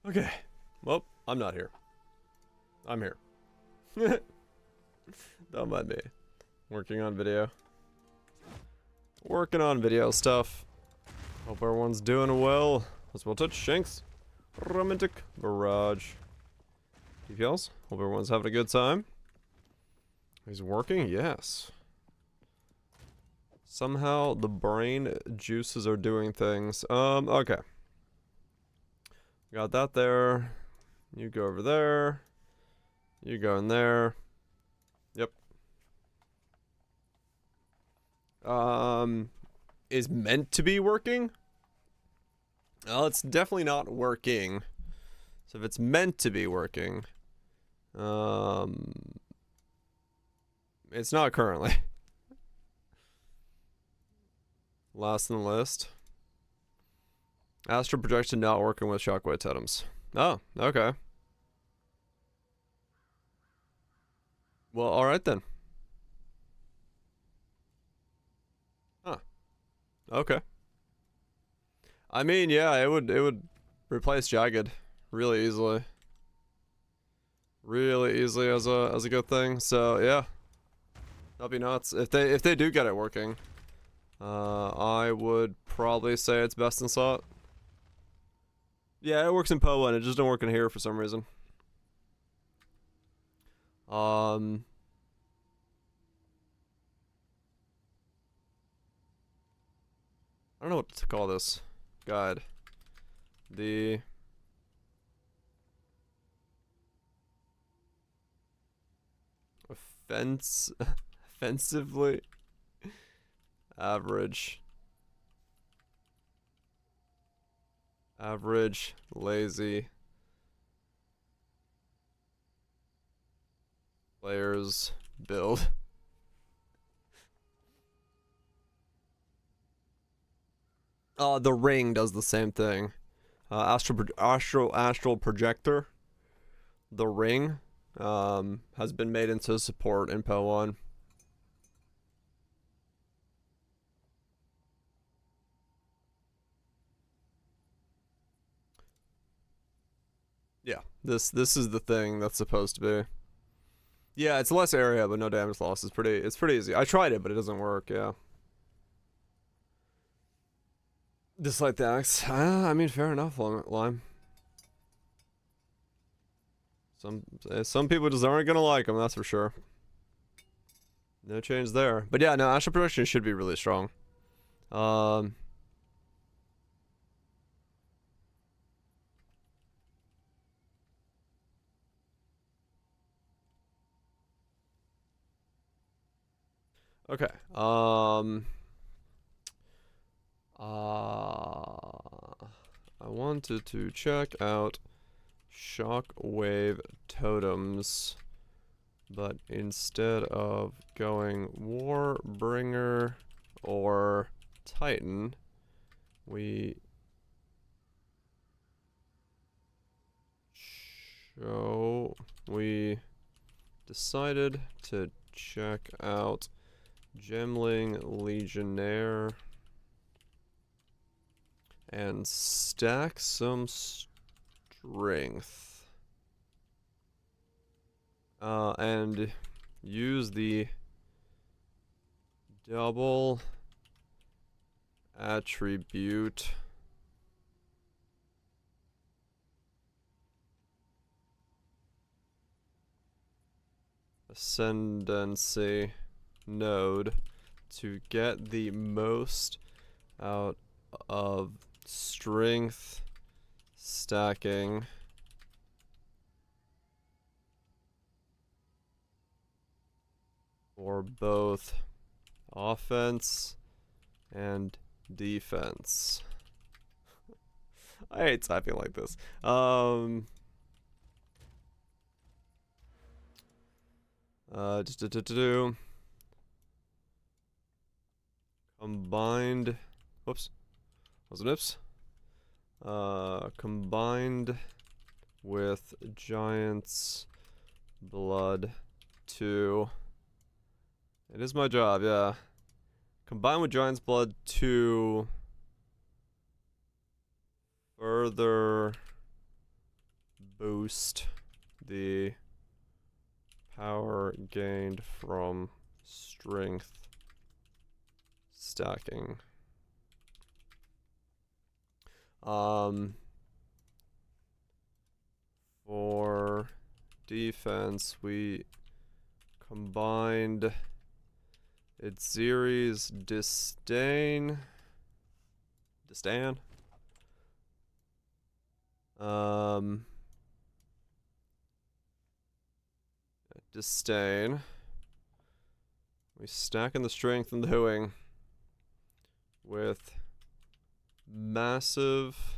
Okay. Well, I'm not here. I'm here. Don't mind me. Working on video. Working on video stuff. Hope everyone's doing well. Let's well touch Shanks. Romantic Barrage. Details. Hope everyone's having a good time. He's working? Yes. Somehow the brain juices are doing things. Okay. Got that there. You go over there. You go in there. Yep. Is meant to be working? Well, it's definitely not working. So if it's meant to be working, it's not currently. Last on the list. Astral projection not working with Shockwave Totems. Oh, okay. Well, alright then. Huh. Okay. I mean, yeah, it would replace Jagged really easily. Really easily as a good thing. So yeah. That'd be nuts. If they do get it working, I would probably say it's best in slot. Yeah, it works in Poe and it just don't work in here for some reason. I don't know what to call this guide. The offensively average lazy players build. The ring does the same thing. Astral projector. The ring has been made into support in PO 1. Yeah, this is the thing that's supposed to be. Yeah, it's less area, but no damage loss. It's pretty easy. I tried it, but it doesn't work. Yeah. Dislike the axe. I mean, fair enough, Lime. Some people just aren't gonna like them, that's for sure. No change there. But yeah, no, astral projection should be really strong. Okay. I wanted to check out Shockwave Totems, but instead of going Warbringer or Titan, we decided to check out Gemling Legionnaire and stack some strength. And use the double attribute ascendancy node to get the most out of strength stacking for both offense and defense. I hate typing like this. Combined, whoops, was it Ips? Combined with Giant's Blood 2. It is my job, yeah. Combined with Giant's Blood 2 further boost the power gained from strength stacking. For defense, we combined its series disdain. Disdain. We stack in the strength and the hooing with massive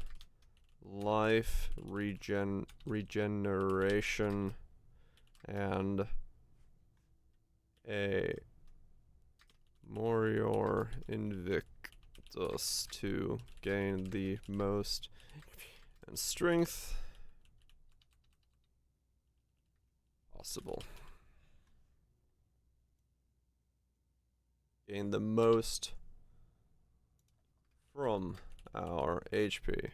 life regeneration and a Morior Invictus to gain the most and strength possible. Gain the most from our HP.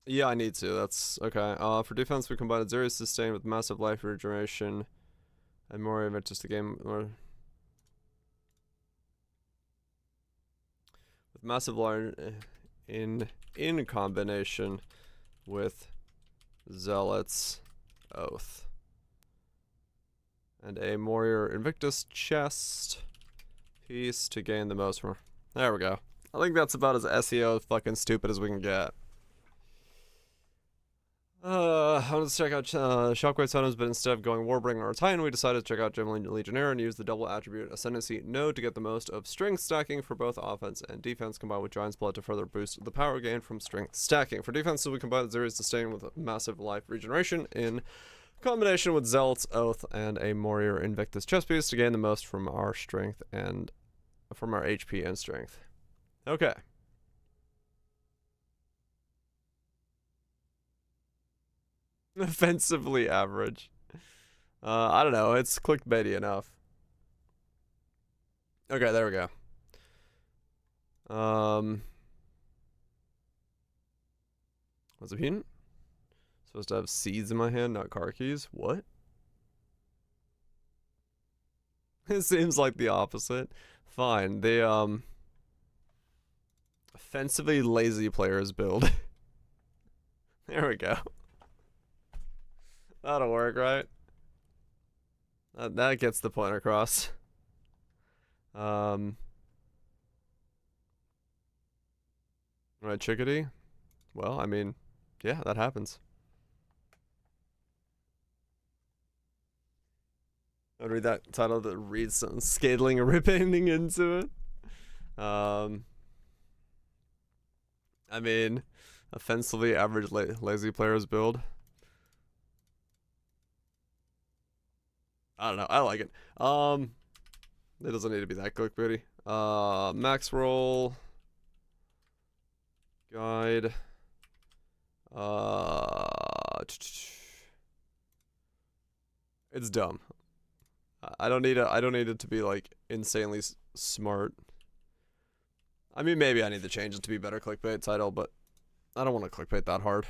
Yeah, I need to. That's okay. For defense, we combined Zero Sustain with massive life regeneration and more of it just to gain more. With massive life in combination with Zealot's Oath. And a Warrior Invictus chest piece to gain the most from. There we go. I think that's about as SEO fucking stupid as we can get. I wanted to check out Shockwave Totems, but instead of going Warbringer or Titan, we decided to check out Gemling Legionnaire and use the double attribute Ascendancy node to get the most of strength stacking for both offense and defense, combined with Giant's Blood to further boost the power gain from strength stacking. For defense, we combined Zeri's Sustain with massive life regeneration in combination with Zealot's Oath and a Warrior Invictus chest piece to gain the most from our strength and from our HP and strength. Okay. Offensively average. I don't know. It's clickbaity enough. Okay, there we go. What's a mutant? Supposed to have seeds in my hand, not car keys. What? It seems like the opposite. Fine. The offensively lazy players build. There we go. That'll work, right? That gets the point across. Right, chickadee? Well, I mean, yeah, that happens. I'd read that title that reads some scaling and ripping into it. I mean, offensively average lazy players build. I don't know. I like it. It doesn't need to be that clickbaity. Max roll guide. It's dumb. I don't need it to be like insanely smart. I mean, maybe I need to change it to be better clickbait title, but I don't want to clickbait that hard.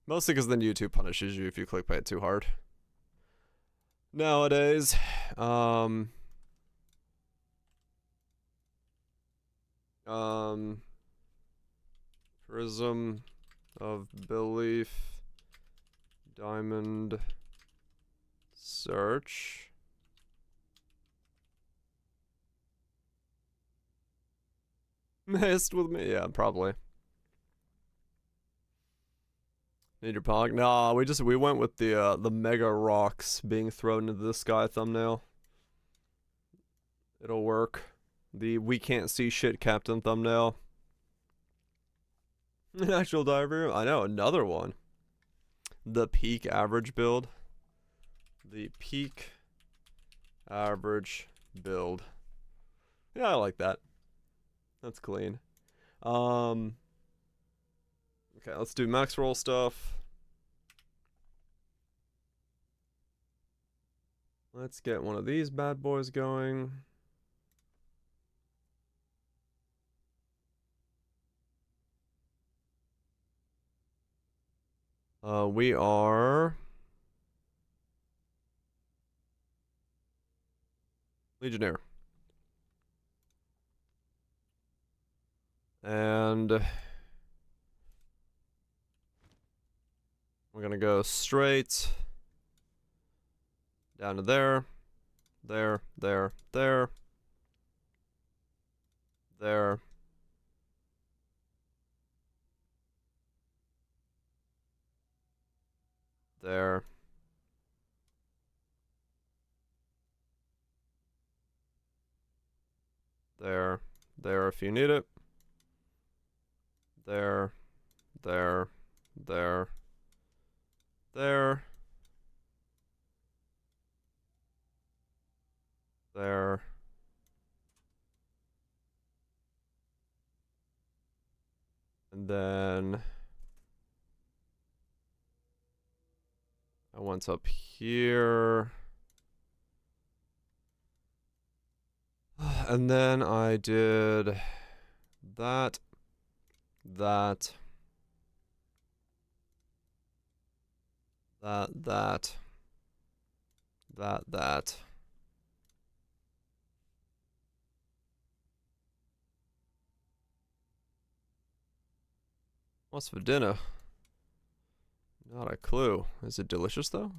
Mostly because then YouTube punishes you if you clickbait too hard. Nowadays, Prism of Belief, Diamond Search. Messed with me? Yeah, probably. Need your pog? Nah, we went with the mega rocks being thrown into the sky thumbnail. It'll work. The we can't see shit captain thumbnail. Actual diver. I know, another one. The peak average build. The peak average build. Yeah, I like that. That's clean. Okay, let's do max roll stuff. Let's get one of these bad boys going. We are Legionnaire. And we're gonna go straight down to there, there, there, there, there, there, there if you need it, there, there, there, there, there, and then I went up here, and then I did that, that, that. What's for dinner? Not a clue. Is it delicious though?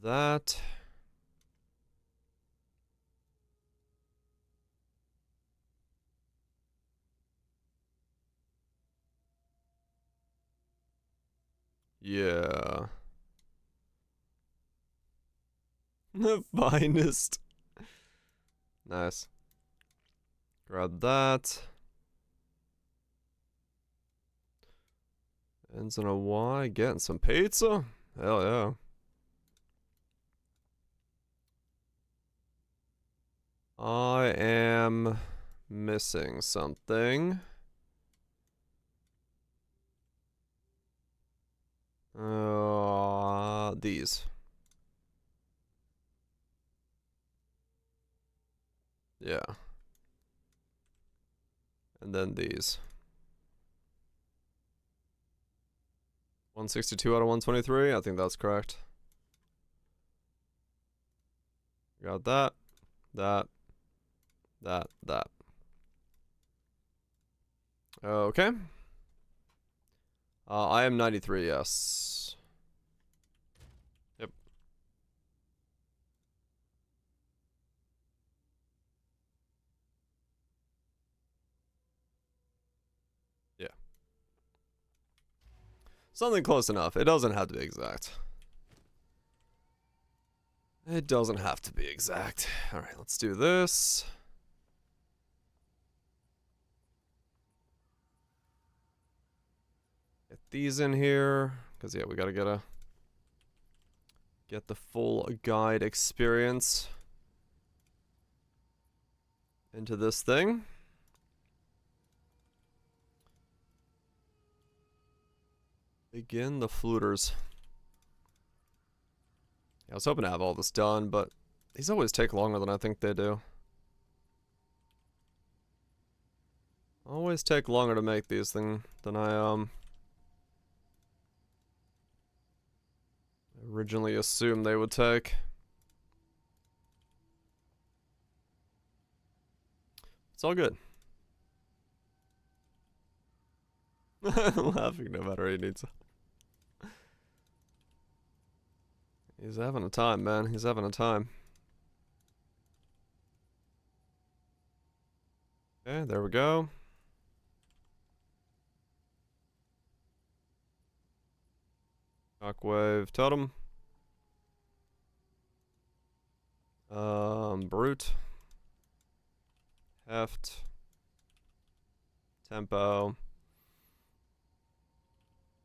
That. Yeah. The finest. Nice. Grab that. Ends in a Y. Getting some pizza? Hell yeah. I am missing something. These. Yeah. And then these. 162 out of 123. I think that's correct. Got that. That. Okay. I am 93, yes. Yep. Yeah. Something close enough. It doesn't have to be exact. It doesn't have to be exact. Alright, let's do this. Get these in here. Because, yeah, we gotta get the full guide experience into this thing. Begin the fluters. Yeah, I was hoping to have all this done, but these always take longer than I think they do. Always take longer to make these than I originally assumed they would take. It's all good. I'm laughing no matter what he needs. He's having a time, man. He's having a time. Okay, there we go. Shockwave Totem. Brute. Heft. Tempo.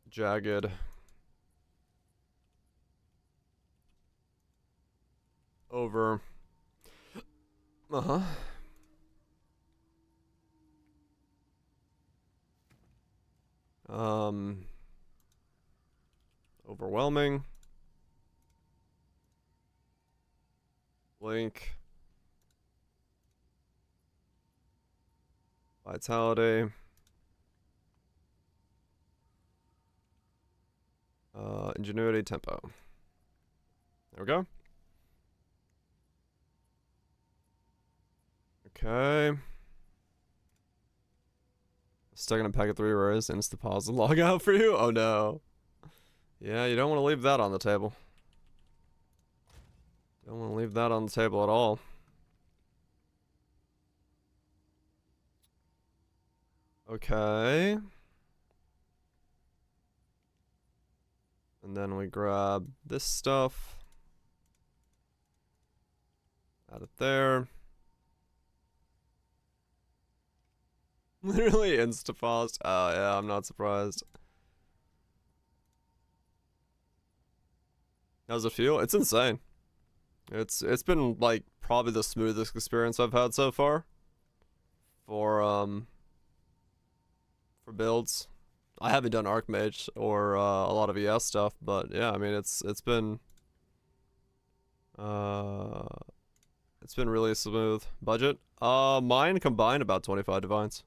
Jagged. Over. Uh-huh. Overwhelming. Blink. Vitality. Ingenuity, tempo. There we go. Okay. Stuck in a pack of 3 rares. Insta pause and log out for you? Oh no. Yeah, you don't want to leave that on the table. Don't want to leave that on the table at all. Okay. And then we grab this stuff. Add it there. Literally insta-paused. Oh yeah, I'm not surprised. How's it feel? It's insane. It's been like probably the smoothest experience I've had so far. For builds. I haven't done Archmage or a lot of ES stuff, but yeah, I mean it's been really smooth. Budget? Mine combined about 25 divines.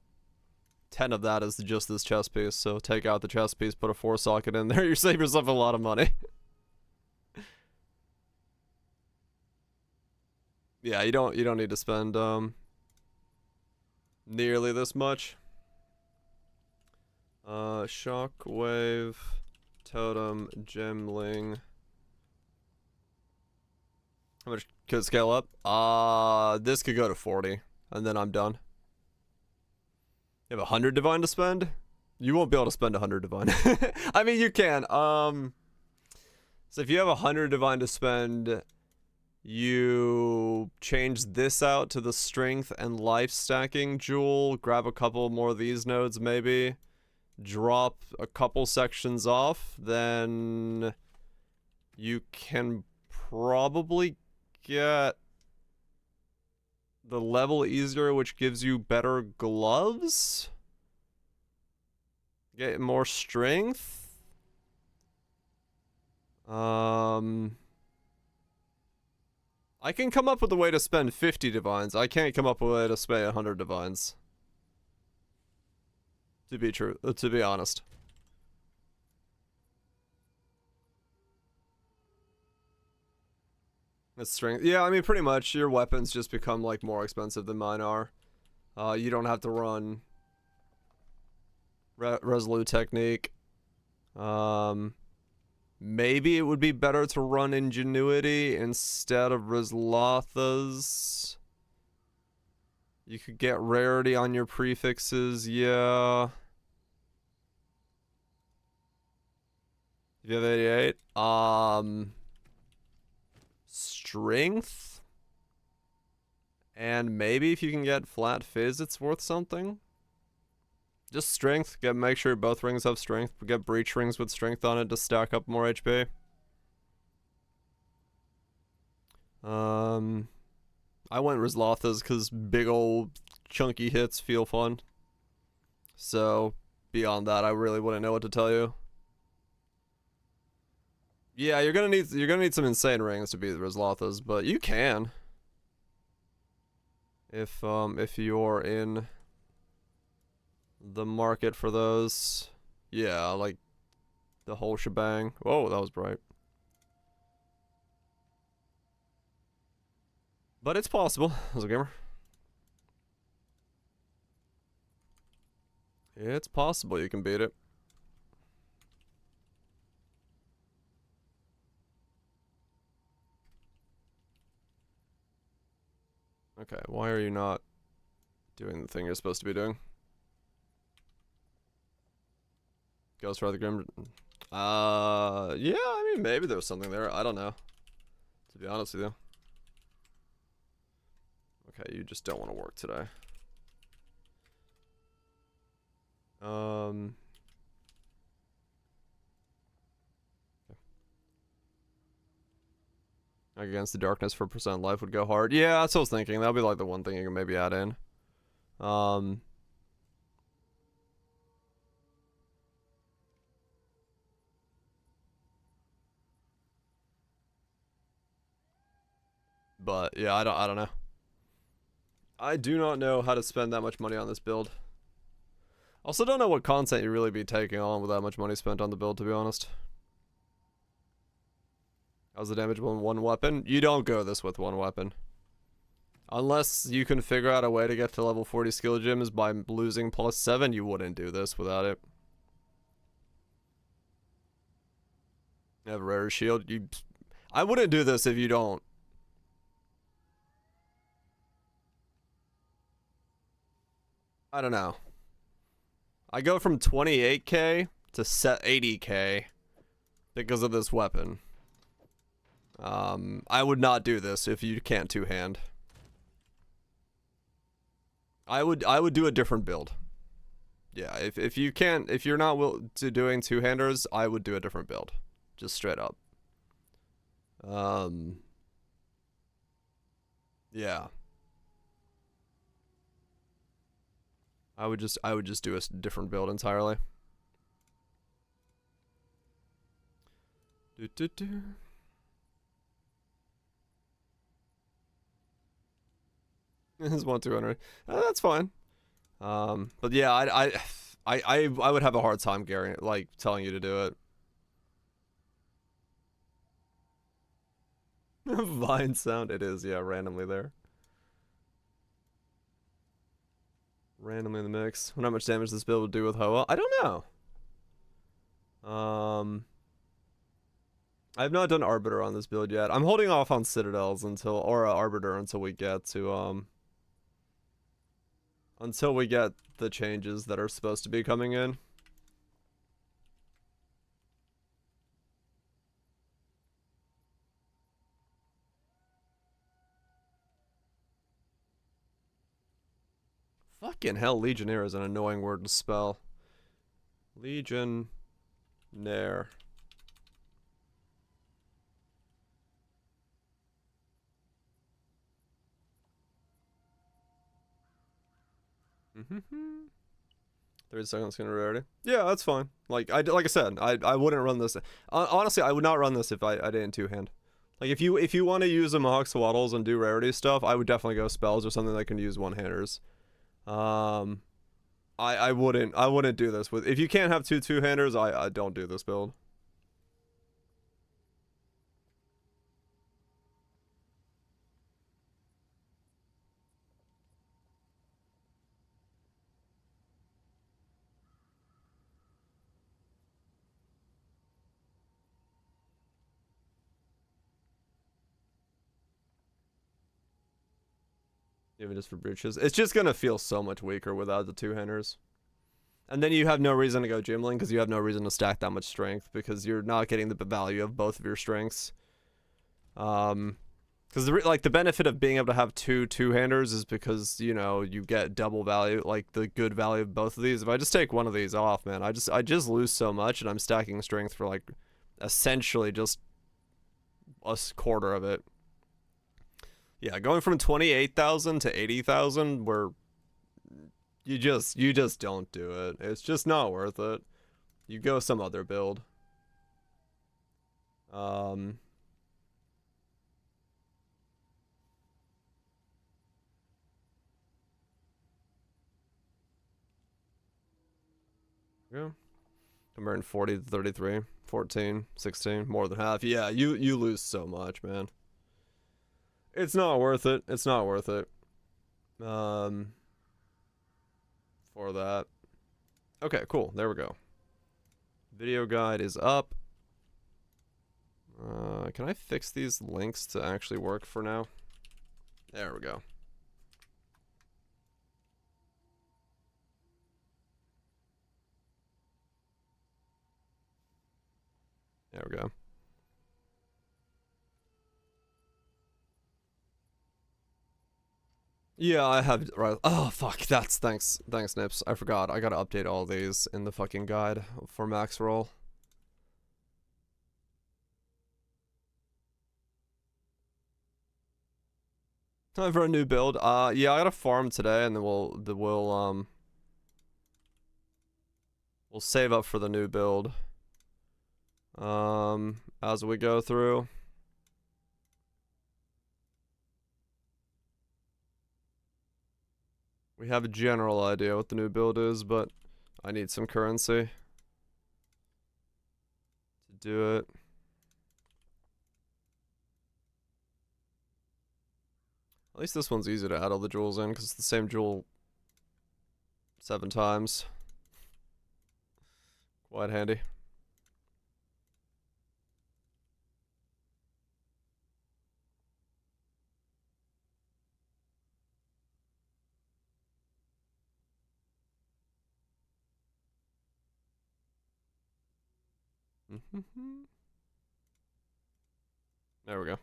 10 of that is just this chest piece, so take out the chest piece, put a 4 socket in there, you save yourself a lot of money. Yeah, you don't need to spend nearly this much. Shockwave Totem Gemling. How much could it scale up? This could go to 40, and then I'm done. You have 100 divine to spend? You won't be able to spend 100 divine. I mean, you can. So if you have 100 divine to spend, you change this out to the strength and life stacking jewel, grab a couple more of these nodes maybe, drop a couple sections off, then you can probably get the level easier, which gives you better gloves, get more strength. I can come up with a way to spend 50 divines. I can't come up with a way to spend 100 divines. To be honest. That's strength. Yeah, I mean, pretty much your weapons just become like more expensive than mine are. You don't have to run Resolute Technique. Maybe it would be better to run Ingenuity instead of Rizlatha's. You could get rarity on your prefixes, yeah. If you have 88, strength, and maybe if you can get flat fizz, it's worth something. Just strength. Make sure both rings have strength. Get breach rings with strength on it to stack up more HP. I went Rizlatha's because big old chunky hits feel fun. So beyond that, I really wouldn't know what to tell you. Yeah, you're gonna need some insane rings to beat the Rizlatha's, but you can. If you're in the market for those. Yeah, like the whole shebang. Whoa, that was bright. But it's possible as a gamer. It's possible you can beat it. Okay, why are you not doing the thing you're supposed to be doing? Ghost Rider Grim. Yeah, I mean, maybe there was something there. I don't know. To be honest with you. Okay, you just don't want to work today. Against the darkness for percent life would go hard. Yeah, that's what I was thinking. That'll be like the one thing you can maybe add in. But yeah, I don't know. I do not know how to spend that much money on this build. Also don't know what content you really be taking on with that much money spent on the build, to be honest. How's the damageable in one weapon? You don't go this with one weapon. Unless you can figure out a way to get to level 40 skill gems by losing +7, you wouldn't do this without it. You have a rare shield. I wouldn't do this if you don't. I don't know. I go from 28k to set 80k because of this weapon. I would not do this if you can't two-hand. I would do a different build. Yeah, if you can't, if you're not doing two-handers, I would do a different build. Just straight up. Yeah. I would just do a different build entirely. This is 1-200. That's fine. But yeah, I would have a hard time, Gary, like telling you to do it. Vine sound, it is, yeah, randomly there. Randomly in the mix. Wonder how much damage this build would do with Hoa. I don't know. I've not done Arbiter on this build yet. I'm holding off on Citadels or Arbiter until we get to until we get the changes that are supposed to be coming in. Fucking hell, Legionnaire is an annoying word to spell. Legionnaire. Mm-hmm. 30 seconds gonna rarity. Yeah, that's fine. Like I said, I wouldn't run this. Honestly, I would not run this if I didn't two-hand. Like if you want to use a Mohawk Swaddles and do rarity stuff, I would definitely go spells or something that can use one-handers. I wouldn't do this with. If you can't have two-handers, I don't do this build. Even just for breaches. It's just gonna feel so much weaker without the two-handers. And then you have no reason to go Gemling because you have no reason to stack that much strength because you're not getting the value of both of your strengths. Because the benefit of being able to have two-handers is because, you know, you get double value, like the good value of both of these. If I just take one of these off, man, I just lose so much, and I'm stacking strength for like essentially just a quarter of it. Yeah, going from 28,000 to 80,000, where you just don't do it. It's just not worth it. You go some other build. Yeah. Comparing 40 to 33, 14, 16, more than half. Yeah, you lose so much, man. It's not worth it. It's not worth it. For that. Okay, cool. There we go. Video guide is up. Can I fix these links to actually work for now? There we go. There we go. Yeah, I have, right. Oh, fuck, thanks, Nips. I forgot, I gotta update all these in the fucking guide for max roll. Time for a new build. Yeah, I gotta farm today, and then we'll save up for the new build. As we go through. We have a general idea what the new build is, but I need some currency to do it. At least this one's easy to add all the jewels in because it's the same jewel 7 times. Quite handy. There we go.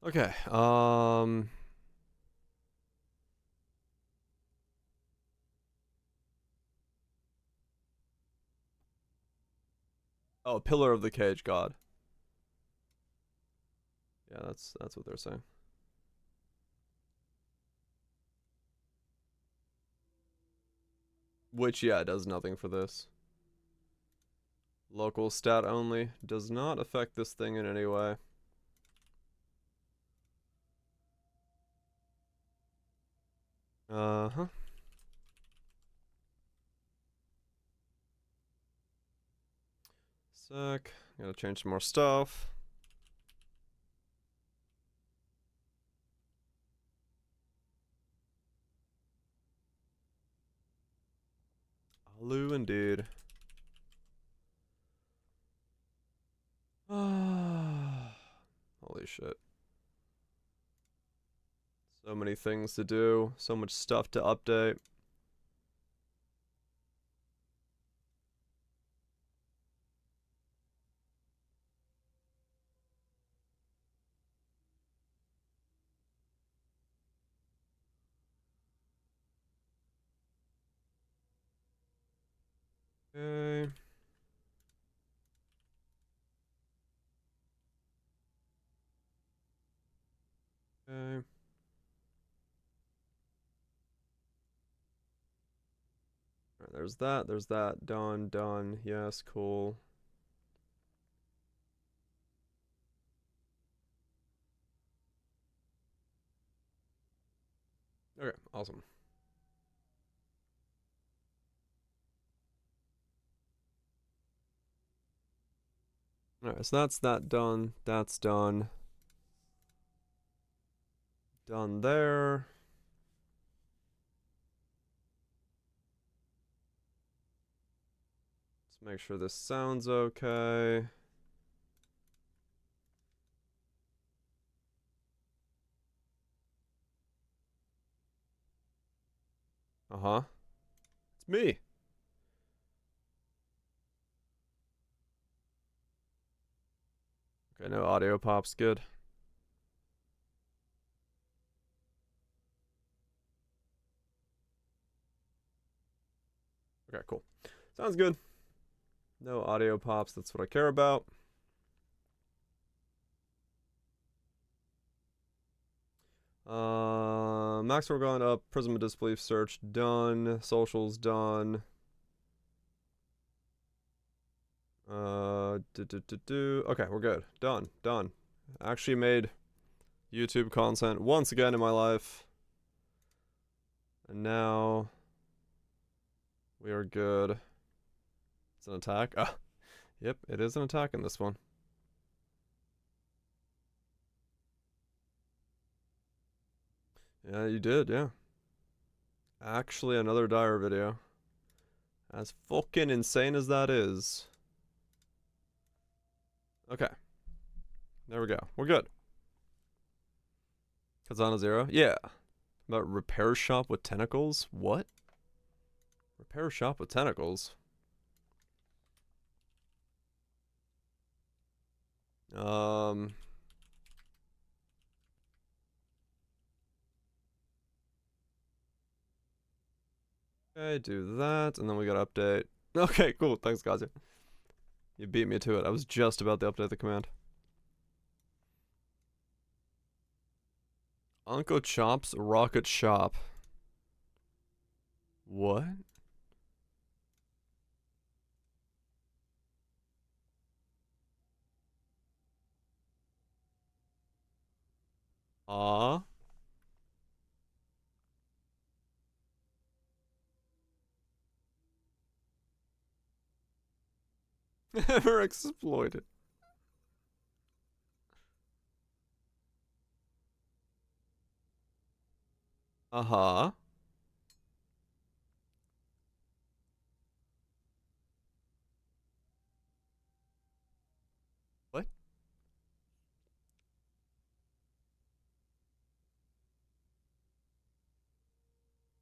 Okay, oh, Pillar of the Cage God. Yeah, that's what they're saying. Which, yeah, does nothing for this. Local stat only. Does not affect this thing in any way. Uh-huh. Sec. Gotta change some more stuff. Alu indeed. Holy shit. So many things to do. So much stuff to update. Okay. Okay. Alright, there's that. There's that. Done. Done. Yes, cool. Okay, awesome. Alright, so that's that done. That's done. Done there. Let's make sure this sounds okay. Uh-huh. It's me. Okay, no audio pops. Good. Okay, cool. Sounds good. No audio pops. That's what I care about. Maxwell gone up. Prism of Disbelief search done. Socials done. Okay, we're good. Done. Done. Actually made YouTube content once again in my life. And now we are good. It's an attack. Ah, yep, it is an attack in this one. Yeah, you did, yeah. Actually, another dire video. As fucking insane as that is. Okay. There we go. We're good. Kazana 0? Yeah. About repair shop with tentacles? What? Repair shop with tentacles? Okay, do that, and then we gotta update. Okay, cool. Thanks, Kazu. You beat me to it. I was just about to update the command. Uncle Chop's Rocket Shop. What? Ah. Ever exploited. Uh-huh. What?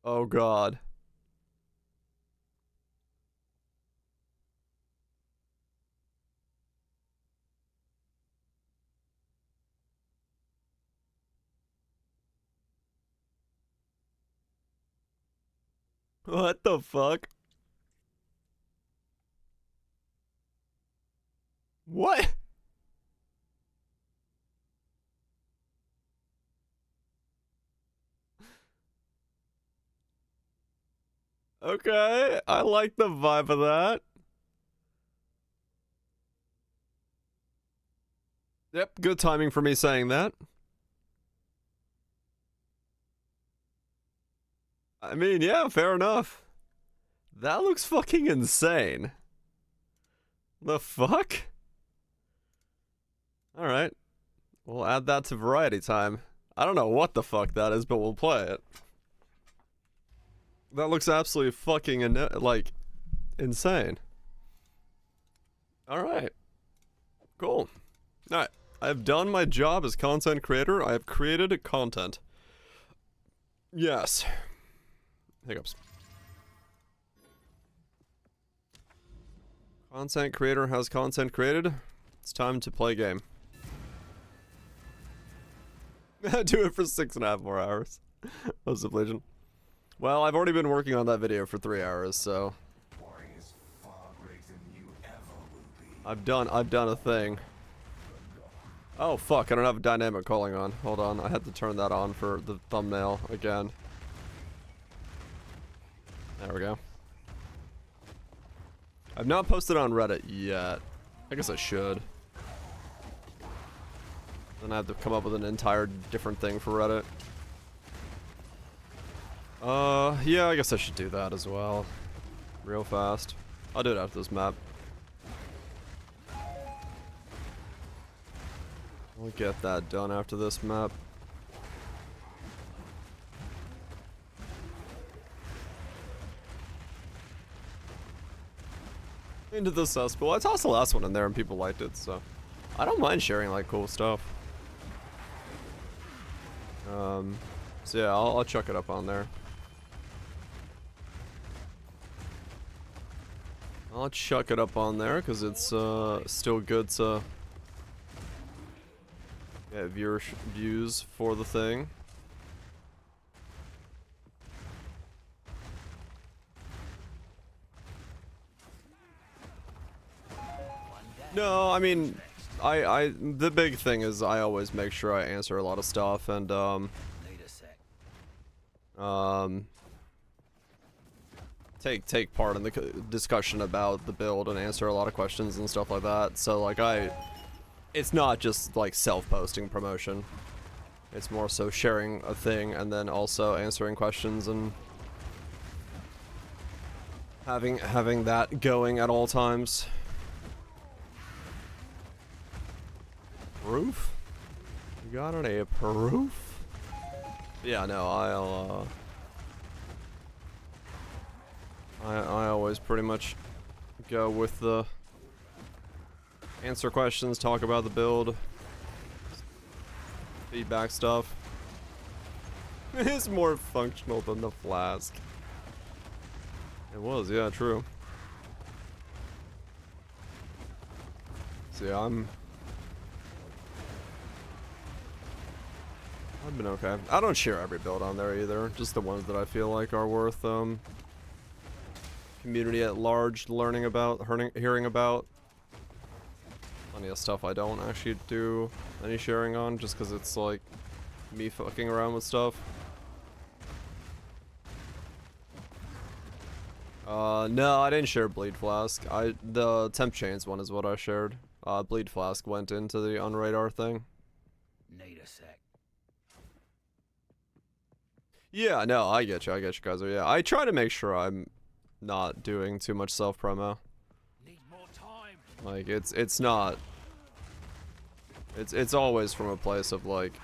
Oh god. What the fuck? What? Okay, I like the vibe of that. Yep, good timing for me saying that. I mean, yeah, fair enough. That looks fucking insane. The fuck? Alright. We'll add that to variety time. I don't know what the fuck that is, but we'll play it. That looks absolutely fucking, like, insane. Alright. Cool. Alright. I have done my job as content creator. I have created content. Yes. Hiccups. Content creator has content created. It's time to play game. Do it for 6.5 more hours. Most of Legion. Well, I've already been working on that video for 3 hours, so I've done a thing. Oh fuck, I don't have a dynamic calling on. Hold on, I had to turn that on for the thumbnail again. There we go. I've not posted on Reddit yet. I guess I should. Then I have to come up with an entire different thing for Reddit. Yeah, I guess I should do that as well. Real fast. I'll do it after this map. We'll get that done after this map. Into the cesspool. I tossed the last one in there and people liked it, so I don't mind sharing like cool stuff. So yeah, I'll chuck it up on there. I'll chuck it up on there because it's still good to get views for the thing. No, I mean, the big thing is I always make sure I answer a lot of stuff and take part in the discussion about the build and answer a lot of questions and stuff like that. So like it's not just like self-posting promotion. It's more so sharing a thing and then also answering questions and having that going at all times. Proof? You got any proof? Yeah, no, I always pretty much go with the answer questions, talk about the build, feedback stuff. It's more functional than the flask. It was, yeah, true. So yeah, I've been okay. I don't share every build on there either, just the ones that I feel like are worth community at large learning about, hearing about. Plenty of stuff I don't actually do any sharing on, just because it's like me fucking around with stuff. No, I didn't share Bleed Flask. The Temp Chains one is what I shared. Bleed Flask went into the unradar thing. Need a sec. Yeah, no, I get you guys. Yeah, I try to make sure I'm not doing too much self-promo. Need more time. Like, it's not... It's always from a place of, like...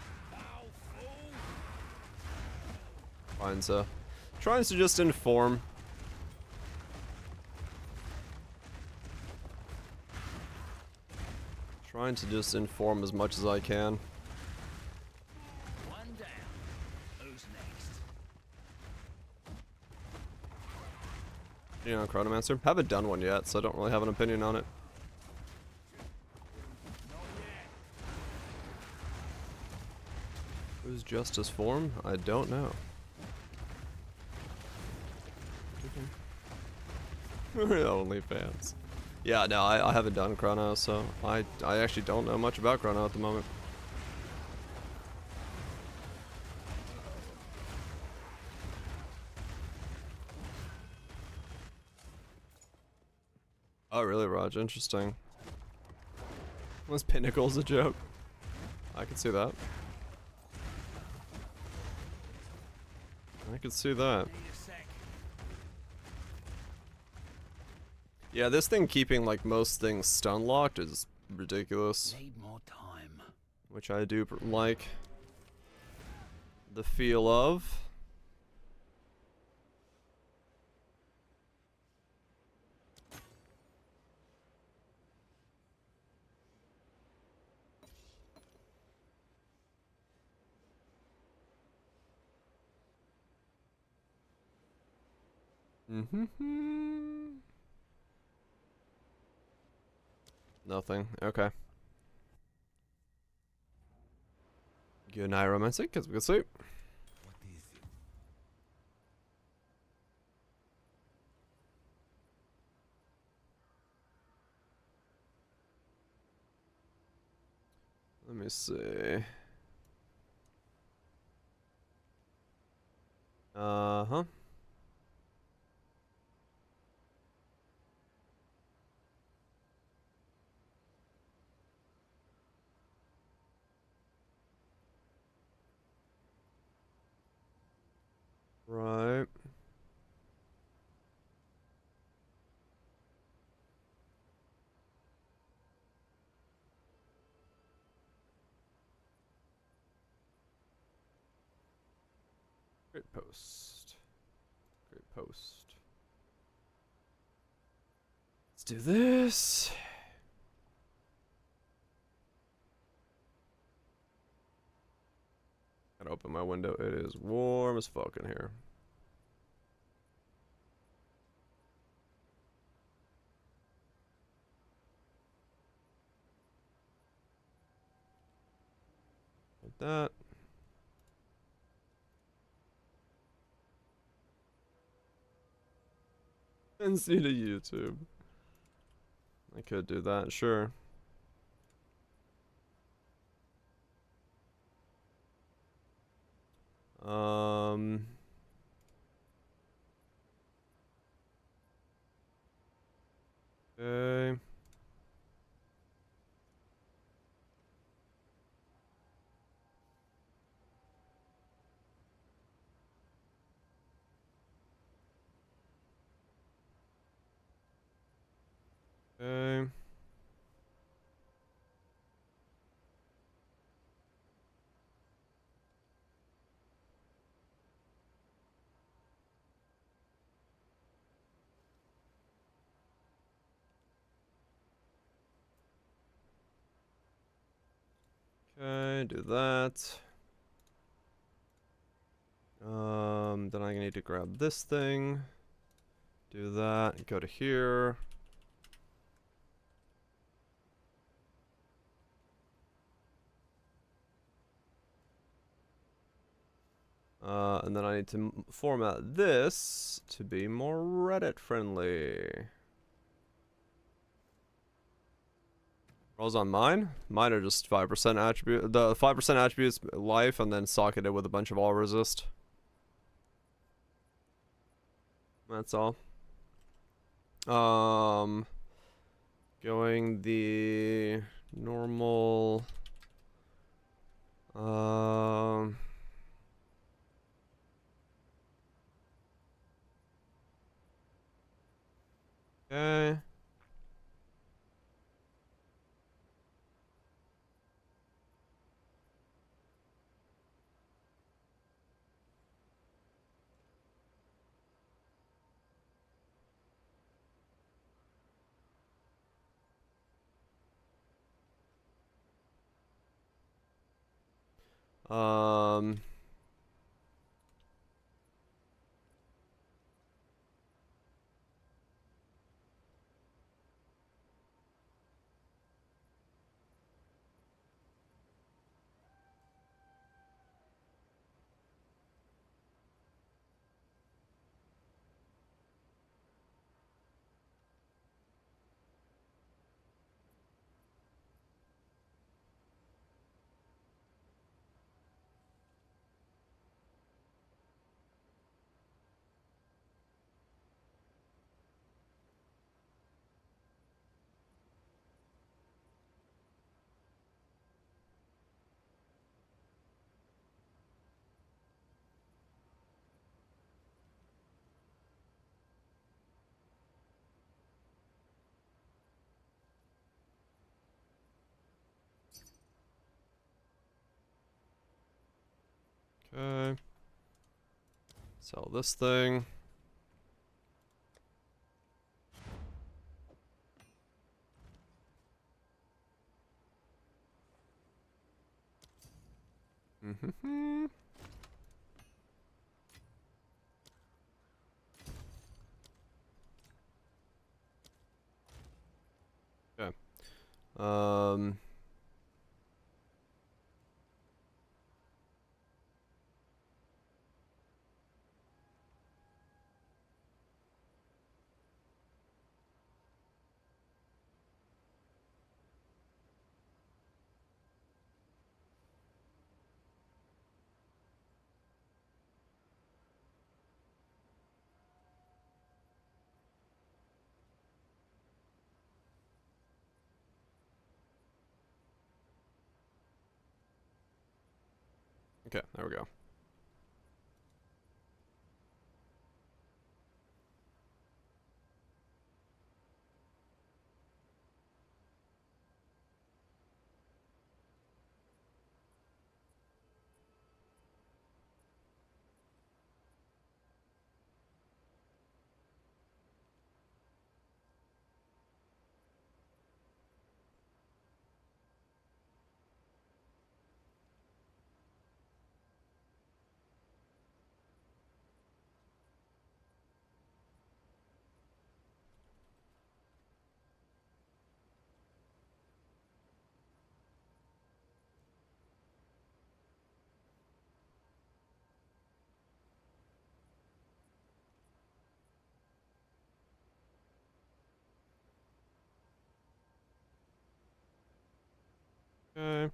Trying to just inform. Trying to just inform as much as I can. One down. Who's next? You know, Chronomancer. Haven't done one yet, so I don't really have an opinion on it. Who's Justice form? I don't know. OnlyFans. Yeah, no, I haven't done Chrono, so I actually don't know much about Chrono at the moment. Oh, really, Raj? Interesting. Was Pinnacle's a joke? I could see that. I could see that. Need a sec. Yeah, this thing keeping like most things stun locked is ridiculous. Need more time. Which I do like the feel of. Nothing. Okay. Good night, romantic. Get some good sleep. What is it? Let me see. Uh-huh. Right. Great post. Great post. Let's do this. Gotta open my window. It is warm as fuck in here. Like that. And see to YouTube. I could do that, sure. Okay. Okay. Okay, do that. Then I need to grab this thing. Do that, go to here. And then I need to format this to be more Reddit friendly. Rolls on mine? Mine are just 5% attribute. The 5% attributes life and then socketed with a bunch of all resist. That's all. Going the normal. Okay. Um. Okay. Sell this thing. Mm-hmm. Okay. Okay, there we go. Okay.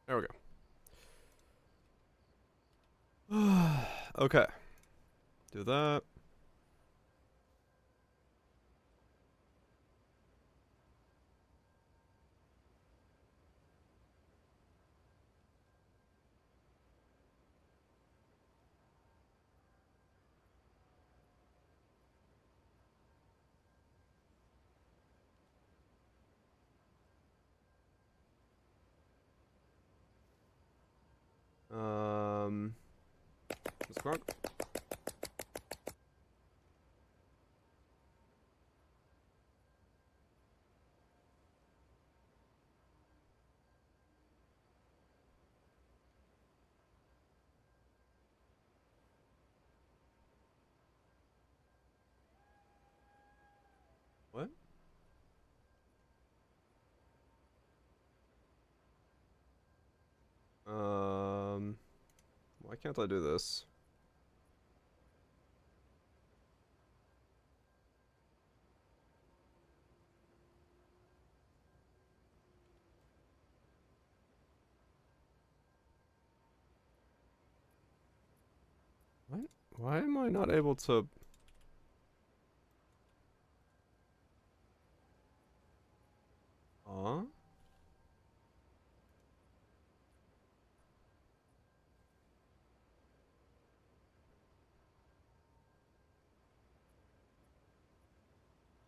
There we go. Okay. Do that. What's wrong? What? can't I do this? What? Why am I not able to... Huh?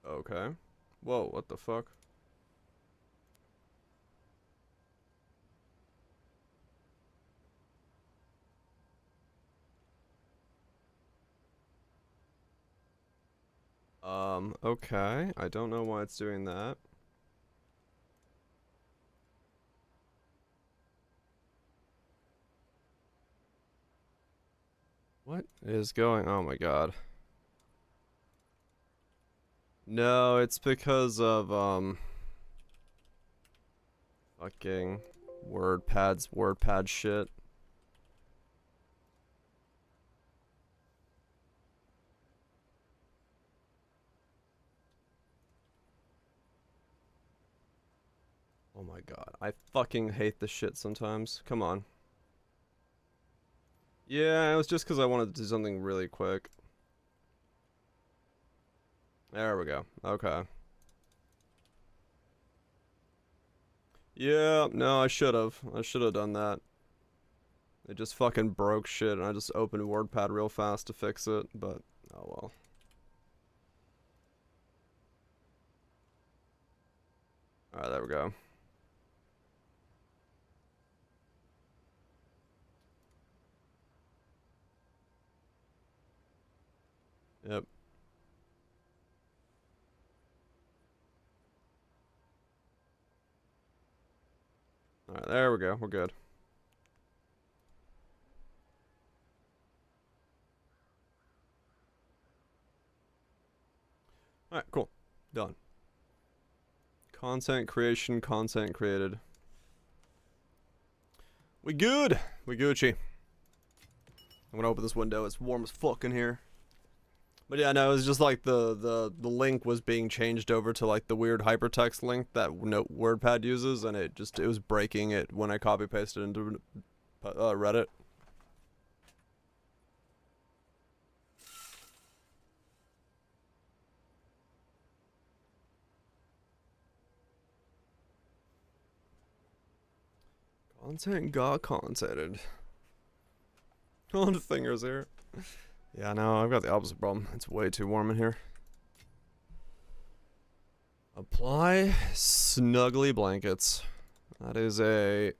Okay. Whoa, what the fuck? Okay. I don't know why it's doing that. What is going... Oh my god. No, it's because of, fucking WordPad shit. Oh my god, I fucking hate this shit sometimes. Come on. Yeah, it was just because I wanted to do something really quick. There we go. Okay. Yeah, no, I should have. I should have done that. It just fucking broke shit, and I just opened WordPad real fast to fix it, but oh well. Alright, there we go. Yep. Alright, there we go. We're good. Alright, cool. Done. Content creation, content created. We good! We Gucci. I'm gonna open this window. It's warm as fuck in here. But yeah, no, it was just like the link was being changed over to like the weird hypertext link that WordPad uses, and it was breaking it when I copy pasted into Reddit. Content got contented. On the fingers here. Yeah, no, I've got the opposite problem. It's way too warm in here. Apply snuggly blankets. That is a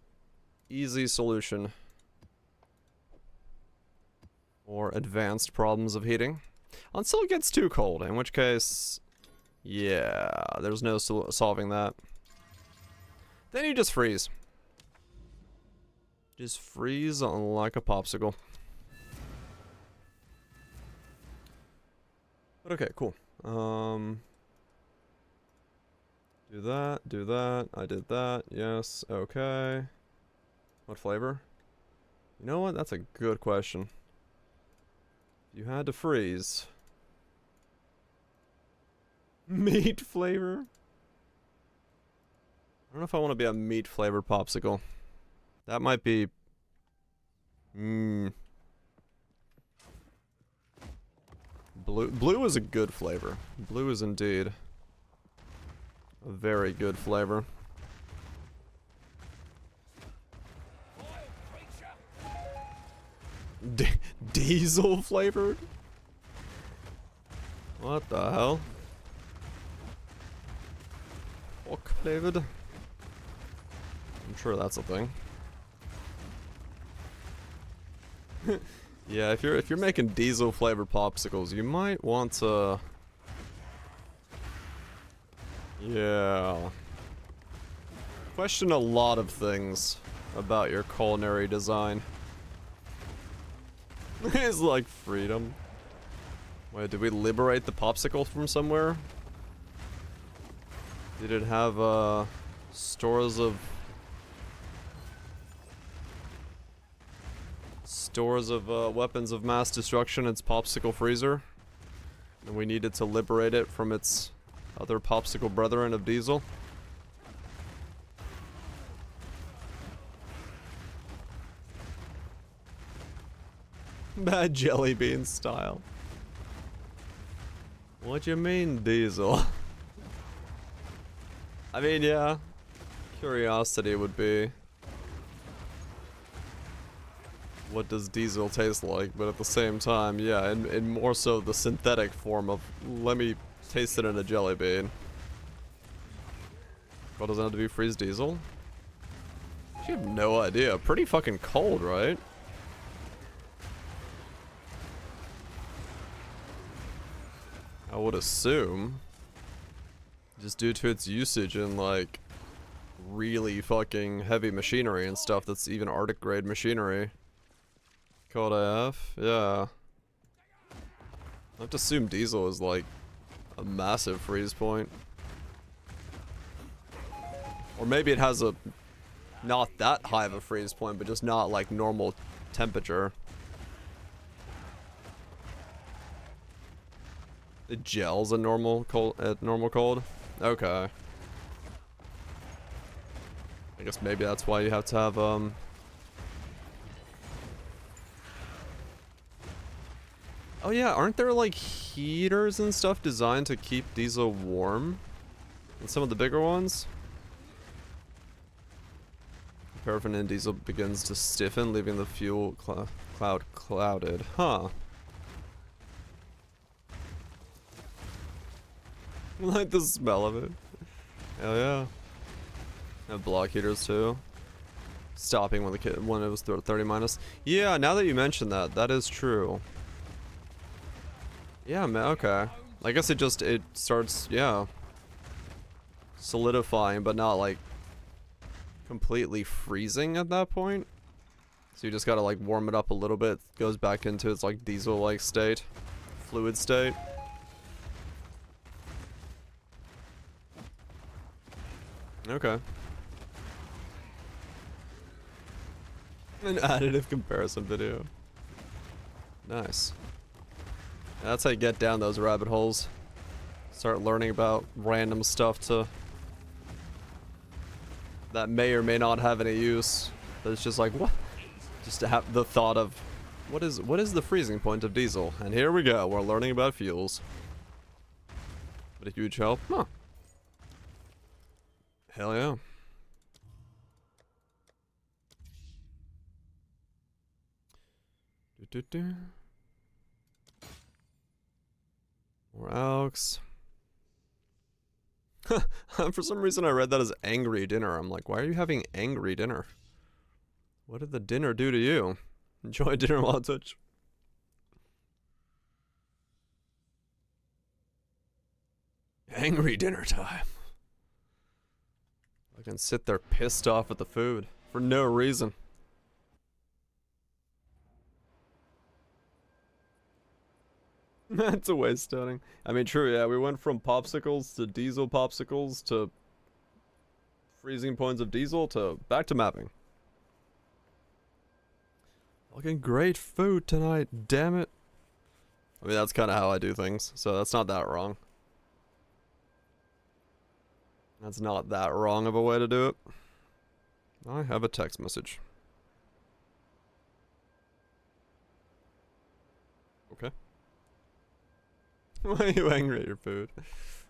easy solution for advanced problems of heating. Until it gets too cold, in which case, yeah, there's no solving that. Then you just freeze. Just freeze on like a popsicle. But okay, cool. Do that, I did that, yes, okay. What flavor? You know what, that's a good question. You had to freeze. Meat flavor? I don't know if I want to be a meat flavored popsicle. That might be... Blue is a good flavor. Blue is indeed a very good flavor. Diesel flavored? What the hell? Pork flavored? I'm sure that's a thing. Yeah, if you're making diesel flavored popsicles, you might want to... Yeah. Question a lot of things about your culinary design. It's like freedom. Wait, did we liberate the popsicle from somewhere? Did it have, stores of... Stores of weapons of mass destruction, its popsicle freezer. And we needed to liberate it from its other popsicle brethren of diesel. Bad jelly bean style. What you mean, diesel? I mean, yeah. Curiosity would be, what does diesel taste like? But at the same time, yeah, and more so the synthetic form of, let me taste it in a jelly bean. Well, doesn't have to be freeze diesel? You have no idea. Pretty fucking cold, right? I would assume. Just due to its usage in, like, really fucking heavy machinery and stuff that's even Arctic grade machinery. Cold AF? Yeah. I have to assume diesel is, like, a massive freeze point. Or maybe it has a not that high of a freeze point, but just not like normal temperature. It gels at normal cold. Okay. I guess maybe that's why you have to have Oh yeah, aren't there like heaters and stuff designed to keep diesel warm? And some of the bigger ones? Paraffin in diesel begins to stiffen, leaving the fuel cloud clouded. Huh. I like the smell of it. Hell yeah. Have block heaters too. Stopping when it was 30 minus. Yeah, now that you mention that, that is true. Yeah, man, okay. I guess it starts, yeah, solidifying, but not like completely freezing at that point. So you just gotta like warm it up a little bit. It goes back into its like diesel-like state, fluid state. Okay. An additive comparison video. Nice. That's how you get down those rabbit holes. Start learning about random stuff that may or may not have any use. But it's just like, what? Just to have the thought of, what is the freezing point of diesel? And here we go, we're learning about fuels. But a huge help. Huh. Hell yeah. More Alks. For some reason I read that as angry dinner. I'm like, why are you having angry dinner? What did the dinner do to you? Enjoy dinner while it's touch. Angry dinner time. I can sit there pissed off at the food for no reason. That's a waste stunning. I mean, true, yeah, we went from popsicles to diesel popsicles to freezing points of diesel to back to mapping. Fucking great food tonight, damn it. I mean, that's kind of how I do things, so that's not that wrong. That's not that wrong of a way to do it. I have a text message. Okay. Why are you angry at your food?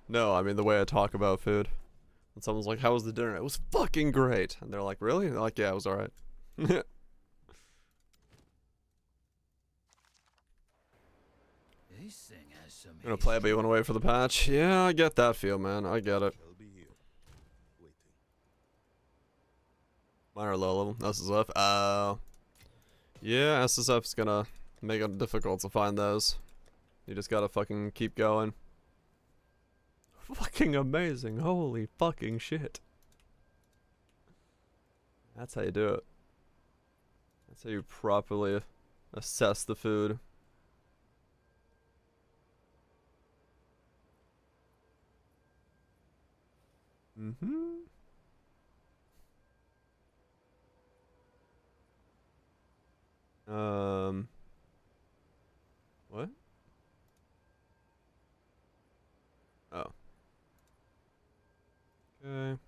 No, I mean the way I talk about food. And someone's like, how was the dinner? It was fucking great. And they're like, really? And they're like, yeah, it was alright. This thing has some. You wanna play, but you wanna wait for the patch? Yeah, I get that feel, man. I get it. Mine are low level. SSF. Yeah, SSF's gonna make it difficult to find those. You just gotta fucking keep going. Fucking amazing. Holy fucking shit. That's how you do it. That's how you properly assess the food. Mm-hmm. What? Oh. Okay.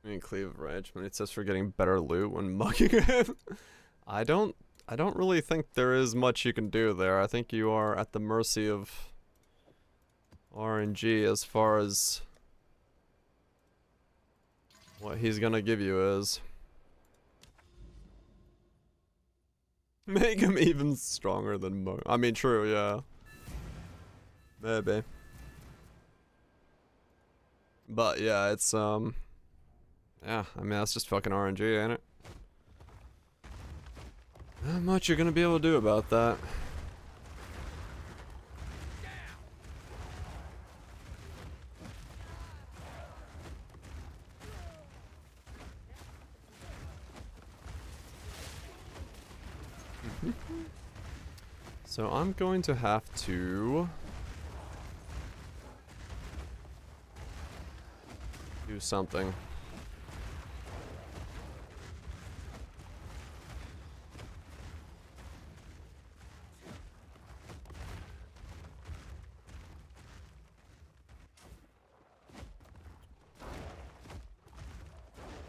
I mean, Cleave of Rage, but it says for getting better loot when mugging him. I don't really think there is much you can do there. I think you are at the mercy of RNG as far as what he's gonna give you is. Make him even stronger than Mug. I mean, true, yeah. Maybe. But yeah, it's yeah, I mean that's just fucking RNG, ain't it? Not much you're gonna be able to do about that. So I'm going to have to do something.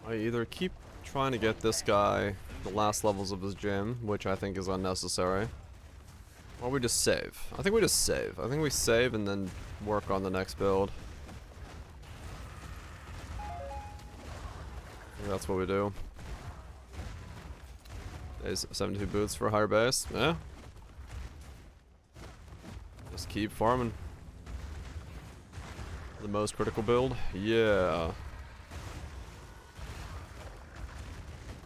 I either keep trying to get this guy the last levels of his gym, which I think is unnecessary, or we just save. I think we just save. I think we save and then work on the next build. I think that's what we do. Days 72 boots for higher base. Yeah. Just keep farming. The most critical build? Yeah.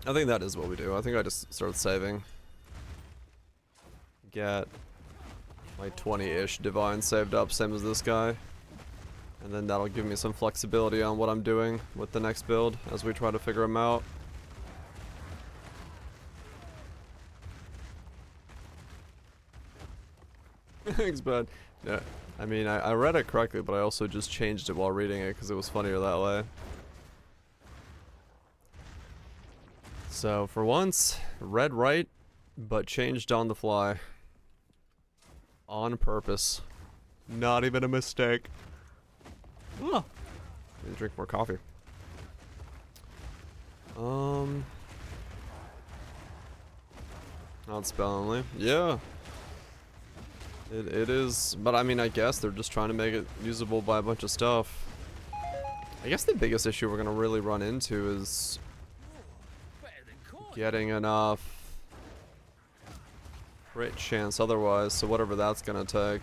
I think that is what we do. I think I just start saving. Get like 20-ish divine saved up, same as this guy. And then that'll give me some flexibility on what I'm doing with the next build as we try to figure them out. Thanks, bud. Yeah, I mean, I read it correctly, but I also just changed it while reading it because it was funnier that way. So, for once, read right, but changed on the fly. On purpose. Not even a mistake. Ah. Need to drink more coffee. Not spell only. Yeah. It is, but I mean, I guess they're just trying to make it usable by a bunch of stuff. I guess the biggest issue we're gonna really run into is getting enough crit chance otherwise, so whatever that's gonna take.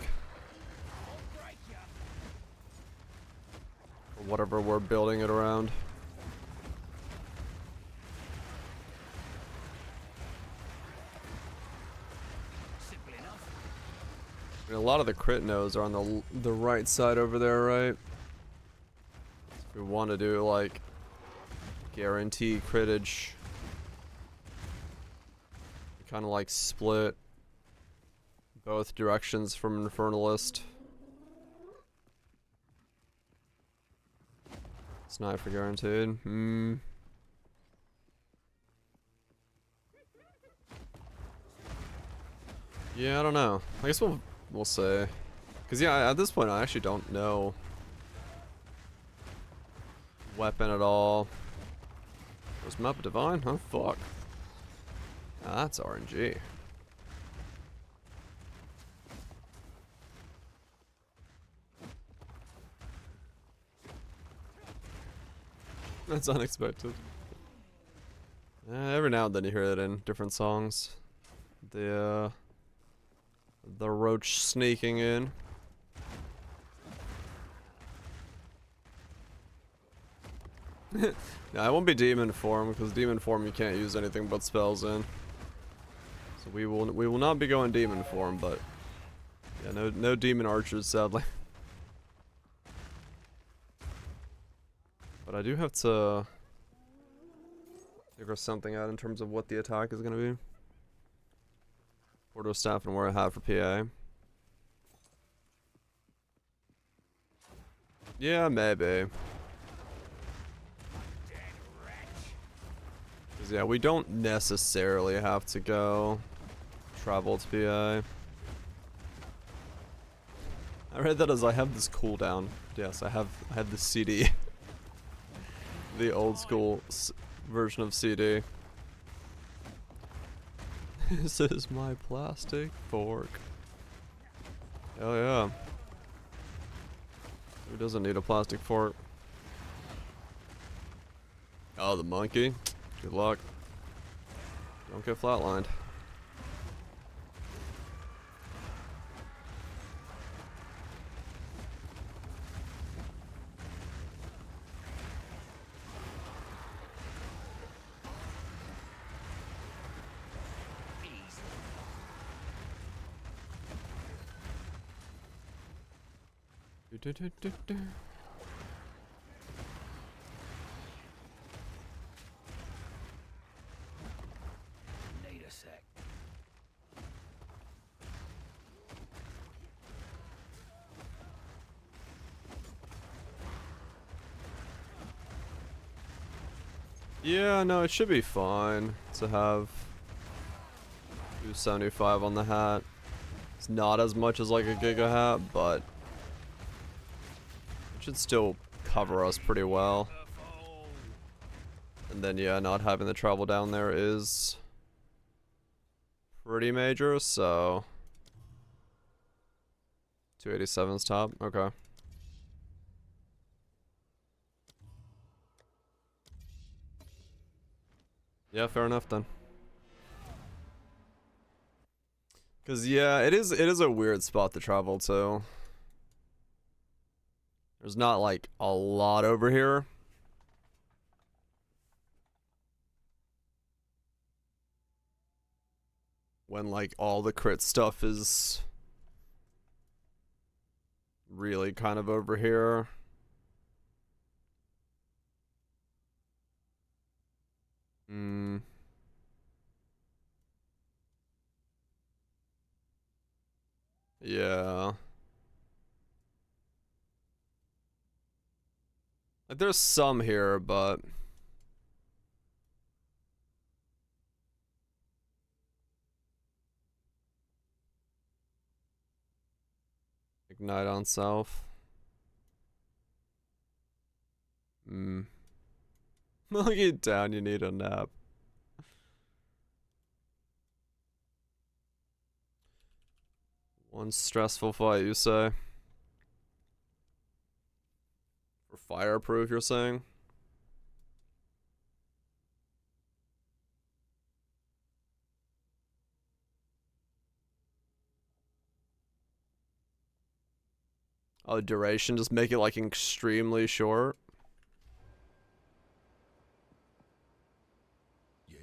Or whatever we're building it around. I mean, a lot of the crit nodes are on the right side over there, right? If we want to do like guarantee crittage, kind of like split both directions from Infernalist. Sniper guaranteed. Yeah, I don't know. I guess we'll say. Cause yeah, at this point I actually don't know weapon at all. There's map divine? Oh fuck. Now that's RNG. That's unexpected. Every now and then you hear it in different songs. The roach sneaking in. No, I won't be demon form because demon form you can't use anything but spells in. So we will not be going demon form, but yeah, no demon archers sadly. But I do have to figure something out in terms of what the attack is gonna be. Quarter staff and where I have for PA. Yeah, maybe. 'Cause yeah, we don't necessarily have to go travel to PA. I read that as I have this cooldown. Yes, I have the CD. The old school version of CD. This is my plastic fork. Hell yeah. Who doesn't need a plastic fork? Oh, the monkey. Good luck. Don't get flatlined. Need a sec. Yeah, no, it should be fine to have 275 on the hat. It's not as much as like a Giga hat, but it should still cover us pretty well. And then yeah, not having the travel down there is pretty major, so 287's top, okay. Yeah, fair enough then. Cause yeah, it is a weird spot to travel to. There's not like a lot over here. When like all the crit stuff is really kind of over here. Yeah. Like there's some here, but ignite on self. Look it down, you need a nap. One stressful fight, you say? For fireproof, you're saying? Oh, duration, just make it like extremely short. Yes.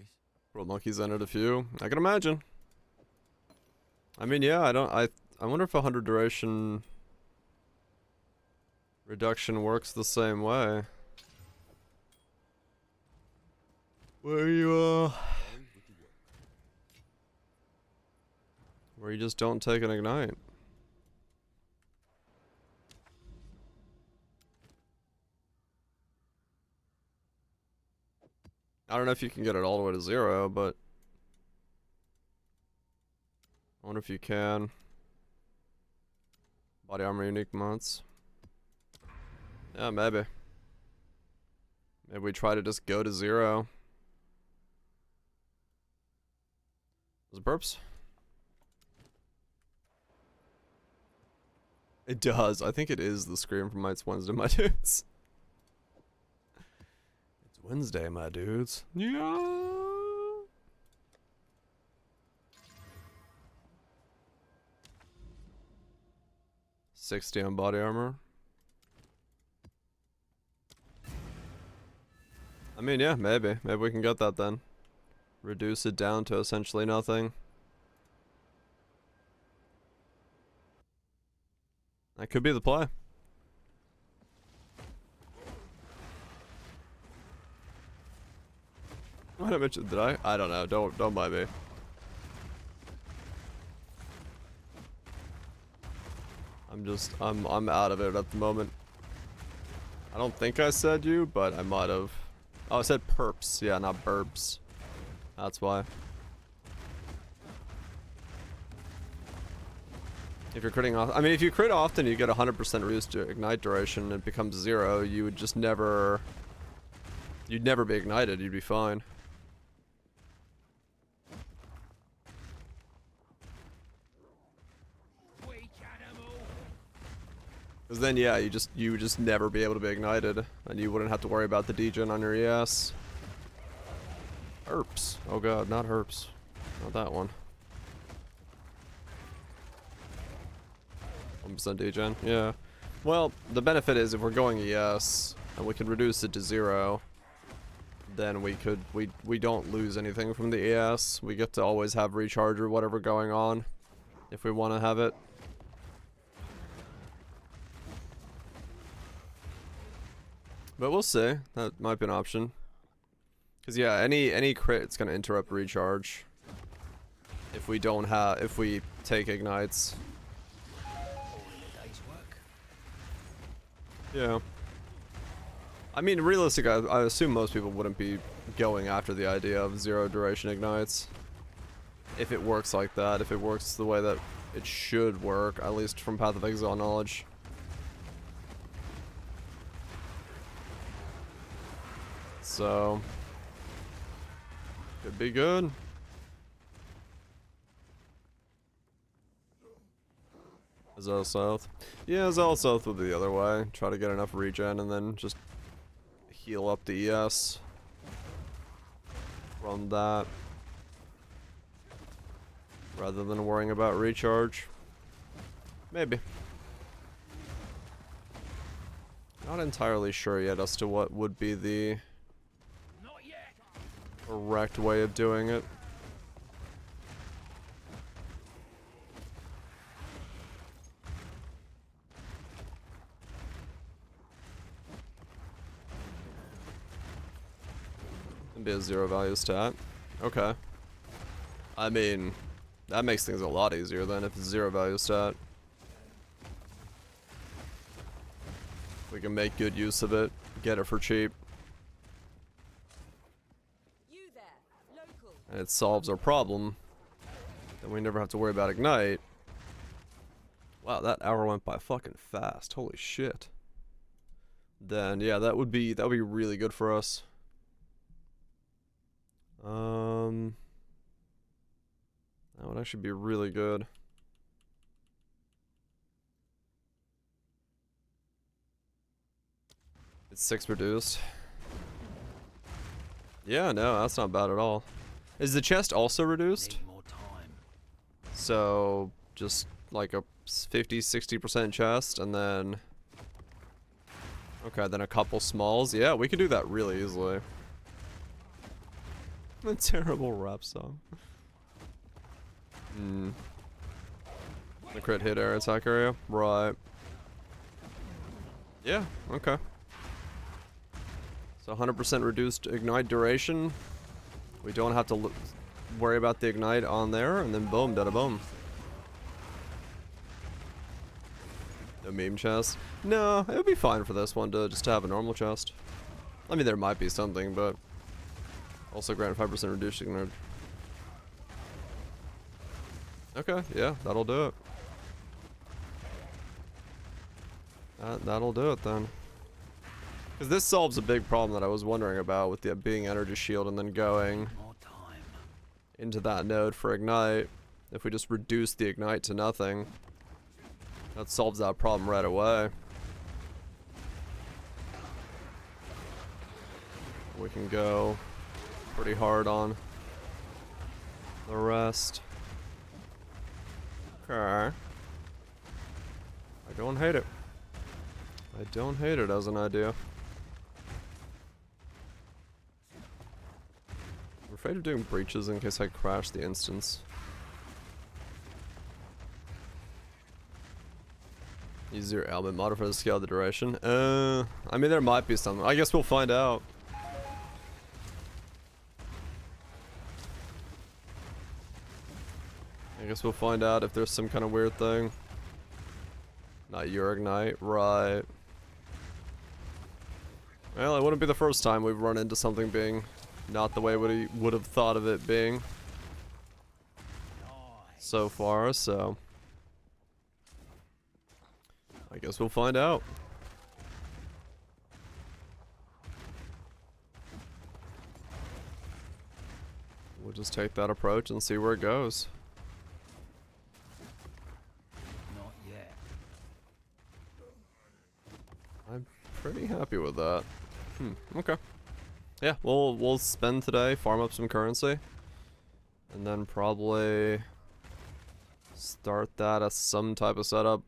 World Monkey's entered a few. I can imagine. I mean, yeah, I wonder if 100 duration reduction works the same way. Where you where you just don't take an ignite. I don't know if you can get it all the way to 0, but I wonder if you can. Body armor unique mods. Yeah, maybe. Maybe we try to just go to 0. Those burps? It does. I think it is the scream from It's Wednesday, my dudes. It's Wednesday, my dudes. Yeah. 60 on body armor. I mean, yeah, maybe. Maybe we can get that then. Reduce it down to essentially nothing. That could be the play. What I mentioned, did I? I don't know. Don't mind me. I'm out of it at the moment. I don't think I said you, but I might have. Oh, I said perps. Yeah, not burps. That's why. If you're critting off, I mean, if you crit often, you get 100% reduced ignite duration. It becomes 0. You would just never. You'd never be ignited. You'd be fine. Because then, yeah, you would just never be able to be ignited, and you wouldn't have to worry about the degen on your ES. Herps. Oh god, not herps. Not that one. 1% degen. Yeah. Well, the benefit is if we're going ES and we can reduce it to 0, then we don't lose anything from the ES. We get to always have recharge or whatever going on if we want to have it. But we'll see. That might be an option. Cause yeah, any crit it's gonna interrupt recharge. If we take ignites. Yeah. I mean, realistically, I assume most people wouldn't be going after the idea of 0 duration ignites. If it works like that, if it works the way that it should work, at least from Path of Exile knowledge. So, could be good. Azal South. Yeah, Azal South would be the other way. Try to get enough regen and then just heal up the ES. Run that. Rather than worrying about recharge. Maybe. Not entirely sure yet as to what would be the correct way of doing it. It'd be a 0 value stat. Okay. I mean, that makes things a lot easier than if it's 0 value stat. We can make good use of it, get it for cheap. And it solves our problem. Then we never have to worry about ignite. Wow, that hour went by fucking fast. Holy shit. Then yeah, that would be really good for us. That would actually be really good. It's 6 reduced. Yeah, no, that's not bad at all. Is the chest also reduced? Need more time. So, just like a 50-60% chest, and then... Okay, then a couple smalls. Yeah, we could do that really easily. A terrible rap song. The crit hit air attack area? Right. Yeah, okay. So 100% reduced ignite duration. We don't have to worry about the ignite on there, and then boom, da boom. The meme chest. No, it would be fine for this one to just have a normal chest. I mean, there might be something, but also grant 5% reduced ignite. Okay, yeah, that'll do it. That'll do it then. Because this solves a big problem that I was wondering about with the being energy shield and then going into that node for ignite. If we just reduce the ignite to nothing, that solves that problem right away. We can go pretty hard on the rest. Okay. I don't hate it. I don't hate it as an idea. I'm afraid of doing breaches in case I crash the instance. Use your element modder for the scale of the duration. I mean, there might be something. I guess we'll find out. I guess we'll find out if there's some kind of weird thing. Not your ignite, right. Well, it wouldn't be the first time we've run into something being not the way we would have thought of it being so far, so I guess we'll find out. We'll just take that approach and see where it goes. Not yet. I'm pretty happy with that. Okay. Yeah, we'll spend today, farm up some currency, and then probably start that as some type of setup.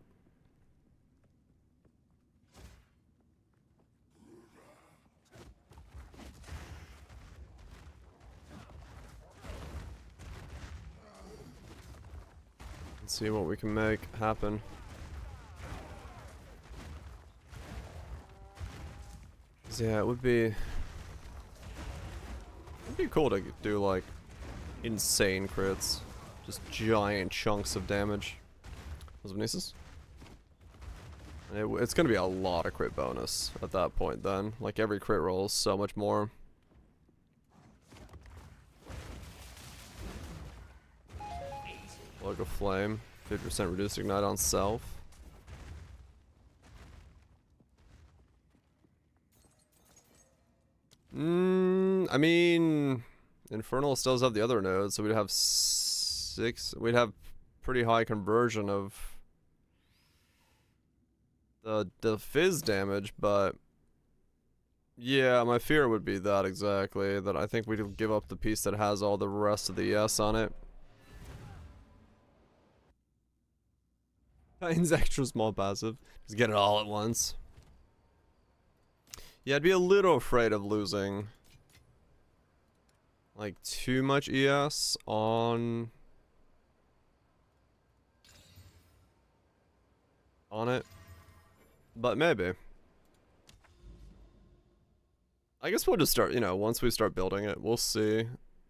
And see what we can make happen. Yeah, it would be cool to do like insane crits, just giant chunks of damage. Those Venices? It's gonna be a lot of crit bonus at that point then. Like every crit roll is so much more. Plug of Flame, 50% reduced ignite on self. I mean, Infernalist does have the other nodes, so we'd have 6. We'd have pretty high conversion of the fizz damage, but yeah, my fear would be that exactly. That I think we'd give up the piece that has all the rest of the ES on it. Titan's extra small passive. Just get it all at once. Yeah, I'd be a little afraid of losing like too much ES on it, but maybe. I guess we'll just start, you know, once we start building it, we'll see.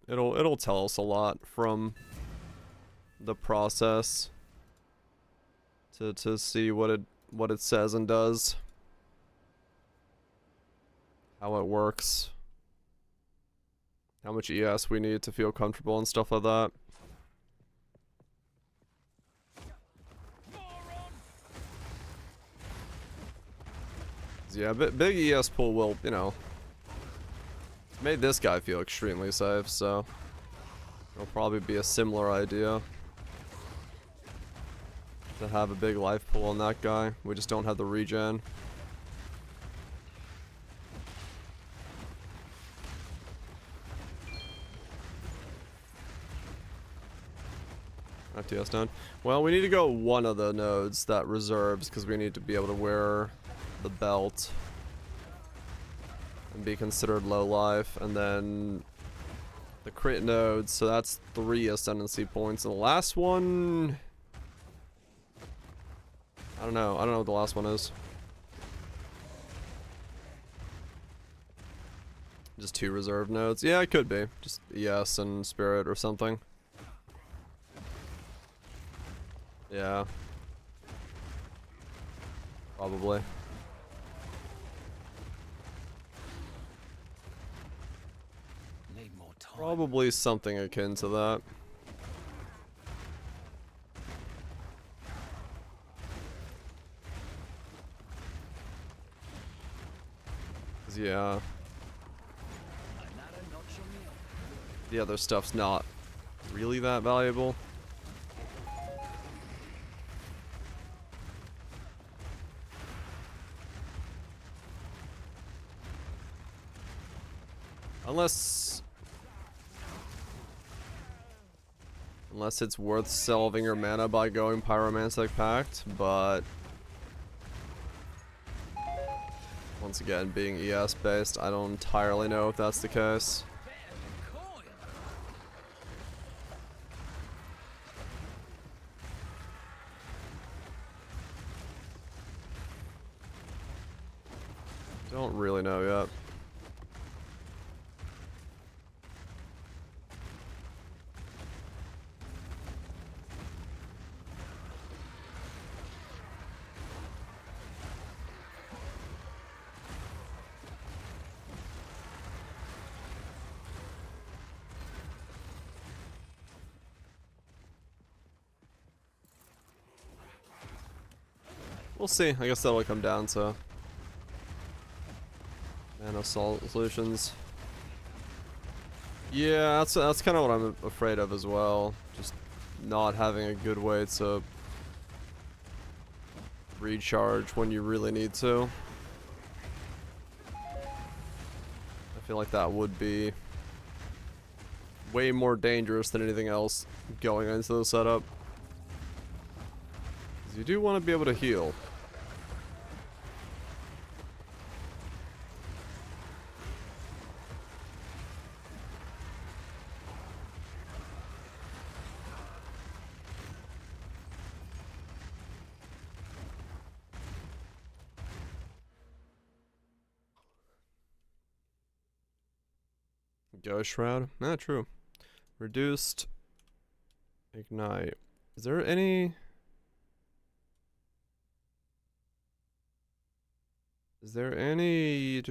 It'll tell us a lot from the process to see what it says and does. How it works. How much ES we need to feel comfortable and stuff like that. Yeah, big ES pool will, you know, made this guy feel extremely safe, so it'll probably be a similar idea to have a big life pool on that guy. We just don't have the regen. TS down. Well, we need to go one of the nodes that reserves because we need to be able to wear the belt and be considered low life, and then the crit nodes, so that's 3 ascendancy points, and the last one I don't know what the last one is. Just 2 reserve nodes. Yeah, it could be just ES and spirit or something. Yeah. Probably. Need more time. Probably something akin to that. Yeah. The other stuff's not really that valuable. Unless it's worth salving your mana by going Pyromantic Pact, but once again, being ES based, I don't entirely know if that's the case. Don't really know yet. We'll see. I guess that'll come down to mana solutions. Yeah, that's kind of what I'm afraid of as well. Just not having a good way to recharge when you really need to. I feel like that would be way more dangerous than anything else going into the setup. 'Cause you do want to be able to heal. Ghost Shroud? Ah, true. Reduced Ignite. Is there any... Is there any...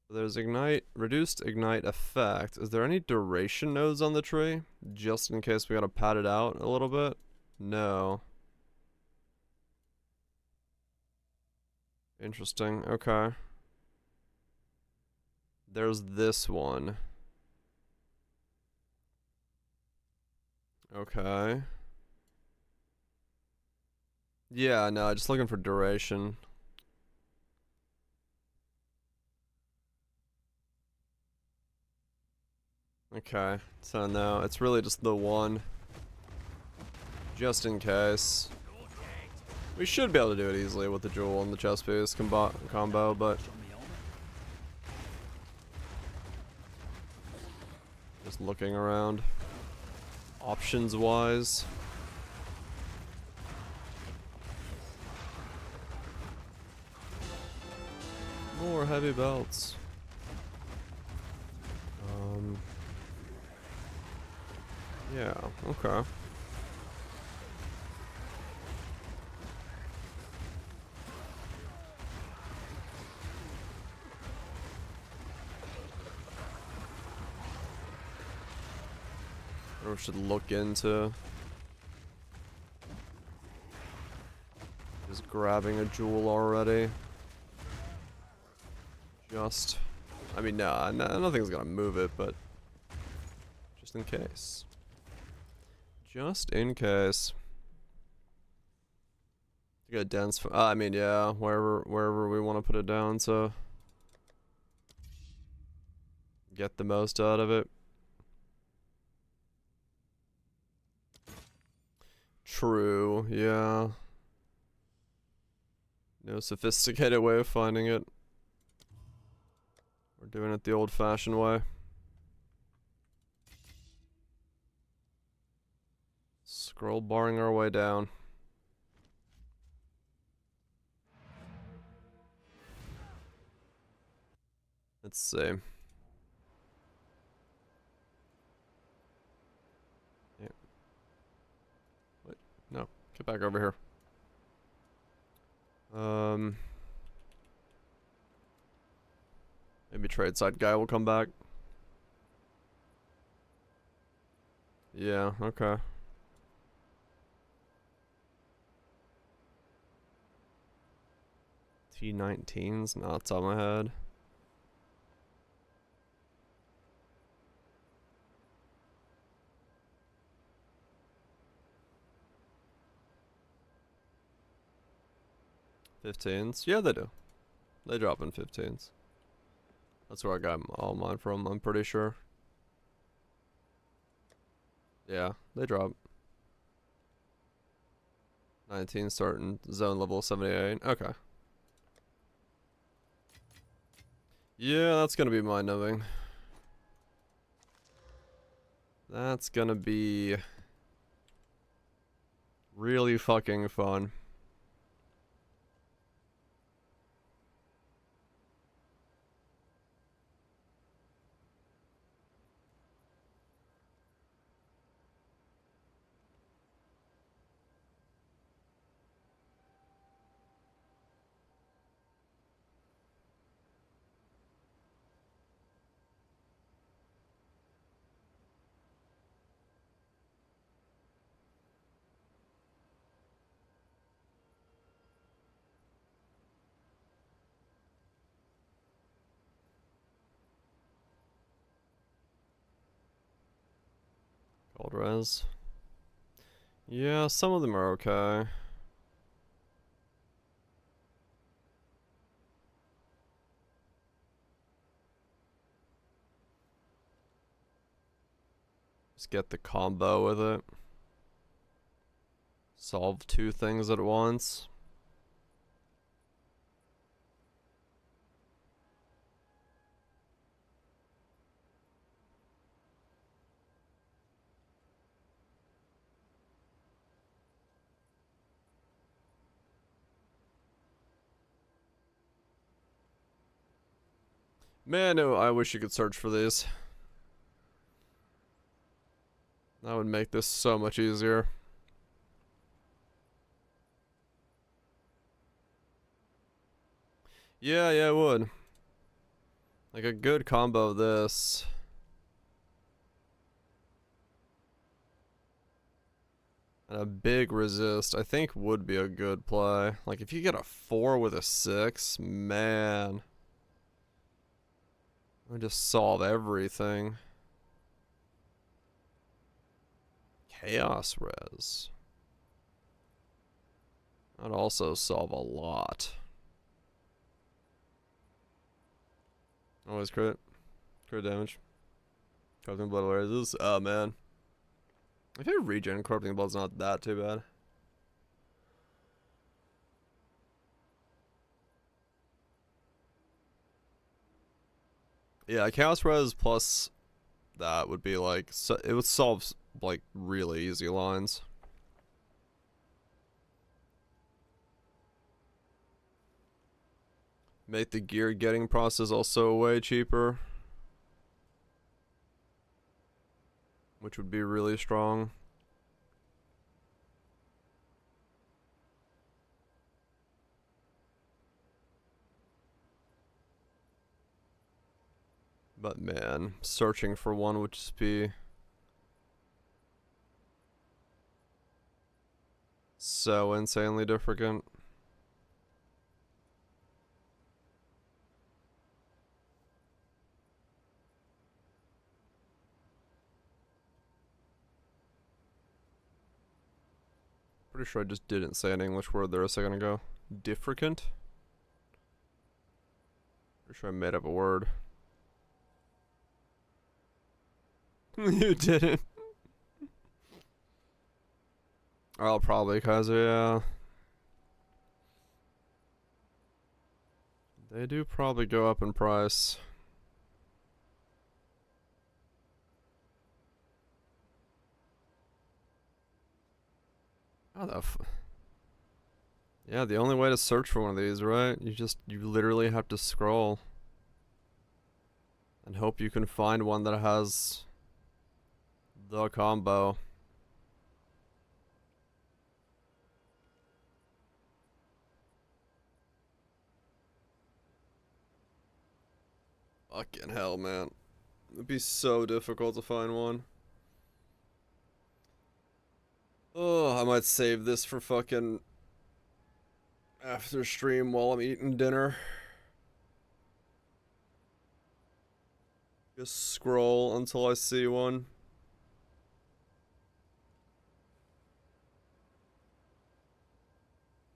There's Ignite, Reduced Ignite effect. Is there any duration nodes on the tree? Just in case we gotta pad it out a little bit? No. Interesting, okay. There's this one. Okay. Yeah, no, just looking for duration. Okay, so no, it's really just the one. Just in case. We should be able to do it easily with the jewel and the chest piece combo, but just looking around. Options wise. More heavy belts. Yeah, okay. Or should look into just grabbing a jewel already. Just, I mean, no, nothing's gonna move it, but just in case. Just in case. You got dense. I mean, yeah, wherever we want to put it down, so get the most out of it. True, yeah. No sophisticated way of finding it. We're doing it the old-fashioned way. Scroll barring our way down. Let's see. Yeah. What? No, get back over here. Maybe trade side guy will come back. Yeah, okay. T19's not top of my head. $15s? Yeah, they do. They drop in 15s. That's where I got all mine from, I'm pretty sure. Yeah, they drop. 19 starting zone level 78. Okay. Yeah, that's gonna be mind-numbing. That's gonna be really fucking fun. Gold res. Yeah, some of them are okay. Just get the combo with it. Solve two things at once. Man, no, I wish you could search for these. That would make this so much easier. Yeah, it would. Like a good combo of this. And a big resist, I think would be a good play. Like if you get a 4 with a 6, man. It would just solve everything. Chaos res. That'd also solve a lot. Always crit. Crit damage. Corrupting blood raises. Oh man. I think regen corrupting blood's not that too bad. Yeah, chaos res plus that would be like, so it would solve like really easy lines. Make the gear getting process also way cheaper, which would be really strong. But man, searching for one would just be so insanely difficult. Pretty sure I just didn't say an English word there a second ago. Difficult? Pretty sure I made up a word. You didn't. Oh, probably, cause yeah. They do probably go up in price. How the yeah, the only way to search for one of these, right? You literally have to scroll. And hope you can find one that has the combo. Fucking hell, man. It'd be so difficult to find one. Oh, I might save this for fucking after stream while I'm eating dinner. Just scroll until I see one.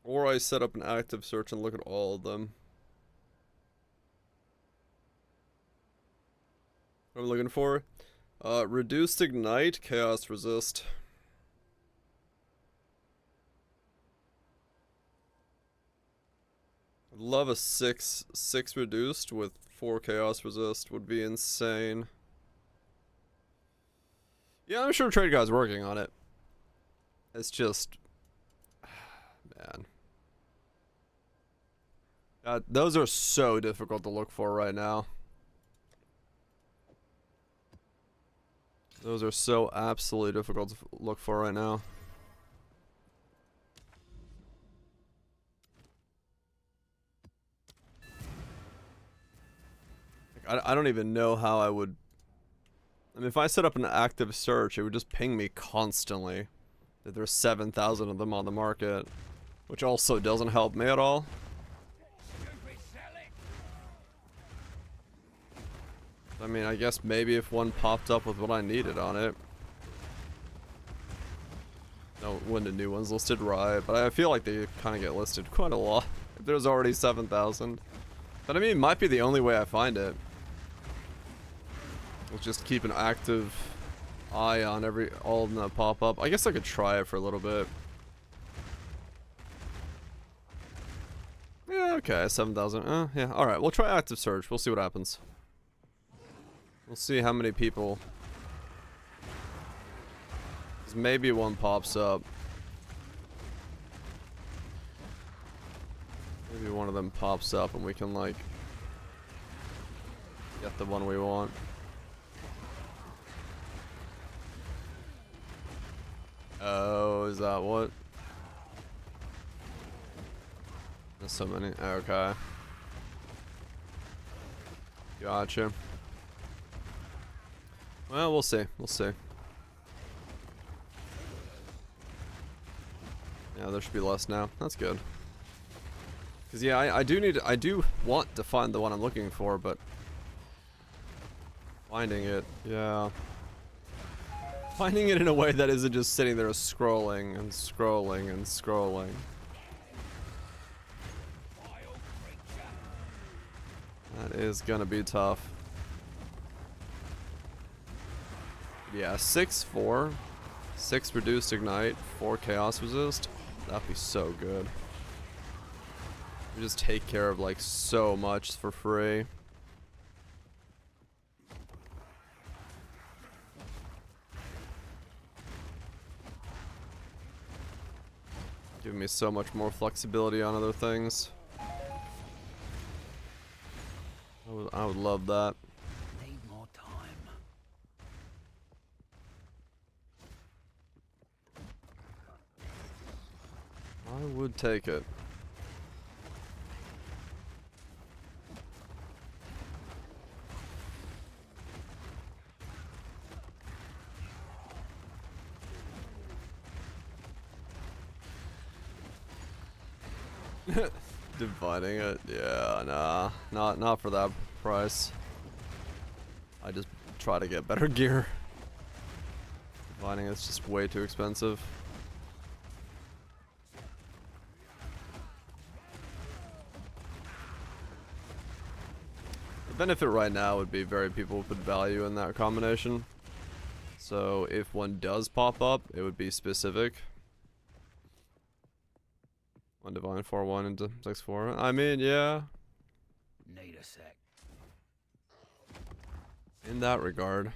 Or I set up an active search and look at all of them. What am I looking for? Reduced ignite, chaos resist. I'd love a 6 reduced with 4 chaos resist would be insane. Yeah, I'm sure Trade Guy's working on it. It's just, man. Those are so difficult to look for right now. Those are so absolutely difficult to look for right now. Like, I don't even know how I would... I mean, if I set up an active search, it would just ping me constantly that there's 7,000 of them on the market, which also doesn't help me at all. I mean, I guess maybe if one popped up with what I needed on it. No, when the new one's listed, right? But I feel like they kind of get listed quite a lot. If there's already 7,000. But I mean, it might be the only way I find it. We'll just keep an active eye on all of them that pop up. I guess I could try it for a little bit. Yeah, okay, 7,000. Yeah, alright, we'll try active search. We'll see what happens. We'll see how many people. 'Cause maybe one pops up. Maybe one of them pops up and we can, like, get the one we want. Oh, is that what? There's so many. Okay. Gotcha. Well, we'll see. We'll see. Yeah, there should be less now. That's good. Cause yeah, I do want to find the one I'm looking for, but finding it, yeah. Finding it in a way that isn't just sitting there scrolling and scrolling and scrolling. That is gonna be tough. Yeah, 6-4, 6 reduced ignite, 4 chaos resist. That'd be so good. We just take care of like so much for free. Giving me so much more flexibility on other things. I would love that. Need more time. I would take it. Dividing it, yeah, nah, not for that price. I just try to get better gear. Dividing it's just way too expensive. The benefit right now would be very people put value in that combination. So if one does pop up, it would be specific. 1 divine 4-1 into 6-4. I mean, yeah. Need a sec. In that regard.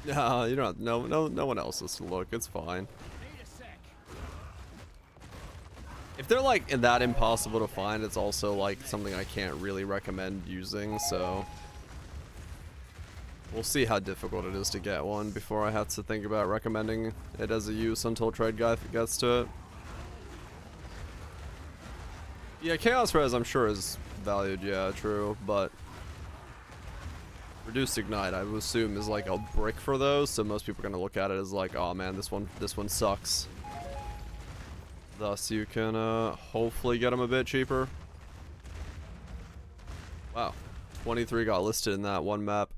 Yeah, you don't. No one else has to look. It's fine. Need a sec. If they're like that impossible to find, it's also like something I can't really recommend using. So we'll see how difficult it is to get one before I have to think about recommending it as a use until Trade Guy gets to it. Yeah, Chaos Res I'm sure is valued, yeah, true, but Reduced Ignite I would assume is like a brick for those, so most people are gonna look at it as like, oh man, this one sucks. Thus you can hopefully get them a bit cheaper. Wow, 23 got listed in that one map.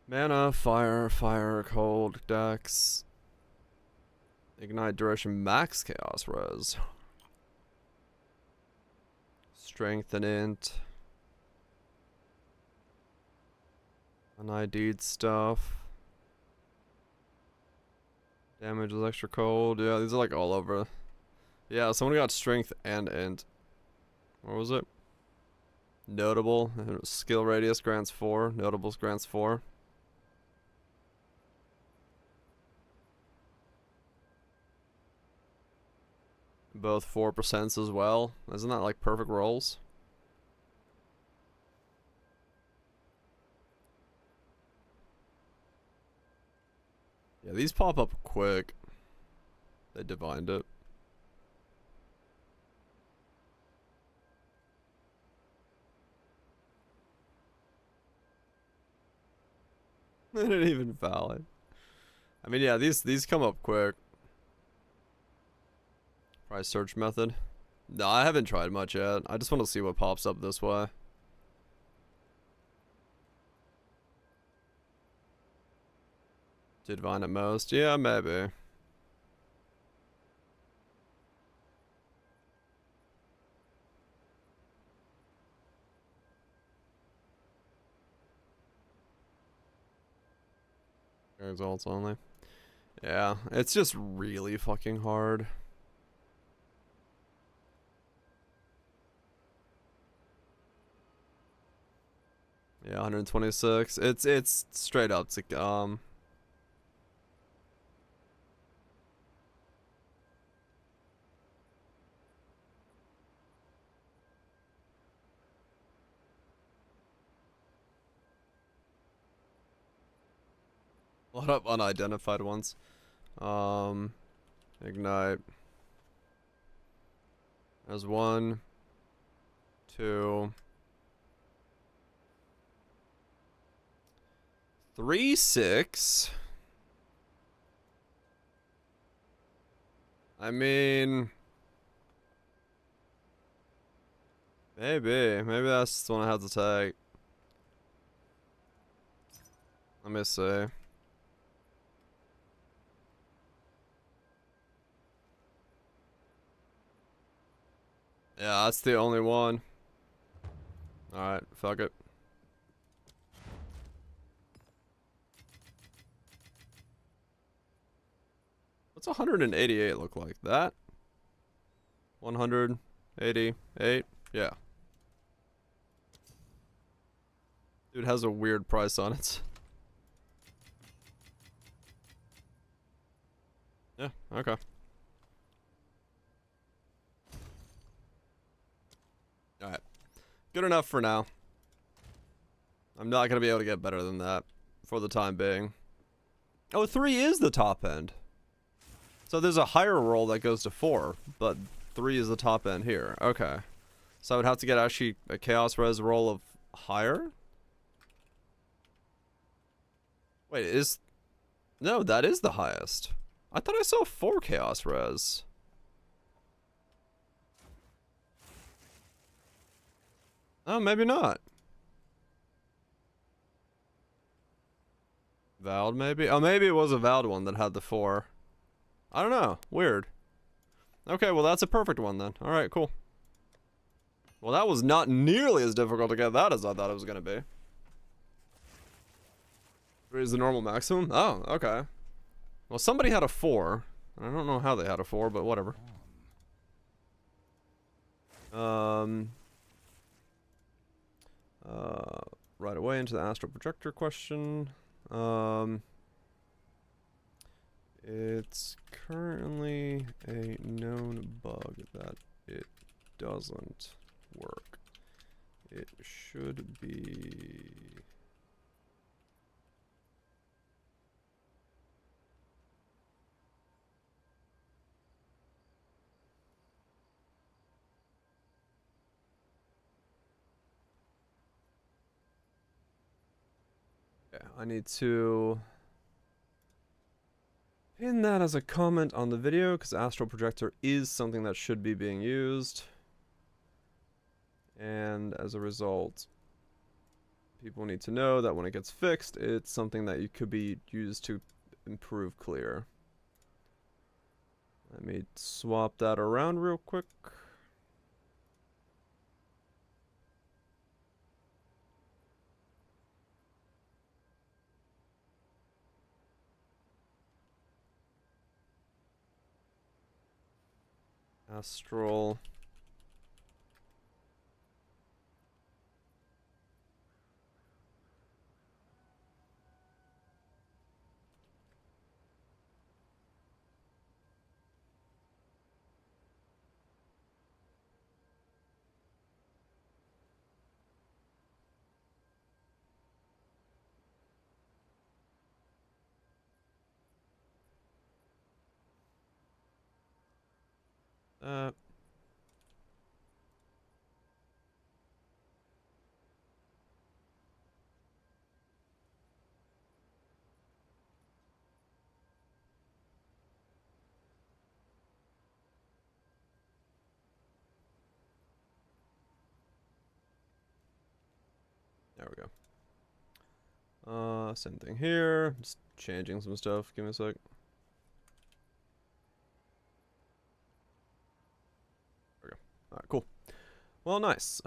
Mana, fire, cold, dex. Ignite duration, max chaos res. Strength and int. UnID'd stuff. Damage is extra cold. Yeah, these are like all over. Yeah, someone got strength and int. What was it? Notable. Skill radius grants 4. Notables grants 4. Both 4% as well. Isn't that like perfect rolls? Yeah, these pop up quick. They divined it. They didn't even valid. I mean, yeah, these come up quick. Price search method. No, I haven't tried much yet. I just want to see what pops up this way. Divine at most. Yeah, maybe. Results only. Yeah, it's just really fucking hard. Yeah, 126. It's straight up to a lot of unidentified ones. Ignite. There's 1, 2, 3, 6. I mean, maybe that's the one I have to take. Let me see. Yeah, that's the only one. Alright, fuck it. What's 188 look like? That? 188? Yeah. Dude has a weird price on it. Yeah, okay. Alright. Good enough for now. I'm not gonna be able to get better than that for the time being. Oh, 3 is the top end. So there's a higher roll that goes to 4, but 3 is the top end here. Okay. So I would have to get actually a Chaos Res roll of higher? Wait, is... No, that is the highest. I thought I saw 4 Chaos Res. Oh, maybe not. Vowed, maybe? Oh, maybe it was a Vowed one that had the 4. I don't know. Weird. Okay, well, that's a perfect one then. Alright, cool. Well, that was not nearly as difficult to get that as I thought it was going to be. 3 is the normal maximum? Oh, okay. Well, somebody had a 4. I don't know how they had a 4, but whatever. Right away into the astral projector question. It's currently a known bug that it doesn't work. It should be... Yeah, I need to pin that as a comment on the video because astral projector is something that should be being used. And as a result, people need to know that when it gets fixed, it's something that you could be used to improve clear. Let me swap that around real quick. Astral. Uh, There we go. Same thing here. Just changing some stuff. Give me a sec. There we go. Alright, cool. Well, nice.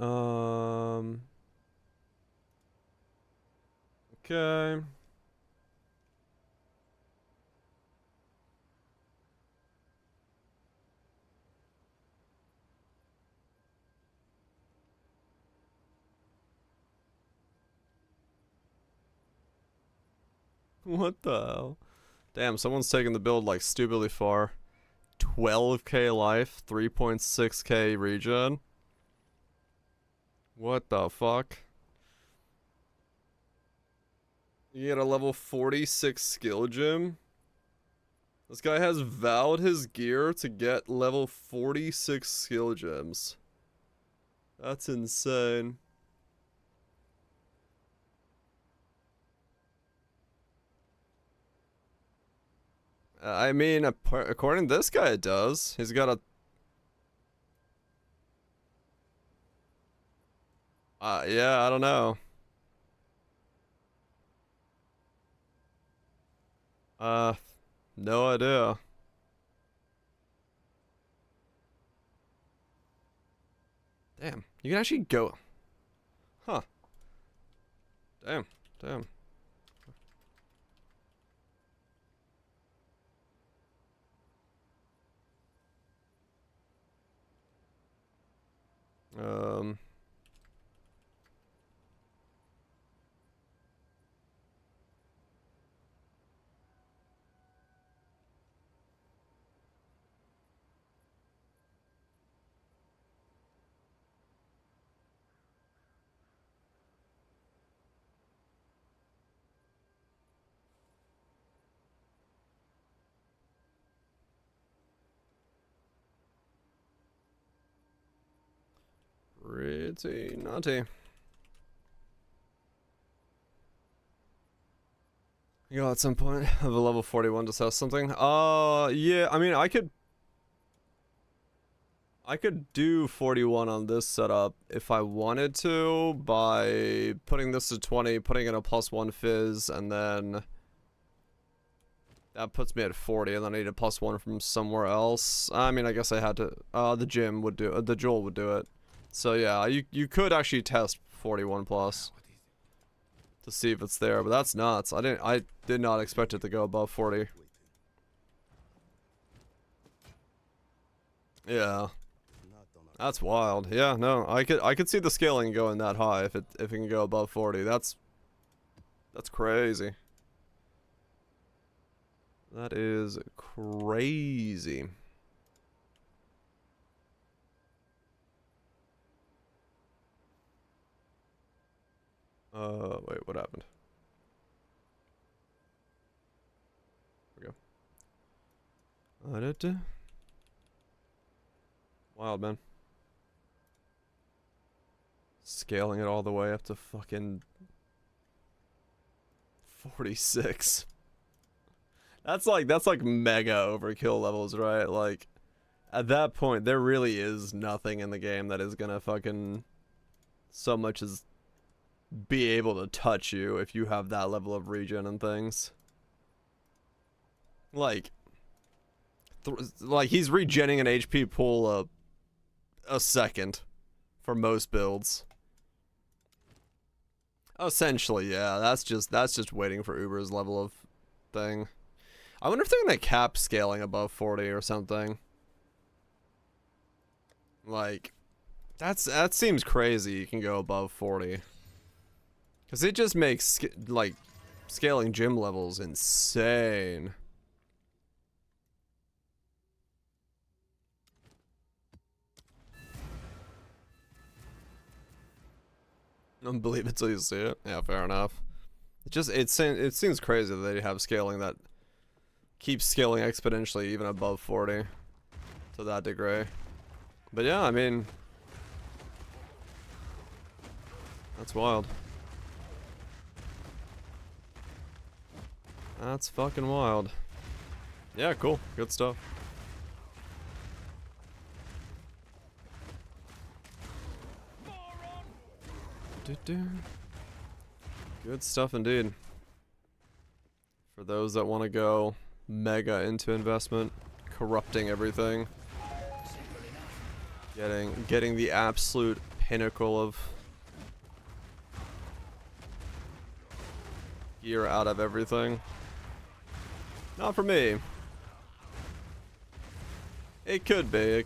Okay. What the hell? Damn, someone's taking the build like stupidly far. 12k life, 3.6k regen. What the fuck? You get a level 46 skill gem? This guy has vowed his gear to get level 46 skill gems. That's insane. I mean, according to this guy, it does. He's got a... yeah, I don't know. No idea. Damn, you can actually go... Huh. Damn, damn. Pretty naughty. You know, at some point of a level 41 to test something. Yeah, I mean, I could do 41 on this setup if I wanted to by putting this to 20, putting in a +1 fizz, and then that puts me at 40, and then I need a +1 from somewhere else. I mean, I guess I had to. The gym would do. The Joel would do it. So yeah, you could actually test 41 plus to see if it's there, but that's nuts. I did not expect it to go above 40. Yeah. That's wild. Yeah, no, I could see the scaling going that high if it can go above 40. That's crazy. That is crazy. Wait, what happened? There we go. Wild, man. Scaling it all the way up to fucking 46. That's like mega overkill levels, right? Like, at that point, there really is nothing in the game that is gonna fucking so much as be able to touch you if you have that level of regen and things. Like he's regenning an HP pool a second for most builds. Essentially, yeah. That's just waiting for Uber's level of thing. I wonder if they're gonna cap scaling above 40 or something. Like, that seems crazy. You can go above 40. Because it just makes, like, scaling gym levels insane. Don't believe it till you see it. Yeah, fair enough. It seems crazy that they have scaling that keeps scaling exponentially even above 40 to that degree. But yeah, I mean, that's wild. That's fucking wild. Yeah, cool. Good stuff. Good stuff indeed. For those that want to go mega into investment, corrupting everything, getting the absolute pinnacle of gear out of everything. Not for me. It could be,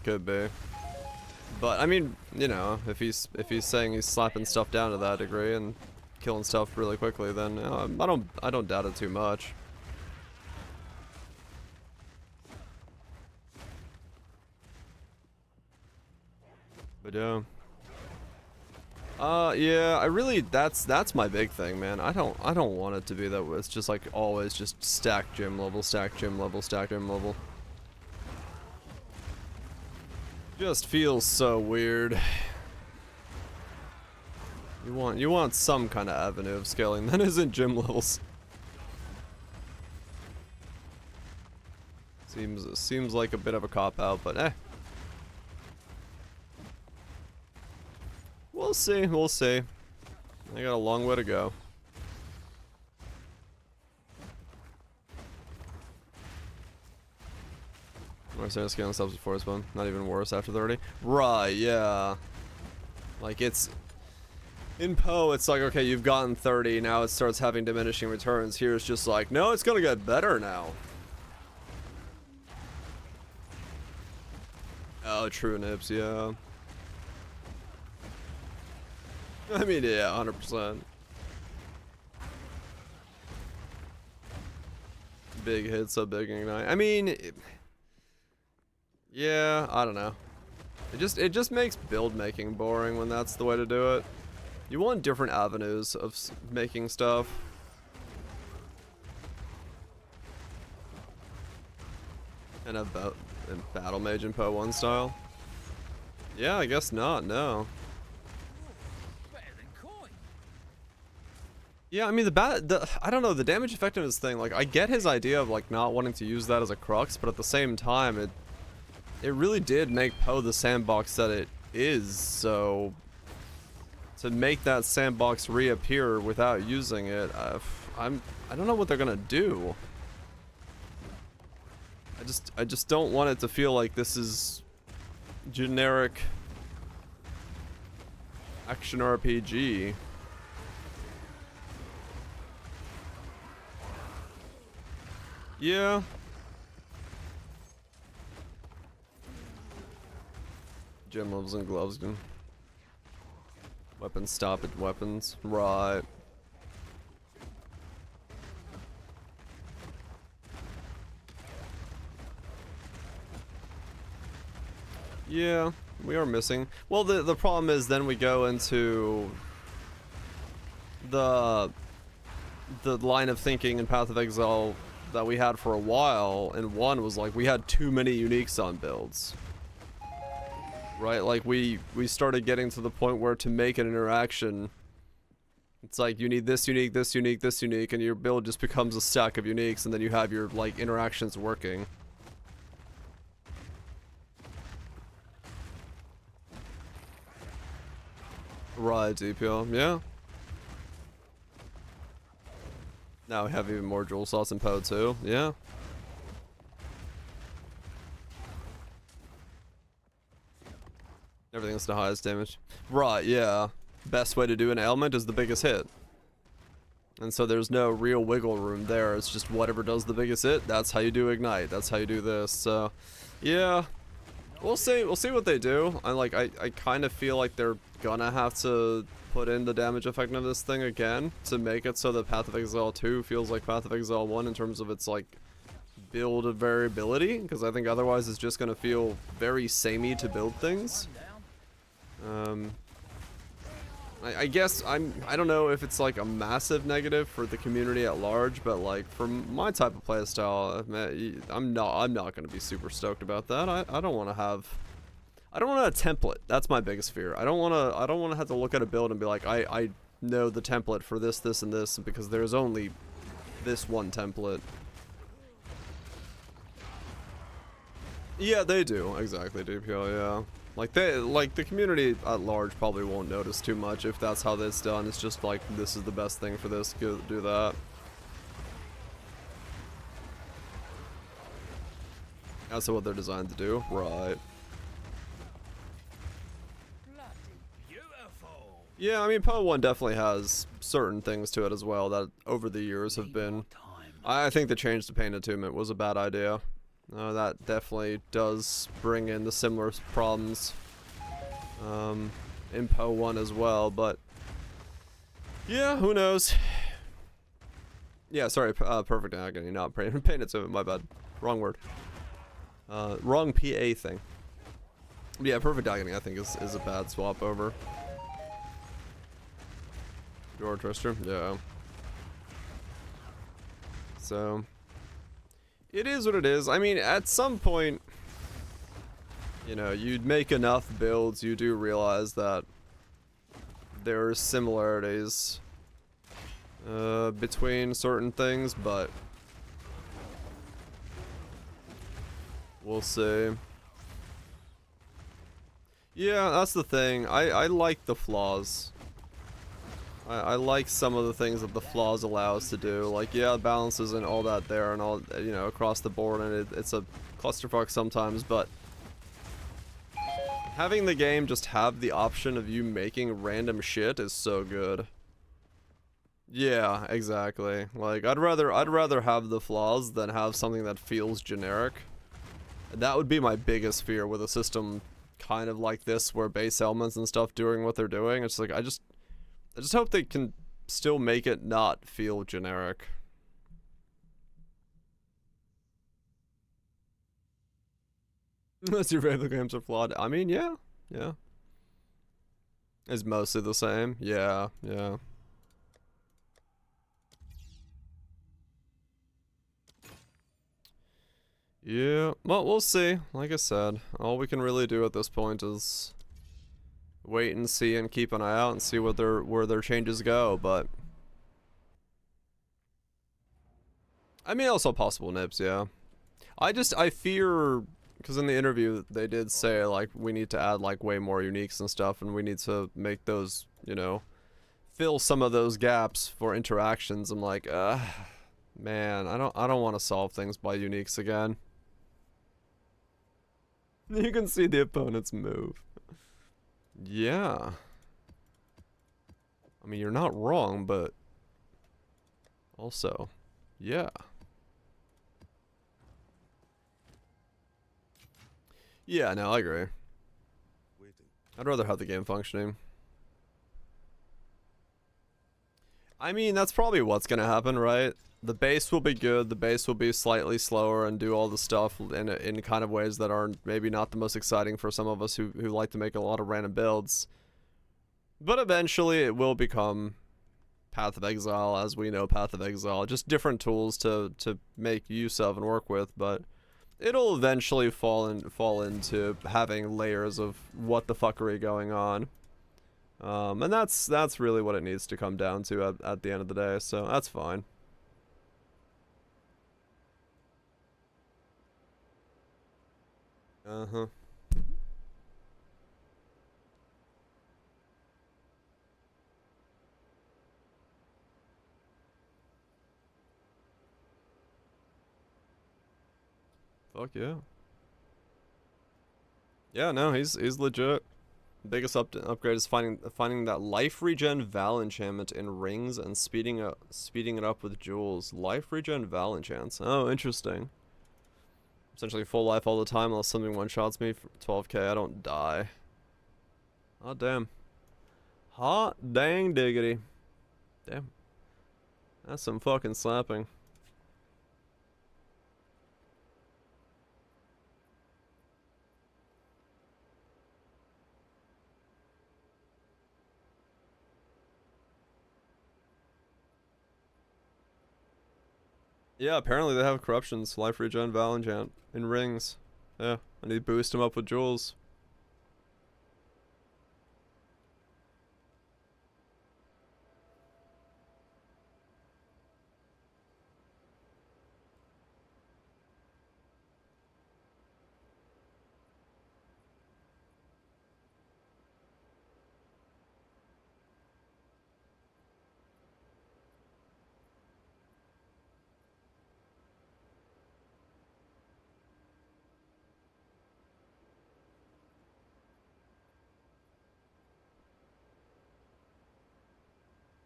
but I mean, you know, if he's saying he's slapping stuff down to that degree and killing stuff really quickly, then I don't doubt it too much. But yeah. Yeah, I really, that's my big thing, man. I don't want it to be that it's just like always just stack gym level, stack gym level, stack gym level. Just feels so weird. You want some kind of avenue of scaling that isn't gym levels. Seems like a bit of a cop out, but eh. We'll see, we'll see. I got a long way to go. Or started scaling subs before it's one. Not even worse after 30. Right, yeah. Like it's in Poe, it's like, okay, you've gotten 30, now it starts having diminishing returns. Here it's just like, no, it's gonna get better now. Oh, true nips, yeah. I mean, yeah, 100%. Big hit, so big ignite. I mean, yeah, I don't know. It just makes build making boring when that's the way to do it. You want different avenues of making stuff. And a battle mage in Poe 1 style. Yeah, I guess not. No. Yeah, I mean I don't know, the damage effectiveness thing, like I get his idea of like not wanting to use that as a crux, but at the same time it really did make Poe the sandbox that it is, so to make that sandbox reappear without using it, I don't know what they're gonna do. I just don't want it to feel like this is generic action RPG. Yeah. Gem levels and gloves. Weapons stop at weapons. Right. Yeah, we are missing. Well, the problem is then we go into the line of thinking in Path of Exile that we had for a while, and one was like we had too many uniques on builds, right? Like we started getting to the point where to make an interaction, it's like you need this unique, this unique, this unique, and your build just becomes a stack of uniques, and then you have your like interactions working. Right, DPL, yeah. Now we have even more jewel slots in Poe too, yeah. Everything's the highest damage. Right, yeah. Best way to do an ailment is the biggest hit. And so there's no real wiggle room there, it's just whatever does the biggest hit, that's how you do ignite, that's how you do this, so yeah. We'll see what they do. I kind of feel like they're gonna have to put in the damage effect of this thing again to make it so that Path of Exile 2 feels like Path of Exile 1 in terms of its like build variability, because I think otherwise it's just gonna feel very samey to build things. I guess I don't know if it's like a massive negative for the community at large, but like for my type of playstyle, I'm not gonna be super stoked about that. I don't want to have a template. That's my biggest fear. I don't want to have to look at a build and be like I know the template for this, this, and this because there's only this one template. Yeah, they do exactly, DPL. Yeah. Like the community at large probably won't notice too much if that's how that's done. It's just like, this is the best thing for this, go do that. That's what they're designed to do, right? Beautiful. Yeah, I mean, Poe 1 definitely has certain things to it as well that over the years have been... I think the change to Paint Attunement was a bad idea. That definitely does bring in the similar problems in Poe 1 as well, but... Yeah, who knows? Yeah, sorry, Perfect Agony, not Paint Attunement, my bad. Wrong word. Wrong PA thing. But yeah, Perfect Agony I think is a bad swap over. Door Twister, yeah. So, it is what it is. I mean, at some point, you know, you'd make enough builds, you do realize that there are similarities between certain things, but we'll see. Yeah, that's the thing. I like the flaws. I like some of the things that the flaws allow us to do. Like, yeah, balance isn't all that there and all, you know, across the board, and it's a clusterfuck sometimes, but having the game just have the option of you making random shit is so good. Yeah, exactly. Like, I'd rather have the flaws than have something that feels generic. That would be my biggest fear with a system kind of like this, where base elements and stuff doing what they're doing. It's like, I just hope they can still make it not feel generic. Unless your regular games are flawed. I mean, yeah. Yeah. It's mostly the same. Yeah, yeah. Yeah, well, we'll see. Like I said, all we can really do at this point is wait and see and keep an eye out and see what where their changes go, but I mean, also possible nips, yeah. I fear, because in the interview they did say, like, we need to add, like, way more uniques and stuff, and we need to make those, you know, fill some of those gaps for interactions. I'm like, man, I don't want to solve things by uniques again. You can see the opponent's move. Yeah. I mean, you're not wrong, but also, yeah. Yeah, no, I agree. I'd rather have the game functioning. I mean, that's probably what's gonna happen, right? The base will be good, the base will be slightly slower and do all the stuff in kind of ways that are maybe not the most exciting for some of us who like to make a lot of random builds. But eventually it will become Path of Exile as we know Path of Exile. Just different tools to make use of and work with, but it'll eventually fall into having layers of what the fuckery going on. And that's really what it needs to come down to at the end of the day, so that's fine. Uh-huh. Fuck yeah. Yeah, no, he's legit. Biggest upgrade is finding that life regen Val enchantment in rings and speeding it up with jewels. Life regen Val enchants. Oh, interesting. Essentially full life all the time unless something one-shots me for 12k. I don't die. Oh, damn. Hot dang diggity. Damn. That's some fucking slapping. Yeah, apparently they have corruptions. Life regen Val enchant in rings. Yeah, and you boost them up with jewels.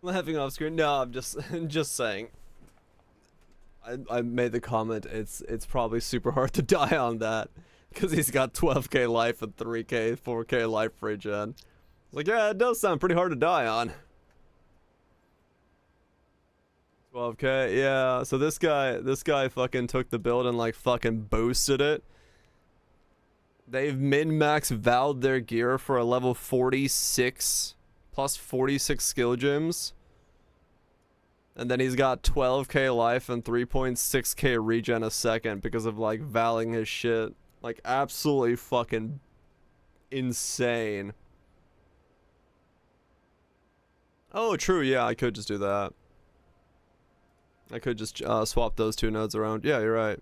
Laughing off screen. No, I'm just just saying. I made the comment. It's probably super hard to die on that because he's got 12k life and 3k, 4k life regen. It's like, yeah, it does sound pretty hard to die on. 12k, yeah. So this guy fucking took the build and like fucking boosted it. They've min-max vowed their gear for a level 46 plus 46 skill gems. And then he's got 12k life and 3.6k regen a second because of like valing his shit. Like absolutely fucking insane. Oh, true, yeah, I could just do that. I could just swap those two nodes around. Yeah, you're right.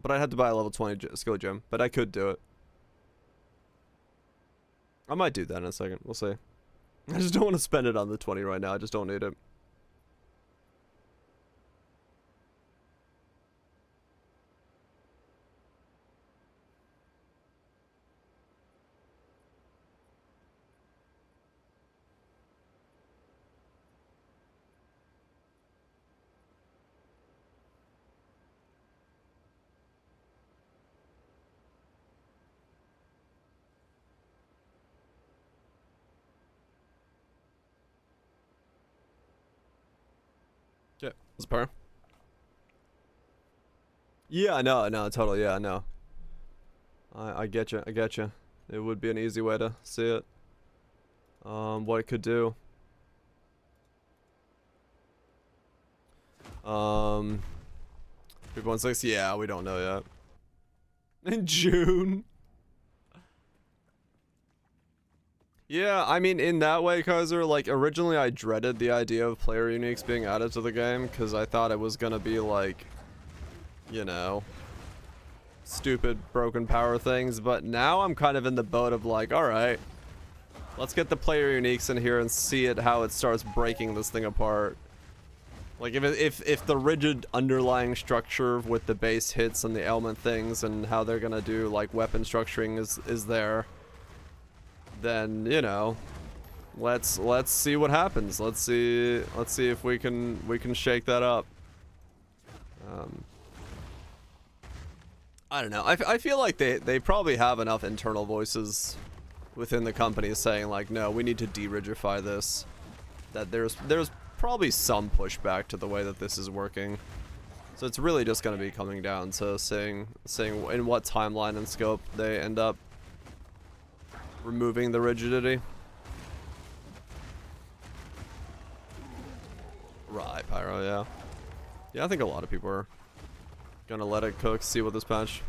But I'd have to buy a level 20 skill gem. But I could do it. I might do that in a second. We'll see. I just don't want to spend it on the 20 right now. I just don't need it. Yeah, it's a power. Yeah, I know, totally, yeah, I know. I get you, I get you. It would be an easy way to see it. What it could do. 3.6, yeah, we don't know yet. In June. Yeah, I mean, in that way, Kaiser, like, originally I dreaded the idea of player uniques being added to the game, because I thought it was gonna be, like, you know, stupid broken power things, but now I'm kind of in the boat of, like, alright, let's get the player uniques in here and see how it starts breaking this thing apart. Like, if the rigid underlying structure with the base hits and the element things and how they're gonna do, like, weapon structuring is there, then, you know, let's see what happens. Let's see if we can shake that up. I don't know. I feel like they probably have enough internal voices within the company saying like, no, we need to de-rigify this. That there's probably some pushback to the way that this is working. So it's really just going to be coming down to saying in what timeline and scope they end up removing the rigidity. Right, Pyro, yeah. Yeah, I think a lot of people are gonna let it cook, see what this patch.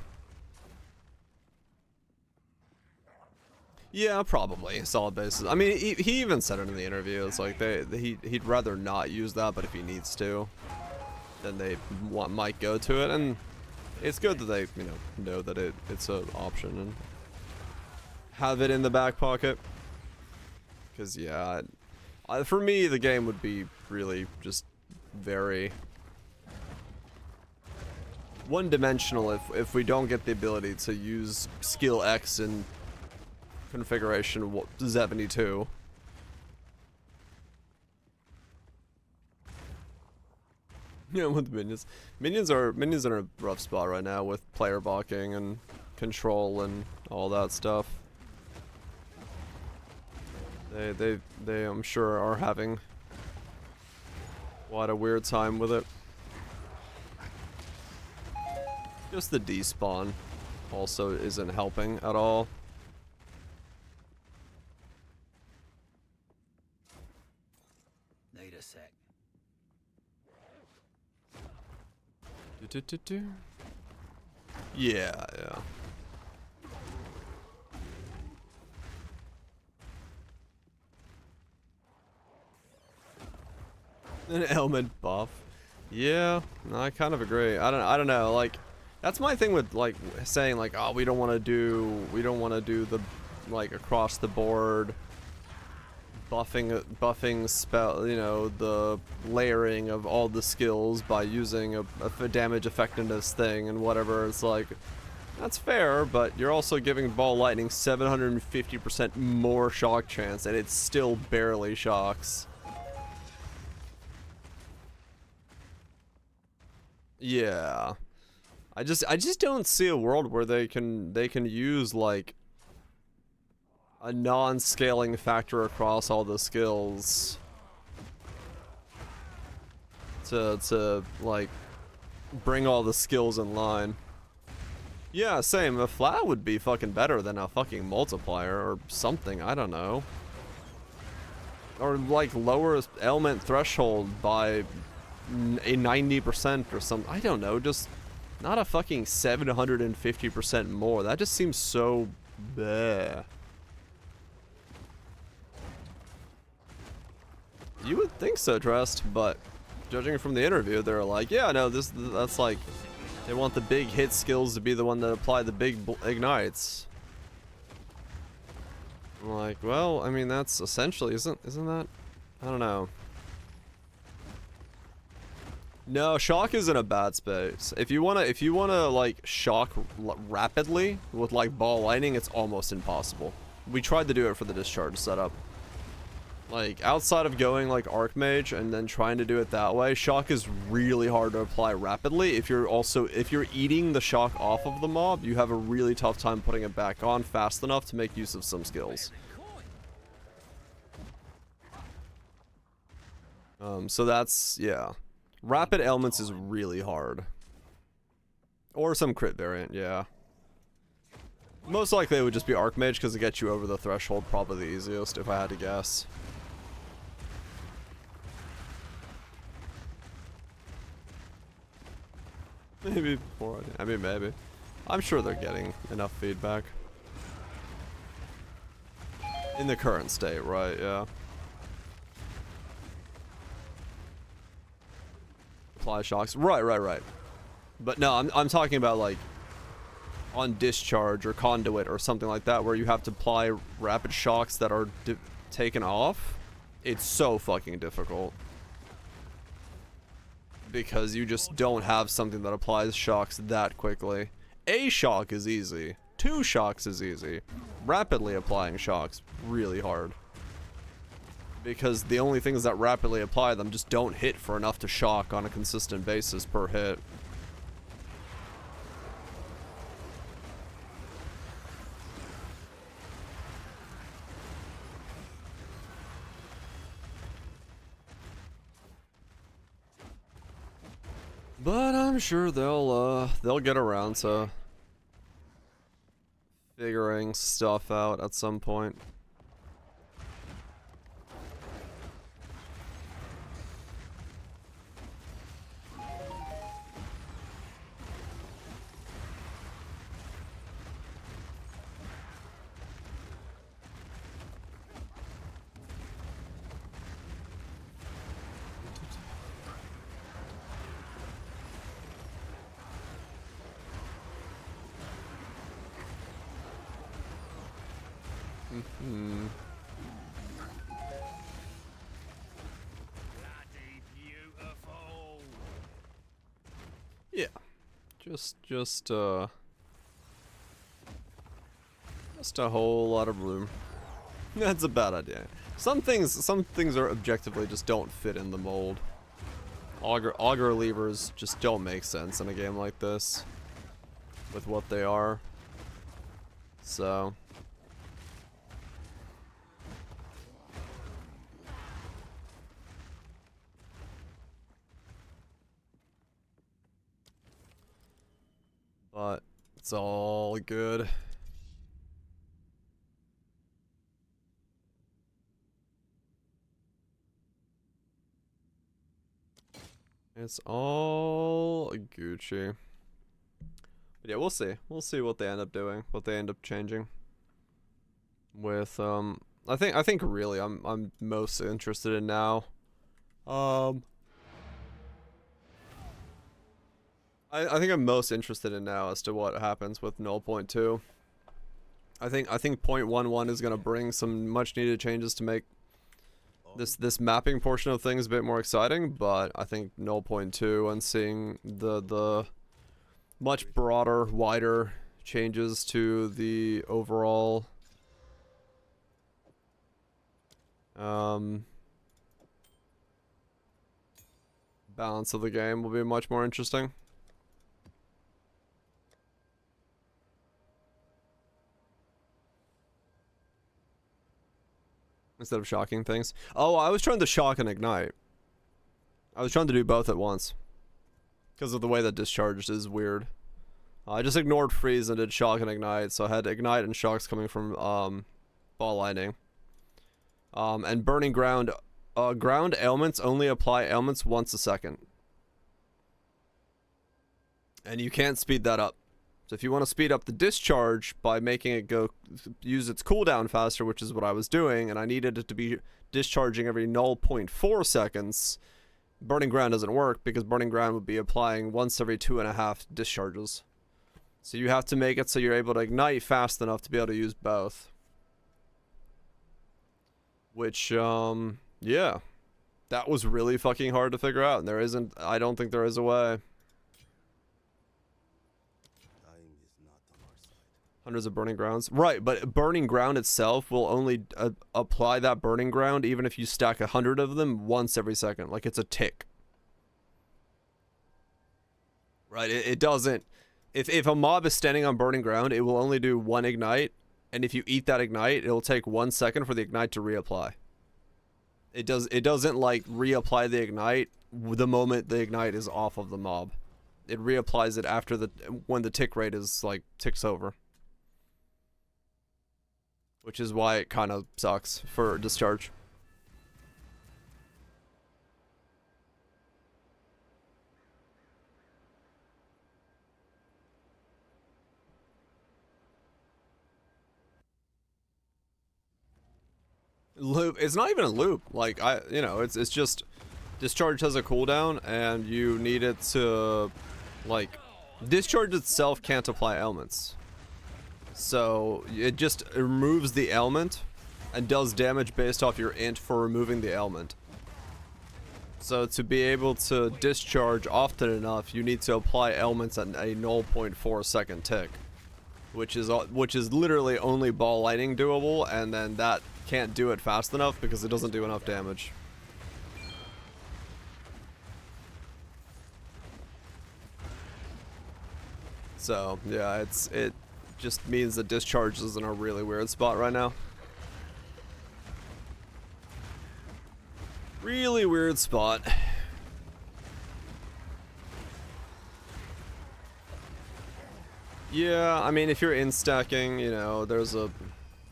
Yeah, probably. Solid bases. I mean, he even said it in the interview. It's like he'd rather not use that, but if he needs to, then they might go to it. And it's good that they, you know that it's an option and have it in the back pocket. Because yeah, for me the game would be really just very one-dimensional if we don't get the ability to use skill X in configuration 72. Yeah, with minions. Minions are in a rough spot right now with player balking and control and all that stuff. They I'm sure are having quite a weird time with it. Just the despawn also isn't helping at all. Need a sec. Yeah, yeah. An element buff. Yeah, no, I kind of agree. I don't know, like that's my thing with like saying like, oh, we don't want to do the like across the board buffing spell, you know, the layering of all the skills by using a damage effectiveness thing and whatever. It's like, that's fair, but you're also giving Ball Lightning 750% more shock chance and it still barely shocks. Yeah. I just don't see a world where they can use like a non-scaling factor across all the skills to like bring all the skills in line. Yeah, same. A flat would be fucking better than a fucking multiplier or something, I don't know. Or like lower element threshold by a 90% or something. I don't know, just not a fucking 750% more. That just seems so bleh. You would think so, Trust, but judging from the interview, they're like, yeah, no, that's like, they want the big hit skills to be the one that apply the big ignites. I'm like, well, I mean, that's essentially, isn't that? I don't know. No, shock is in a bad space. If you wanna like shock rapidly with like ball lightning, it's almost impossible. We tried to do it for the discharge setup. Like outside of going like Archmage and then trying to do it that way, shock is really hard to apply rapidly. If you're eating the shock off of the mob, you have a really tough time putting it back on fast enough to make use of some skills. So that's, yeah. Rapid elements is really hard. Or some crit variant, yeah. Most likely it would just be Archmage because it gets you over the threshold, probably the easiest if I had to guess. Maybe before, I mean maybe. I'm sure they're getting enough feedback. In the current state, right, yeah. Apply shocks, right. But no, I'm talking about like on discharge or conduit or something like that where you have to apply rapid shocks that are taken off. It's so fucking difficult. Because you just don't have something that applies shocks that quickly. A shock is easy. 2 shocks is easy. Rapidly applying shocks, really hard. Because the only things that rapidly apply them just don't hit for enough to shock on a consistent basis per hit. But I'm sure they'll get around to figuring stuff out at some point. Yeah. Just a whole lot of room. That's a bad idea. Some things are objectively just don't fit in the mold. Auger levers just don't make sense in a game like this with what they are. So but it's all good. It's all Gucci. But yeah, we'll see. We'll see what they end up doing, what they end up changing. With I think really I'm most interested in now. I think I'm most interested in now as to what happens with 0.2. I think 0.11 is gonna bring some much needed changes to make this mapping portion of things a bit more exciting, but I think 0.2 and seeing the much broader, wider changes to the overall balance of the game will be much more interesting. instead of shocking things. Oh, I was trying to shock and ignite. I was trying to do both at once. Because of the way that discharged is weird. I just ignored freeze and did shock and ignite, so I had ignite and shocks coming from ball lightning. And burning ground. Ground ailments only apply ailments once a second. And you can't speed that up. So if you want to speed up the discharge by making it use its cooldown faster, which is what I was doing, and I needed it to be discharging every 0.4 seconds, burning ground doesn't work because burning ground would be applying once every 2.5 discharges. So you have to make it so you're able to ignite fast enough to be able to use both. Which, yeah. That was really fucking hard to figure out, and I don't think there is a way. Hundreds of burning grounds. Right, but burning ground itself will only apply that burning ground even if you stack 100 of them once every second. Like, it's a tick. Right, it doesn't... If a mob is standing on burning ground, it will only do one ignite, and if you eat that ignite, it'll take 1 second for the ignite to reapply. It doesn't, like, reapply the ignite the moment the ignite is off of the mob. It reapplies it after when the tick rate is, like, ticks over. Which is why it kind of sucks for discharge. Loop. It's not even a loop. Like, it's just discharge has a cooldown and you need it to, like, discharge itself can't apply ailments. So it just removes the ailment and does damage based off your int for removing the ailment. So to be able to discharge often enough, you need to apply ailments at a 0.4 second tick, which is literally only ball lightning doable, and then that can't do it fast enough because it doesn't do enough damage. So yeah, it just means that discharge is in a really weird spot right now. Really weird spot. Yeah, I mean, if you're in-stacking, you know, there's a...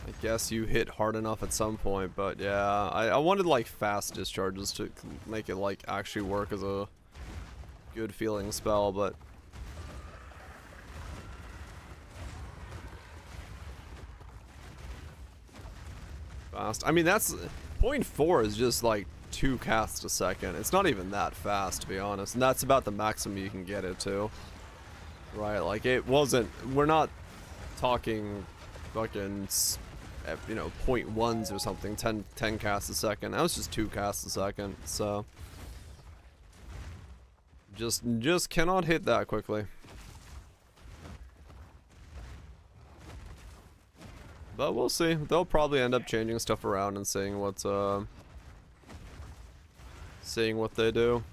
I guess you hit hard enough at some point, but yeah, I wanted, like, fast discharges to make it, like, actually work as a good feeling spell, but... Fast. I mean, that's... 0.4 is just, like, 2 casts a second. It's not even that fast, to be honest, and that's about the maximum you can get it to. Right, like, it wasn't... We're not talking fucking... you know, 0.1s or something, 10 casts a second. That was just 2 casts a second, so... Just cannot hit that quickly. But we'll see. They'll probably end up changing stuff around and seeing what's, seeing what they do.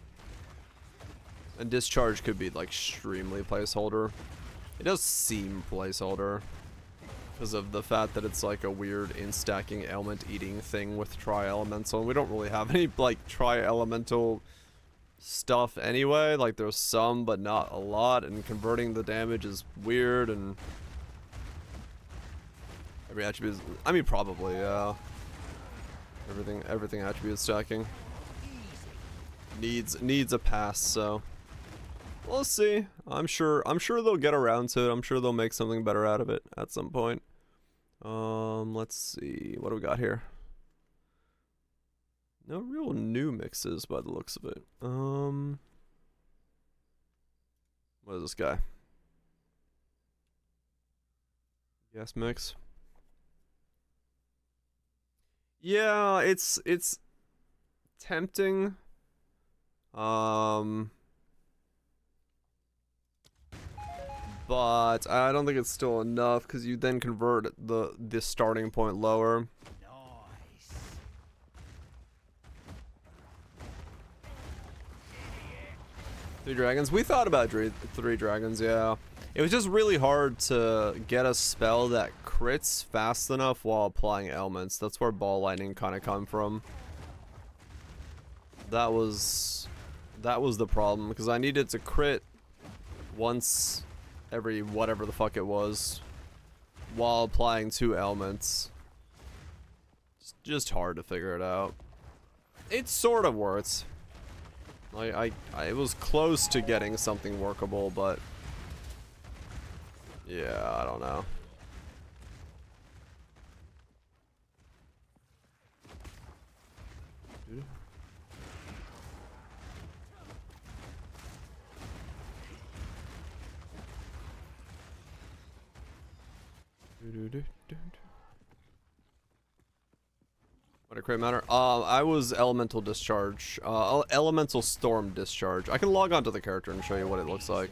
And discharge could be, like, extremely placeholder. It does seem placeholder. Because of the fact that it's like a weird in-stacking element eating thing with tri-elemental. And we don't really have any, like, tri-elemental stuff anyway. Like, there's some, but not a lot. And converting the damage is weird, and... Every attribute is... I mean, probably, yeah. Everything attribute stacking. Needs a pass, so... We'll see. I'm sure they'll get around to it. I'm sure they'll make something better out of it at some point. Let's see. What do we got here? No real new mixes by the looks of it. What is this guy? Yes, mix. Yeah, it's tempting. But I don't think it's still enough because you then convert the starting point lower. Nice. 3 dragons. We thought about 3 dragons, yeah. It was just really hard to get a spell that crits fast enough while applying elements. That's where ball lightning kind of come from. That was the problem, because I needed to crit once every whatever the fuck it was while applying 2 elements. It's just hard to figure it out. It sort of works. It was close to getting something workable, but yeah, I don't know. What a crit matter. I was elemental discharge. Elemental storm discharge. I can log on to the character and show you what it looks like.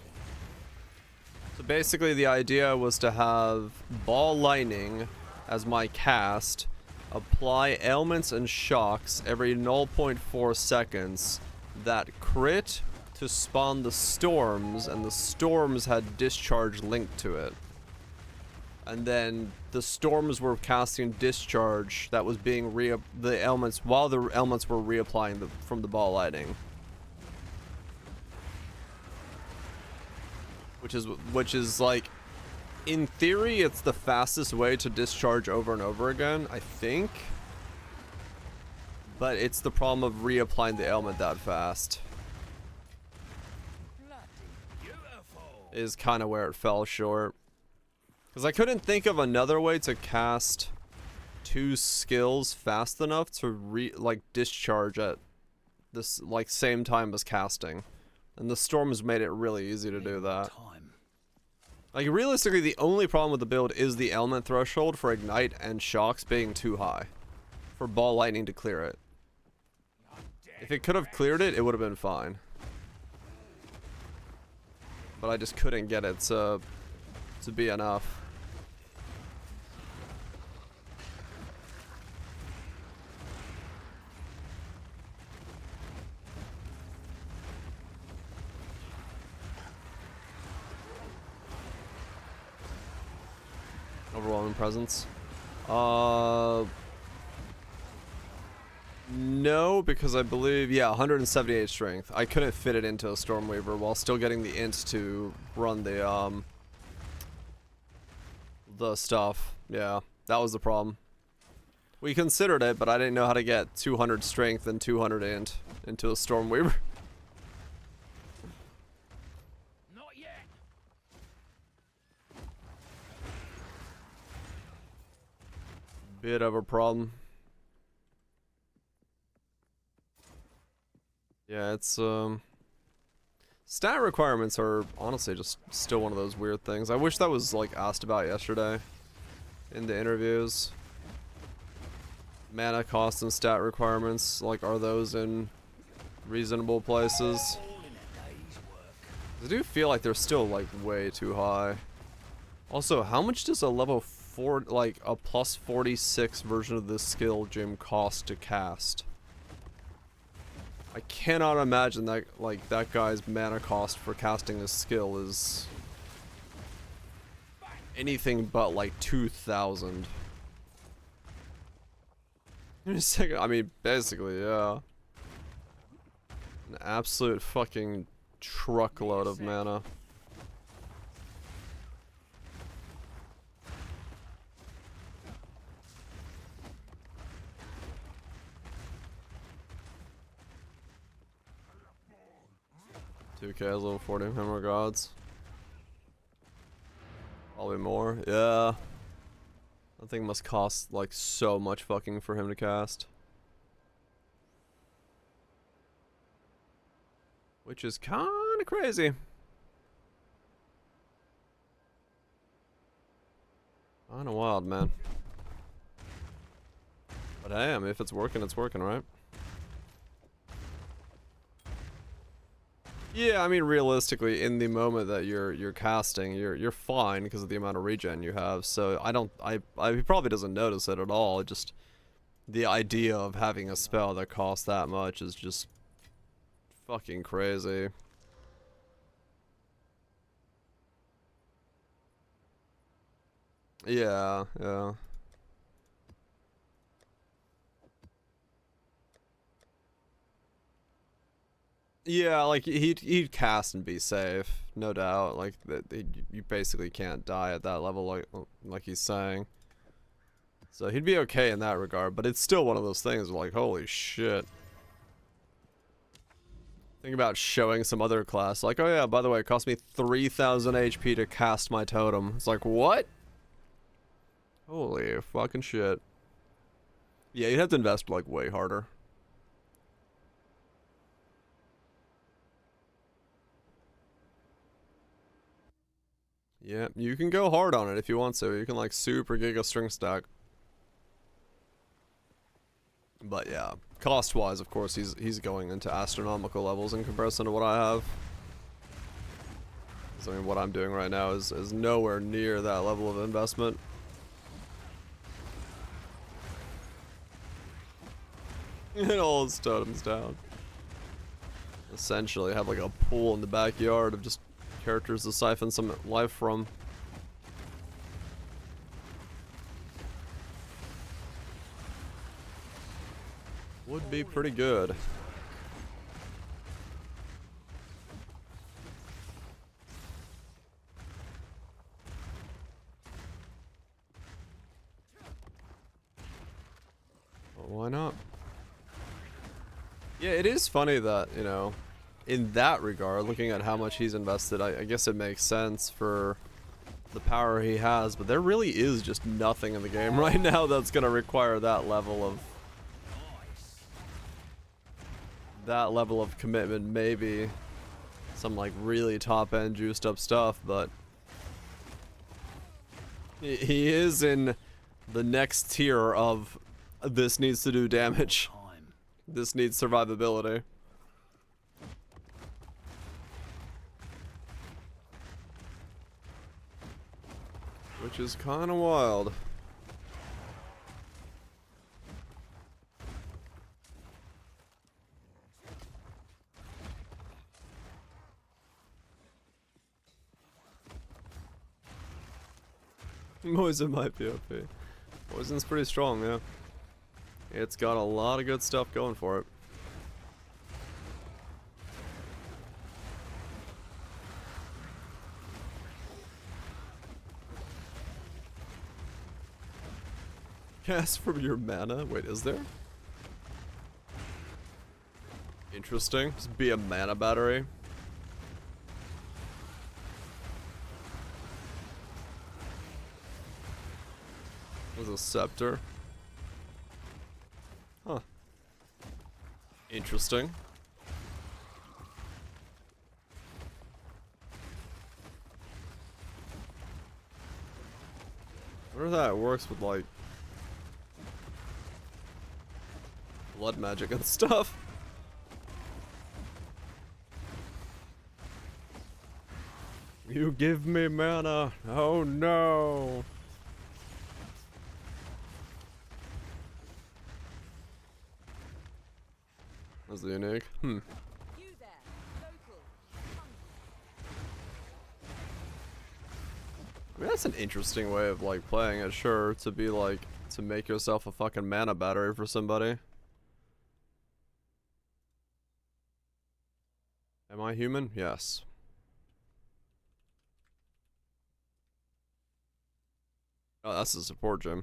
So basically the idea was to have ball lightning as my cast, apply ailments and shocks every 0.4 seconds that crit to spawn the storms, and the storms had discharge linked to it. And then the storms were casting discharge that was being the elements, while the elements were reapplying from the ball lightning. Which is like, in theory, it's the fastest way to discharge over and over again, I think. But it's the problem of reapplying the ailment that fast. Is kind of where it fell short. Because I couldn't think of another way to cast 2 skills fast enough to discharge at this same time as casting. And the storms made it really easy to do that. Like, realistically, the only problem with the build is the element threshold for ignite and shocks being too high for ball lightning to clear it. If it could have cleared it, it would have been fine. But I just couldn't get it to be enough. Overwhelming presence. No, because I believe, yeah, 178 strength. I couldn't fit it into a Stormweaver while still getting the int to run the stuff. Yeah, that was the problem. We considered it, but I didn't know how to get 200 strength and 200 int into a Stormweaver. Not yet. Bit of a problem. Yeah, it's stat requirements are honestly just still one of those weird things. I wish that was like asked about yesterday in the interviews. Mana cost and stat requirements, like, are those in reasonable places? I do feel like they're still like way too high. Also, how much does a level 4, like a plus 46 version of this skill gem cost to cast? I cannot imagine that, like, that guy's mana cost for casting this skill is anything but like 2,000. I mean, basically, yeah. An absolute fucking truckload of mana. $2K level 40 Hammer Gods. Probably more. Yeah. That thing must cost like so much fucking for him to cast. Which is kinda crazy. Kinda wild, man. But hey, I mean, if it's working, right? Yeah, I mean, realistically, in the moment that you're casting, you're fine because of the amount of regen you have. So he probably doesn't notice it at all. Just the idea of having a spell that costs that much is just fucking crazy. Yeah, yeah. Yeah, like he'd cast and be safe, no doubt. Like you basically can't die at that level, like he's saying. So he'd be okay in that regard, but it's still one of those things where, like, holy shit. Think about showing some other class, like, oh yeah, by the way, it cost me 3,000 HP to cast my totem. It's like, what? Holy fucking shit. Yeah, you'd have to invest, like, way harder. Yeah, you can go hard on it if you want to. You can, like, super giga string stack. But yeah, cost-wise, of course, he's going into astronomical levels in comparison to what I have. 'Cause, I mean, what I'm doing right now is nowhere near that level of investment. And all his totems down. Essentially, have like a pool in the backyard of just characters to siphon some life from. Would be pretty good. Well, why not? Yeah, it is funny that, you know, in that regard, looking at how much he's invested, I guess it makes sense for the power he has, but there really is just nothing in the game right now that's gonna require that level of commitment. Maybe some like really top end juiced up stuff, but he is in the next tier of this needs to do damage. This needs survivability. Which is kind of wild. Poison might be OP. Poison's pretty strong, yeah. It's got a lot of good stuff going for it. Cast from your mana? Wait, is there? Interesting. Just be a mana battery. Was a scepter. Huh. Interesting. I wonder if that works with like blood magic and stuff. You give me mana. Oh no. That's unique. You there, local. I mean, that's an interesting way of like playing it, sure, to be like to make yourself a fucking mana battery for somebody. Am I human? Yes. Oh, that's the support gem.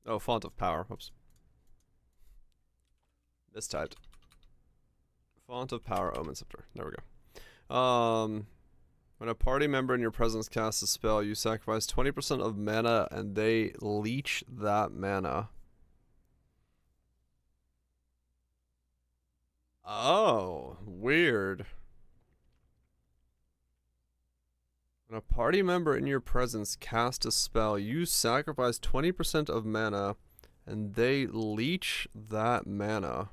Oh, font of power. Oops. Mistyped. Font of power, omen scepter. There we go. When a party member in your presence casts a spell, you sacrifice 20% of mana and they leech that mana. Oh, weird. When a party member in your presence casts a spell, you sacrifice 20% of mana and they leech that mana.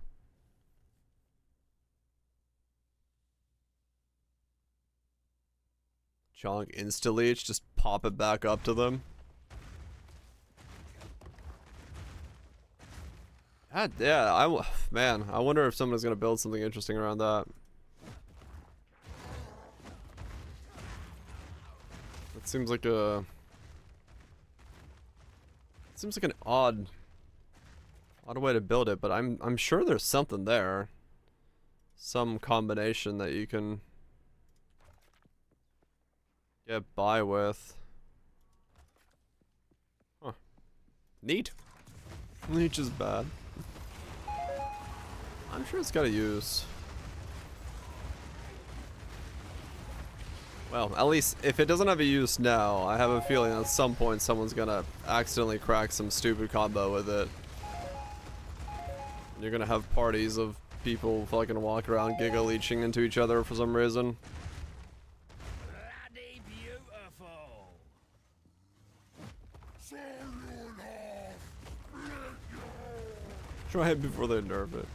Chonk insta-leech, just pop it back up to them. God, yeah, man, I wonder if someone's gonna build something interesting around that. Seems like a... Seems like an odd way to build it, but I'm sure there's something there. Some combination that you can get by with. Huh. Neat. Leech is bad. I'm sure it's got a use. Well, at least if it doesn't have a use now, I have a feeling at some point someone's gonna accidentally crack some stupid combo with it. You're gonna have parties of people fucking walk around giga leeching into each other for some reason. Bloody beautiful. Try it before they nerf it.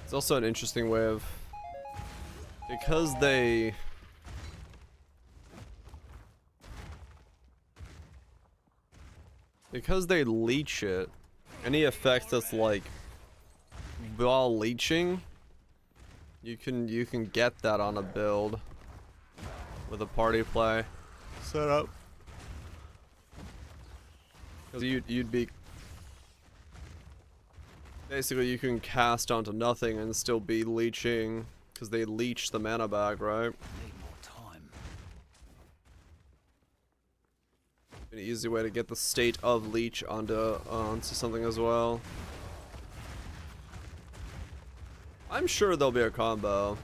It's also an interesting way of, because they leech it, any effect that's like while leeching, you can get that on a build with a party play setup. Because you'd be basically, you can cast onto nothing and still be leeching, because they leech the mana back, right? Need more time. An easy way to get the state of leech onto something as well. I'm sure there'll be a combo.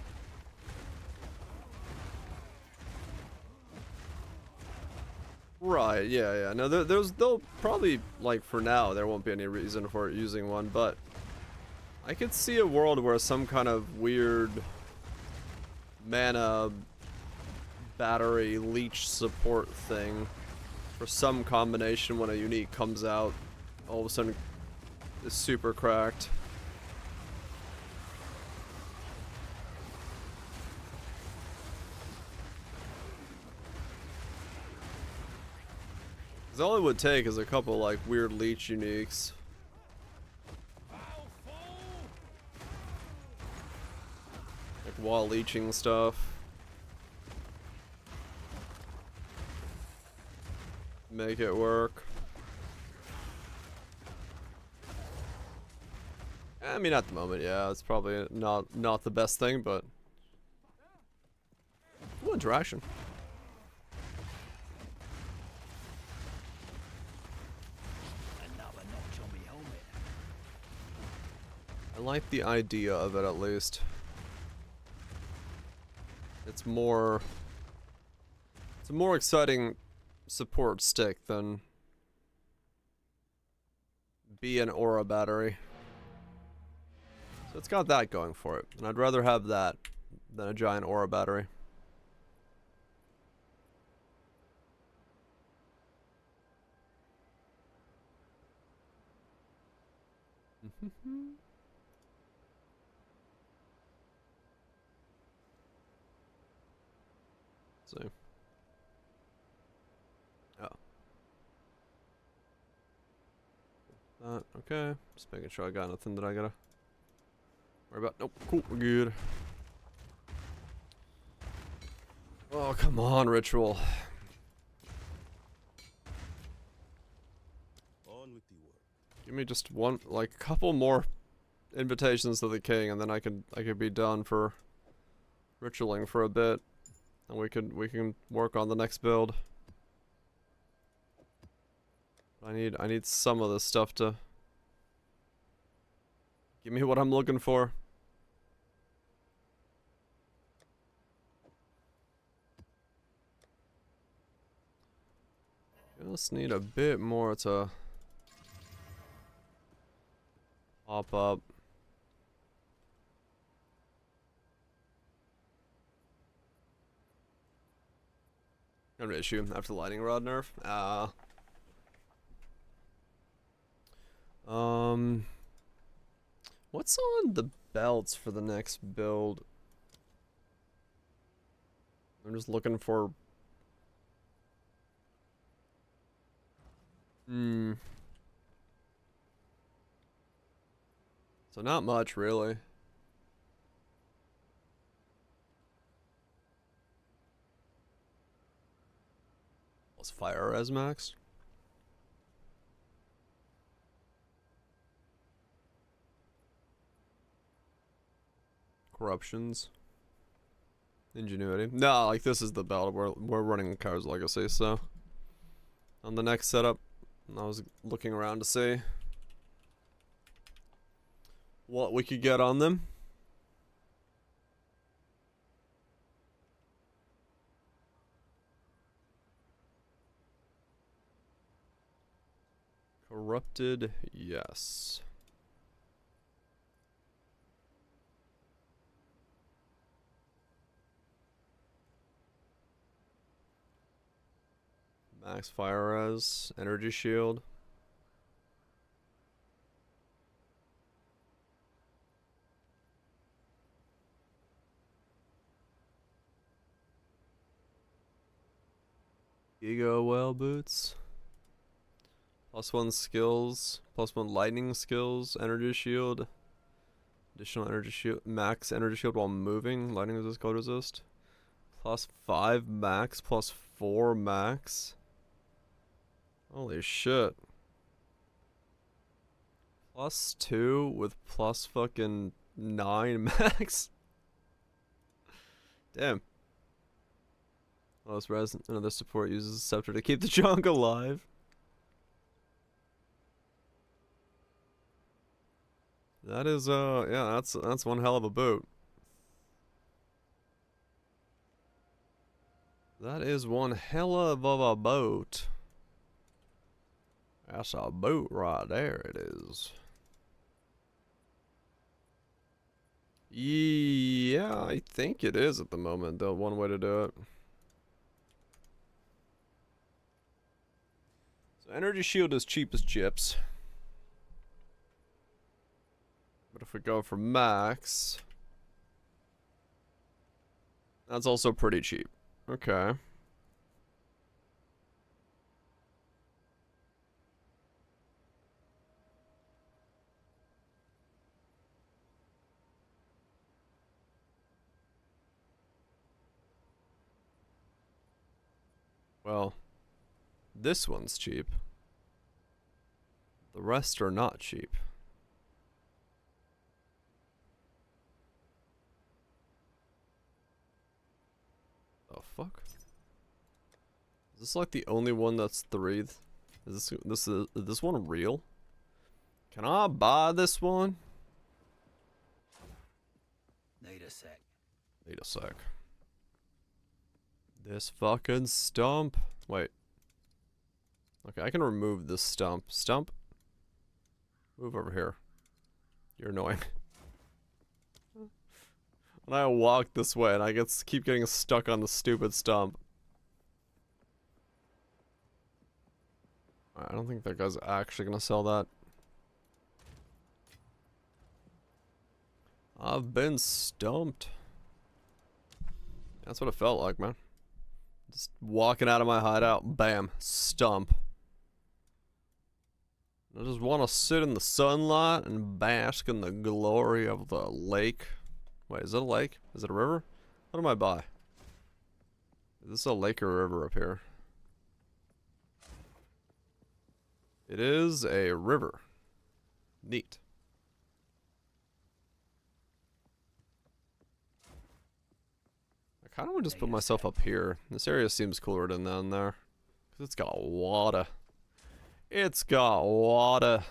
Right, yeah. No, they'll probably, like, for now, there won't be any reason for using one, but I could see a world where some kind of weird mana battery leech support thing for some combination when a unique comes out all of a sudden is super cracked. Cause all it would take is a couple like weird leech uniques. Like wall leeching stuff. Make it work. I mean, at the moment, yeah, it's probably not the best thing, but cool interaction. Another notch on my helmet. I like the idea of it at least. It's a more exciting support stick than be an aura battery. So it's got that going for it, and I'd rather have that than a giant aura battery. See. Oh. Okay. Just making sure I got nothing that I gotta worry about. Nope. Cool. We're good. Oh, come on, Ritual. On with the work. Give me just one, like, a couple more invitations to the king, and then I could be done for ritualing for a bit, and we can work on the next build. I need some of this stuff to give me what I'm looking for. Just need a bit more to pop up. Not an issue after the lightning rod nerf. What's on the belts for the next build? I'm just looking for... So not much, really. Plus fire as max. Corruptions. Ingenuity. No, like this is the belt. We're running Cars Legacy, so on the next setup, I was looking around to see what we could get on them. Corrupted, yes. Max fire res, energy shield. Giga well boots. +1 skills, +1 lightning skills, energy shield. Additional energy shield, max energy shield while moving, lightning resist, cold resist. +5 max, +4 max. Holy shit. +2 with +9 max. Damn. Lowest res, another support uses a scepter to keep the junk alive. That is yeah, that's one hell of a boot. That is one hell of a boat. That's a boat right there, it is. Yeah, I think it is at the moment, the one way to do it. So energy shield is cheap as chips. But if we go for max, that's also pretty cheap. Okay. Well, this one's cheap. The rest are not cheap. The fuck? Is this like the only one that's 3? Is this one real? Can I buy this one? Need a sec. Need a sec. This fucking stump. Wait. Okay, I can remove this stump. Stump? Move over here. You're annoying. And I walk this way and I keep getting stuck on the stupid stump. I don't think that guy's actually gonna sell that. I've been stumped. That's what it felt like, man. Just walking out of my hideout, bam, stump. I just want to sit in the sunlight and bask in the glory of the lake. Wait, is it a lake? Is it a river? What am I by? Is this a lake or a river up here? It is a river. Neat. I kind of want to just put myself up here. This area seems cooler than down there. Because it's got water. It's got water.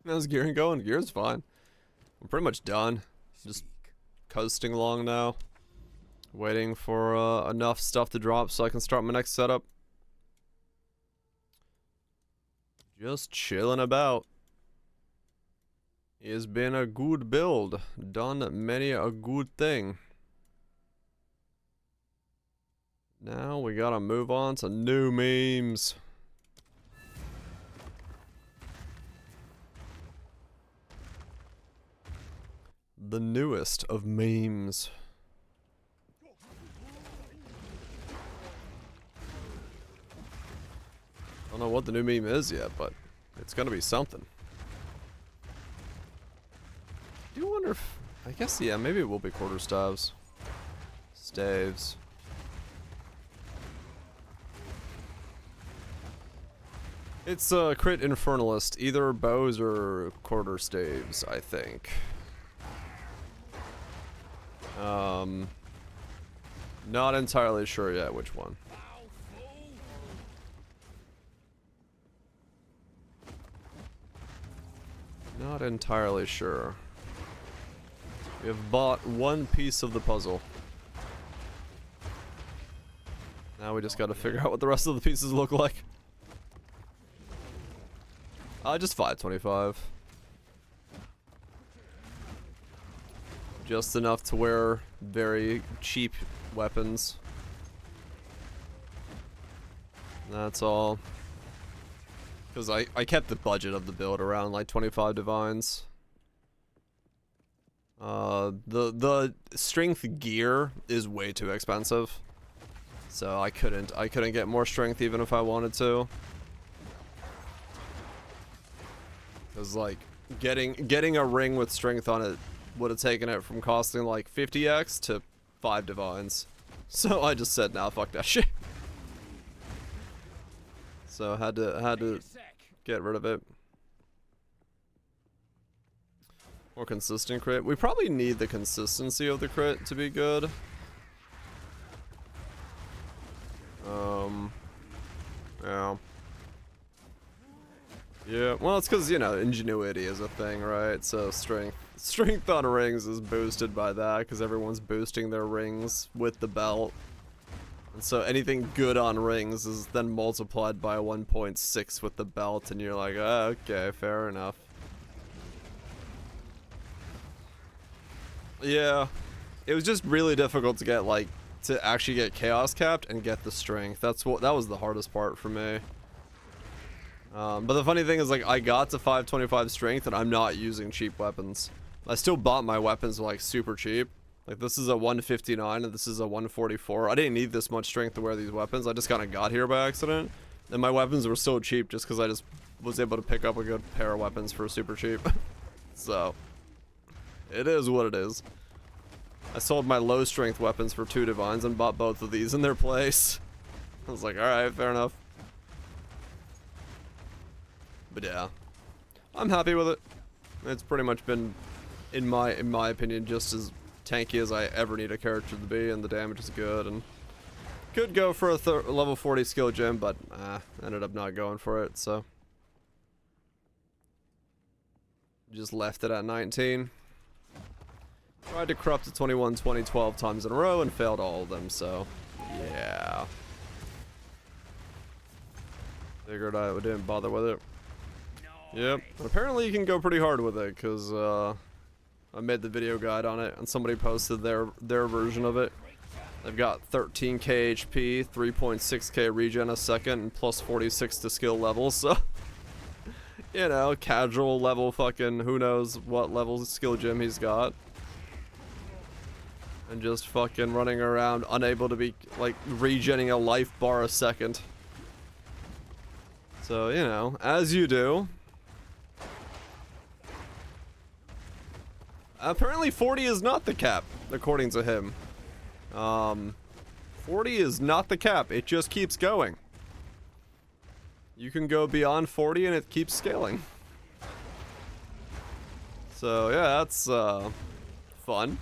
How's gearing going? Gear's fine. I'm pretty much done. Just coasting along now. Waiting for enough stuff to drop so I can start my next setup. Just chilling about. It's been a good build. Done many a good thing. Now we gotta move on to new memes. The newest of memes. I don't know what the new meme is yet, but it's gonna be something. I do wonder if... I guess, yeah, maybe it will be quarterstaves. Staves. It's crit infernalist, either bows or quarterstaves, I think. Not entirely sure yet which one. Not entirely sure. We have bought one piece of the puzzle. Now we just gotta figure out what the rest of the pieces look like. Just 525. Just enough to wear very cheap weapons. That's all. Because I kept the budget of the build around like 25 divines. The strength gear is way too expensive. So I couldn't get more strength even if I wanted to. Cause like getting a ring with strength on it would have taken it from costing like 50x to 5 divines. So I just said, nah, fuck that shit. So had to get rid of it. More consistent crit. We probably need the consistency of the crit to be good. Yeah. Yeah, well, it's because, you know, ingenuity is a thing, right? So strength on rings is boosted by that, because everyone's boosting their rings with the belt. And so anything good on rings is then multiplied by 1.6 with the belt, and you're like, oh, okay, fair enough. Yeah, it was just really difficult to get, like, to actually get chaos capped and get the strength. That was the hardest part for me. But the funny thing is, like, I got to 525 strength and I'm not using cheap weapons. I still bought my weapons like super cheap. Like, this is a 159 and this is a 144. I didn't need this much strength to wear these weapons. I just kind of got here by accident. And my weapons were so cheap just because I just was able to pick up a good pair of weapons for super cheap. So, it is what it is. I sold my low strength weapons for 2 divines and bought both of these in their place. I was like, alright, fair enough. But yeah, I'm happy with it. It's pretty much been, in my opinion, just as tanky as I ever need a character to be, and the damage is good, and could go for a level 40 skill gem, but ended up not going for it, so just left it at 19. Tried to corrupt to 21, 20, 12 times in a row and failed all of them, so yeah. Figured I didn't bother with it. Yep, apparently you can go pretty hard with it, because I made the video guide on it, and somebody posted their version of it. They've got 13k HP, 3.6k regen a second, and plus 46 to skill levels, so... You know, casual level fucking who knows what level skill gem he's got. And just fucking running around unable to be, like, regenning a life bar a second. So, you know, as you do. Apparently 40 is not the cap, according to him. 40 is not the cap, it just keeps going. You can go beyond 40 and it keeps scaling. So yeah, that's fun.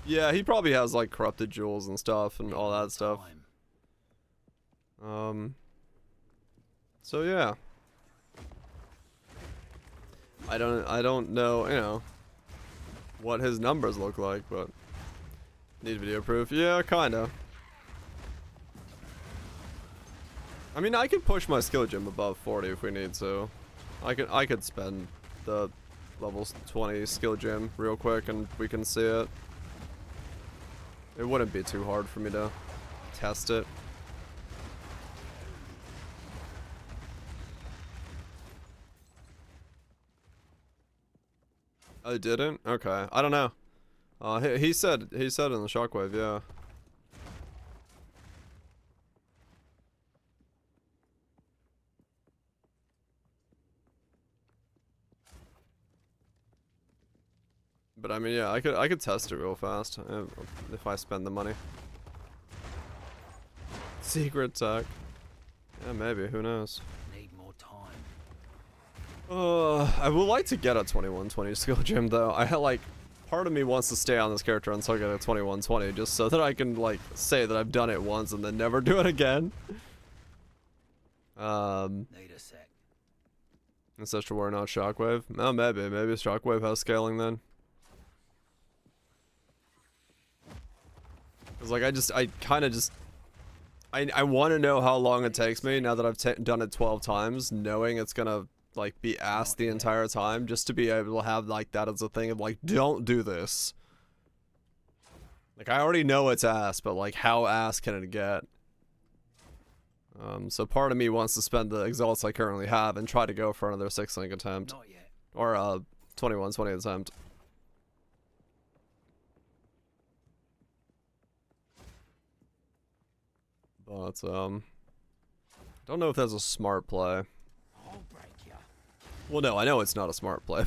Yeah, he probably has like corrupted jewels and stuff and all that stuff. So yeah. I don't know, you know, what his numbers look like, but need video proof. Yeah, kinda. I mean, I could push my skill gem above 40 if we need to. I could spend the level 20 skill gem real quick and we can see it. It wouldn't be too hard for me to test it. I didn't? Okay. I don't know. He said in the Shockwave, yeah. But I mean, yeah, I could test it real fast if I spend the money. Secret tech. Yeah, maybe. Who knows? Need more time. I would like to get a 2120 skill gem though. I had like, part of me wants to stay on this character until I get a 2120, just so that I can like say that I've done it once and then never do it again. Need a sec. In such a war, not Shockwave. Oh, maybe Shockwave has scaling then. Cause like I kind of just. I want to know how long it takes me now that I've done it 12 times, knowing it's gonna like be asked the entire time, just to be able to have like that as a thing of like, don't do this. Like I already know it's asked, but like how asked can it get? So part of me wants to spend the exalts I currently have and try to go for another 6-link attempt. Not yet. Or a 2120 attempt. But don't know if that's a smart play. I'll break ya. Well, no, I know it's not a smart play.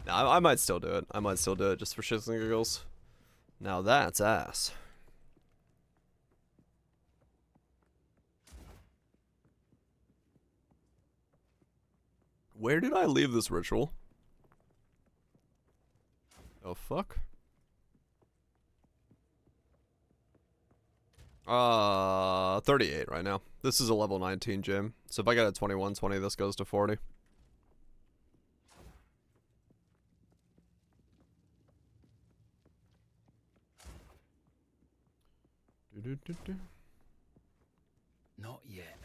No, I might still do it. I might still do it just for shits and giggles. Now that's ass. Where did I leave this ritual? Oh, fuck. 38 right now. This is a level 19 gym. So if I get a 2120, this goes to 40. Not yet.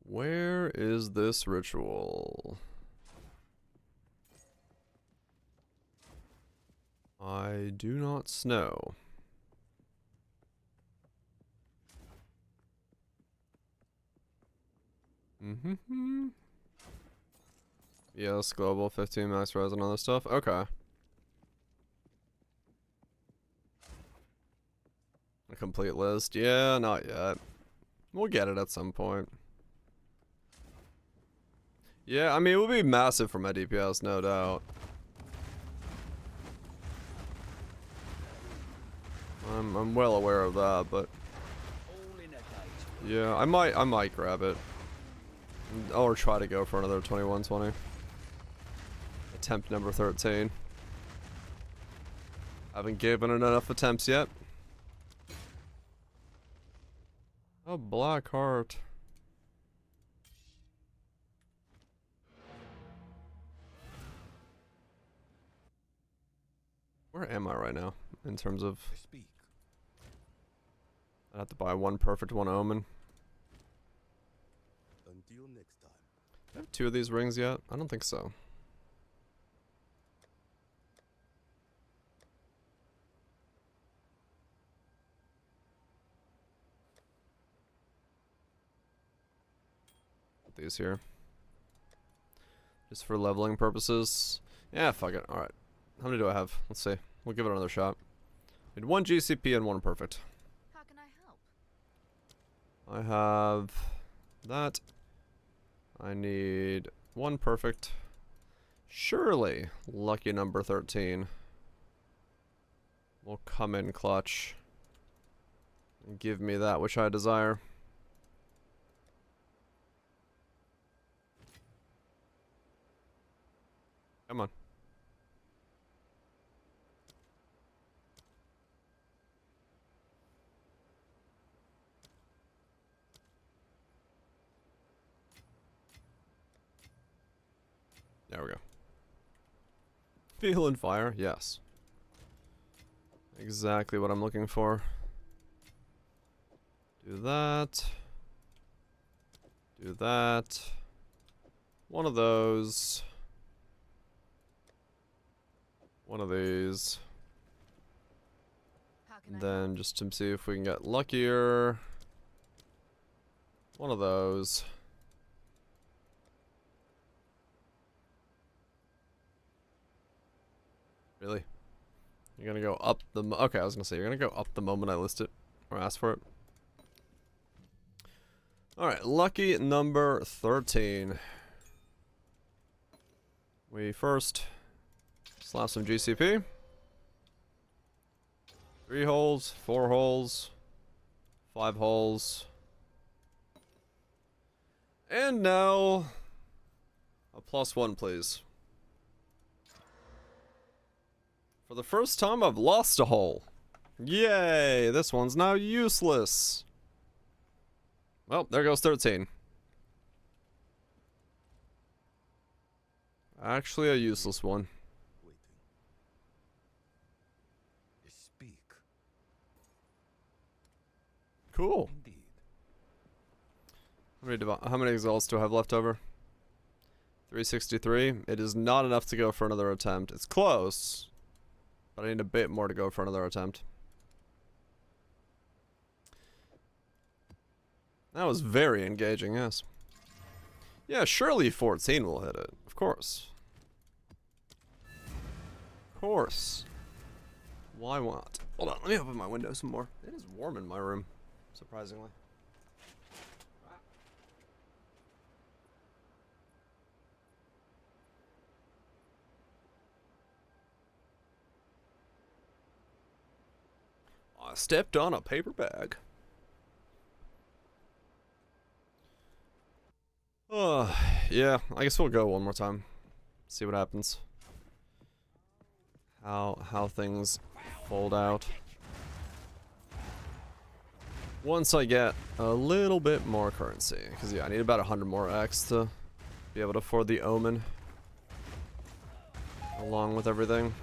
Where is this ritual? I do not know. Yes, global 15 max res and other stuff. Okay. A complete list. Yeah, not yet. We'll get it at some point. Yeah, I mean, it would be massive for my DPS, no doubt. I'm well aware of that, but yeah, I might grab it. Or try to go for another 2120. Attempt number 13. Haven't given it enough attempts yet. Oh, black heart. Where am I right now in terms of? I have to buy one perfect, one omen. Until next time. Do I have 2 of these rings yet? I don't think so. Put these here. Just for leveling purposes. Yeah, fuck it. Alright. How many do I have? Let's see. We'll give it another shot. Need 1 GCP and 1 perfect. How can I help? I have that. I need 1 perfect. Surely, lucky number 13 will come in clutch and give me that which I desire. Come on. There we go. Feeling fire, yes. Exactly what I'm looking for. Do that. Do that. One of those. One of these. And then just to see if we can get luckier. One of those. Really? You're gonna go up the okay, I was gonna say you're gonna go up the moment I list it or ask for it. Alright, lucky number 13. We first slap some GCP. 3 holes, 4 holes, 5 holes. And now a +1, please. For the first time, I've lost a hole. Yay! This one's now useless. Well, there goes 13. Actually, a useless one. Speak. Cool. Indeed. How many exalts do I have left over? 363. It is not enough to go for another attempt. It's close. But I need a bit more to go for another attempt. That was very engaging, yes. Yeah, surely 14 will hit it. Of course. Of course. Why not? Hold on, let me open my window some more. It is warm in my room, surprisingly. I stepped on a paper bag. Yeah, I guess we'll go one more time. See what happens. How things fold out. Once I get a little bit more currency. Because yeah, I need about 100 more X to be able to afford the Omen. Along with everything.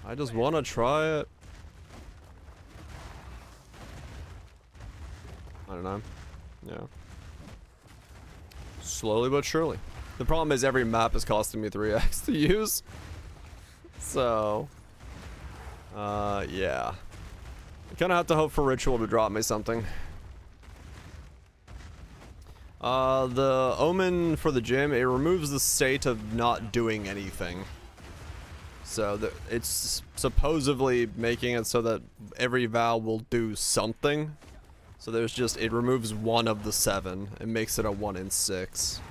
I just want to try it. I don't know. Yeah. Slowly but surely. The problem is every map is costing me 3x to use. So. Yeah. I kind of have to hope for Ritual to drop me something. The Omen for the gym, it removes the state of not doing anything. So it's supposedly making it so that every vow will do something. So there's just, it removes 1 of the 7. It makes it a 1 in 6.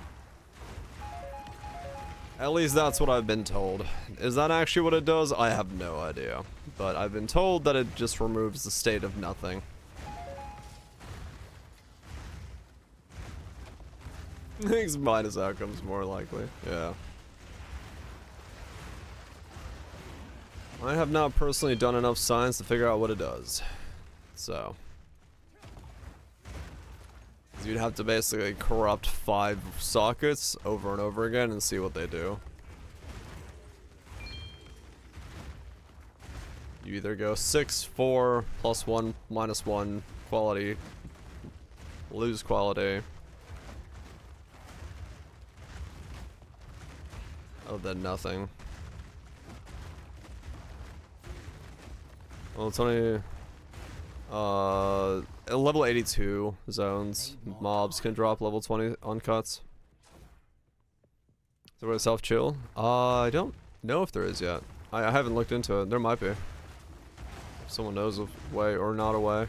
At least that's what I've been told. Is that actually what it does? I have no idea. But I've been told that it just removes the state of nothing. I think minus outcomes more likely. Yeah. I have not personally done enough science to figure out what it does. So. You'd have to basically corrupt 5 sockets over and over again and see what they do. You either go 6, 4, +1, -1, quality, lose quality. Oh, then nothing. Well, it's only level 82 zones. Mobs can drop level 20 on cuts. Is there a self chill? I don't know if there is yet. I haven't looked into it. There might be. If someone knows a way or not a way.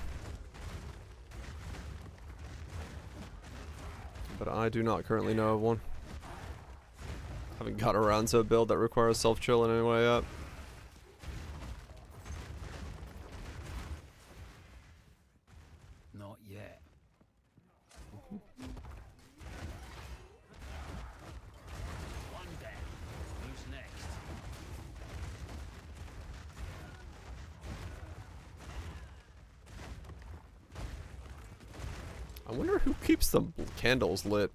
But I do not currently know of one. Haven't got around to a build that requires self chill in any way yet. Not yet. One down. Who's next? I wonder who keeps the candles lit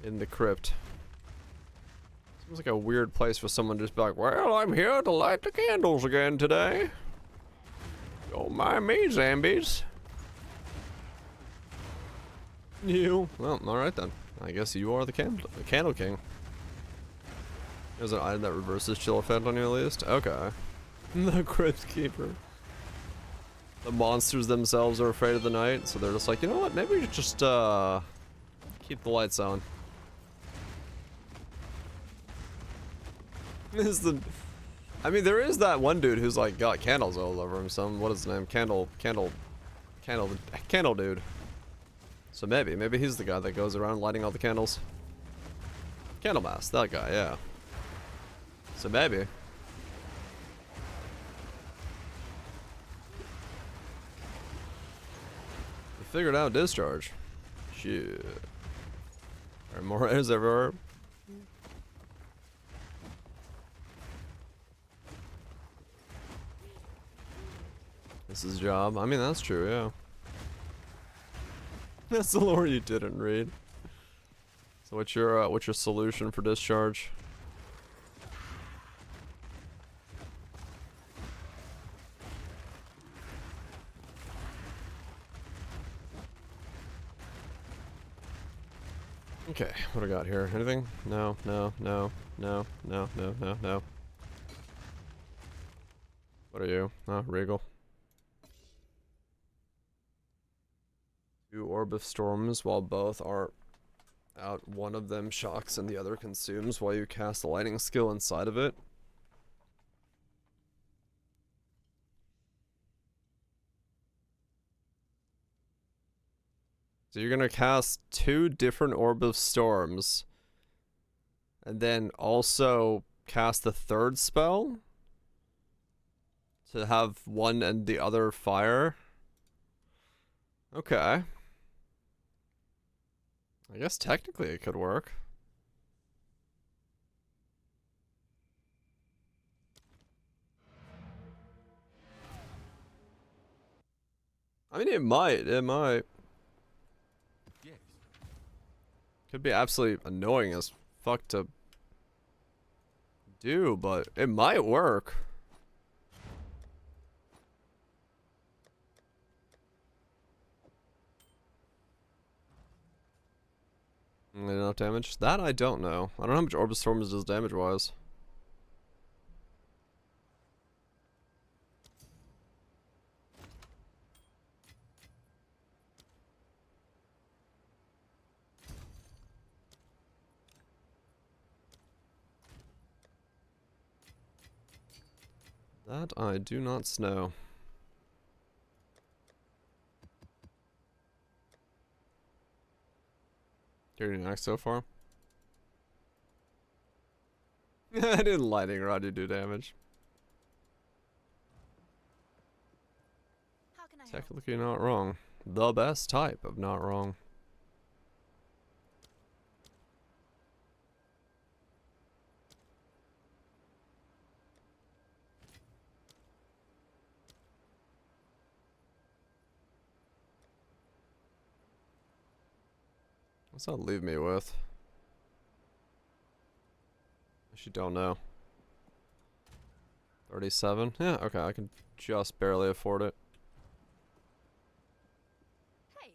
in the crypt. Seems like a weird place for someone to just be like, well, I'm here to light the candles again today. Don't mind me, zombies. You? Well, alright then. I guess you are the candle king. There's an item that reverses chill effect on you at least? Okay. The Crypt Keeper. The monsters themselves are afraid of the night, so they're just like, you know what, maybe we should just, keep the lights on. Is the... I mean, there is that one dude who's like got candles all over him. What is his name? Candle dude. So maybe he's the guy that goes around lighting all the candles. Candlemass, that guy, yeah. So maybe. We figured out discharge. Shit. Alright, more raiders everywhere. This is job. I mean, that's true, yeah. That's the lore you didn't read. So what's your solution for discharge? Okay, what do I got here? Anything? No. What are you? Oh, Regal. 2 Orb of Storms while both are out. One of them shocks and the other consumes while you cast a lighting skill inside of it. So you're gonna cast 2 different Orb of Storms and then also cast a third spell to have one and the other fire. Okay. I guess technically it could work. I mean, it might. Yes. Could be absolutely annoying as fuck to do, but it might work. Enough damage? That I don't know. I don't know how much Orb of Storms does damage-wise. That I do not know. Getting next so far? I didn't lightning rod you do damage. How can I help? Technically not wrong. The best type of not wrong. What's that leave me with? I actually don't know. 37? Yeah, okay, I can just barely afford it. Hey.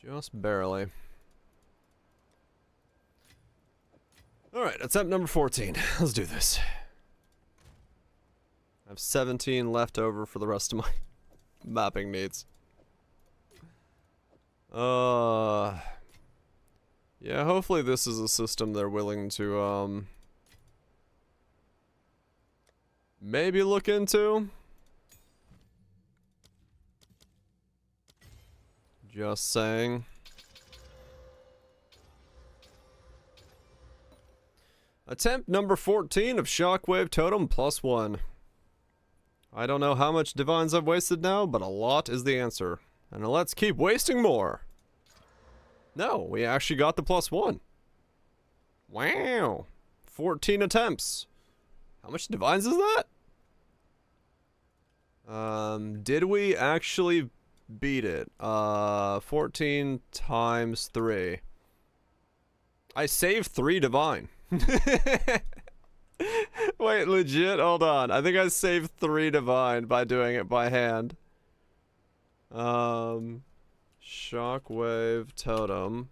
Just barely. Alright, attempt number 14. Let's do this. I have 17 left over for the rest of my mapping needs. Yeah, hopefully this is a system they're willing to, maybe look into. Just saying. Attempt number 14 of Shockwave Totem +1. I don't know how much divines I've wasted now, but a lot is the answer. And let's keep wasting more. No, we actually got the +1. Wow. 14 attempts. How much divines is that? Did we actually beat it? 14 times 3. I saved 3 divine. Wait, legit? Hold on. I think I saved 3 divine by doing it by hand. Shockwave Totem.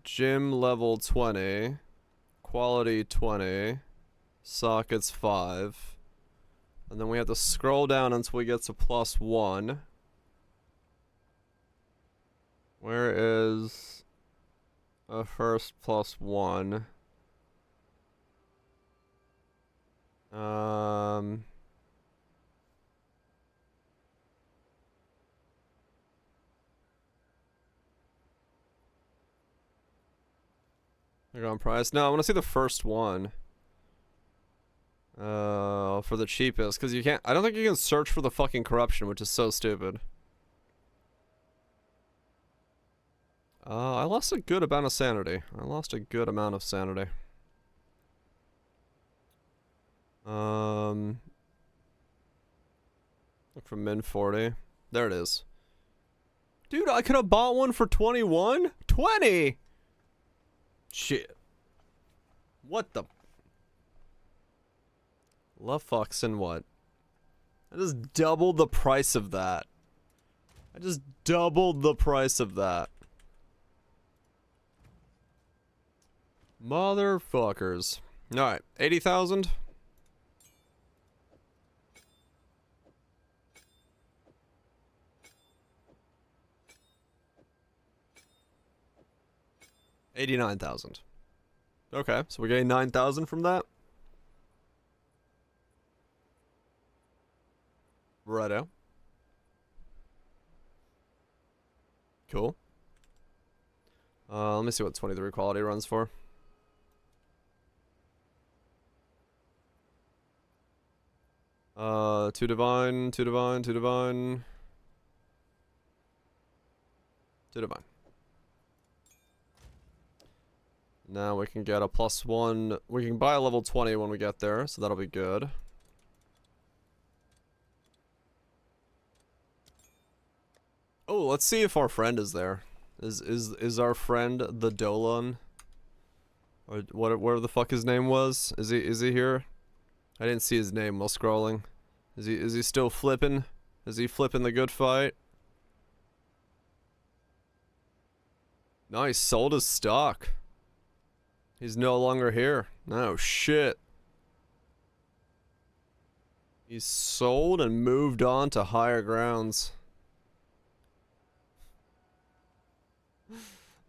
Gym level 20. Quality 20. Sockets 5. And then we have to scroll down until we get to +1. Where is a first +1? They're on price. No, I want to see the first one. For the cheapest, because you can't. I don't think you can search for the fucking corruption, which is so stupid. I lost a good amount of sanity. Look for min 40. There it is. Dude, I could have bought one for 21? 20! Shit. What the? Love fucks and what? I just doubled the price of that. Motherfuckers. Alright, 80,000. $89,000. Okay, so we're getting 9,000 from that. Righto. Cool. Let me see what 23 quality runs for. Two divine. Now we can get a +1. We can buy a level 20 when we get there, so that'll be good. Oh, let's see if our friend is there. Is our friend the Dolan? Or whatever the fuck his name was? Is he here? I didn't see his name while scrolling. Is he still flipping? Is he flipping the good fight? Nice, sold his stock. He's no longer here. Oh shit. He's sold and moved on to higher grounds.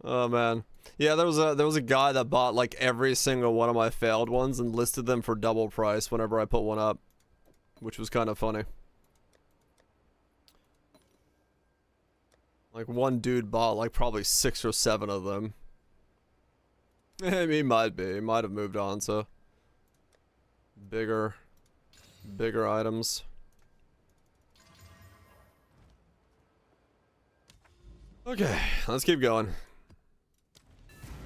Oh man. Yeah, there was a guy that bought like every single one of my failed ones and listed them for double price whenever I put one up, which was kind of funny. Like one dude bought like probably 6 or 7 of them. He might be. He might have moved on to bigger items. Okay, let's keep going.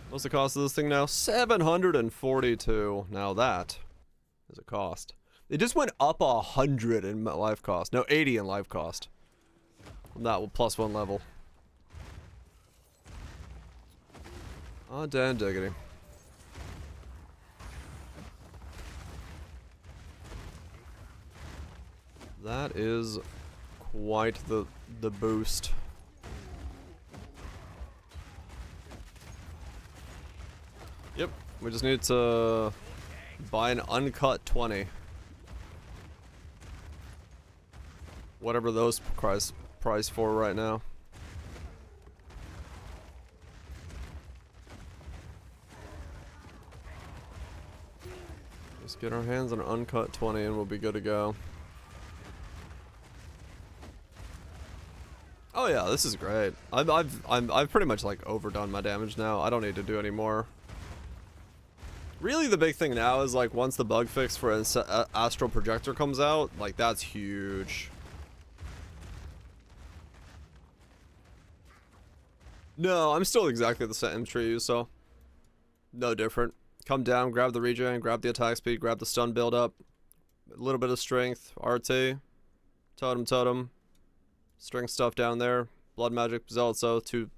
What's the cost of this thing now? 742. Now that is a cost. It just went up 100 in life cost. No, 80 in life cost. From that +1 level. Oh, damn diggity. That is quite the boost. Yep, we just need to buy an uncut 20. Whatever those price for right now. Just get our hands on an uncut 20 and we'll be good to go. Oh yeah, this is great. I've pretty much like overdone my damage now. I don't need to do any more. Really, the big thing now is like once the bug fix for Astral Projector comes out, like that's huge. No, I'm still exactly the same tree, so no different. Come down, grab the regen, grab the attack speed, grab the stun build up, a little bit of strength, RT, totem, strength stuff down there, blood magic, Zelzo, two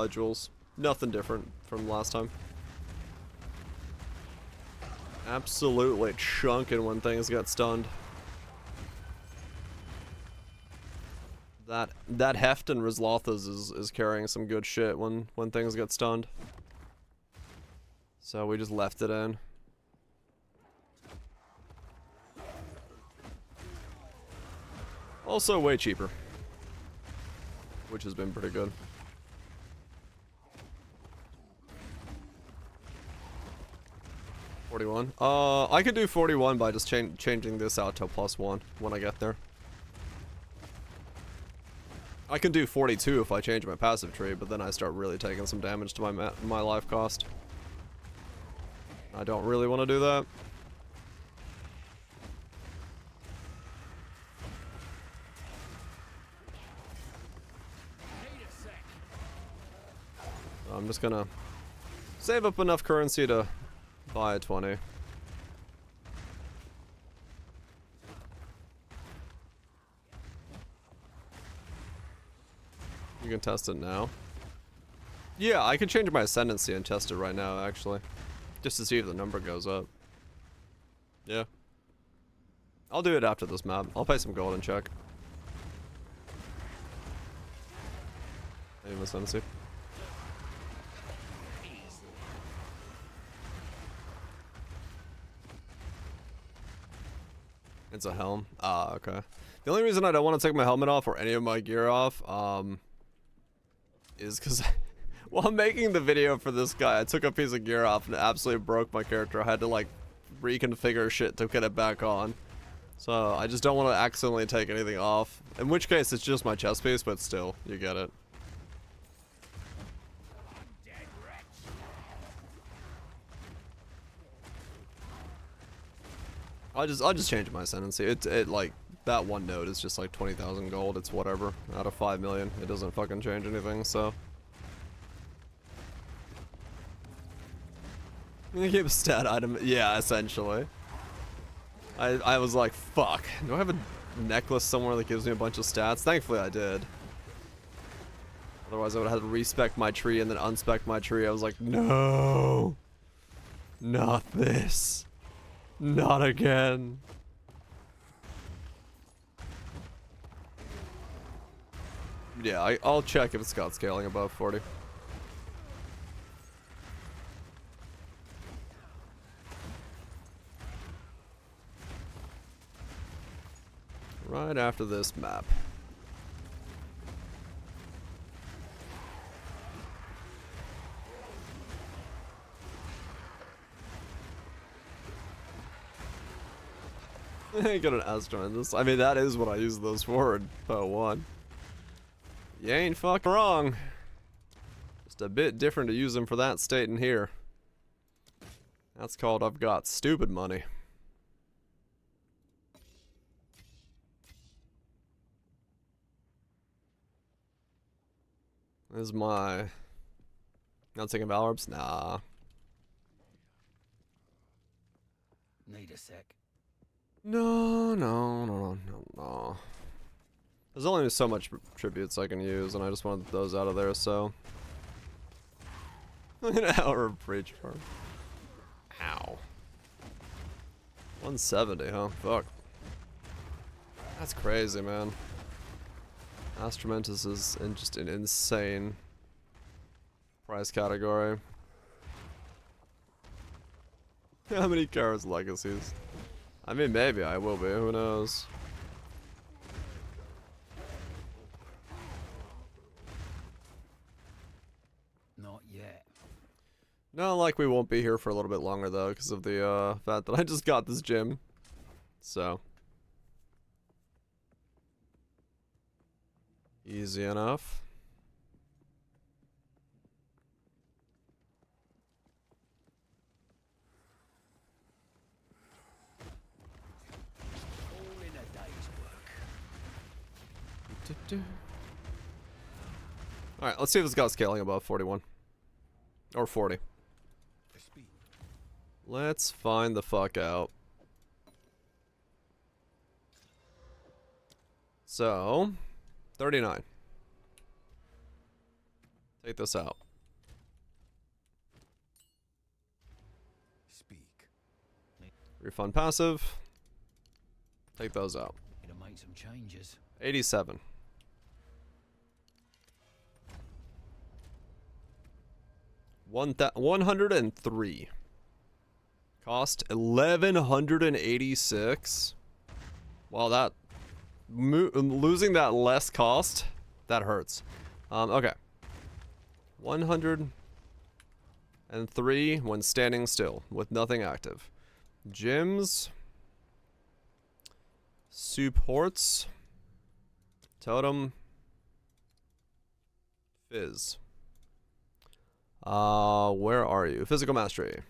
jewels. Nothing different from last time. Absolutely chunking when things get stunned. That heft and Rizlothas is carrying some good shit when things get stunned. So we just left it in. Also way cheaper, which has been pretty good. $41. I could do 41 by just changing this out to +1 when I get there. I can do 42 if I change my passive tree, but then I start really taking some damage to my life cost. I don't really want to do that. I'm just gonna save up enough currency to buy a 20. You can test it now. Yeah, I can change my ascendancy and test it right now, actually. Just to see if the number goes up. Yeah. I'll do it after this map. I'll pay some gold and check. Aim ascendancy. It's a helm. Ah, okay. The only reason I don't want to take my helmet off or any of my gear off, is because while making the video for this guy, I took a piece of gear off and it absolutely broke my character. I had to like reconfigure shit to get it back on. So I just don't want to accidentally take anything off. In which case it's just my chest piece, but still, you get it. I'll just change my ascendancy. It like that one node is just like 20,000 gold. It's whatever out of 5 million. It doesn't fucking change anything. So you give a stat item. Yeah, essentially. I was like, fuck. Do I have a necklace somewhere that gives me a bunch of stats? Thankfully, I did. Otherwise, I would have to respec my tree and then unspec my tree. I was like, no, not this. Not again. Yeah, I'll check if it's got scaling above 40. Right after this map. I got an Astro in this. I mean, that is what I use those for in Part 1. You ain't fucking wrong. Just a bit different to use them for that state in here. That's called I've got stupid money. This is my... Not taking Valorps? Nah. Need a sec. No. There's only so much tributes I can use, and I just wanted those out of there, so... An hour of breach farm. Ow. 170, huh? Fuck. That's crazy, man. Astromentus is just an insane price category. How many cards legacies? I mean, maybe I will be, who knows? Not yet. Not like we won't be here for a little bit longer, though, because of the fact that I just got this gym. So. Easy enough. All in a day's work. Alright, let's see if it's got scaling above 41. Or 40. Let's find the fuck out. So, 39. Take this out. Speak. Refund passive. Take those out. Need to make some changes. 87. 103. Cost 1186. Well, that losing that less cost, that hurts. Okay. 103 when standing still with nothing active. Gyms. Supports. Totem. Fizz. Where are you? Physical mastery.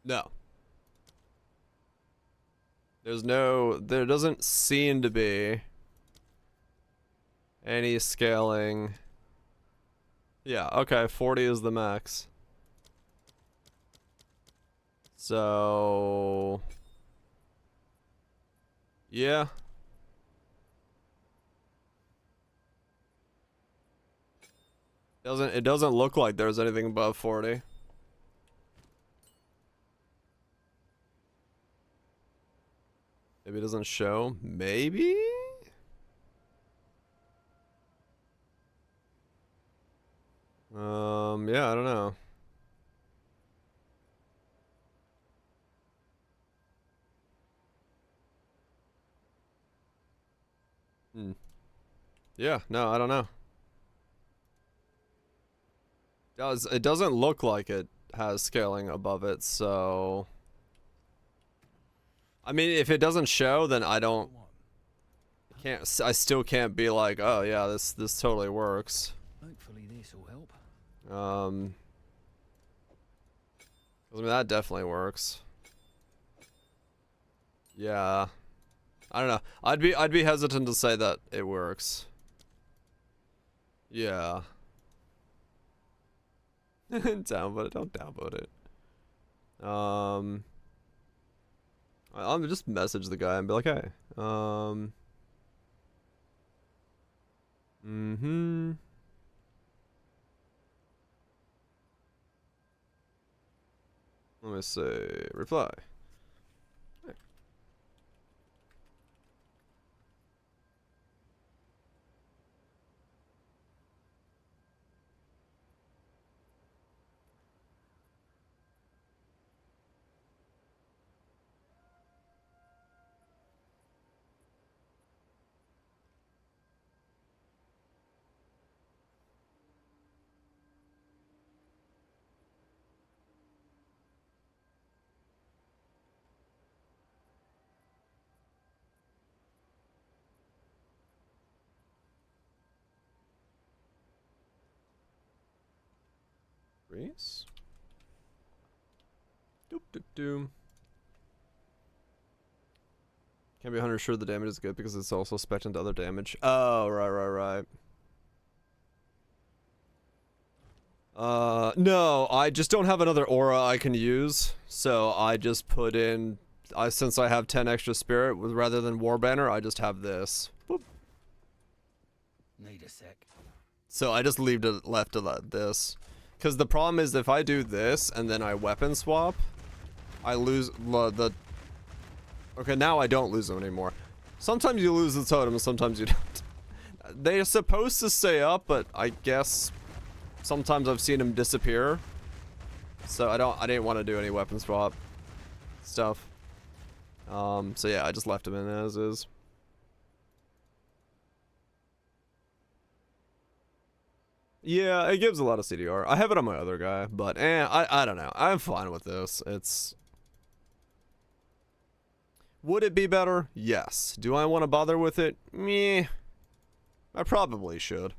No. There doesn't seem to be any scaling. Yeah, okay, 40 is the max. So, yeah. It doesn't look like there's anything above 40. Maybe it doesn't show. Maybe? Yeah, I don't know. Yeah, no, I don't know. It doesn't look like it has scaling above it, so I mean, if it doesn't show, then I still can't be like, oh yeah, this totally works. Hopefully this will help. I mean, that definitely works. Yeah. I don't know. I'd be hesitant to say that it works. Yeah. Downvote it. Don't downvote it. I'll just message the guy and be like, hey. Let me say reply. Reese? Doop doop doom. Can't be 100 sure the damage is good because it's also spec'd into other damage. Oh, right. No, I just don't have another aura I can use, so I just put in, since I have 10 extra spirit, rather than War Banner, I just have this. Boop. Need a sec. So I just left this. Because the problem is if I do this and then I weapon swap, I lose the... Okay, now I don't lose them anymore. Sometimes you lose the totem, sometimes you don't. They're supposed to stay up, but I guess sometimes I've seen them disappear. So I didn't want to do any weapon swap stuff. So yeah, I just left them in as is. Yeah, it gives a lot of CDR. I have it on my other guy, but I don't know. I'm fine with this. Would it be better? Yes. Do I want to bother with it? Meh. I probably should.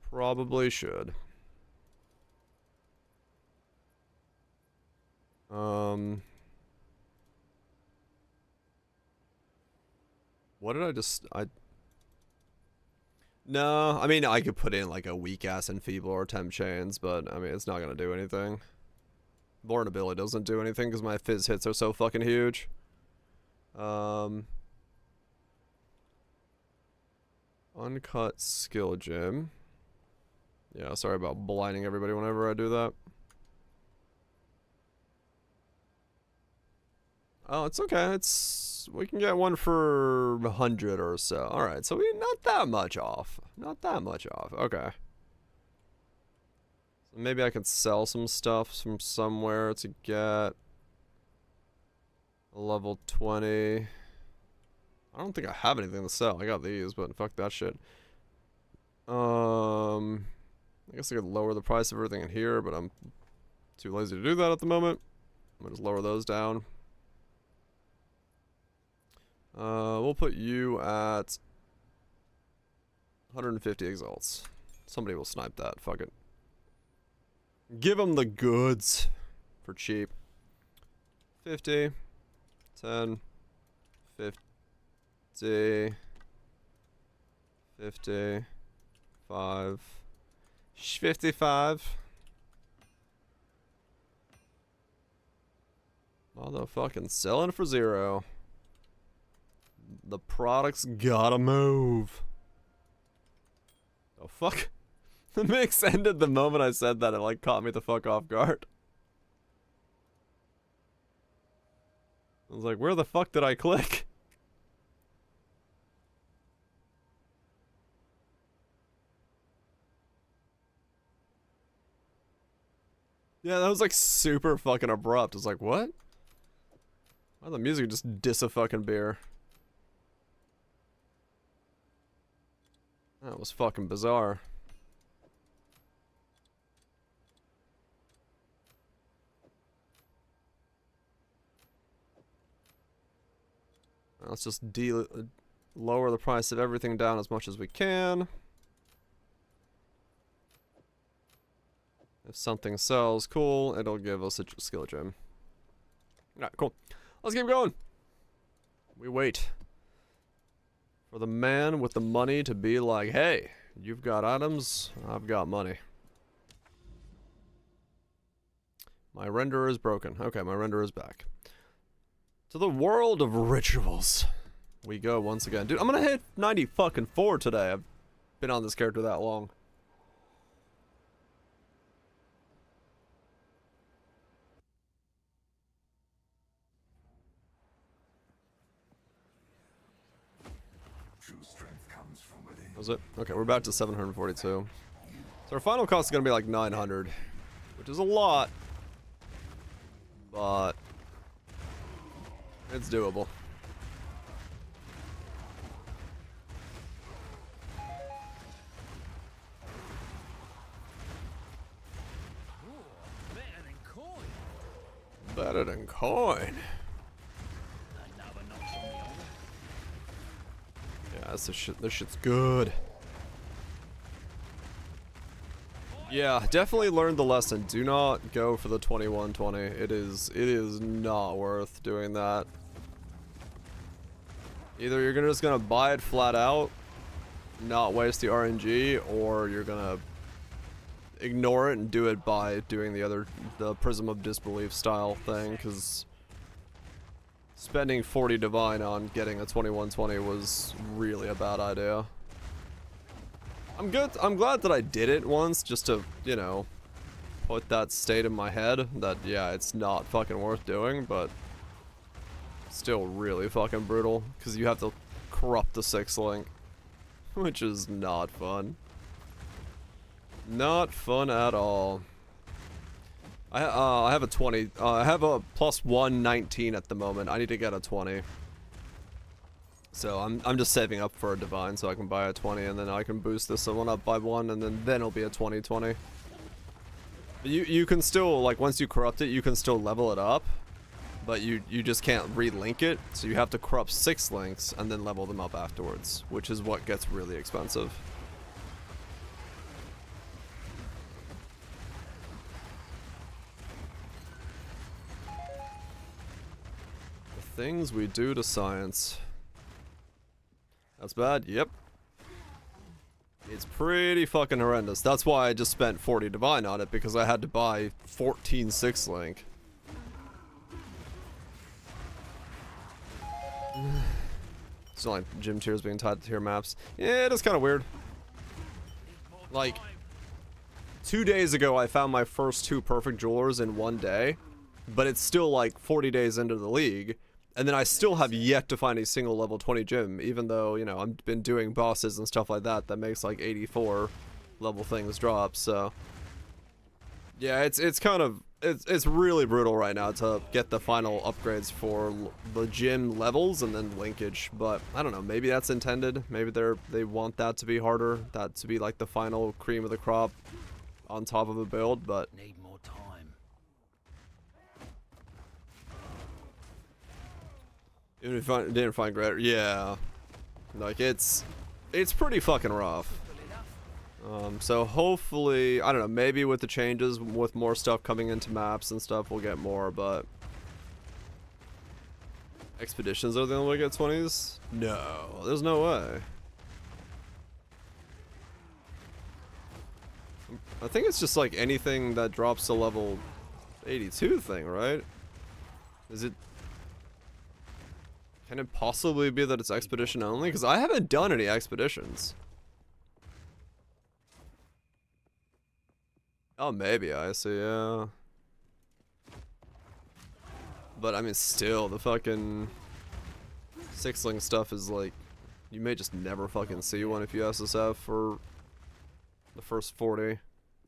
Probably should. What did No, I mean, I could put in like a weak ass enfeeble or temp chains, but I mean, it's not gonna do anything. Vulnerability doesn't do anything because my fizz hits are so fucking huge. Uncut skill gem. Yeah, sorry about blinding everybody whenever I do that. Oh, it's okay. We can get one for 100 or so. All right, so we not that much off. Not that much off. Okay. So maybe I could sell some stuff from somewhere to get a level 20. I don't think I have anything to sell. I got these, but fuck that shit. I guess I could lower the price of everything in here, but I'm too lazy to do that at the moment. I'm gonna just lower those down. We'll put you at 150 exalts. Somebody will snipe that. Fuck it. Give them the goods for cheap. 50, 10, 50, 50, 5, 55. Motherfucking selling for 0. The product's gotta move. Oh fuck. The mix ended the moment I said that. It like caught me the fuck off guard. I was like, where the fuck did I click? Yeah, that was like super fucking abrupt. I was like, what? Why the music just diss a fucking beer? That was fucking bizarre. Let's just lower the price of everything down as much as we can. If something sells, cool, it'll give us a skill gem. Alright, cool. Let's keep going. We wait for the man with the money to be like, hey, you've got items, I've got money. My renderer is broken. Okay, my renderer is back. To the world of rituals we go once again. Dude, I'm gonna hit 90 fucking 4 today. I've been on this character that long. Was it? Okay, we're back to 742. So our final cost is gonna be like 900, which is a lot, but it's doable. Better than coin. Yeah, this shit's good. Yeah, definitely learned the lesson. Do not go for the 2120. It is not worth doing that. Either you're just gonna buy it flat out, not waste the RNG, or you're gonna ignore it and do it by doing the Prism of Disbelief style thing, because spending 40 divine on getting a 2120 was really a bad idea. I'm glad that I did it once, just to, you know, put that state in my head that, yeah, it's not fucking worth doing, but still really fucking brutal, because you have to corrupt the 6 link, which is not fun. Not fun at all. I have a 20, I have a +1 19 at the moment. I need to get a 20. So I'm just saving up for a divine so I can buy a 20, and then I can boost this one up by 1, and then it'll be a 20/20. You can still, like, once you corrupt it, you can still level it up, but you just can't relink it, so you have to corrupt 6 links and then level them up afterwards, which is what gets really expensive. The things we do to science. That's bad? Yep. It's pretty fucking horrendous. That's why I just spent 40 divine on it, because I had to buy 14 6 link. It's not like gym tiers being tied to tier maps. Yeah, it is kind of weird. Like, 2 days ago I found my first 2 perfect jewelers in 1 day, but it's still like 40 days into the league, And then I still have yet to find a single level 20 gym, even though, you know, I've been doing bosses and stuff like that makes like 84 level things drop, so. Yeah, it's kind of, it's really brutal right now to get the final upgrades for the gym levels and then linkage, but I don't know, maybe that's intended. Maybe they want that to be harder, that to be like the final cream of the crop on top of a build, but. Need more time. Even if I didn't find greater, yeah, like it's pretty fucking rough. So hopefully, I don't know, maybe with the changes, with more stuff coming into maps and stuff, we'll get more, but expeditions are the only way to get 20s? No, there's no way. I think it's just like anything that drops to level 82 thing, right? Is it? Can it possibly be that it's expedition only? Because I haven't done any expeditions. Oh, maybe, I see, yeah. But, I mean, still, the fucking six-link stuff is like, you may just never fucking see one if you SSF for the first 40.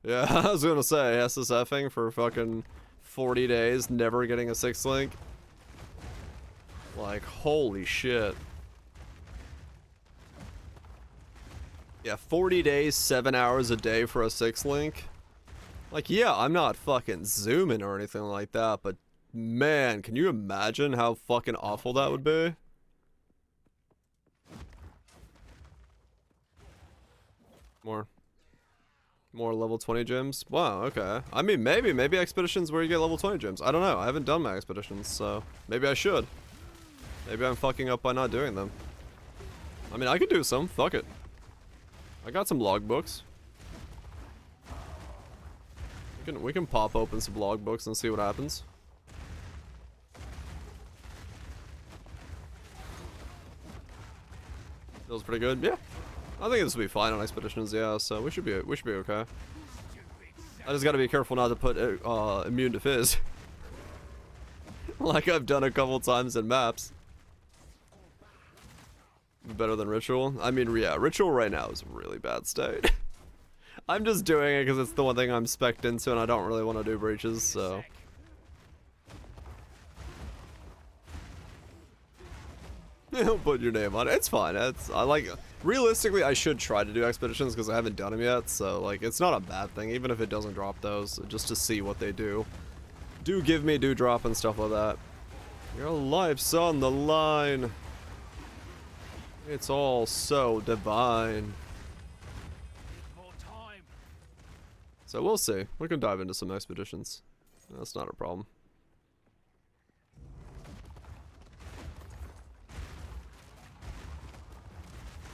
Yeah, I was gonna say, SSFing for fucking 40 days, never getting a six-link. Like, holy shit. Yeah, 40 days, 7 hours a day for a six-link. Like, yeah, I'm not fucking zooming or anything like that, but man, can you imagine how fucking awful that would be? More level 20 gyms? Wow, okay. I mean, maybe expeditions where you get level 20 gyms. I don't know. I haven't done my expeditions, so maybe I should. Maybe I'm fucking up by not doing them. I mean, I could do some. Fuck it. I got some logbooks. We can pop open some logbooks and see what happens. Feels pretty good. Yeah. I think this will be fine on expeditions, yeah, so we should be okay. I just gotta be careful not to put immune to fizz. Like I've done a couple times in maps. Better than ritual. I mean, yeah, ritual right now is a really bad state. I'm just doing it because it's the one thing I'm spec'd into and I don't really want to do breaches, so. Put your name on it. It's fine. Realistically, I should try to do expeditions because I haven't done them yet, so like it's not a bad thing, even if it doesn't drop those, just to see what they do. Do give me do drop and stuff like that. Your life's on the line. It's all so divine. More time. So we'll see. We can dive into some expeditions. That's not a problem.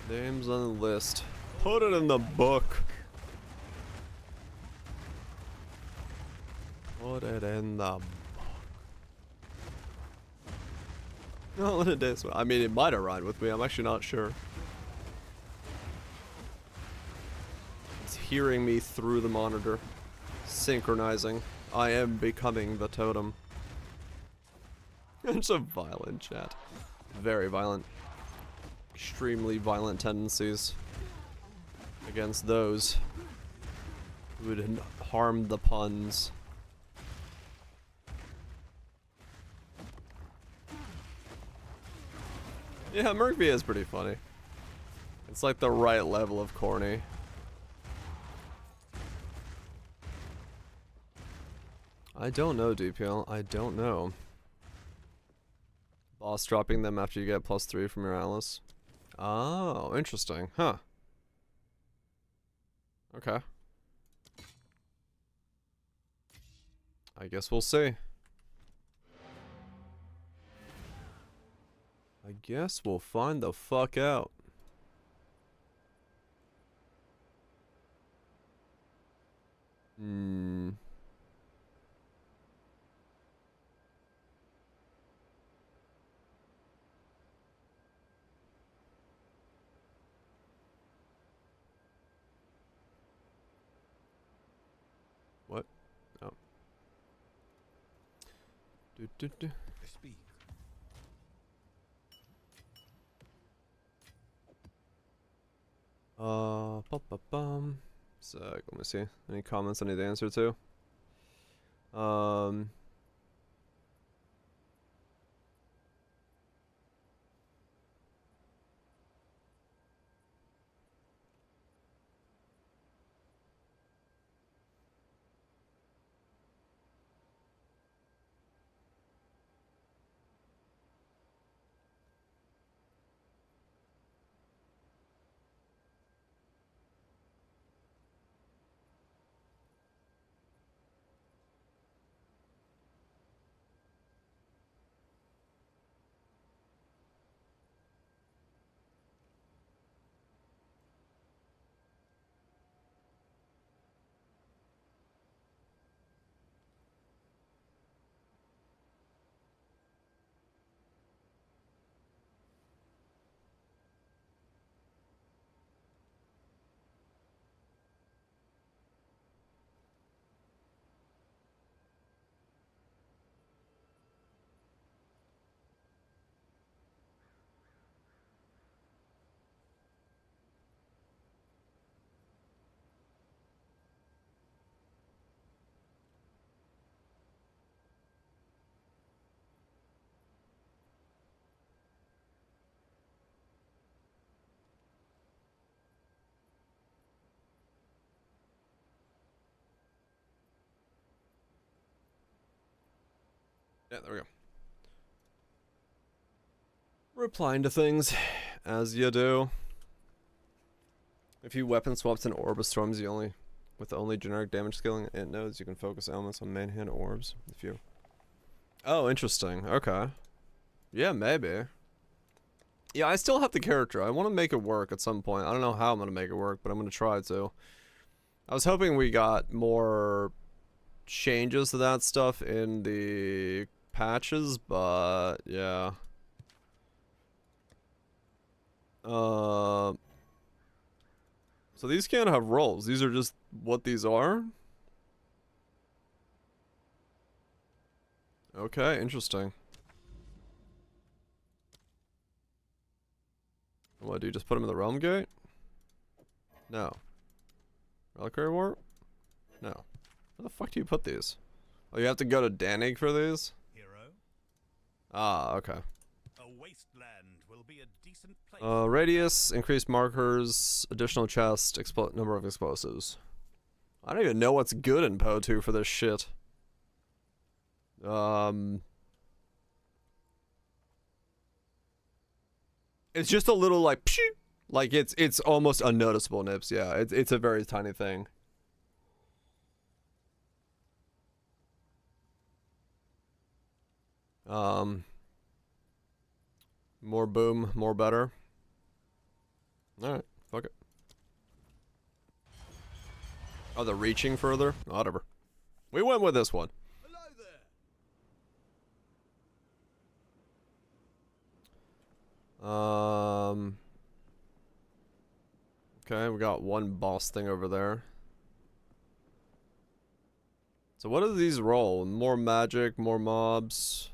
Names on the list. Put it in the book. Put it in the book. No, let it dance. I mean, it might have rhymed with me. I'm actually not sure. It's hearing me through the monitor. Synchronizing. I am becoming the totem. It's a violent chat. Very violent. Extremely violent tendencies against those who would harm the puns. Yeah, Murphy is pretty funny. It's like the right level of corny. I don't know, DPL. I don't know. Boss dropping them after you get +3 from your Atlas. Oh, interesting. Huh. Okay. I guess we'll see. I guess we'll find the fuck out. What? Oh. Speak. Bum. So let me see. Any comments I need to answer to? Um. Yeah, there we go. Replying to things, as you do. If you weapon swaps an orb of storms, with only generic damage scaling int nodes, you can focus elements on main hand orbs. If you. Oh, interesting. Okay. Yeah, maybe. Yeah, I still have the character. I want to make it work at some point. I don't know how I'm gonna make it work, but I'm gonna try to. I was hoping we got more changes to that stuff in the patches, but yeah. So these can't have roles. These are just what these are? Okay, interesting. What, do you just put them in the realm gate? No. Reliquary warp? No. Where the fuck do you put these? Oh, you have to go to Danig for these? Hero, Ah, okay. a wasteland will be a decent place. Radius, increased markers, additional chest, number of explosives. I don't even know what's good in PO2 for this shit. It's just a little like, pshoo! Like it's almost unnoticeable, Nips. Yeah, it's a very tiny thing. More boom, more better. All right, fuck it. Oh, they're reaching further? Whatever. We went with this one. Hello there. Okay, we got one boss thing over there. So what do these roll? More magic, more mobs.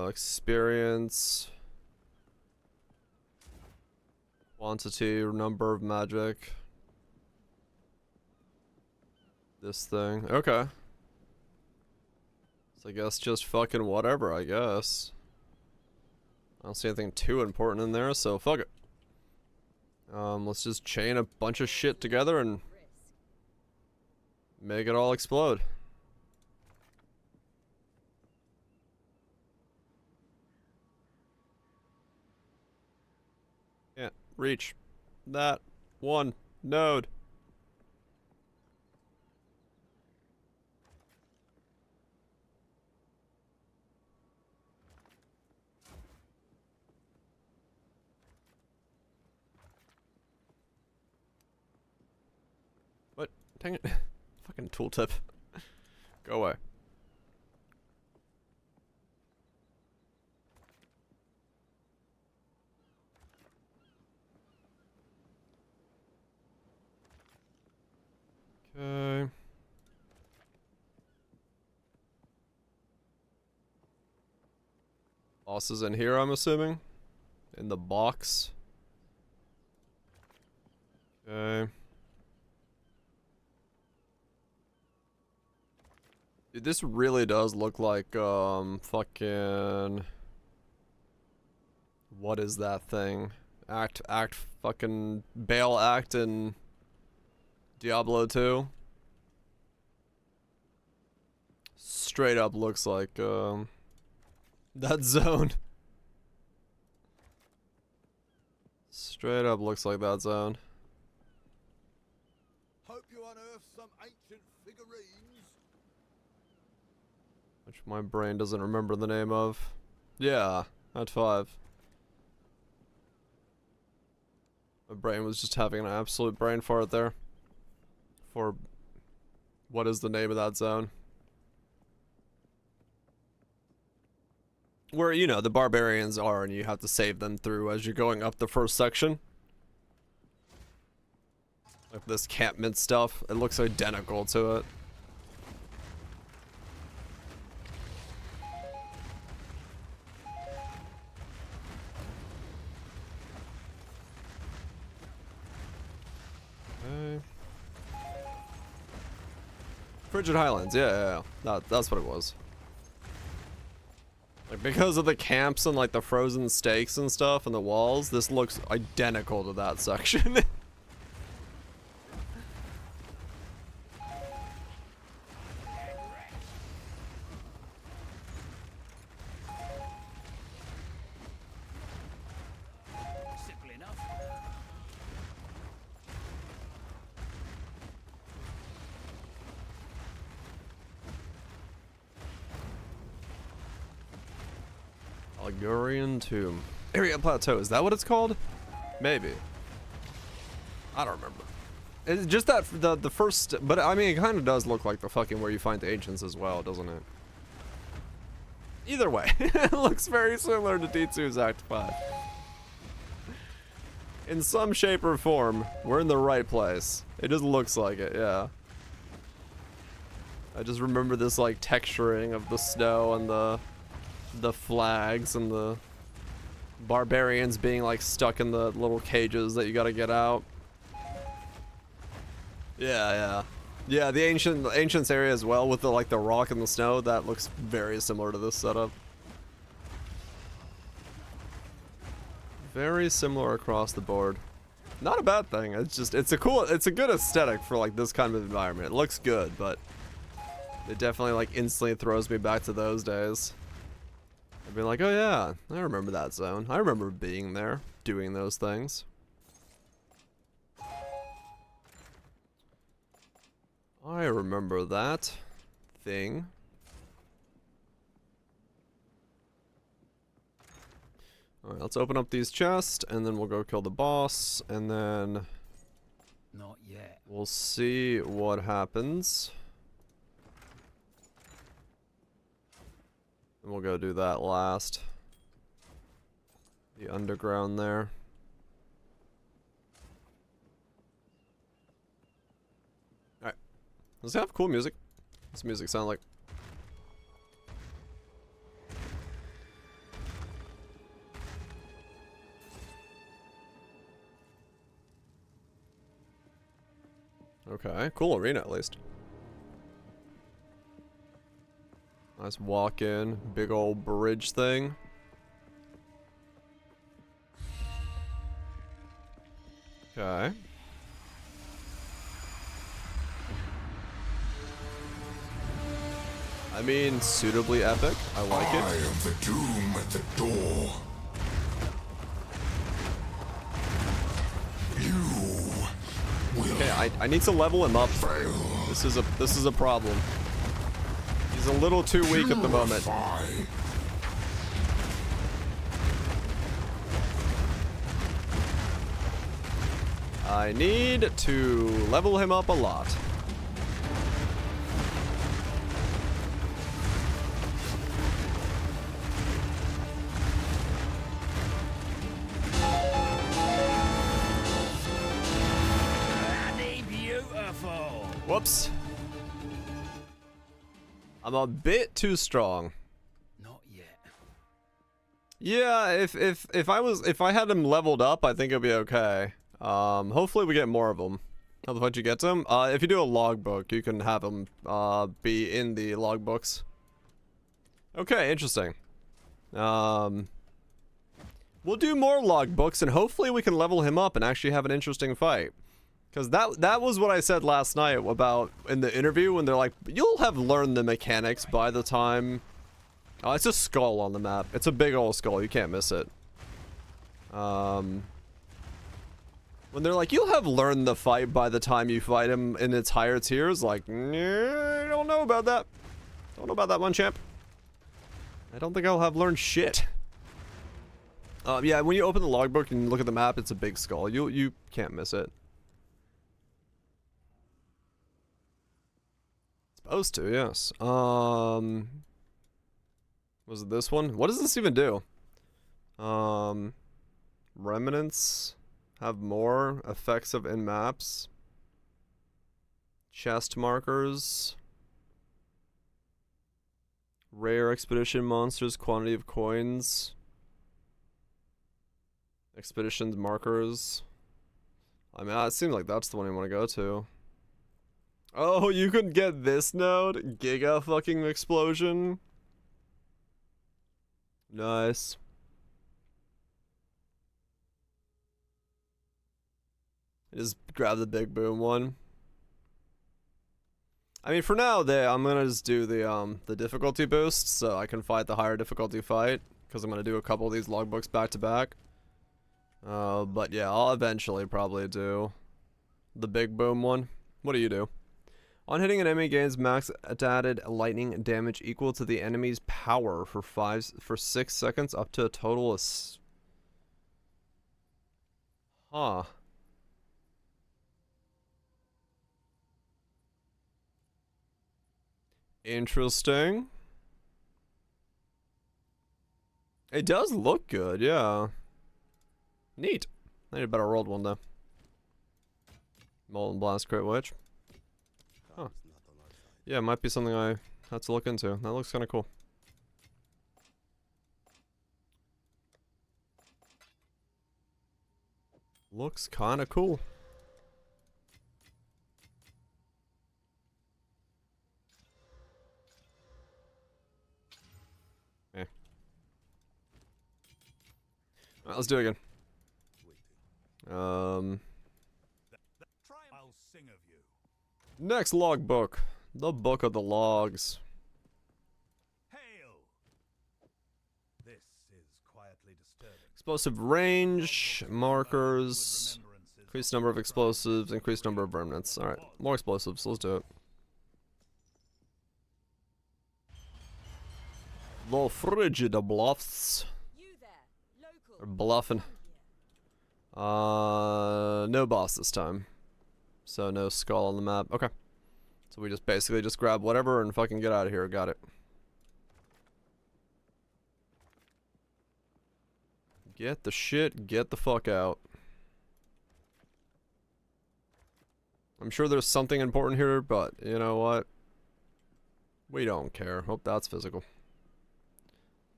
Experience. Quantity, number of magic. This thing. Okay. So I guess just fucking whatever, I guess. I don't see anything too important in there, so fuck it. Let's just chain a bunch of shit together and make it all explode. Can't reach that one node. What? Dang it. Fucking tooltip. Go away. Okay. Boss is in here, I'm assuming. in the box. Okay. Dude, this really does look like, fucking... What is that thing? Act fucking Bail Act in Diablo 2. Straight up looks like, that zone. Straight up looks like that zone. Hope you unearth some ancient figurines. Which my brain doesn't remember the name of. Yeah, at 5. My brain was just having an absolute brain fart there. For what is the name of that zone? Where, you know, the barbarians are and you have to save them through as you're going up the first section. Like this campment stuff, it looks identical to it. Okay. Frigid Highlands, yeah. That's what it was. Like, because of the camps and like the frozen stakes and stuff and the walls, this looks identical to that section. Simple enough. Ligurian Tomb. Area Plateau, is that what it's called? Maybe. I don't remember. It's just that the first, but I mean it kind of does look like the fucking where you find the ancients as well, doesn't it? Either way, it looks very similar to D2's Act 5. In some shape or form, we're in the right place. It just looks like it, yeah. I just remember this like texturing of the snow and the flags and the barbarians being like stuck in the little cages that you gotta get out. Yeah, the ancients area as well with the like the rock and the snow, that looks very similar to this setup. Very similar across the board. Not a bad thing. It's just it's a good aesthetic for like this kind of environment. It looks good, but it definitely like instantly throws me back to those days. I'd be like, oh yeah, I remember that zone. I remember being there, doing those things. I remember that thing. Alright, let's open up these chests, and then we'll go kill the boss, and then Not yet. we'll see what happens. And we'll go do that last. The underground there. Alright. Does it have cool music? What's the music sound like? Okay, cool arena at least. Nice walk in, big old bridge thing. Okay. I mean, suitably epic. I like it. I am the doom at the door. You will Okay, I need to level him up. fail. This is a problem. He's a little too weak at the moment. Purify. I need to level him up a lot. Bloody beautiful. Whoops. I'm a bit too strong. Not yet. Yeah, if I had him leveled up, I think it'd be okay. Hopefully we get more of them. How the fuck do you get them? If you do a logbook, you can have them be in the logbooks. Okay, interesting. We'll do more logbooks, and hopefully we can level him up and actually have an interesting fight. Because that was what I said last night about in the interview when they're like, you'll have learned the mechanics by the time... Oh, it's a skull on the map. It's a big old skull. You can't miss it. When they're like, you'll have learned the fight by the time you fight him in its higher tiers, like, nah, I don't know about that. Don't know about that one, champ. I don't think I'll have learned shit. Yeah, when you open the logbook and look at the map, it's a big skull. You can't miss it. Supposed to, yes. Was it this one? What does this even do? Remnants have more effects of in maps. Chest markers. Rare expedition monsters, quantity of coins. Expeditions markers. I mean, it seems like that's the one you want to go to. Oh, you can get this node? Giga fucking explosion. Nice. Just grab the big boom one. I mean, for now, I'm gonna just do the difficulty boost, so I can fight the higher difficulty fight, because I'm gonna do a couple of these logbooks back to back. But yeah, I'll eventually probably do the big boom one. What do you do? On hitting an enemy, gains max added lightning damage equal to the enemy's power for 6 seconds, up to a total of. Huh. Interesting. It does look good, yeah. Neat. I need a better rolled one though. Molten Blast Crit Witch. Huh. Yeah, it might be something I have to look into. That looks kind of cool. Looks kind of cool. Yeah. Alright, let's do it again. I'll sing of you. Next logbook. The Book of the Logs. Hail! This is quietly disturbing. Explosive range, markers, increased number of explosives, increased number of remnants. Alright, more explosives. Let's do it. The frigid bluffs. Or bluffing. No boss this time. So no skull on the map. Okay. So we just basically just grab whatever and fucking get out of here. Got it. Get the shit, get the fuck out. I'm sure there's something important here, but you know what? We don't care. Hope that's physical.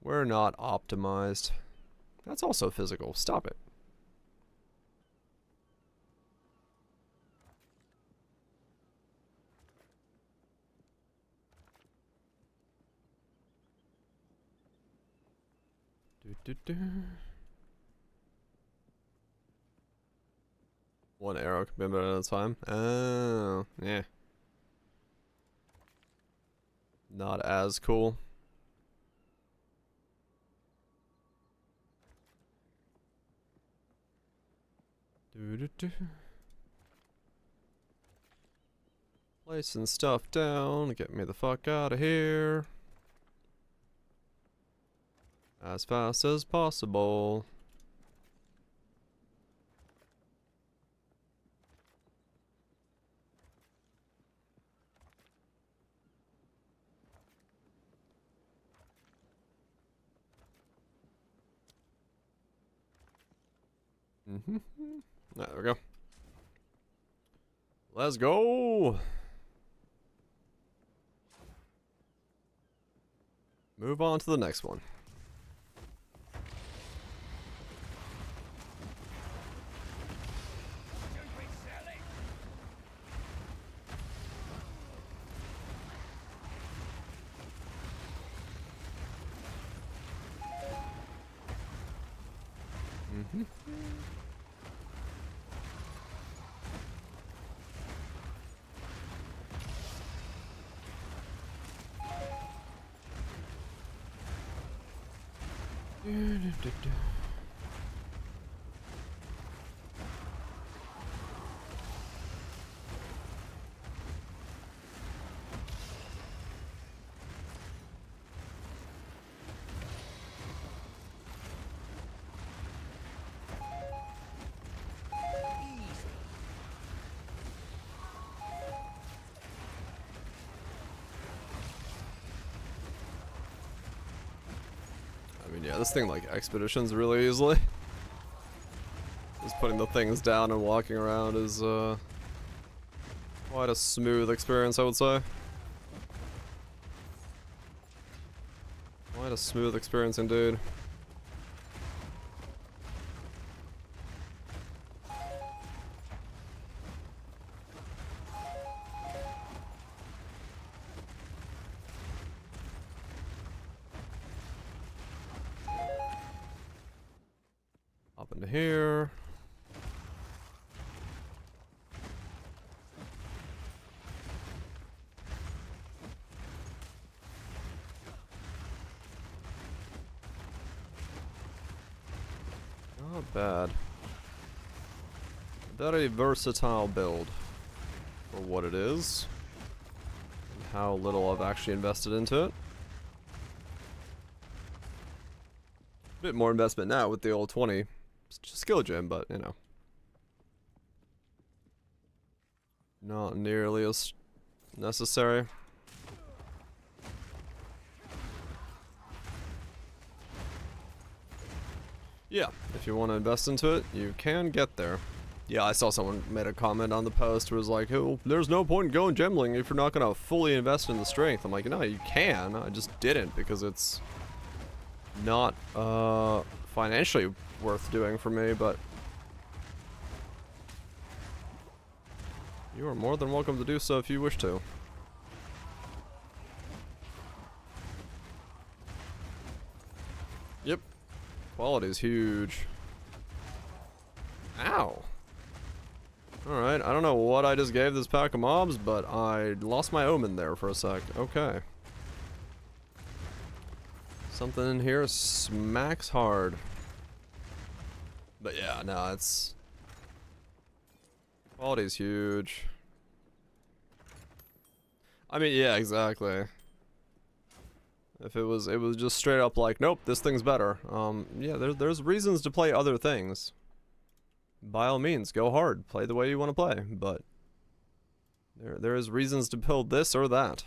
We're not optimized. That's also physical. Stop it. One arrow can be embedded at a time. Oh, yeah. Not as cool. Placing stuff down. Get me the fuck out of here. As fast as possible. There we go. Let's go. Move on to the next one. I mean, yeah, this thing like expeditions really easily. Just putting the things down and walking around is quite a smooth experience, I would say. Quite a smooth experience indeed. Hop into here. Not bad. Very versatile build for what it is. And how little I've actually invested into it. A bit more investment now with the old 20 skill gem, but you know. Not nearly as necessary. Yeah, if you want to invest into it, you can get there. Yeah, I saw someone made a comment on the post who was like, oh, there's no point in going Gemling if you're not going to fully invest in the strength. I'm like, no, you can. I just didn't because it's not financially worth doing for me, but you are more than welcome to do so if you wish to. Yep. Quality is huge. Ow. Alright, I don't know what I just gave this pack of mobs, but I lost my omen there for a sec. Okay. Something in here smacks hard. But yeah, no, it's... Quality is huge. I mean, yeah, exactly. If it was just straight up like, nope, this thing's better. Yeah, there's reasons to play other things. By all means, go hard, play the way you want to play, but there is reasons to build this or that.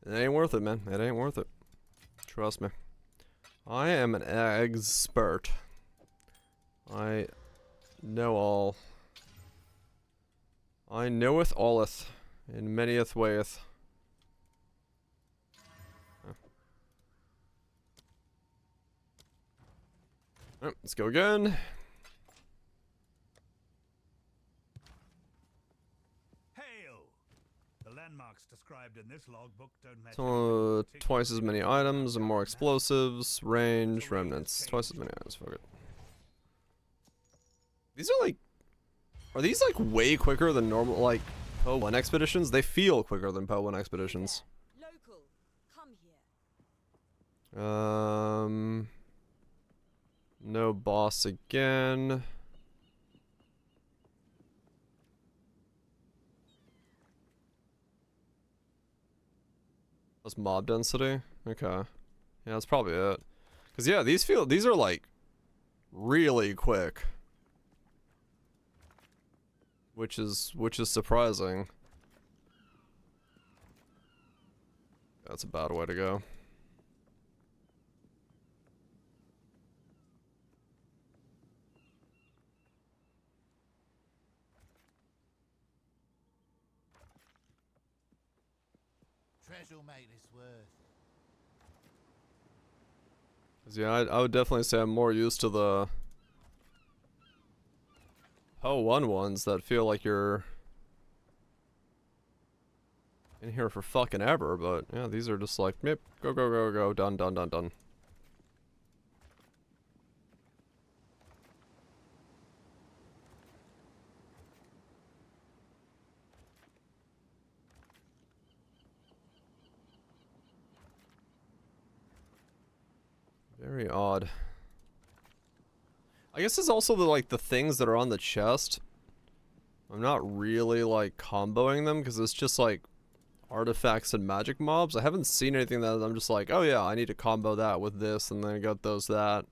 It ain't worth it, man. It ain't worth it. Trust me. I am an expert. I know all. I knoweth alleth, and manyeth wayeth. Alright, let's go again. Hail! The landmarks described in this logbook don't match. So, twice as many items and more explosives, range, remnants. Twice as many items, fuck it. These are like... Are these like way quicker than normal, like, Po 1 expeditions? They feel quicker than Po 1 expeditions. Local, come here. No boss again. That's mob density? Okay. Yeah, that's probably it. Cause yeah, these are like really quick. Which is surprising. That's a bad way to go. Treasure will make this worth. 'Cause yeah, I would definitely say I'm more used to the Po 1 ones that feel like you're in here for fucking ever, but yeah, these are just like, yep, go, go, go, go, done, done, done, done. Very odd. I guess it's also the like the things that are on the chest. I'm not really like comboing them because it's just like artifacts and magic mobs. I haven't seen anything that I'm just like, oh yeah, I need to combo that with this and then I got those that.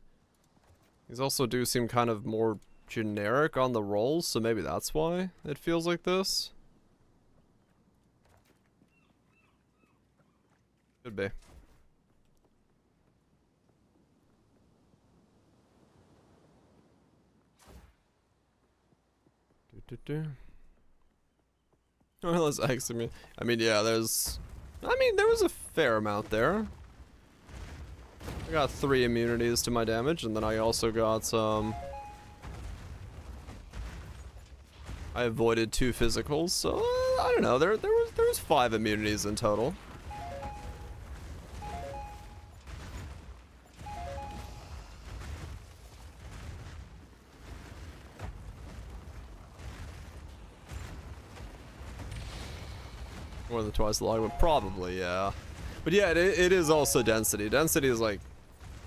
These also do seem kind of more generic on the rolls, so maybe that's why it feels like this. Could be. Well, let's exit me. I mean, yeah, there was a fair amount there. I got 3 immunities to my damage, and then I also got some... I avoided 2 physicals, so I don't know. There was 5 immunities in total. More than twice the log, but probably, yeah. But yeah, it is also density. Density is like,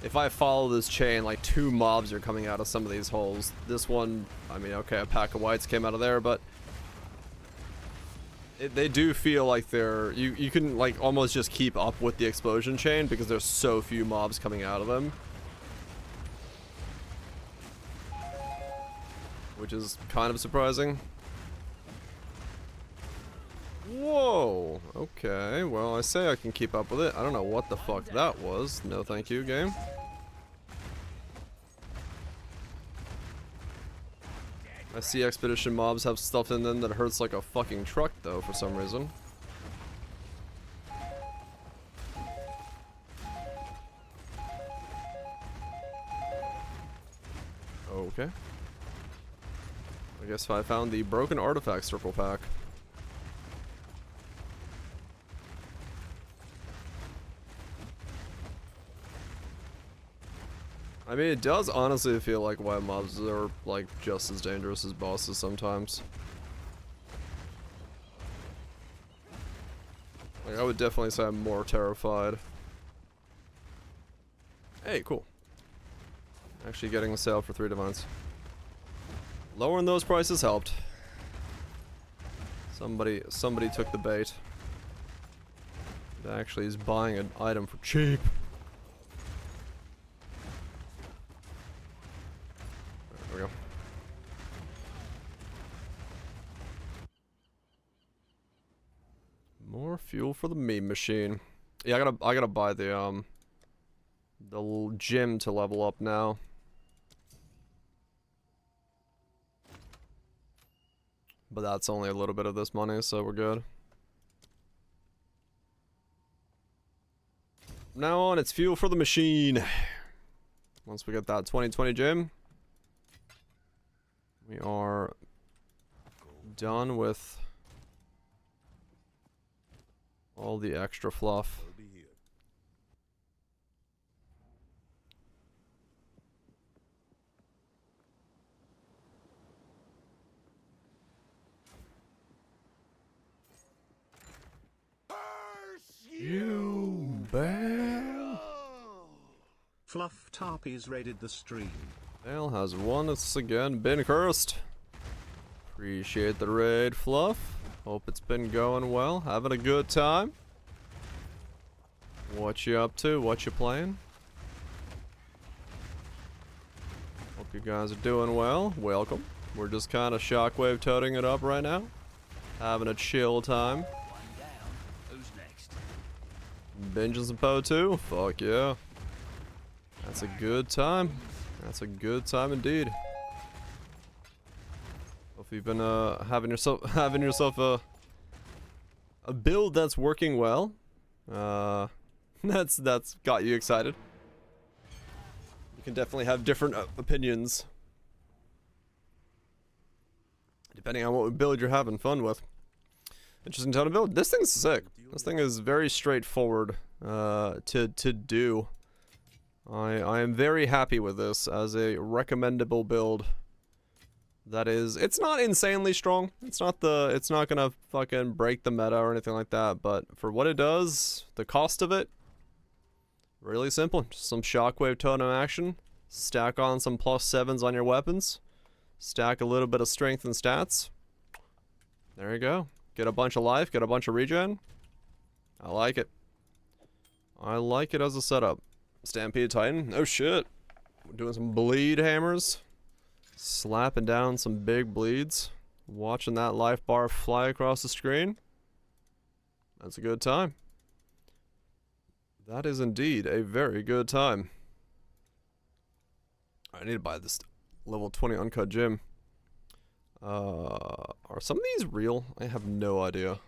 if I follow this chain, like 2 mobs are coming out of some of these holes. This one, I mean, okay, a pack of whites came out of there, but they do feel like they're, you can like almost just keep up with the explosion chain because there's so few mobs coming out of them. Which is kind of surprising. Whoa, okay, well I say I can keep up with it. I don't know what the fuck that was. No thank you, game. I see expedition mobs have stuff in them that hurts like a fucking truck though for some reason. Okay. I guess I found the broken artifact circle pack. I mean, it does honestly feel like white mobs are like just as dangerous as bosses sometimes. Like, I would definitely say I'm more terrified. Hey, cool. Actually getting a sale for 3 divines. Lowering those prices helped. Somebody took the bait. It actually is buying an item for cheap. There we go. More fuel for the meme machine. Yeah, I gotta buy the gym to level up now. But that's only a little bit of this money, so we're good. From now on, it's fuel for the machine. Once we get that 2020 gym, we are done with all the extra fluff. You bear. Fluff Tarpies raided the stream. Bale has once again been cursed. Appreciate the raid, Fluff. Hope it's been going well. Having a good time. What you up to? What you playing? Hope you guys are doing well. Welcome. We're just kind of shockwave toting it up right now. Having a chill time. Binging some Po too? Fuck yeah. That's a good time. That's a good time indeed. Hope you've been having yourself a build that's working well. That's got you excited. You can definitely have different opinions depending on what build you're having fun with. Interesting ton of build. This thing's sick. This thing is very straightforward to do. I am very happy with this as a recommendable build. That is, it's not insanely strong. It's not gonna fucking break the meta or anything like that. But for what it does, the cost of it, Really simple. Just some Shockwave Totem action. Stack on some +7s on your weapons. Stack a little bit of strength and stats. There you go. Get a bunch of life, get a bunch of regen. I like it. I like it as a setup. Stampede Titan. Oh shit. We're doing some bleed hammers. Slapping down some big bleeds. Watching that life bar fly across the screen. That's a good time. That is indeed a very good time. I need to buy this level 20 uncut gem. Are some of these real? I have no idea.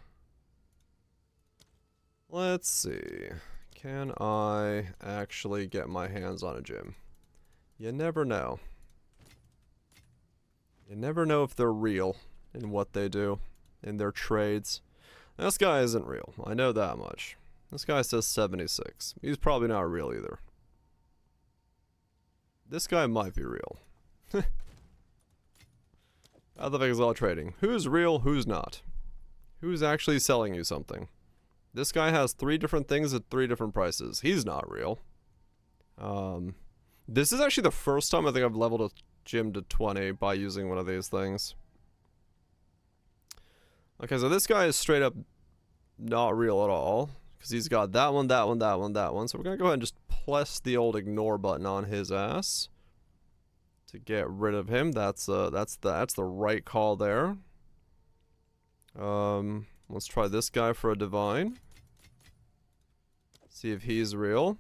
Let's see. Can I actually get my hands on a gem? You never know. You never know if they're real in what they do, in their trades. This guy isn't real. I know that much. This guy says 76. He's probably not real either. This guy might be real. How the fuck is all trading? Who's real, who's not? Who's actually selling you something? This guy has 3 different things at 3 different prices. He's not real. This is actually the first time I think I've leveled a gym to 20 by using one of these things. Okay, so this guy is straight up not real at all. Because he's got that one, that one, that one, that one. So we're going to go ahead and just press the old ignore button on his ass. To get rid of him. That's the right call there. Let's try this guy for a divine. See if he's real.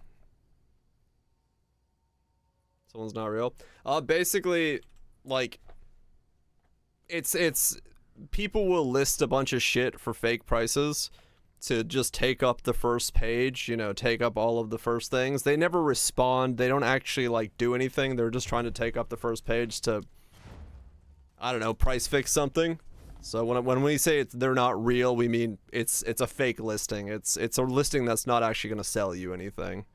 Someone's not real. Basically, like, it's people will list a bunch of shit for fake prices to just take up the first page, you know, take up all of the first things. They never respond. They don't actually, like, do anything. They're just trying to take up the first page to, I don't know, price fix something. So when we say they're not real, we mean it's a fake listing. It's a listing that's not actually going to sell you anything.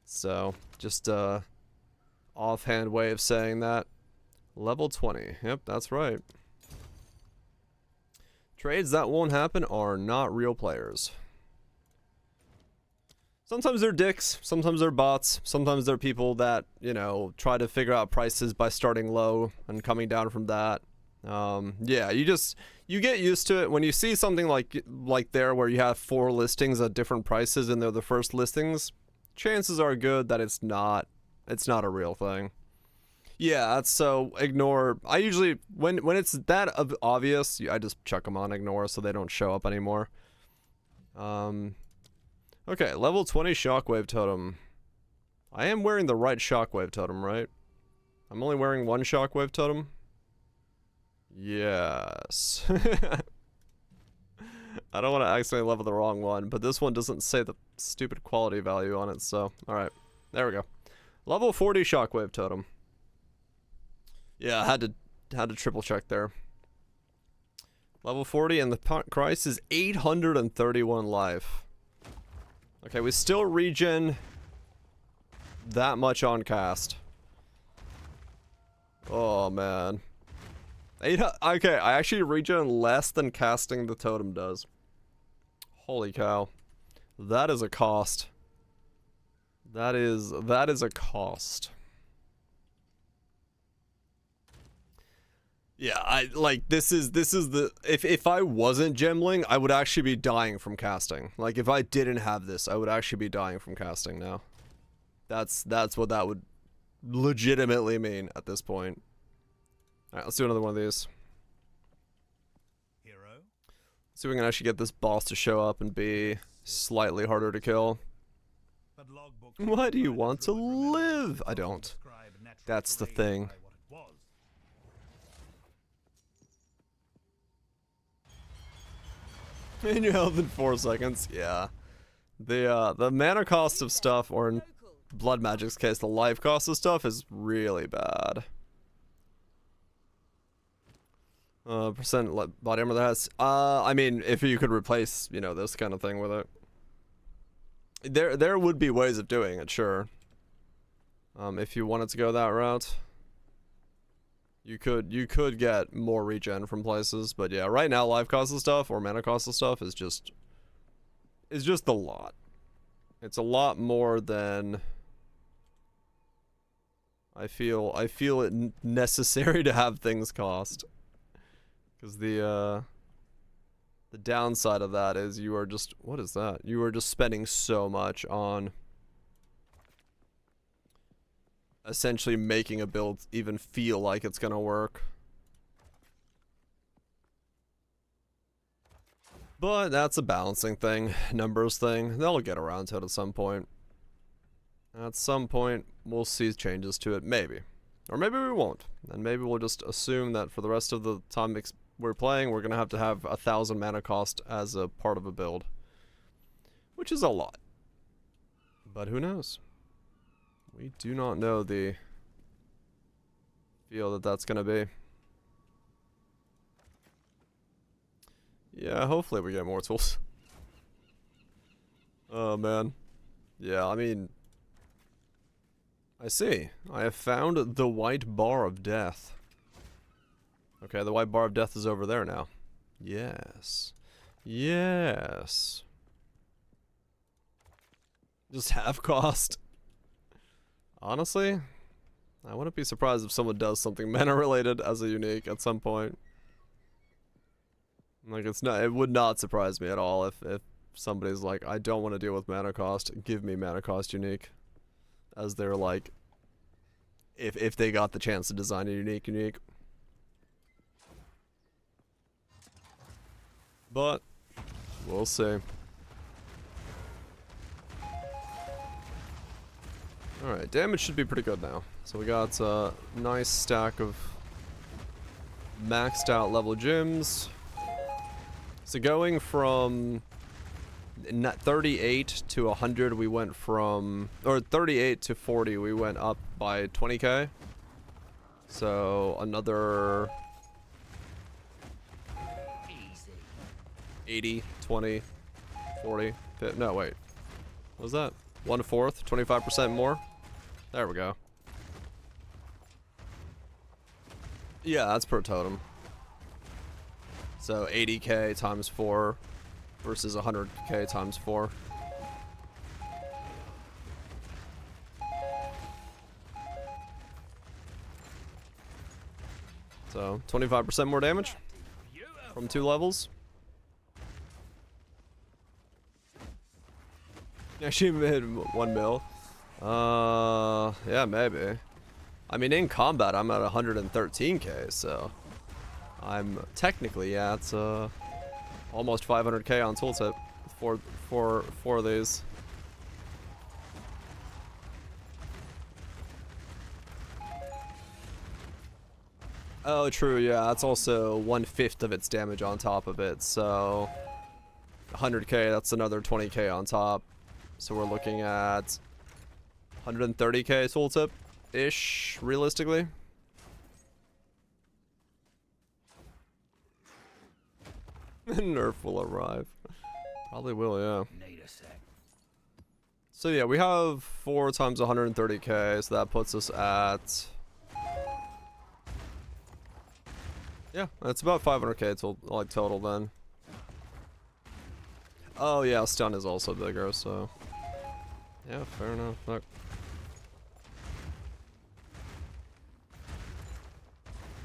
So, just a offhand way of saying that. Level 20. Yep, that's right. Trades that won't happen are not real players. Sometimes they're dicks, sometimes they're bots, sometimes they're people that, you know, try to figure out prices by starting low and coming down from that. Yeah, you get used to it when you see something like there where you have 4 listings at different prices and they're the first listings. Chances are good that it's not a real thing. Yeah, so ignore. I usually, when it's that obvious, I just chuck them on ignore so they don't show up anymore. Okay, level 20 Shockwave Totem. I am wearing the right Shockwave Totem, right? I'm only wearing 1 Shockwave Totem? Yes. I don't want to accidentally level the wrong one, but this one doesn't say the stupid quality value on it, so, alright. There we go. Level 40 Shockwave Totem. Yeah, I had to triple check there. Level 40 and the price is 831 life. Okay, we still regen that much on cast. Oh man. Okay, I actually regen less than casting the totem does. Holy cow. That is a cost. That is a cost. Yeah, this is the if I wasn't Gemling, I would actually be dying from casting. Like if I didn't have this, I would actually be dying from casting now. That's what that would legitimately mean at this point. Alright, let's do another one of these. Hero. Let's see if we can actually get this boss to show up and be slightly harder to kill. But logbooks Why do you want to would remember live? I to don't. describe natural That's the terrain thing. by what it was. In your health in 4 seconds, yeah. The mana cost of stuff, or in Blood Magic's case, the life cost of stuff is really bad. Percent body armor that has. I mean, if you could replace, you know, this kind of thing with it. There would be ways of doing it, sure. If you wanted to go that route. You could get more regen from places, but yeah, right now life cost of stuff or mana cost of stuff is just a lot. It's a lot more than I feel it necessary to have things cost. Because the downside of that is you are just, what is that? You are just spending so much on essentially making a build even feel like it's gonna work. But that's a balancing thing, numbers thing. They'll get around to it at some point. At some point, we'll see changes to it, maybe. Or maybe we won't. And maybe we'll just assume that for the rest of the time we're playing, we're gonna have to have 1,000 mana cost as a part of a build. Which is a lot. But who knows? We do not know the feel that that's gonna be. Yeah, hopefully we get more tools. Oh man. Yeah, I mean, I see. I have found the white bar of death. Okay, the white bar of death is over there now. Yes. Yes. Just half cost. Honestly, I wouldn't be surprised if someone does something mana related as a unique at some point. Like, it would not surprise me at all if somebody's like, I don't want to deal with mana cost, give me mana cost unique. As they're like, if they got the chance to design a unique. But, we'll see. Alright, damage should be pretty good now. So we got a nice stack of maxed out level gems. So going from 38 to 100, we went from, or 38 to 40, we went up by 20k. So another 80, 20, 40, 50, no wait, what was that? 1/4, 25% more? There we go. Yeah, that's per totem. So 80k times 4 versus 100k times 4. So 25% more damage from 2 levels. Actually made 1 mil. Yeah, maybe. I mean, in combat, I'm at 113k, so I'm technically, yeah, it's almost 500k on tooltip for these. Oh, true, yeah, that's also 1/5 of its damage on top of it, so 100k, that's another 20k on top. So we're looking at 130k tooltip-ish, realistically. Nerf will arrive. Probably will, yeah. So yeah, we have 4 times 130k, so that puts us at... Yeah, that's about 500k total then. Oh yeah, stun is also bigger, so... Yeah, fair enough. Look.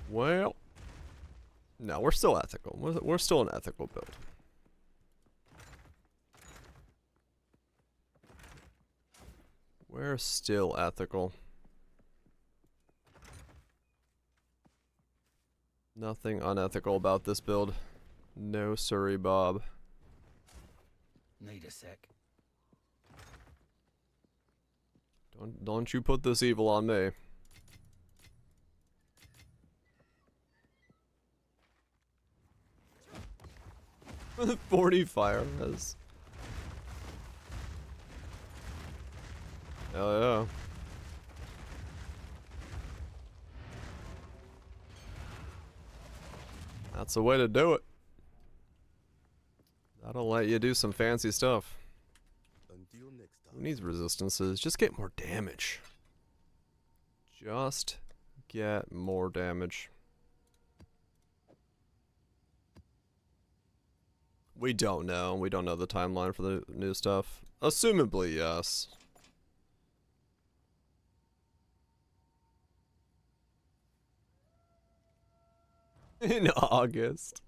Well... No, we're still ethical. We're still an ethical build. We're still ethical. Nothing unethical about this build. No siree, Bob. Need a sec. Don't you put this evil on me. With 40 fire res. Hell yeah. That's the way to do it. That'll let you do some fancy stuff. Until next time. Who needs resistances? Just get more damage. Just get more damage. We don't know. We don't know the timeline for the new stuff. Assumably, yes. In August.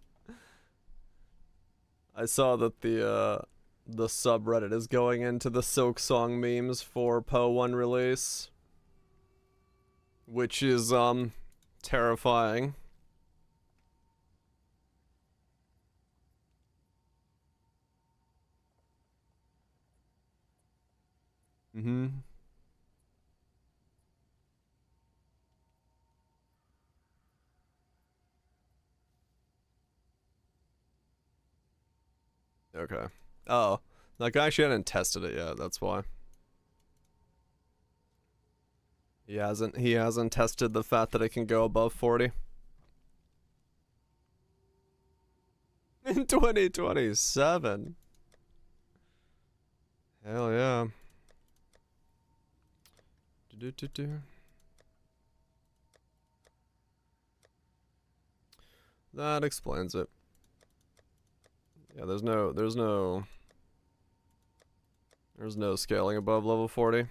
I saw that the subreddit is going into the Silk Song memes for Poe 1 release. Which is, terrifying. Mm-hmm. Okay. Oh, like I actually hadn't tested it yet, that's why. He hasn't tested the fact that it can go above 40. In 2027. Hell yeah. Do-do-do-do. That explains it. Yeah, there's no scaling above level 40.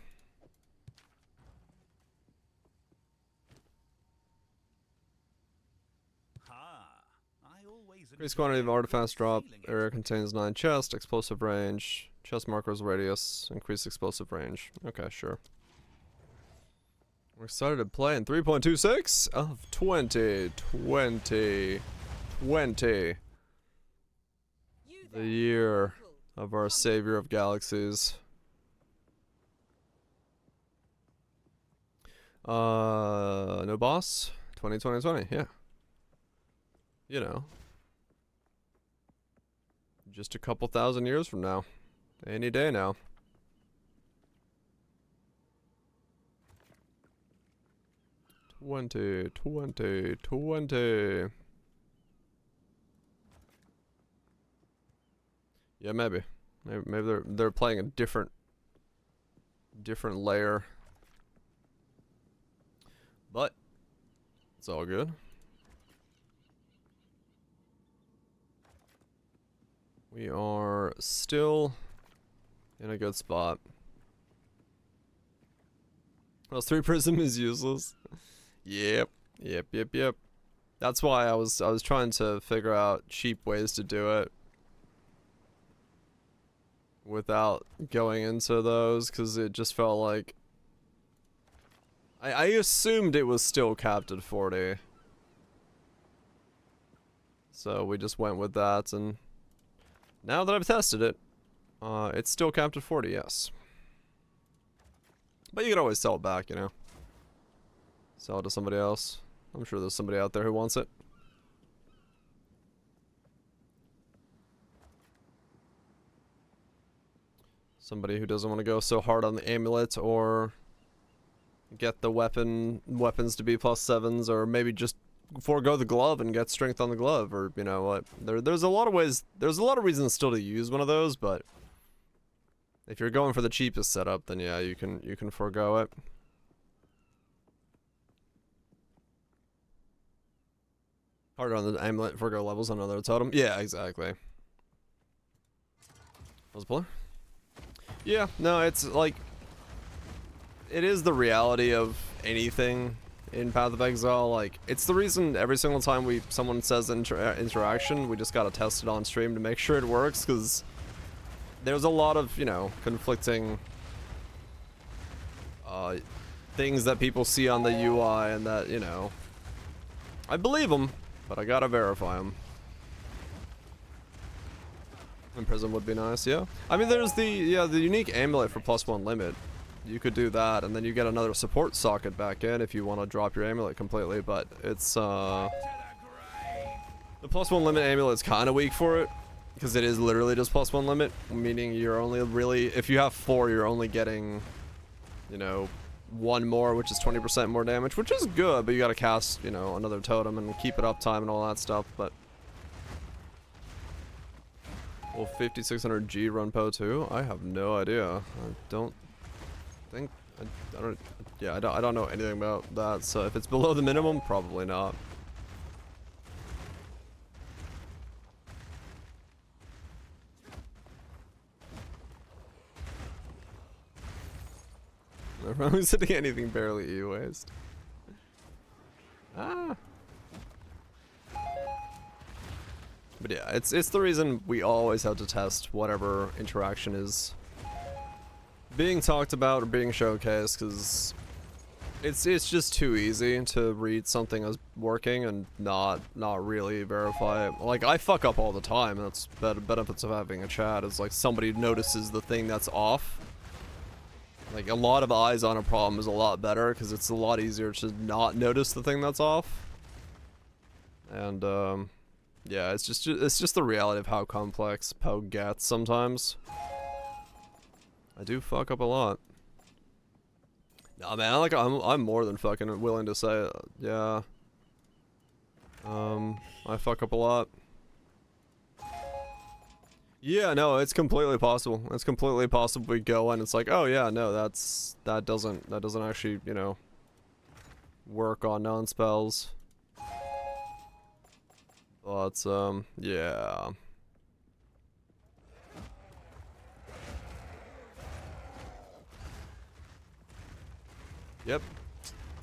Increased quantity of artifacts drop. Area contains 9 chests. Explosive range. Chest markers radius. Increased explosive range. Okay, sure. We're excited to play in 3.26 of 2020. The year of our savior of galaxies. No boss? 2020, yeah. You know. Just a couple thousand years from now. Any day now. Twenty. Yeah, maybe. Maybe they're playing a different layer. But it's all good. We are still in a good spot. Well, 3 prism is useless. Yep. That's why I was trying to figure out cheap ways to do it without going into those, because it just felt like I assumed it was still capped at 40. So we just went with that, and now that I've tested it, it's still capped at 40, yes. But you could always sell it back, you know. Sell it to somebody else. I'm sure there's somebody out there who wants it. Somebody who doesn't want to go so hard on the amulet, or get the weapons to be +7s, or maybe just forego the glove and get strength on the glove, or you know what. There's a lot of ways, there's a lot of reasons still to use one of those, but if you're going for the cheapest setup, then yeah, you can forego it. Harder on the amulet, forego levels on another totem. Yeah, exactly. Was puller? Yeah, no, it's like, it is the reality of anything in Path of Exile. Like, it's the reason every single time someone says interaction, we just gotta test it on stream to make sure it works, because there's a lot of, you know, conflicting things that people see on the UI, and that, you know, I believe them, but I gotta verify them. And Prism would be nice, yeah. I mean, there's the unique amulet for +1 limit. You could do that, and then you get another support socket back in if you want to drop your amulet completely, but it's, the +1 limit amulet's kind of weak for it, because it is literally just +1 limit, meaning you're only really, if you have 4, you're only getting, you know, 1 more, which is 20% more damage, which is good, but you gotta cast, you know, another totem and keep it uptime and all that stuff, but... Will 5600G run Poe 2? I have no idea. I don't think... I don't know anything about that, so if it's below the minimum, probably not. Who's hitting anything barely e-waste? Ah. But yeah, it's the reason we always have to test whatever interaction is being talked about or being showcased, because it's just too easy to read something as working and not really verify it. Like, I fuck up all the time, and that's benefits of having a chat, is like somebody notices the thing that's off. Like, a lot of eyes on a problem is a lot better, because it's a lot easier to not notice the thing that's off. And yeah, it's just the reality of how complex Poe gets sometimes. I do fuck up a lot. Nah, man, like, I'm more than fucking willing to say it. Yeah. I fuck up a lot. Yeah, no, it's completely possible. It's completely possible we go and it's like, oh yeah, no, that doesn't actually, you know, work on non-spells. But yeah. Yep.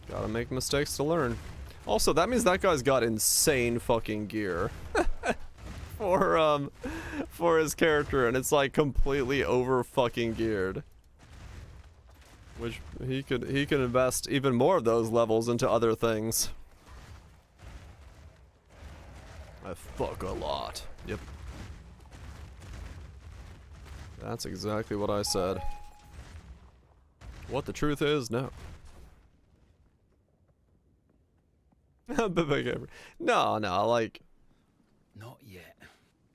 Gotta make mistakes to learn. Also, that means that guy's got insane fucking gear. For his character, and it's like completely over fucking geared. Which he could invest even more of those levels into other things. I fuck a lot. Yep. That's exactly what I said. What the truth is, no. No, like, Not yet.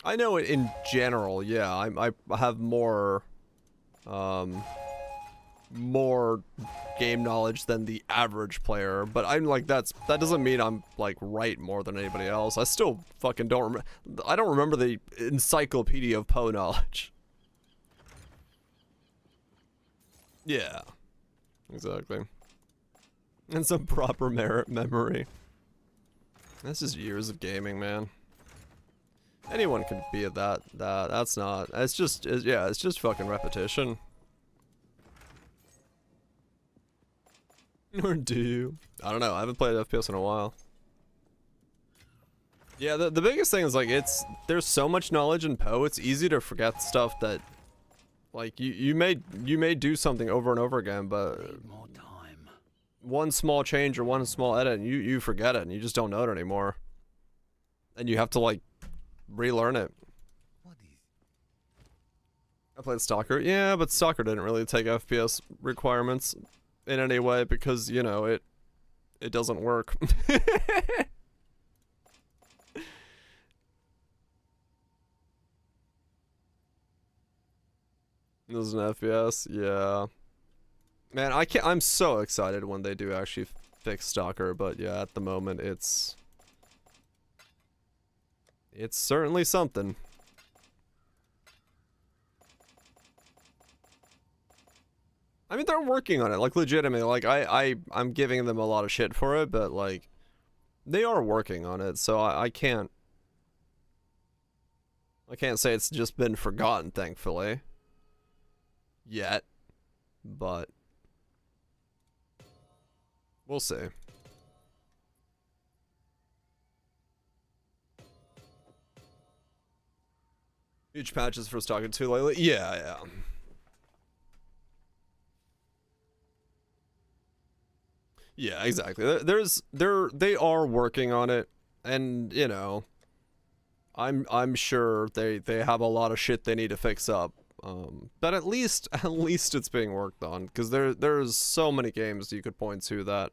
I know it in general, yeah. I have more game knowledge than the average player, but I'm like, that doesn't mean I'm like right more than anybody else. I still fucking I don't remember the encyclopedia of Poe knowledge. Yeah. Exactly. And some proper memory. This is years of gaming, man. Anyone could be at that. That's not. It's just fucking repetition. Or do you? I don't know. I haven't played FPS in a while. Yeah, the biggest thing is like there's so much knowledge in Poe. It's easy to forget stuff that, like, you may do something over and over again, but Need more time. one small change or one small edit, and you forget it, and you just don't know it anymore. And you have to like relearn it. I played Stalker. Yeah, but Stalker didn't really take FPS requirements in any way because, you know, it doesn't work. This is an FPS, yeah. Man, I'm so excited when they do actually fix Stalker, but yeah, at the moment it's certainly something. I mean, they're working on it, like, legitimately. Like, I'm giving them a lot of shit for it, but like, they are working on it, so I can't say it's just been forgotten, thankfully. Yet. But we'll see. Huge patches for Stalker 2 lately? Yeah. Yeah, exactly. They are working on it, and you know, I'm sure they have a lot of shit they need to fix up. But at least it's being worked on, because there's so many games you could point to that,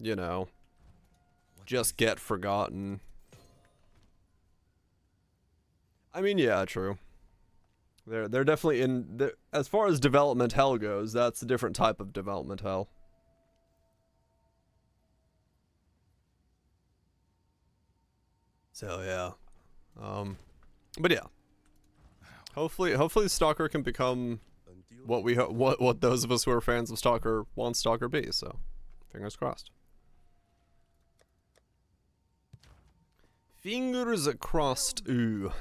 you know, just get forgotten. I mean, yeah, true. They're definitely in as far as development hell goes, that's a different type of development hell. So yeah. But yeah. Hopefully Stalker can become what those of us who are fans of Stalker want Stalker be, so fingers crossed. Fingers crossed. Ooh.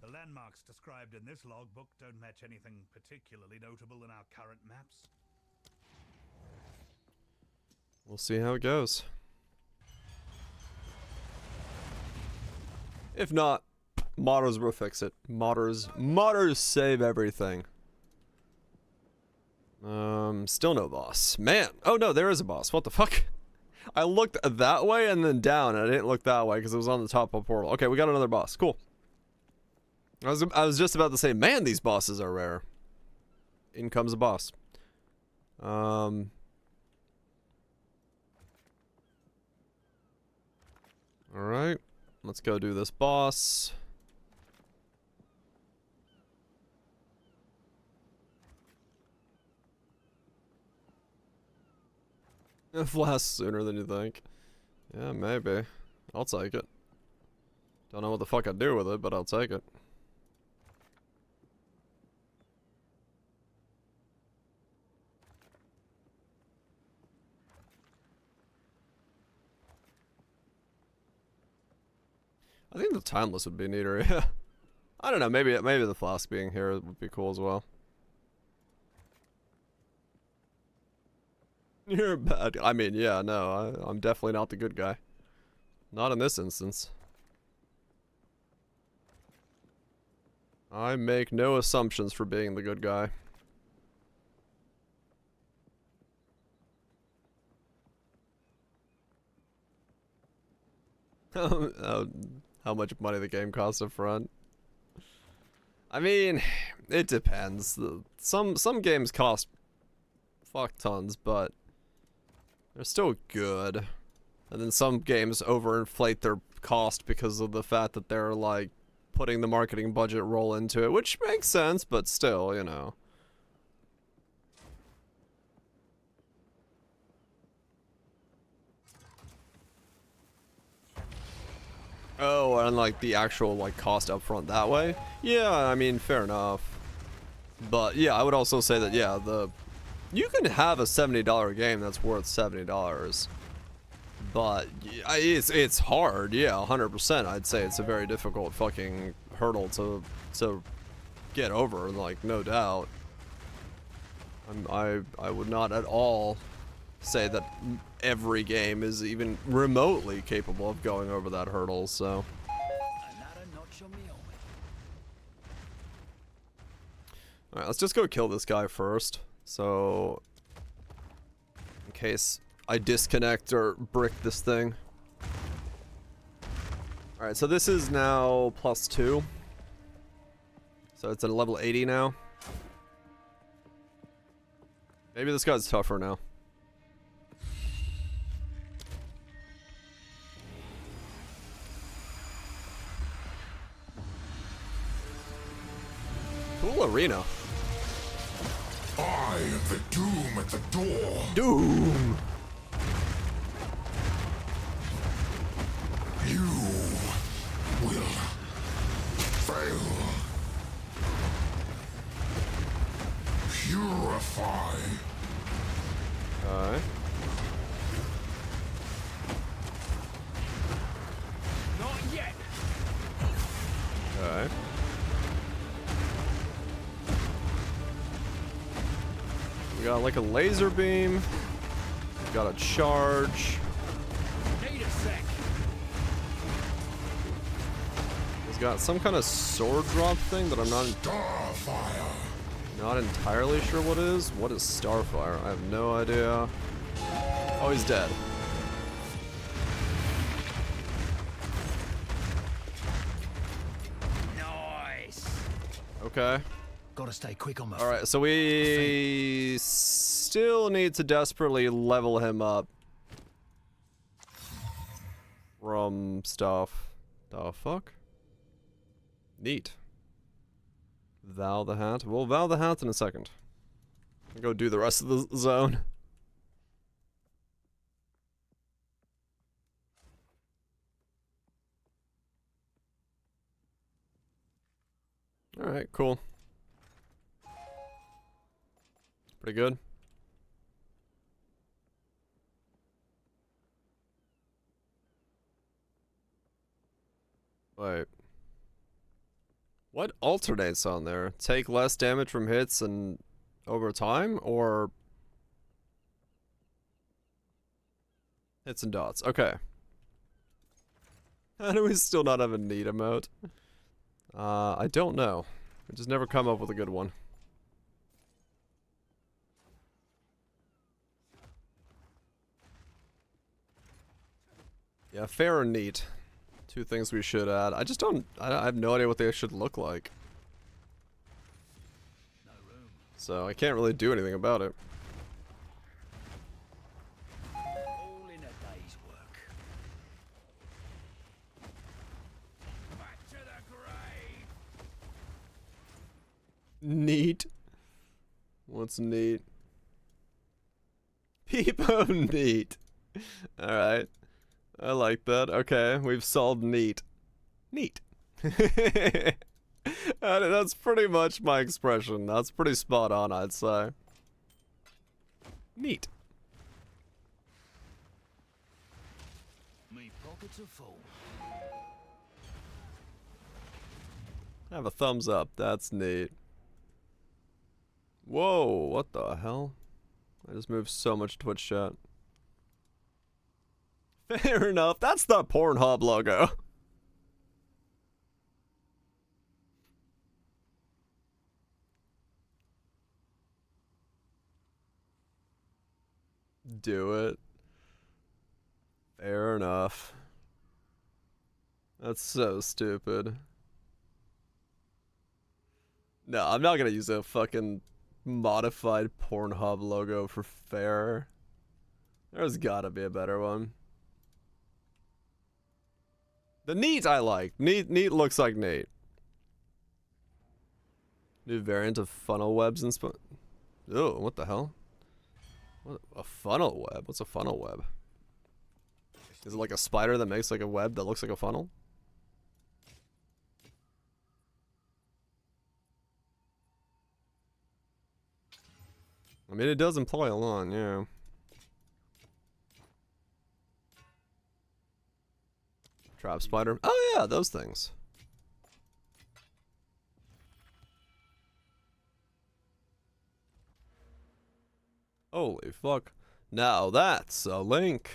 The landmarks described in this logbook don't match anything particularly notable in our current maps. We'll see how it goes. If not, modders will fix it. Modders save everything. Still no boss. Man, oh no, there is a boss. What the fuck? I looked that way and then down, and I didn't look that way because it was on the top of the portal. Okay, we got another boss. Cool. I was just about to say, man, these bosses are rare. In comes a boss. Alright. Let's go do this boss. It lasts sooner than you think. Yeah, maybe. I'll take it. Don't know what the fuck I'd do with it, but I'll take it. I think the timeless would be neater, yeah. I don't know, maybe the flask being here would be cool as well. You're a bad guy. I mean, yeah, no, I'm definitely not the good guy. Not in this instance. I make no assumptions for being the good guy. How much money the game costs up front? I mean, it depends. Some games cost fuck tons, but they're still good. And then some games overinflate their cost because of the fact that they're like putting the marketing budget roll into it, which makes sense, but still, you know. Oh, and like the actual like cost up front that way? Yeah, I mean, fair enough. But yeah, I would also say that yeah, you can have a $70 game that's worth $70. But it's hard, yeah, 100%. I'd say it's a very difficult fucking hurdle to get over, like, no doubt. I would not at all say that every game is even remotely capable of going over that hurdle, so. Alright, let's just go kill this guy first. So, in case I disconnect or brick this thing. Alright, so this is now +2. So it's at level 80 now. Maybe this guy's tougher now. Cool arena. I am the doom at the door. Doom! You will fail. Purify. Alright. Not yet. Alright. We got like a laser beam. We got a charge. Need a sec. He's got some kind of sword drop thing that I'm Starfire. not entirely sure what is. What is Starfire? I have no idea. Oh, he's dead. Nice. Okay. Gotta stay quick on my Alright, so we still need to desperately level him up from stuff. The fuck? Neat. Vow the hat. We'll vow the hat in a second. I'll go do the rest of the zone. Alright, cool. Pretty good. Wait. What alternates on there? Take less damage from hits and over time, or Hits and dots. Okay. How do we still not have a neat emote? I don't know. I just never come up with a good one. Yeah, fair and neat. Two things we should add. I just don't. I have no idea what they should look like. So I can't really do anything about it. All in a day's work. Back to the grave. Neat. What's neat? Peepo neat. Alright. I like that. Okay, we've solved neat. Neat. That's pretty much my expression. That's pretty spot on, I'd say. Neat. Me pockets are full. I have a thumbs up. That's neat. Whoa, what the hell? I just moved so much Twitch chat. Fair enough. That's the Pornhub logo. Do it. Fair enough. That's so stupid. No, I'm not gonna use a fucking modified Pornhub logo for fair. There's gotta be a better one. The neat I like. Neat looks like neat. New variant of funnel webs and oh, what the hell? What, a funnel web? What's a funnel web? Is it like a spider that makes like a web that looks like a funnel? I mean, it does imply a lot, yeah. Trap spider. Oh yeah, those things. Holy fuck. Now that's a link.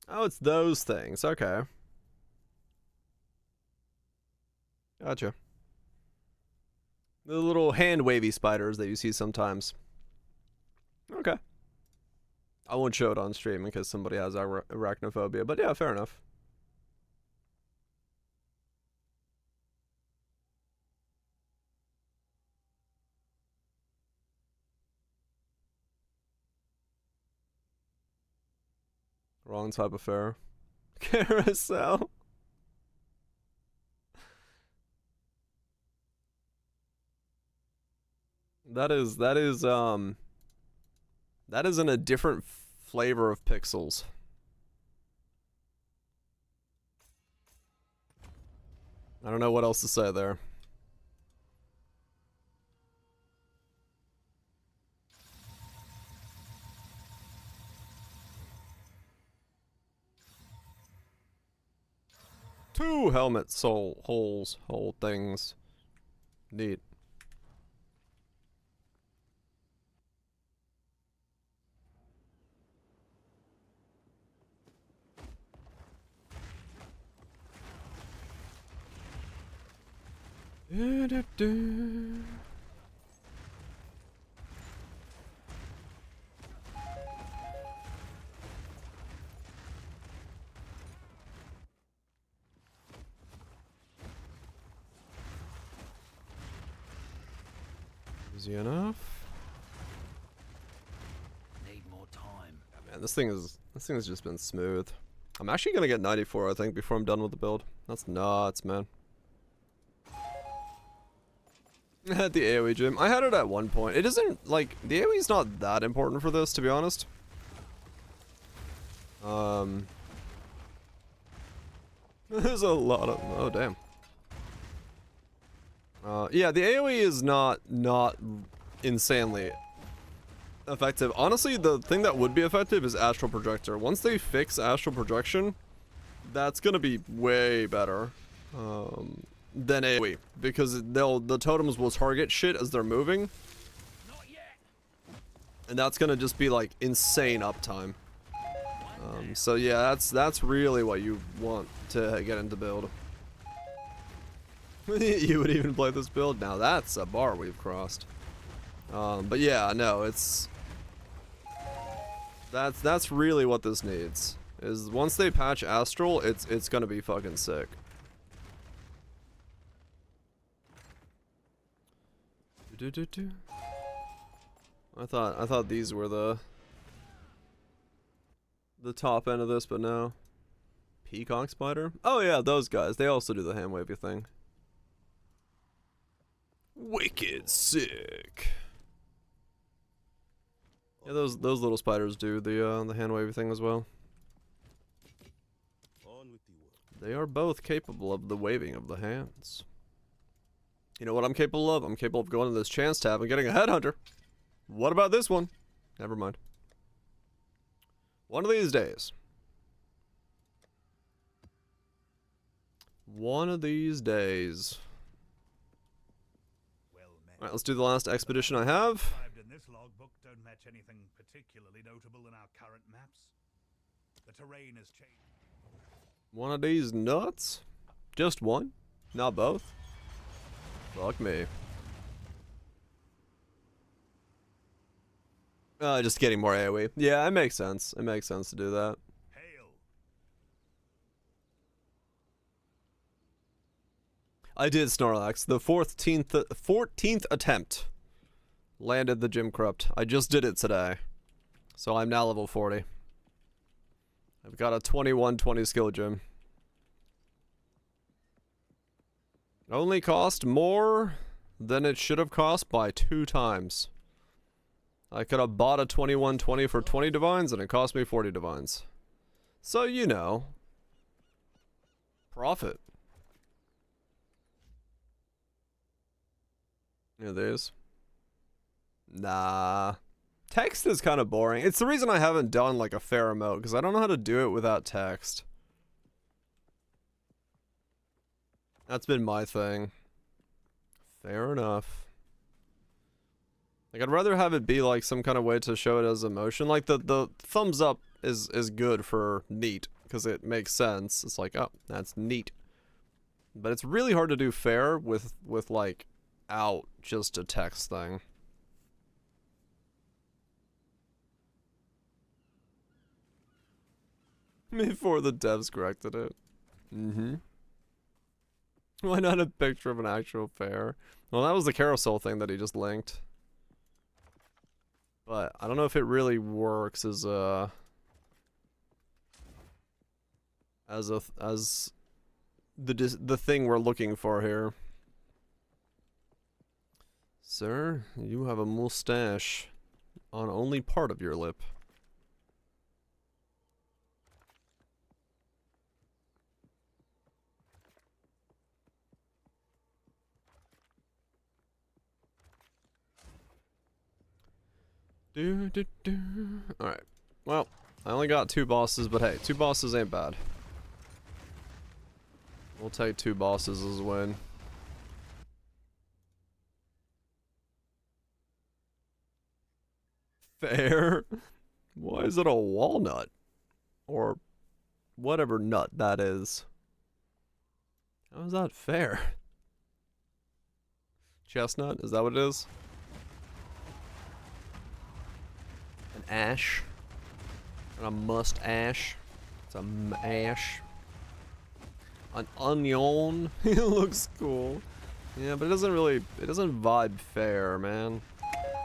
Oh, it's those things. Okay. Gotcha. The little hand wavy spiders that you see sometimes. Okay. I won't show it on stream in case somebody has arachnophobia, but yeah, fair enough. Wrong type of fair. Carousel. That is in a different flavor of pixels. I don't know what else to say there. Two helmet hole things. Neat. Easy enough. Need more time. Man, this thing has just been smooth. I'm actually gonna get 94, I think, before I'm done with the build. That's nuts, man. I had the AoE gym. I had it at one point. It isn't, like, the AoE's not that important for this, to be honest. There's a lot of, oh damn. Yeah, the AoE is not insanely effective. Honestly, the thing that would be effective is Astral Projector. Once they fix Astral Projection, that's gonna be way better than AoE, because the totems will target shit as they're moving, Not yet. and that's gonna just be like insane uptime. So yeah, that's really what you want to get into build. You would even play this build? Now that's a bar we've crossed. But yeah, no, that's really what this needs. Is once they patch Astral, it's gonna be fucking sick. I thought these were the top end of this, but no. Peacock Spider? Oh yeah, those guys. They also do the hand wavy thing. Wicked sick. Yeah, those little spiders do the hand wavy thing as well. On with the work. They are both capable of the waving of the hands. You know what I'm capable of? I'm capable of going to this chance tab and getting a headhunter. What about this one? Never mind. One of these days. One of these days. Well met. Alright, let's do the last expedition I have. Described in this logbook don't match anything particularly notable in our current maps. The terrain has changed. One of these nuts? Just one? Not both? Fuck me. Just getting more AoE. Yeah, it makes sense. It makes sense to do that. Hail. I did Snorlax. The 14th attempt. Landed the Gym Corrupt. I just did it today. So I'm now level 40. I've got a 21-20 skill gym. Only cost more than it should have cost by 2 times. I could have bought a 21-20 for 20 divines and it cost me 40 divines. So, you know. Profit. Yeah, these. Nah. Text is kind of boring. It's the reason I haven't done like a fair emote, because I don't know how to do it without text. That's been my thing. Fair enough. Like, I'd rather have it be like some kind of way to show it as emotion. Like the thumbs up is good for neat, because it makes sense. It's like, oh, that's neat. But it's really hard to do fair with like out just a text thing. Before the devs corrected it. Mm-hmm. Why not a picture of an actual fair? Well, that was the carousel thing that he just linked. But I don't know if it really works as the thing we're looking for here. Sir, you have a mustache on only part of your lip. Alright. Well, I only got 2 bosses, but hey, 2 bosses ain't bad. We'll take 2 bosses as a win. Fair? Why is it a walnut? Or whatever nut that is. How is that fair? Chestnut? Is that what it is? An ash. And a mustache. It's a ash. An onion. It looks cool. Yeah, but it doesn't vibe fair, man.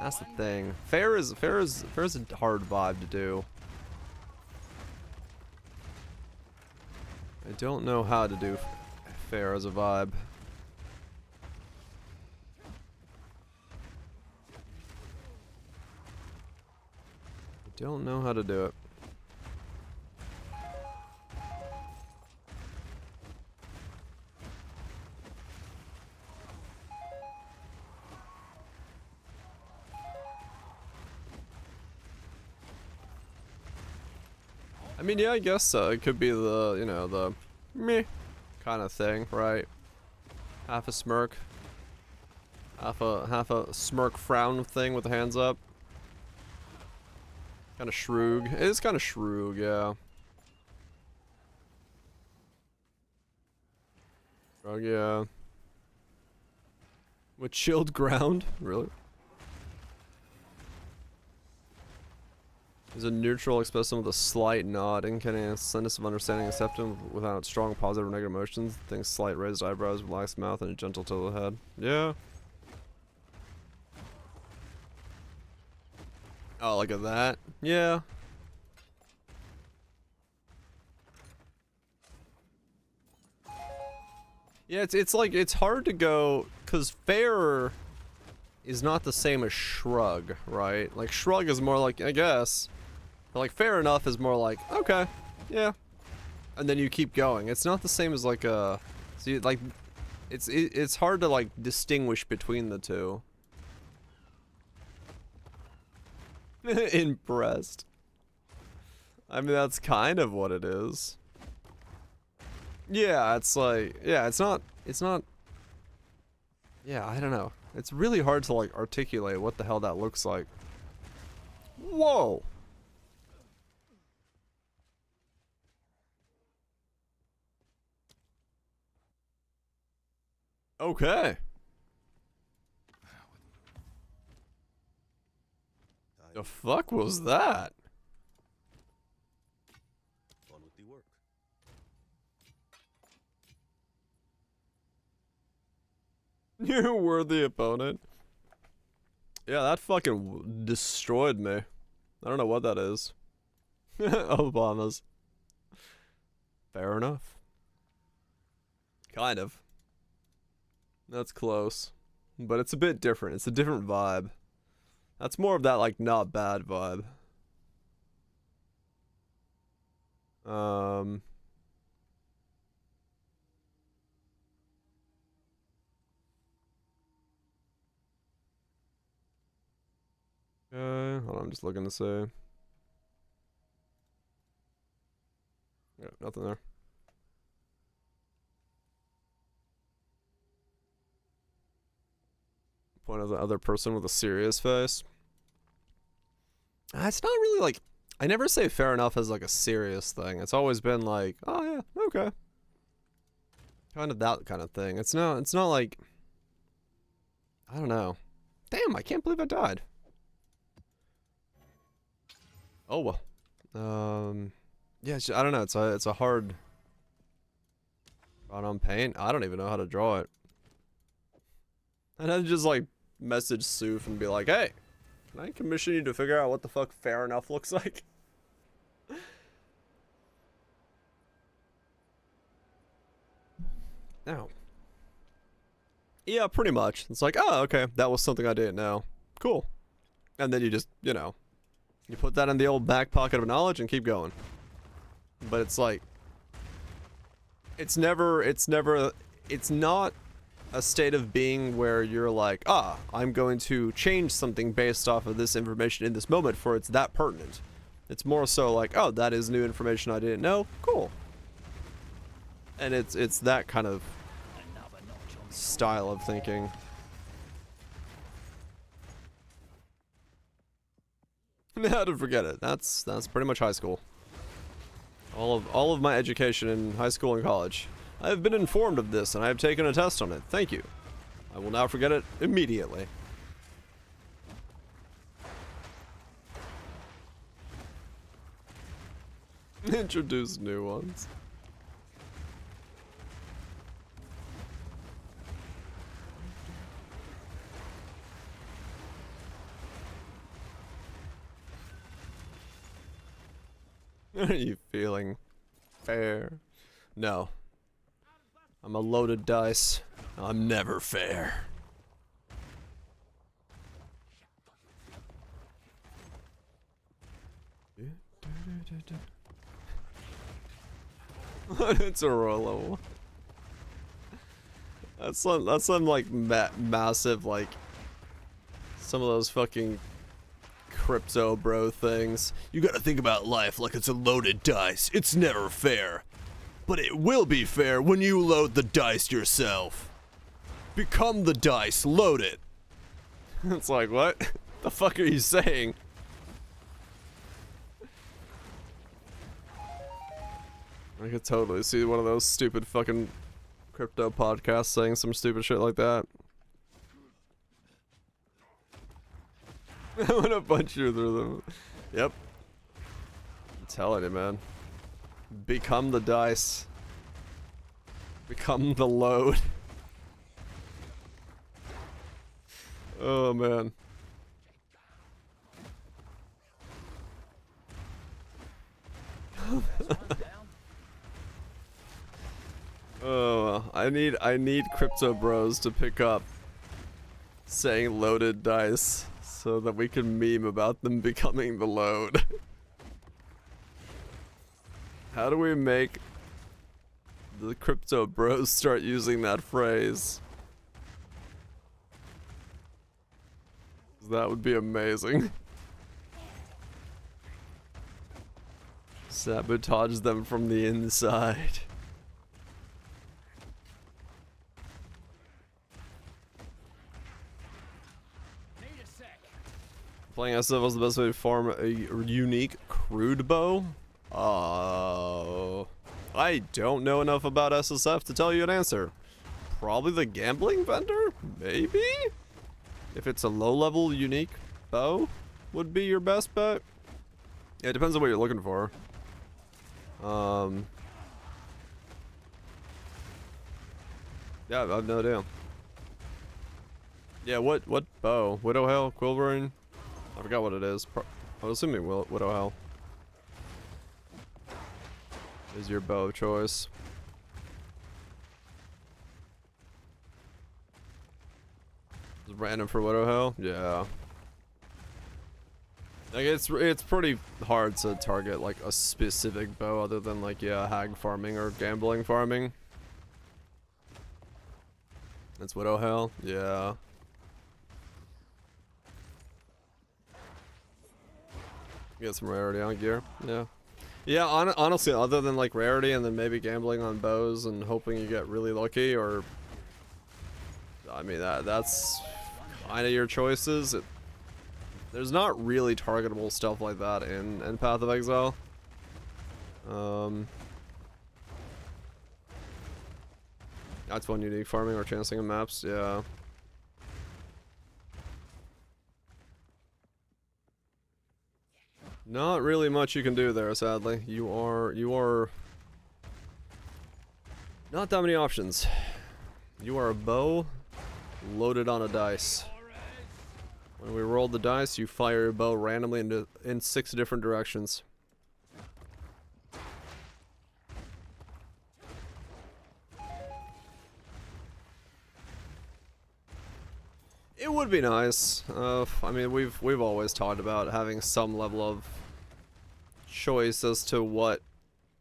That's the thing. Fair is a hard vibe to do. I don't know how to do fair as a vibe. Don't know how to do it. I mean, yeah, I guess it could be the, you know, the meh kind of thing, right? Half a smirk. Half a smirk frown thing with the hands up. Kind of shroog. It is kind of shroog, yeah. Oh yeah. With chilled ground? Really? Is a neutral expressed with a slight nod, indicating a sentence of understanding acceptance without strong positive or negative emotions. Things slight raised eyebrows, relaxed mouth, and a gentle tilt of the head. Yeah. Oh, look at that. Yeah. Yeah, it's like, it's hard to go, because fair is not the same as shrug, right? Like, shrug is more like, I guess, but like, fair enough is more like, okay, yeah. And then you keep going. It's not the same as like a, see, like, it's hard to like distinguish between the two. Impressed. I mean, that's kind of what it is. Yeah, it's like, yeah, it's not, yeah, I don't know. It's really hard to like articulate what the hell that looks like. Whoa! Okay. The fuck was that? On with the work. You were the opponent. Yeah, that fucking destroyed me. I don't know what that is. Obama's. Fair enough. Kind of. That's close. But it's a bit different. It's a different vibe. That's more of that, like, not bad vibe. Hold on, I'm just looking to say. Yeah, nothing there. Point of the other person with a serious face. It's not really like, I never say fair enough as like a serious thing. It's always been like, oh yeah, okay. Kind of that kind of thing. It's not like, I don't know. Damn, I can't believe I died. Oh well. Yeah, I don't know. It's a hard. Brought on paint. I don't even know how to draw it. And I'd just like message Soof and be like, "Hey, can I commission you to figure out what the fuck fair enough looks like?" Now. Yeah, pretty much. It's like, oh, okay, that was something I didn't know. Cool. And then you just, you know. You put that in the old back pocket of knowledge and keep going. But it's like, it's not a state of being where you're like, ah, I'm going to change something based off of this information in this moment for it's that pertinent. It's more so like, oh, that is new information I didn't know. Cool. And it's that kind of style of thinking. How to forget it. That's pretty much high school. All of my education in high school and college. I have been informed of this and I have taken a test on it. Thank you. I will now forget it immediately. Introduce new ones. Are you feeling fair? No. I'm a loaded dice. I'm never fair. It's a Rollo. That's some like massive like some of those fucking crypto bro things. You gotta think about life like it's a loaded dice. It's never fair. But it will be fair when you load the dice yourself. Become the dice, load it. It's like, what? The fuck are you saying? I could totally see one of those stupid fucking crypto podcast saying some stupid shit like that. I'm gonna punch you through them. Yep. I'm telling you, man. Become the dice. Become the load. Oh, man. Oh, I need crypto bros to pick up saying loaded dice so that we can meme about them becoming the load. How do we make the crypto bros start using that phrase? That would be amazing. Sabotage them from the inside. Playing SF was the best way to farm a unique crude bow? I don't know enough about SSF to tell you an answer. Probably the gambling vendor? Maybe? If it's a low-level unique bow, would be your best bet. Yeah, it depends on what you're looking for. Yeah, I have no idea. Yeah, what bow? Widowhail? Quilvering? I forgot what it is. I'm assuming Widowhail is your bow of choice. Is it random for Widowhail? Yeah. Like it's pretty hard to target like a specific bow other than like, yeah, hag farming or gambling farming. It's Widowhail? Yeah. Get some rarity on gear. Yeah. Yeah, honestly, other than like rarity and then maybe gambling on bows and hoping you get really lucky, or I mean that's kind of your choices. There's not really targetable stuff like that in Path of Exile. That's one unique farming or chancing in maps, yeah. Not really much you can do there, sadly. You are not that many options. You are a bow loaded on a dice. When we roll the dice, you fire your bow randomly in 6 different directions. It would be nice. I mean, we've always talked about having some level of choice as to what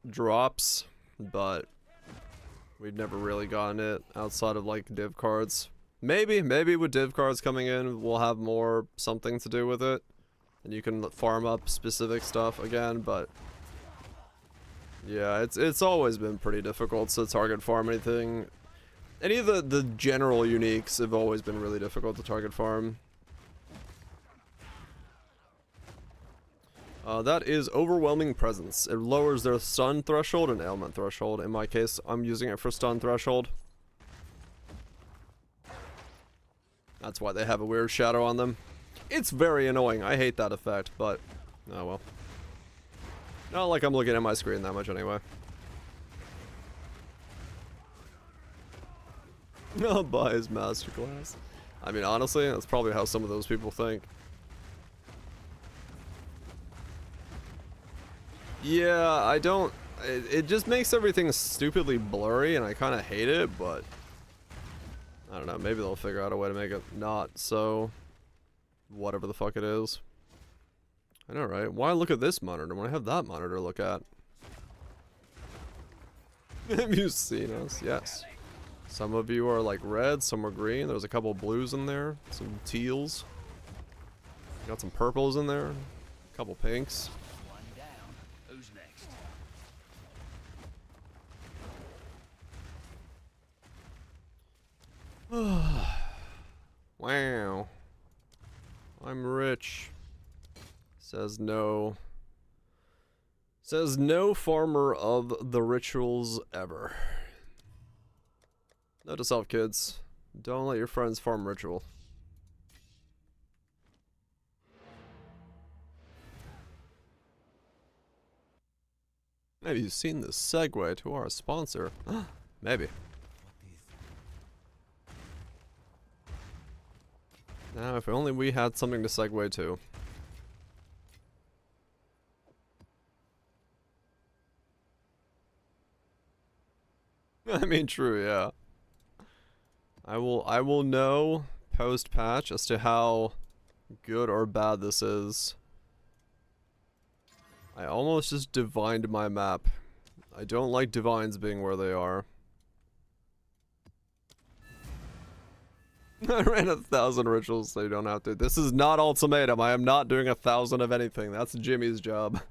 drops, but we've never really gotten it outside of like div cards. Maybe with div cards coming in, we'll have more something to do with it, and you can farm up specific stuff again. But yeah, it's always been pretty difficult to target farm anything. Any of the general uniques have always been really difficult to target farm. That is Overwhelming Presence. It lowers their stun threshold and ailment threshold. In my case, I'm using it for stun threshold. That's why they have a weird shadow on them. It's very annoying. I hate that effect, but oh well. Not like I'm looking at my screen that much anyway. I'll buy his masterclass. I mean, honestly, that's probably how some of those people think. Yeah, I don't... It just makes everything stupidly blurry, and I kind of hate it, but... I don't know, maybe they'll figure out a way to make it not so... whatever the fuck it is. I know, right? Why look at this monitor when I have that monitor to look at? Have you seen us? Yes. Some of you are like red, some are green. There's a couple blues in there, some teals. Got some purples in there, a couple pinks. One down. Who's next? Wow. I'm rich. Says no. Says no farmer of the rituals ever. Note to self, kids. Don't let your friends farm ritual. Maybe you've seen this segue to our sponsor. Maybe. Now, if only we had something to segue to. I mean, true, yeah. I will know post-patch as to how good or bad this is. I almost just divined my map. I don't like divines being where they are. I ran 1,000 rituals so you don't have to. This is not ultimatum. I am not doing 1,000 of anything. That's Jimmy's job.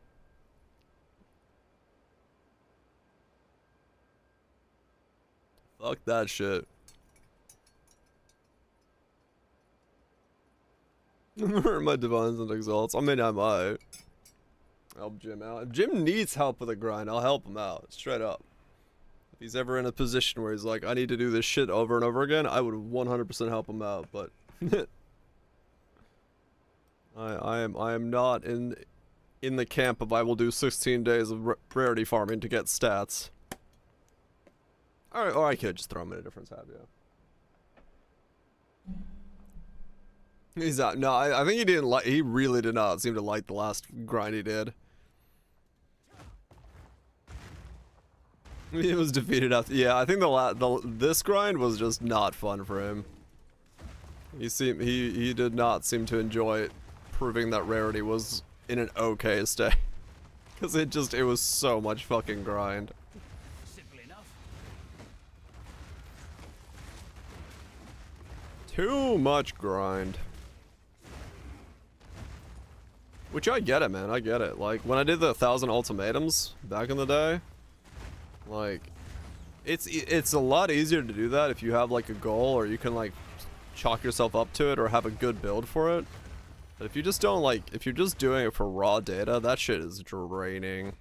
Fuck that shit. Where are my divines and exalts? I mean, I might. Help Jim out. If Jim needs help with a grind, I'll help him out. Straight up. If he's ever in a position where he's like, I need to do this shit over and over again, I would 100% help him out, but... I am not in the camp of I will do 16 days of rarity farming to get stats. Or I could just throw him in a different tab, yeah. He's not. No, I think he didn't like. He really did not seem to like the last grind he did. He was defeated after. Yeah, I think this grind was just not fun for him. He did not seem to enjoy it, proving that rarity was in an okay state. Cause it was so much fucking grind. Simple enough. Too much grind. Which I get it, man. I get it. Like, when I did the 1,000 ultimatums back in the day, like, it's a lot easier to do that if you have, like, a goal or you can, like, chalk yourself up to it or have a good build for it. But if you just don't, like, if you're just doing it for raw data, that shit is draining.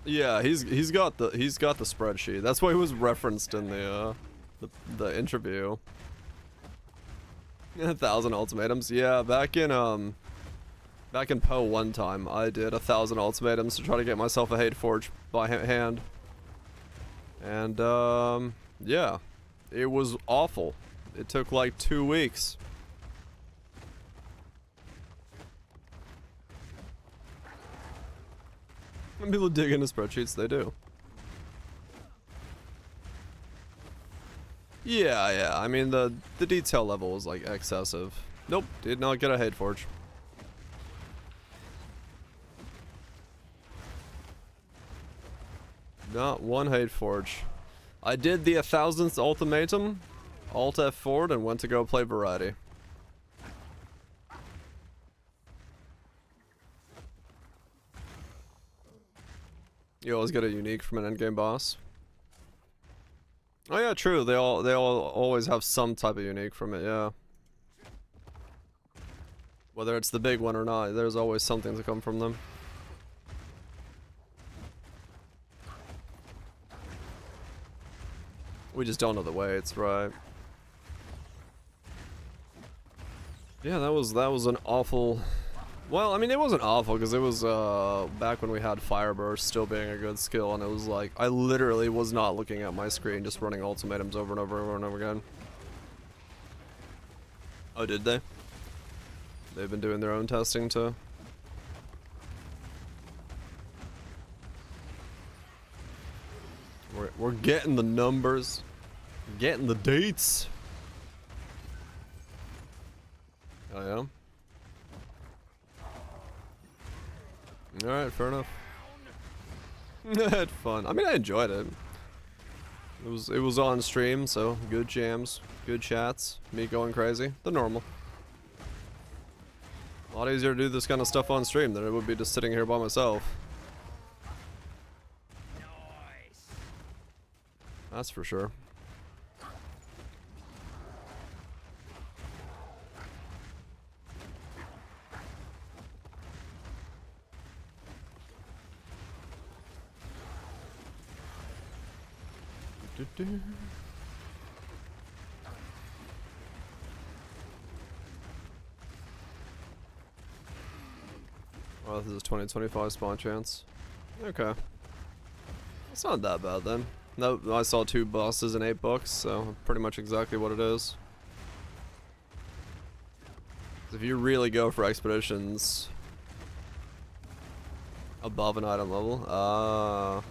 Yeah, he's got the spreadsheet. That's why he was referenced in the interview. 1,000 ultimatums. Yeah, back in Poe one time, I did 1,000 ultimatums to try to get myself a hate forge by hand. And yeah, it was awful. It took like 2 weeks. When people dig into spreadsheets, they do. Yeah, I mean, the detail level was, like, excessive. Nope, did not get a hate forge. Not one hate forge. I did the 1,000th ultimatum, Alt F4'd, and went to go play variety. You always get a unique from an endgame boss. Oh yeah, true. They all always have some type of unique from it, yeah. Whether it's the big one or not, there's always something to come from them. We just don't know the weights, right? Yeah, that was an awful. Well, I mean, it wasn't awful because it was back when we had Fireburst still being a good skill, and it was like I literally was not looking at my screen, just running ultimatums over and over and over and over again. Oh, did they? They've been doing their own testing too. We're getting the numbers, getting the dates. Oh yeah. Alright, fair enough. I had fun. I mean, I enjoyed it. It was on stream, so good jams, good chats, me going crazy, the normal. A lot easier to do this kind of stuff on stream than it would be just sitting here by myself. Nice. That's for sure. Do-do-do. Oh, this is 2025 spawn chance. Okay. It's not that bad then. No, I saw 2 bosses and 8 books, so pretty much exactly what it is. If you really go for expeditions above an item level,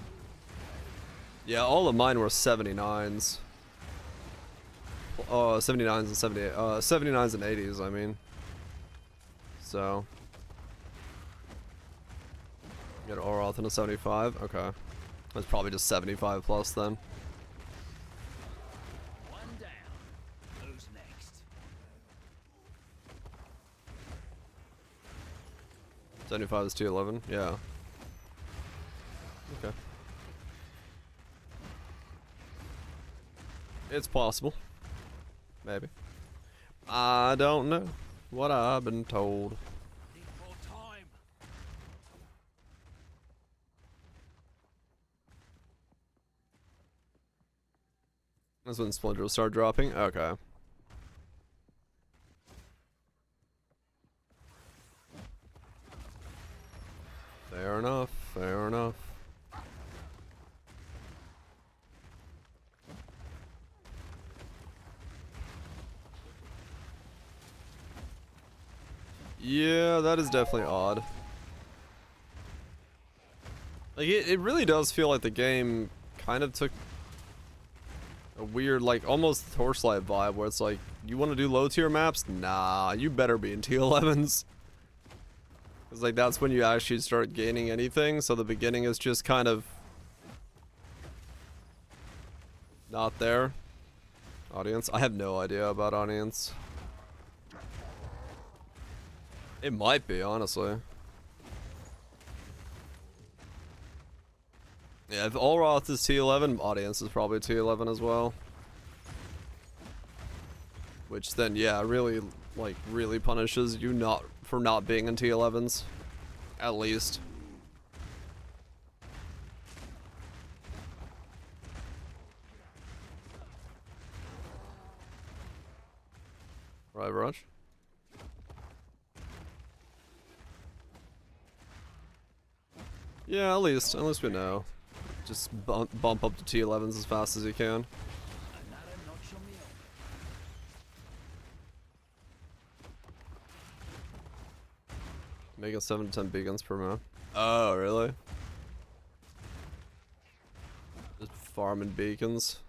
yeah, all of mine were 79s. 79s and 78, 79s and 80s, I mean. So. Get Oroth in a 75? Okay. That's probably just 75 plus then. One down. Who's next? 75 is T11? Yeah. Okay. It's possible. Maybe. I don't know what I've been told. Need more time. That's when Splinter will start dropping? Okay. Fair enough, fair enough. Yeah, that is definitely odd. Like, it really does feel like the game kind of took a weird, like, almost Torchlight vibe, where it's like, you want to do low tier maps? Nah, you better be in T11s. Because, like, that's when you actually start gaining anything, so the beginning is just kind of not there. Audience? I have no idea about audience. It might be, honestly. Yeah, if Olroth is T11, audience is probably T11 as well. Which then, yeah, really, like, really punishes you for not being in T11s. At least. Right, Rush? Yeah, at least we know. Just bump up to T11s as fast as you can. Another notch on the oven. Making 7 to 10 beacons per map. Oh, really? Just farming beacons.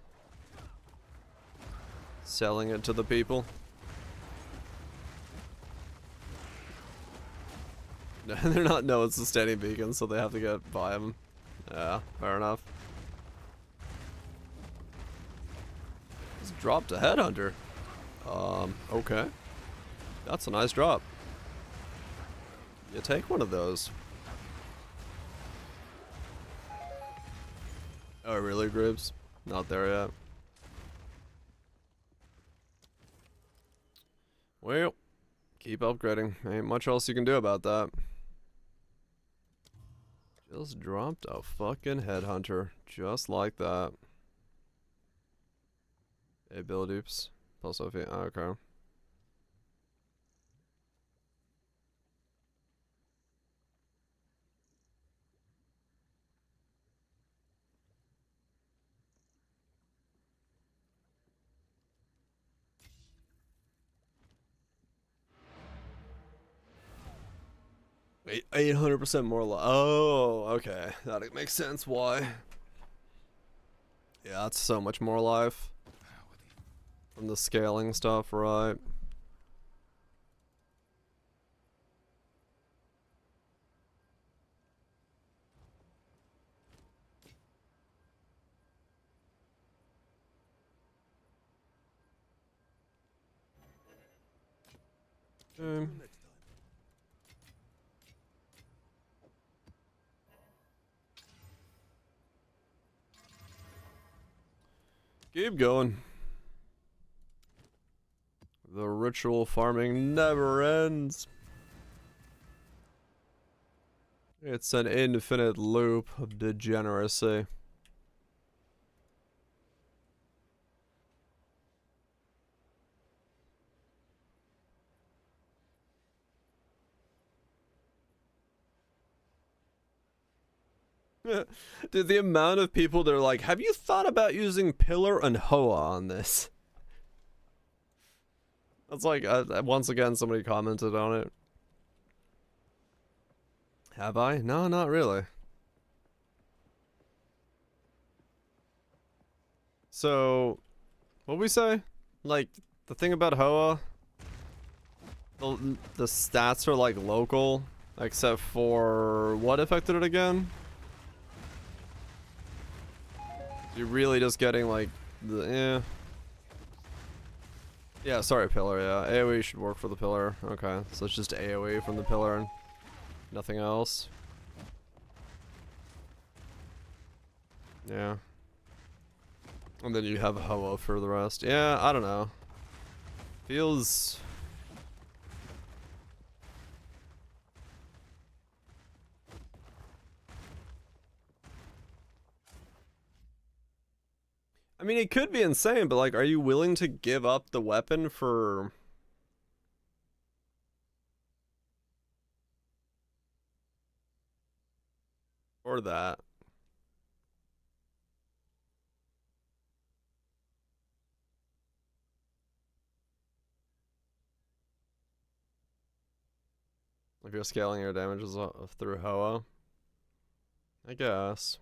Selling it to the people. No, they're not it's sustaining beacons, so they have to buy them. Yeah, fair enough. Just dropped a headhunter. Okay. That's a nice drop. You take one of those. Oh, really, Gribs? Not there yet. Well, keep upgrading. Ain't much else you can do about that. Just dropped a fucking headhunter. Just like that. Hey, Bill Dupes. Plus Sophie. Okay. Wait, 800% more life. Oh, okay. That makes sense why. Yeah, that's so much more life. From the scaling stuff, right? Next time. Keep going. The ritual farming never ends. It's an infinite loop of degeneracy. Dude, the amount of people that are like, have you thought about using Pillar and Hoa on this? That's like, once again, somebody commented on it. Have I? No, not really. So, what we say? Like, the thing about Hoa, the stats are like local, except for what affected it again? You're really just getting like the yeah, sorry, Pillar, yeah. AoE should work for the Pillar. Okay, so it's just AoE from the Pillar and nothing else. Yeah. And then you have Hoa for the rest. Yeah, I don't know. Feels... I mean, it could be insane, but like, are you willing to give up the weapon for... or that? If you're scaling your damages through Hoa? I guess.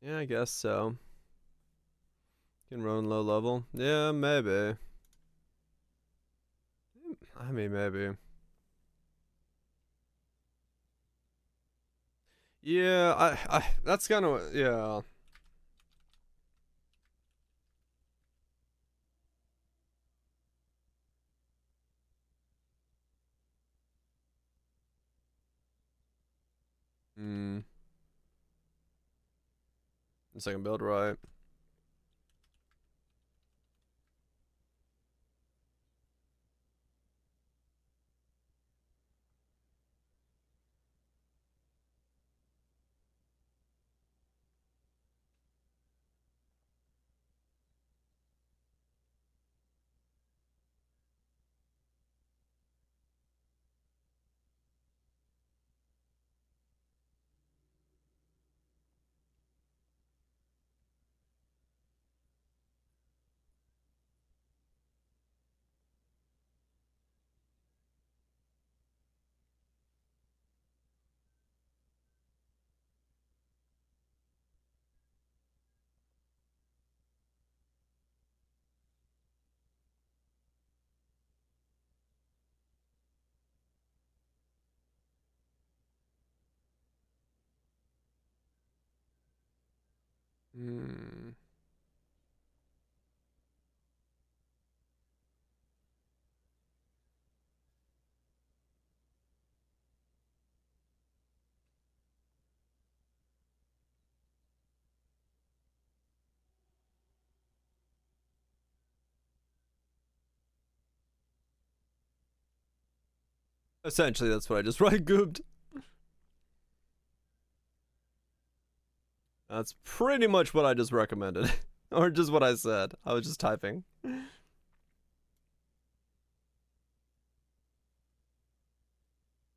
Yeah, I guess so. Can run low level? Yeah, maybe. I mean, maybe. Yeah, that's kind of, yeah. Hmm. Second build, right? Hmm. Essentially, that's what I just right gooped. That's pretty much what I just recommended. Or just what I said. I was just typing.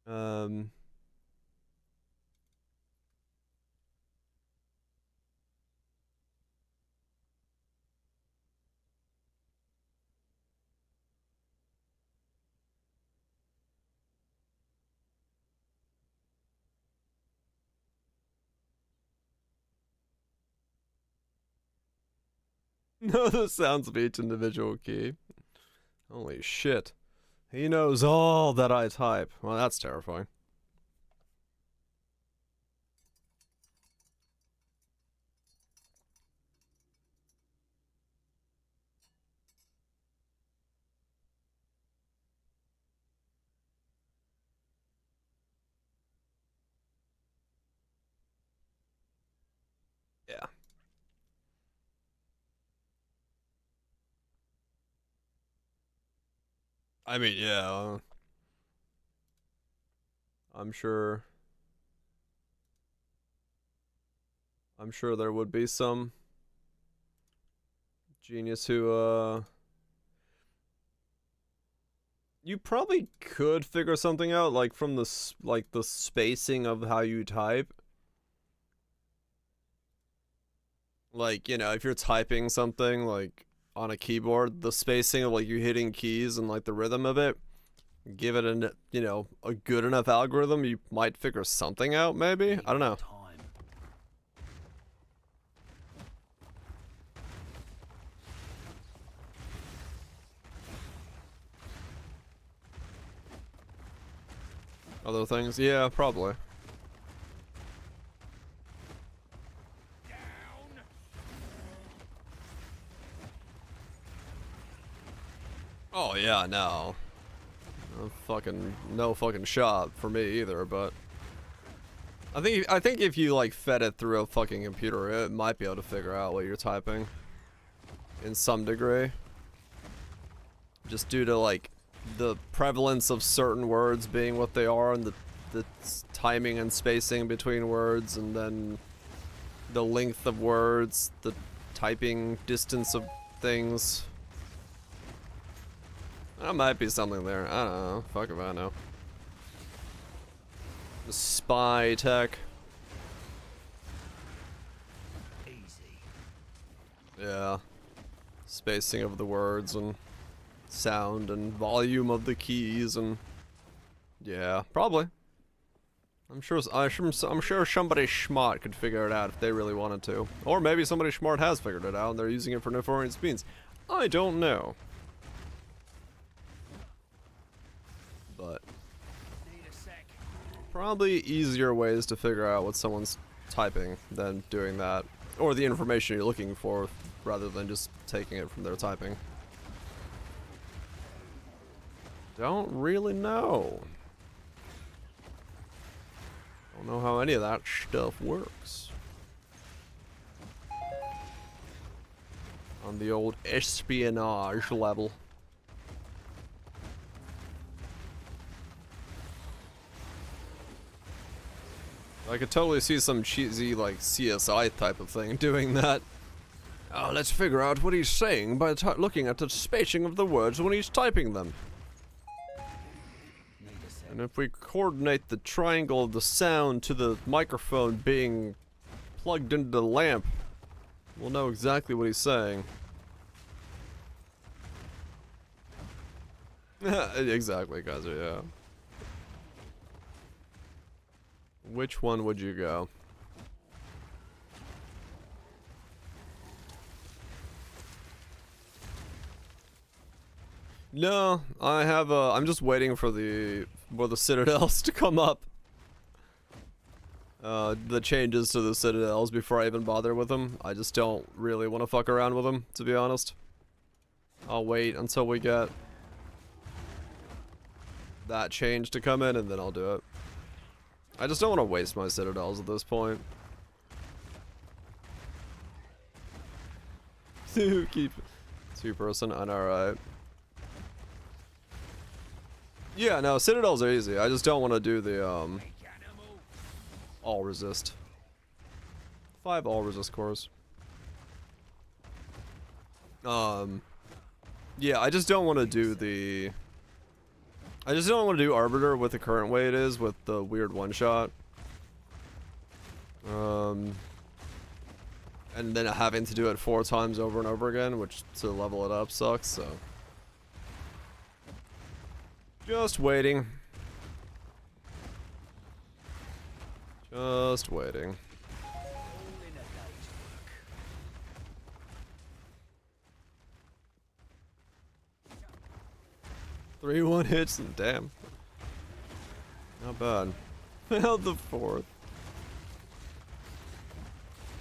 Um... Know the sounds of each individual key. Holy shit. He knows all that I type. Well, that's terrifying. Yeah. I mean, yeah. I'm sure there would be some genius who, you probably could figure something out, like, from the spacing of how you type. Like, you know, if you're typing something, like, on a keyboard, the spacing of, like, you hitting keys and, like, the rhythm of it, give it a, you know, a good enough algorithm, you might figure something out, maybe? I don't know. Time. Other things? Yeah, probably. Oh yeah, no. No fucking shot for me either, but I think if you like fed it through a fucking computer, it might be able to figure out what you're typing in some degree. Just due to like the prevalence of certain words being what they are, and the timing and spacing between words, and then the length of words, the typing distance of things. That might be something there. I don't know. Fuck if I know. The spy tech. Easy. Yeah. Spacing of the words and sound and volume of the keys and yeah, probably. I'm sure somebody smart could figure it out if they really wanted to. Or maybe somebody smart has figured it out and they're using it for nefarious means. I don't know. But Need a sec. probably easier ways to figure out what someone's typing than doing that. Or the information you're looking for rather than just taking it from their typing. Don't really know. Don't know how any of that stuff works. On the old espionage level. I could totally see some cheesy, like, CSI type of thing doing that. Oh, let's figure out what he's saying by looking at the spacing of the words when he's typing them. Need a sec. And if we coordinate the triangle of the sound to the microphone being plugged into the lamp, we'll know exactly what he's saying. Exactly, guys, yeah. Which one would you go? No, I have I'm just waiting for the citadels to come up. The changes to the citadels before I even bother with them. I just don't really want to fuck around with them, to be honest. I'll wait until we get that change to come in and then I'll do it. I just don't want to waste my citadels at this point. Keep two-person, alright. Yeah, no, citadels are easy. I just don't want to do the all resist. 5 all resist cores. Yeah, I just don't want to do the I just don't want to do Arbiter with the current way it is with the weird one-shot. And then having to do it 4 times over and over again, which to level it up sucks, so. Just waiting. Just waiting. All in a day's work. 3-1 hits and damn. Not bad. Held the 4th.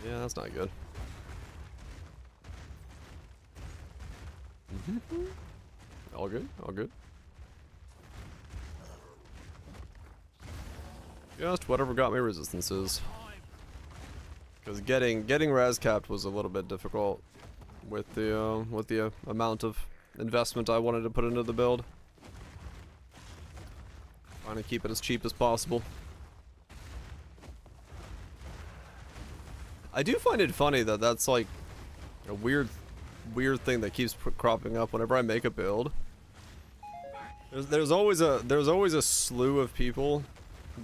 Yeah, that's not good. All good, all good. Just whatever got me resistances. Because getting res capped was a little bit difficult with the amount of investment I wanted to put into the build. Trying to keep it as cheap as possible. I do find it funny that that's like a weird thing that keeps cropping up whenever I make a build. There's always a slew of people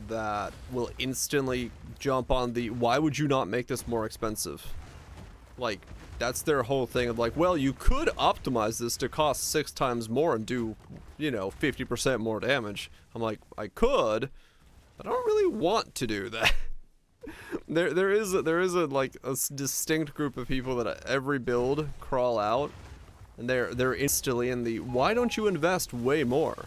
that will instantly jump on the why would you not make this more expensive? Like, that's their whole thing of like, well, you could optimize this to cost 6 times more and do, you know, 50% more damage. I'm like, I could, but I don't really want to do that. there is like a distinct group of people that every build crawl out, and they're instantly in the why don't you invest way more?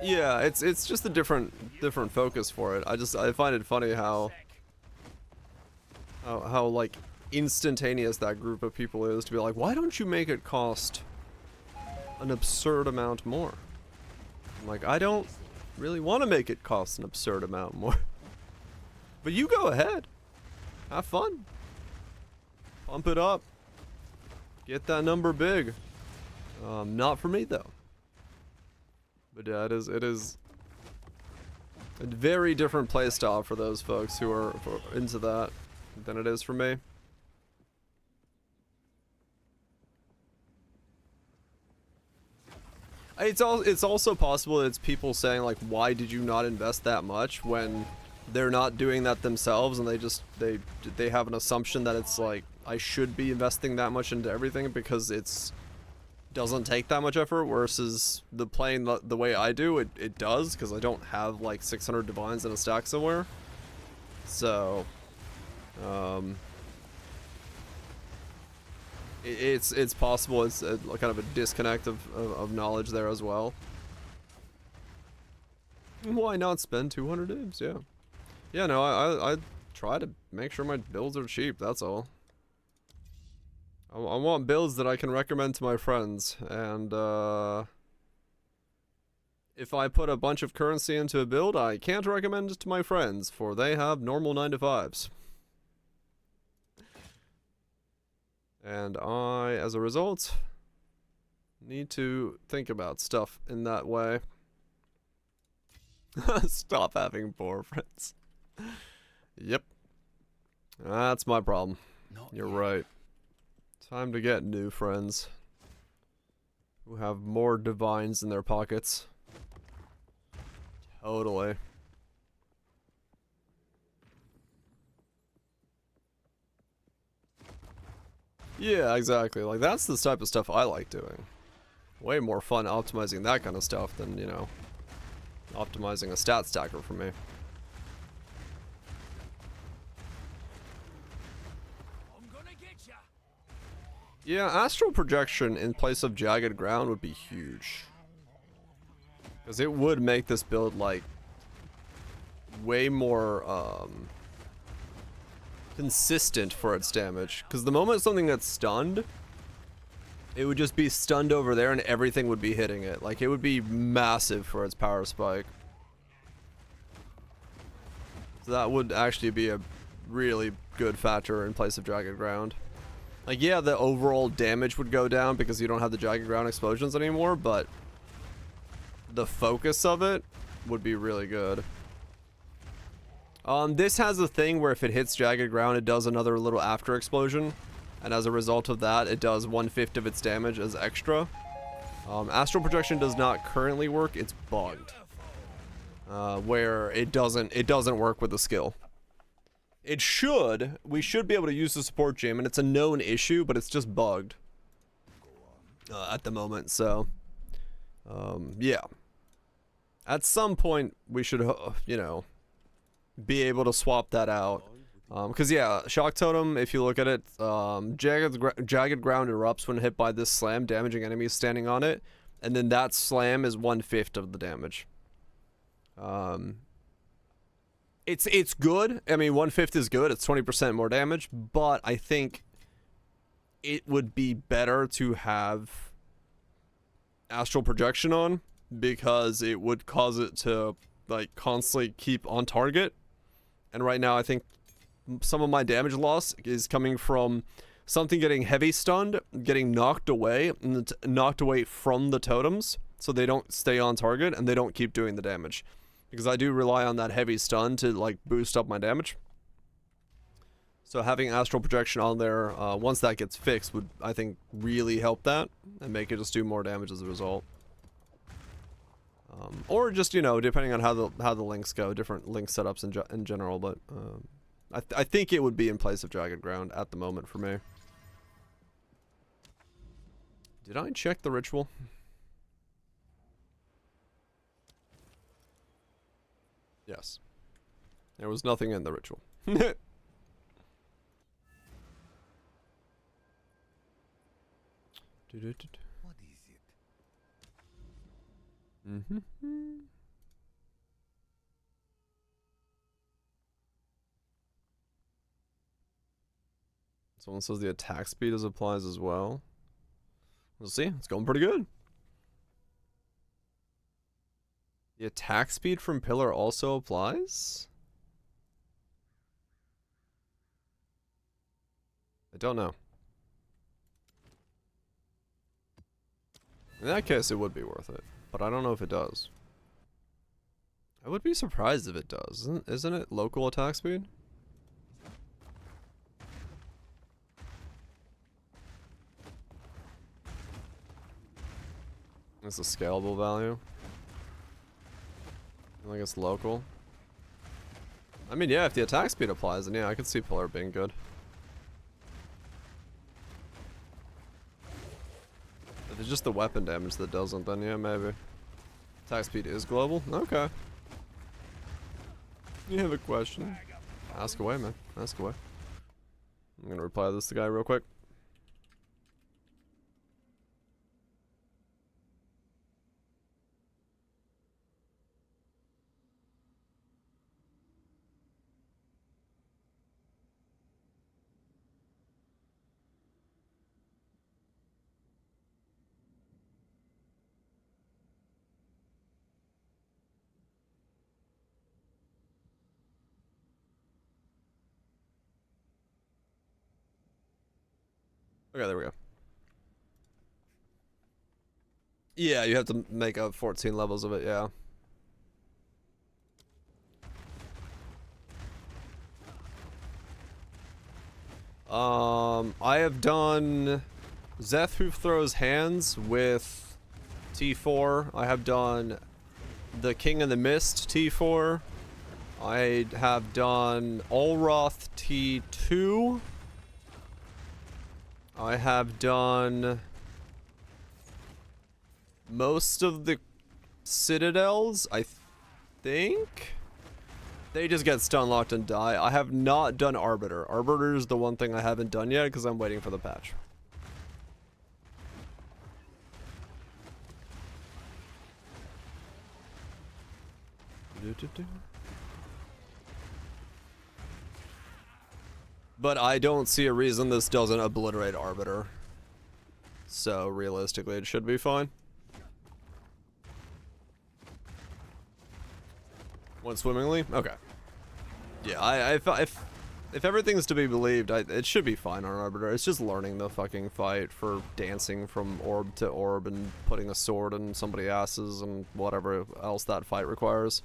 Yeah, it's just a different focus for it. I find it funny how like instantaneous that group of people is to be like, why don't you make it cost an absurd amount more? I'm like, I don't really want to make it cost an absurd amount more. But you go ahead. Have fun. Pump it up. Get that number big. Not for me though. But yeah, it is a very different playstyle for those folks who are into that than it is for me. It's also possible that it's people saying like, why did you not invest that much, when they're not doing that themselves, and they have an assumption that it's like, I should be investing that much into everything because it's doesn't take that much effort, versus playing the way I do, it does, because I don't have like 600 divines in a stack somewhere. So it's possible it's kind of a disconnect of knowledge there as well. Why not spend 200 divs? Yeah, no, I try to make sure my builds are cheap, that's all. I want builds that I can recommend to my friends, and if I put a bunch of currency into a build, I can't recommend it to my friends, for they have normal 9-to-5s. And I, as a result, need to think about stuff in that way. Stop having poor friends. Yep. That's my problem. You're right. Time to get new friends who have more divines in their pockets. Totally. Yeah, exactly. Like, that's the type of stuff I like doing. Way more fun optimizing that kind of stuff than, you know, optimizing a stat stacker for me. I'm gonna get ya. Yeah, astral projection in place of jagged ground would be huge. Because it would make this build, like, way more, consistent for its damage. Because the moment something gets stunned, it would just be stunned over there and everything would be hitting it. Like, it would be massive for its power spike. So that would actually be a really good factor in place of jagged ground. Like, yeah, the overall damage would go down because you don't have the jagged ground explosions anymore, but the focus of it would be really good. This has a thing where if it hits jagged ground, it does another little after explosion, and as a result of that, it does 1/5 of its damage as extra. Astral projection does not currently work; it's bugged, where it doesn't work with the skill. It should. We should be able to use the support gem, and it's a known issue, but it's just bugged at the moment. So, yeah. At some point, we should, you know, be able to swap that out. Because, yeah, Shock Totem, if you look at it, jagged ground erupts when hit by this slam, damaging enemies standing on it. And then that slam is 1/5 of the damage. It's good. I mean, 1/5 is good. It's 20% more damage. But I think it would be better to have astral projection on, because it would cause it to, like, constantly keep on target. And right now, I think some of my damage loss is coming from something getting heavy stunned, getting knocked away, and knocked away from the totems. so they don't stay on target and they don't keep doing the damage. Because I do rely on that heavy stun to like boost up my damage. So having astral projection on there, once that gets fixed, would, I think, really help that and make it just do more damage as a result. Or just, you know, depending on how the links go, different link setups in general. But I think it would be in place of Jagged Ground at the moment for me. Did I check the ritual? Yes. There was nothing in the ritual. What is it? Someone says the attack speed applies as well. We'll see. It's going pretty good. The attack speed from Pillar also applies? I don't know. In that case, it would be worth it. But I don't know if it does. I would be surprised if it does. Isn't it local attack speed? It's a scalable value. I think it's local. I mean, yeah, if the attack speed applies, then yeah, I could see Pillar being good. If it's just the weapon damage that doesn't, then yeah, maybe. Attack speed is global? Okay. You have a question? Ask away, man. Ask away. I'm gonna reply to this guy real quick. Okay, there we go. Yeah, you have to make up 14 levels of it, yeah. I have done Zeth who throws hands with T4. I have done the King of the Mist T4. I have done Olroth T2. I have done most of the citadels, I think. They just get stun locked and die. I have not done Arbiter. Arbiter is the one thing I haven't done yet because I'm waiting for the patch. But I don't see a reason this doesn't obliterate Arbiter. So realistically, it should be fine. Went swimmingly? Okay. Yeah, if everything's to be believed, it should be fine on Arbiter. It's just learning the fucking fight for dancing from orb to orb and putting a sword in somebody's asses and whatever else that fight requires.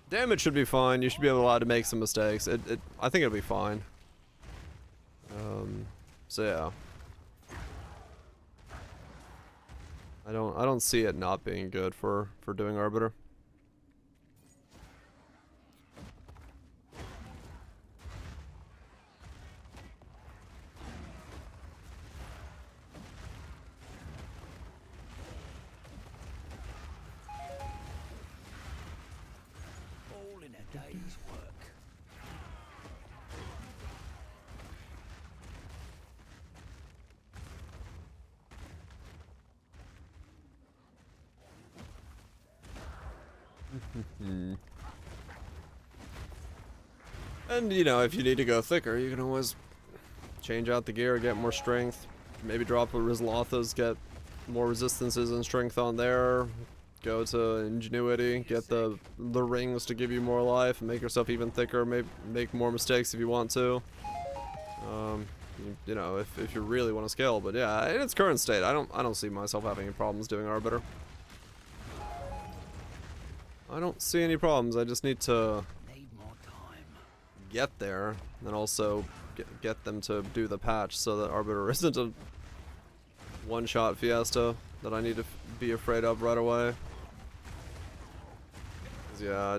Damage should be fine. You should be allowed to make some mistakes. I think it'll be fine. So yeah. I don't see it not being good for doing Arbiter. All in a day's work. And, you know, if you need to go thicker, you can always change out the gear, get more strength. Maybe drop a Rizlothas, get more resistances and strength on there. Go to Ingenuity, get the rings to give you more life, and make yourself even thicker. Maybe make more mistakes if you want to. You know, if you really want to scale. But yeah, in its current state, I don't see myself having any problems doing Arbiter. I don't see any problems. I just need to Need more time. get there, and also get them to do the patch so that Arbiter isn't a one-shot fiesta that I need to be afraid of right away. 'Cause yeah,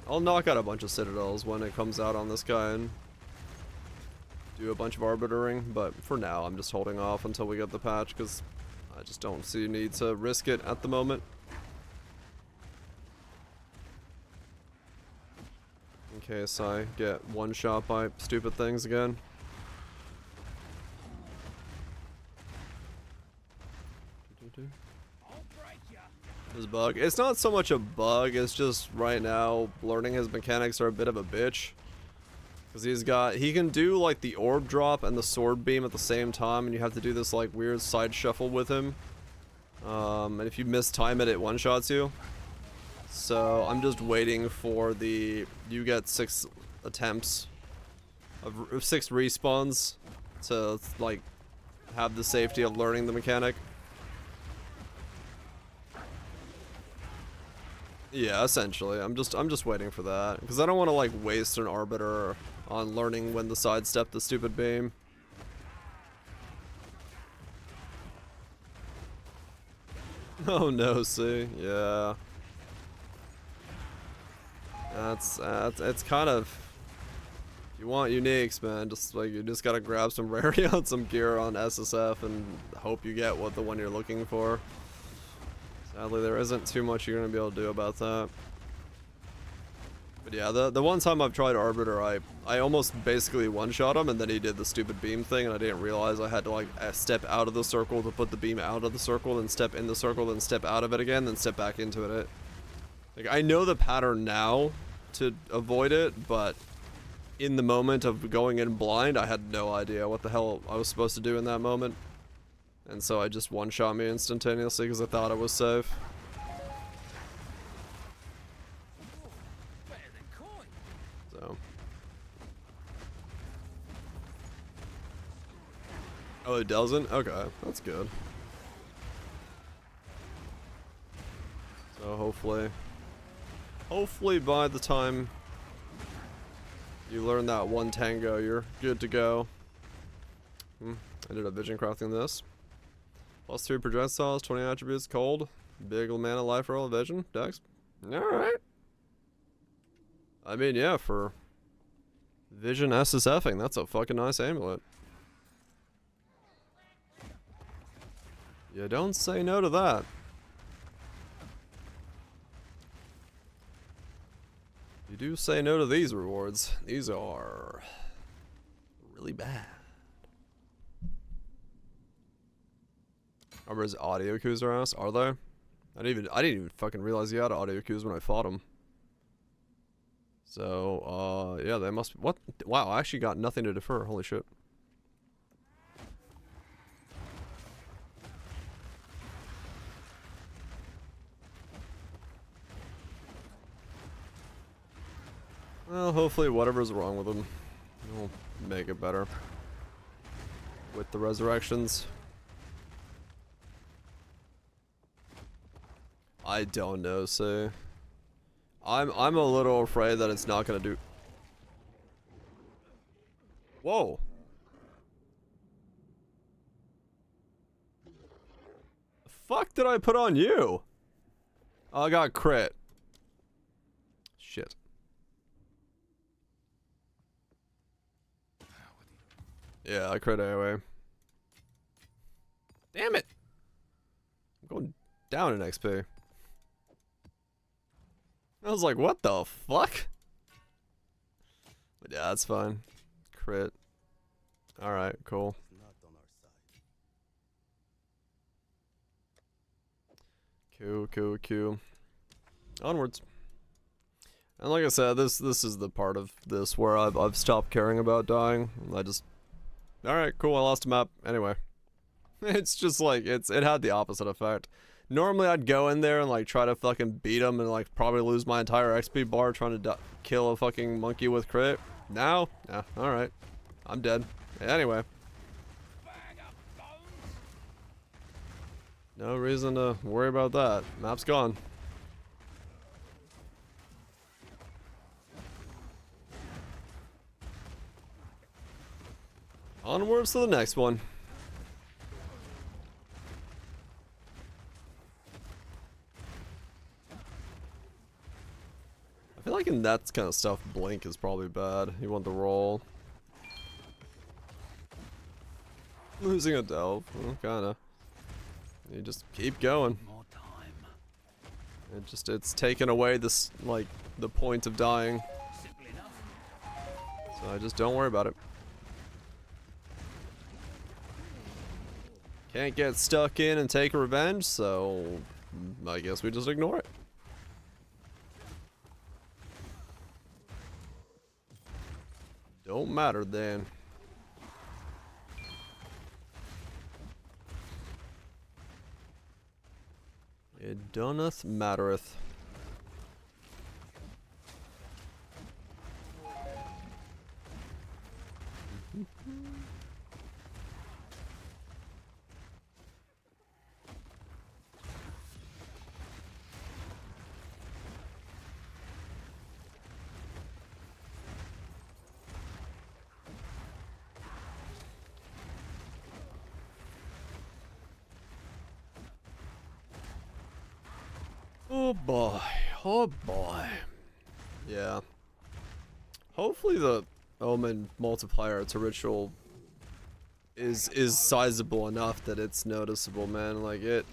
I'll knock out a bunch of Citadels when it comes out on this guy and do a bunch of Arbitering, but for now I'm just holding off until we get the patch because I just don't see a need to risk it at the moment. In case I get one shot by stupid things again. This bug. It's not so much a bug, it's just right now learning his mechanics are a bit of a bitch. Because he can do like the orb drop and the sword beam at the same time, and you have to do this like weird side shuffle with him. And if you mistime it, it one-shots you. So I'm just waiting for you get 6 attempts of 6 respawns to like have the safety of learning the mechanic. Yeah, essentially. I'm just waiting for that because I don't want to like waste an Arbiter on learning when to sidestep the stupid beam. Oh no, see, yeah. It's kind of, if you want uniques, man, just like you just gotta grab some rarity on some gear on SSF and hope you get what the one you're looking for. Sadly, there isn't too much you're gonna be able to do about that. But yeah, the one time I've tried Arbiter, I almost basically one-shot him, and then he did the stupid beam thing, and I didn't realize I had to like step out of the circle to put the beam out of the circle, then step in the circle, then step out of it again, then step back into it. Like, I know the pattern now to avoid it, but in the moment of going in blind, I had no idea what the hell I was supposed to do in that moment. And so I just one-shot me instantaneously because I thought I was safe. So. Oh, it doesn't? Okay, that's good. So hopefully by the time you learn that one tango, you're good to go. I did a vision crafting this. +3 projectiles, 20 attributes, cold, big mana, life roll, vision, dex. Alright. I mean, yeah, for vision SSFing, that's a fucking nice amulet. You don't say no to that. You do say no to these rewards. These are really bad. Are his audio cues are ass? Are they? I didn't even fucking realize he had audio cues when I fought him. So, yeah, they must. What? Wow, I actually got nothing to defer. Holy shit. Well, hopefully whatever's wrong with him will make it better with the resurrections. I don't know, see. I'm a little afraid that it's not gonna do. Whoa. The fuck did I put on you? Oh, I got crit. Shit. Yeah, I crit anyway. Damn it! I'm going down in XP. I was like, what the fuck? But yeah, that's fine. Crit. Alright, cool. Cool. Onwards. And like I said, this is the part of this where I've stopped caring about dying. I just, alright, cool, I lost a map. Anyway. It's just like, it had the opposite effect. Normally I'd go in there and like try to fucking beat him and like probably lose my entire XP bar trying to kill a fucking monkey with crit. Now, yeah, alright. I'm dead. Anyway. No reason to worry about that. Map's gone. Onwards to the next one. I feel like in that kind of stuff, blink is probably bad. You want the roll. Losing a delve, well, kinda. You just keep going. More time. It's taken away this, like, the point of dying. Simple enough. So I just don't worry about it. Can't get stuck in and take revenge, so I guess we just ignore it. Don't matter then. It doneth mattereth. Oh boy, oh boy. Yeah. Hopefully the Omen multiplier to ritual is sizable enough that it's noticeable, man. Like it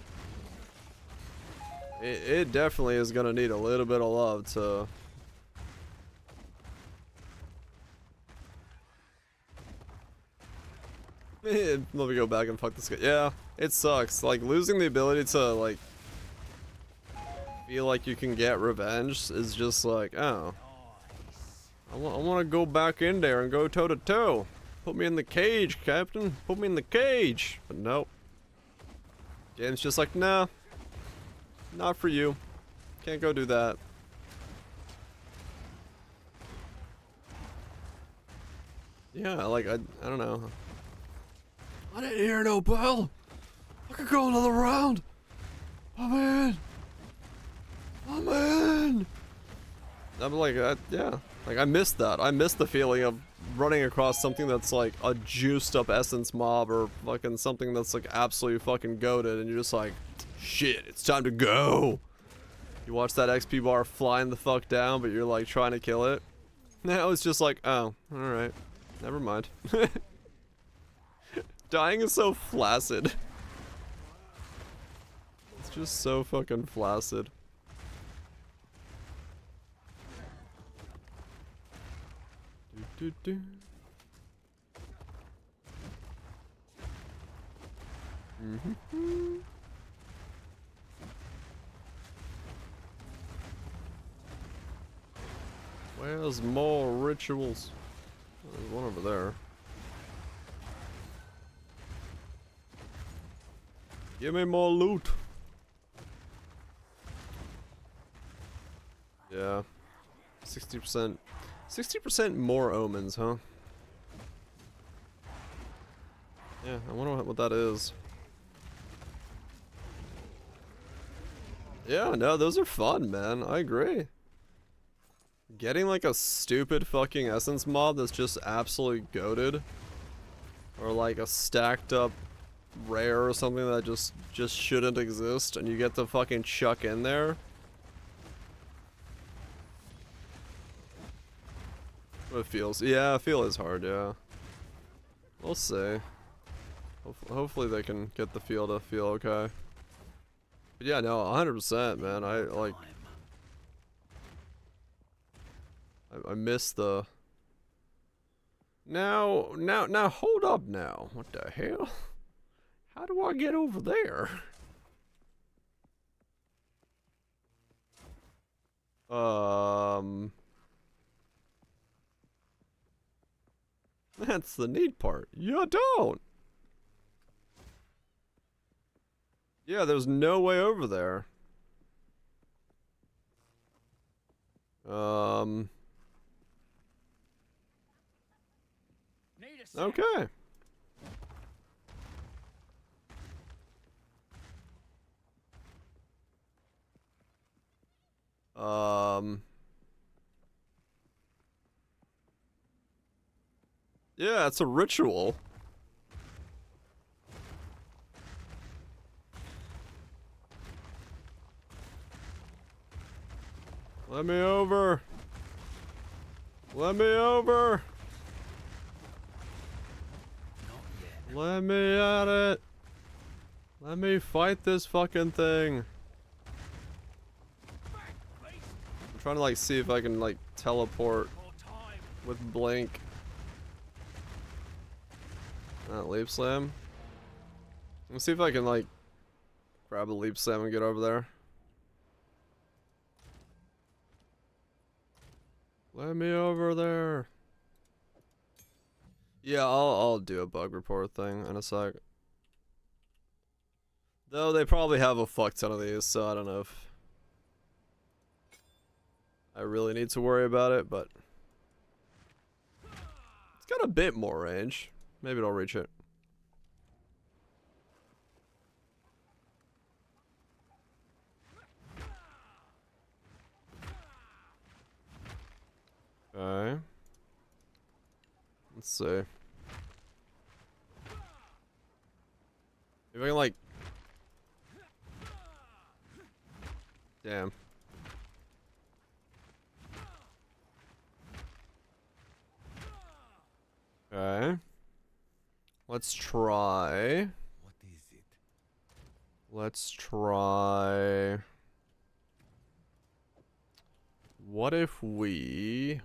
definitely is gonna need a little bit of love to let me go back and fuck this guy. Yeah, it sucks. Like losing the ability to like feel like you can get revenge is just like, oh, I want to go back in there and go toe to toe. Put me in the cage, Captain. Put me in the cage. But nope. Game's just like, nah, not for you. Can't go do that. Yeah, like I don't know. I didn't hear no bell. I could go another round. I'm in. I'm in. I'm like, yeah. Like I missed that. I missed the feeling of running across something that's like a juiced up essence mob or fucking something that's like absolutely fucking goated, and you're just like, shit, it's time to go. You watch that XP bar flying the fuck down, but you're like trying to kill it. Now it's just like, oh, alright. Never mind. Dying is so flaccid. It's just so fucking flaccid. Do, do, do. Mm-hmm. Where's more rituals? There's one over there. Give me more loot. Yeah. 60%. 60% more omens, huh? Yeah, I wonder what that is. Yeah, no, those are fun, man. I agree. Getting like a stupid fucking essence mob that's just absolutely goated. Or like a stacked up rare or something that just shouldn't exist, and you get to fucking chuck in there. It feels, yeah, feel is hard, yeah. We'll see. Hopefully they can get the feel to feel okay. But yeah, no, 100%, man. I like. I miss the. Now, hold up now. What the hell? How do I get over there? That's the neat part. You don't. Yeah, there's no way over there. Okay. Yeah, it's a ritual. Let me over. Let me over. Not yet. Let me at it. Let me fight this fucking thing. I'm trying to like see if I can like teleport More time. with blink. Leap slam. Let's see if I can like grab a leap slam and get over there. Let me over there. Yeah, I'll do a bug report thing in a sec. Though they probably have a fuck ton of these, so I don't know if I really need to worry about it, but it's got a bit more range. Maybe it'll reach it. Okay. Let's see. If I can like... Damn. Okay. Let's try. What is it? Let's try. What if we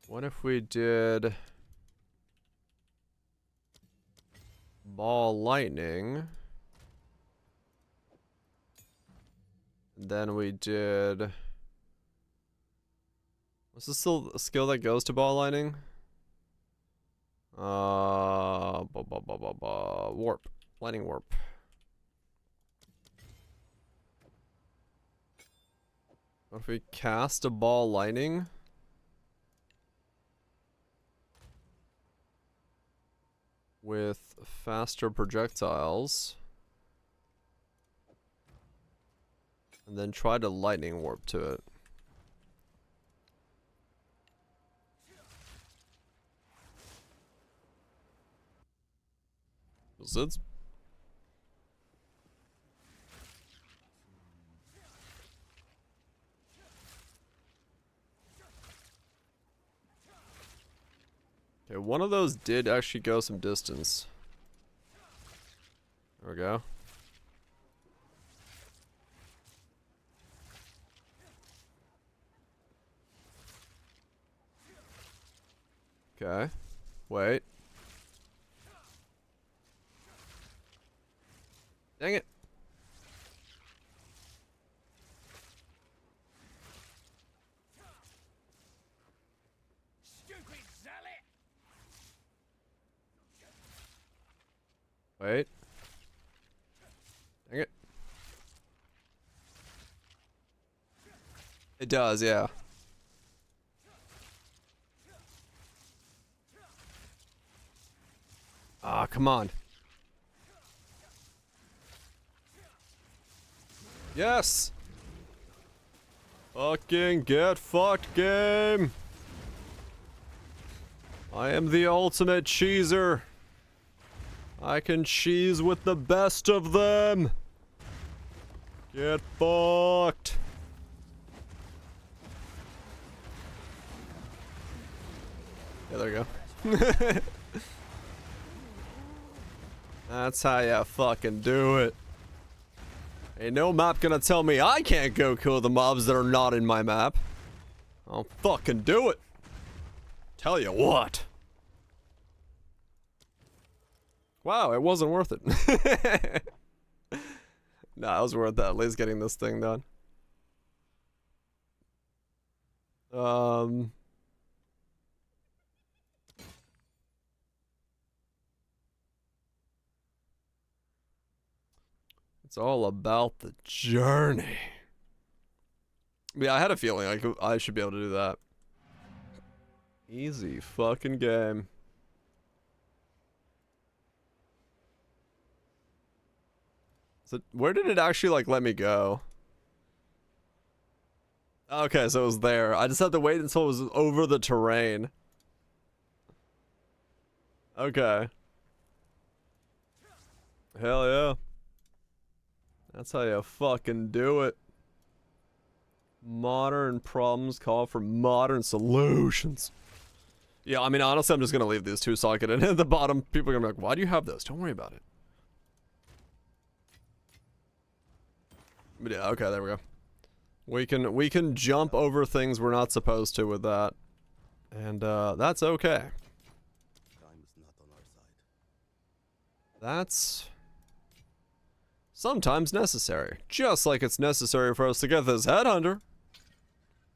what if we did ball lightning, and then we did, what's the skill that goes to ball lightning? Warp. Lightning warp. What if we cast a ball lightning? With faster projectiles. And then try to lightning warp to it. It's okay, one of those did actually go some distance. There we go. Okay. Wait. Dang it. Stupid zealot! Wait. Dang it. It does, yeah. Ah, come on. Yes! Fucking get fucked, game! I am the ultimate cheeser. I can cheese with the best of them. Get fucked. Yeah, there you go. That's how you fucking do it. Ain't no map gonna tell me I can't go kill the mobs that are not in my map. I'll fucking do it. Tell you what. Wow, it wasn't worth it. Nah, it was worth that. At least getting this thing done. It's all about the journey. Yeah, I had a feeling I should be able to do that. Easy fucking game. So where did it actually like let me go? Okay, so it was there. I just had to wait until it was over the terrain. Okay. Hell yeah. That's how you fucking do it. Modern problems call for modern solutions. Yeah, I mean, honestly, I'm just gonna leave these two socket, and at the bottom, people are gonna be like, why do you have those? Don't worry about it. But yeah, okay, there we go. We can jump over things we're not supposed to with that. And that's okay. Time is not on our side. That's sometimes necessary. Just like it's necessary for us to get this headhunter.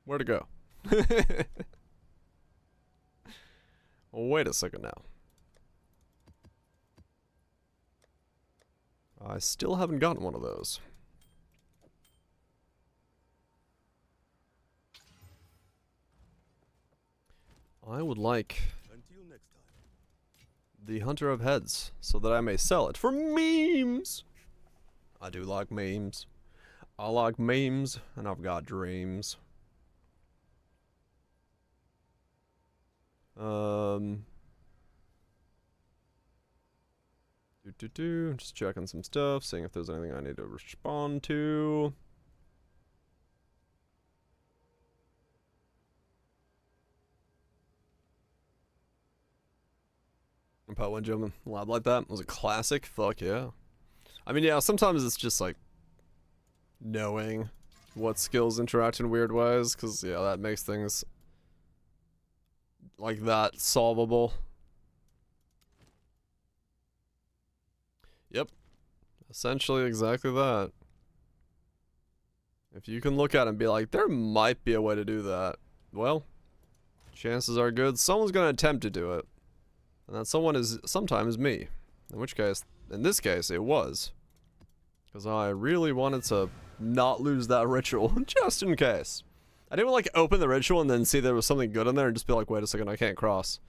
Where to go? Wait a second now. I still haven't gotten one of those. I would like Until next time. the Hunter of Heads so that I may sell it for memes. I do like memes. I like memes, and I've got dreams. Just checking some stuff, seeing if there's anything I need to respond to. Part 1 Gemling Lab like that was a classic. Fuck yeah. I mean, yeah, sometimes it's just like knowing what skills interact in weird ways, because yeah, that makes things like that solvable. Yep. Essentially exactly that. If you can look at it and be like, there might be a way to do that, well, chances are good someone's gonna attempt to do it. And that someone is sometimes me. In which case, in this case, it was. Because I really wanted to not lose that ritual, just in case. I didn't like open the ritual and then see there was something good in there and just be like, wait a second, I can't cross.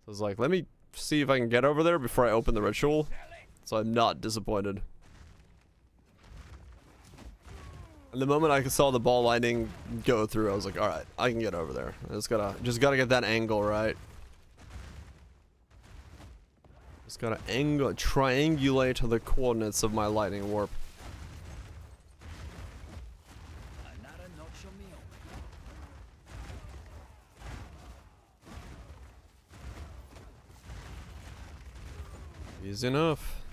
So I was like, let me see if I can get over there before I open the ritual. So I'm not disappointed. And the moment I saw the ball lightning go through, I was like, alright, I can get over there. I just gotta get that angle right. Just gotta triangulate the coordinates of my lightning warp. Easy enough.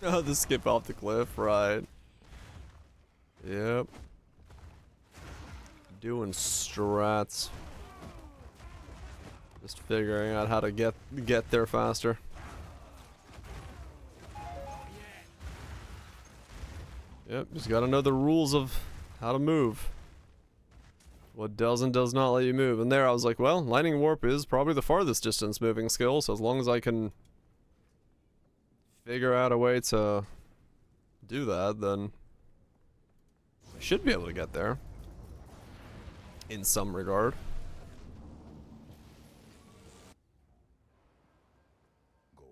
Oh, the skip off the cliff, right. Yep. Doing strats. Just figuring out how to get there faster. Yep, just gotta know the rules of how to move. What does and does not let you move. And there I was like, well, lightning warp is probably the farthest distance moving skill, so as long as I can figure out a way to do that, then I should be able to get there. In some regard. Go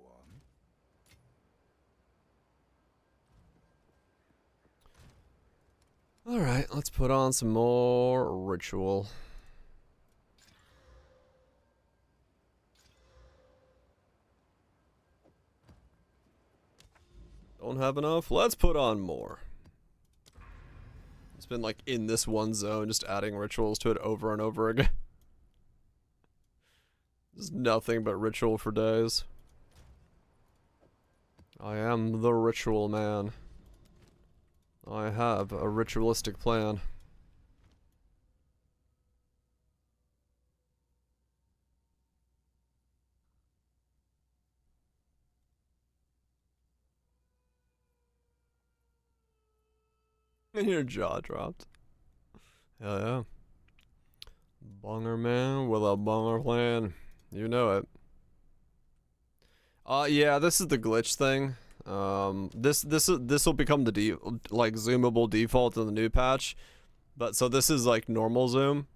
on. Alright, let's put on some more ritual. Don't have enough? Let's put on more. It's been like in this one zone, just adding rituals to it over and over again. Just nothing but ritual for days. I am the ritual man. I have a ritualistic plan. And your jaw dropped. Hell yeah. Bonger man with a bonger plan. You know it. Yeah, this is the glitch thing. This will become the zoomable default in the new patch. But so this is like normal zoom.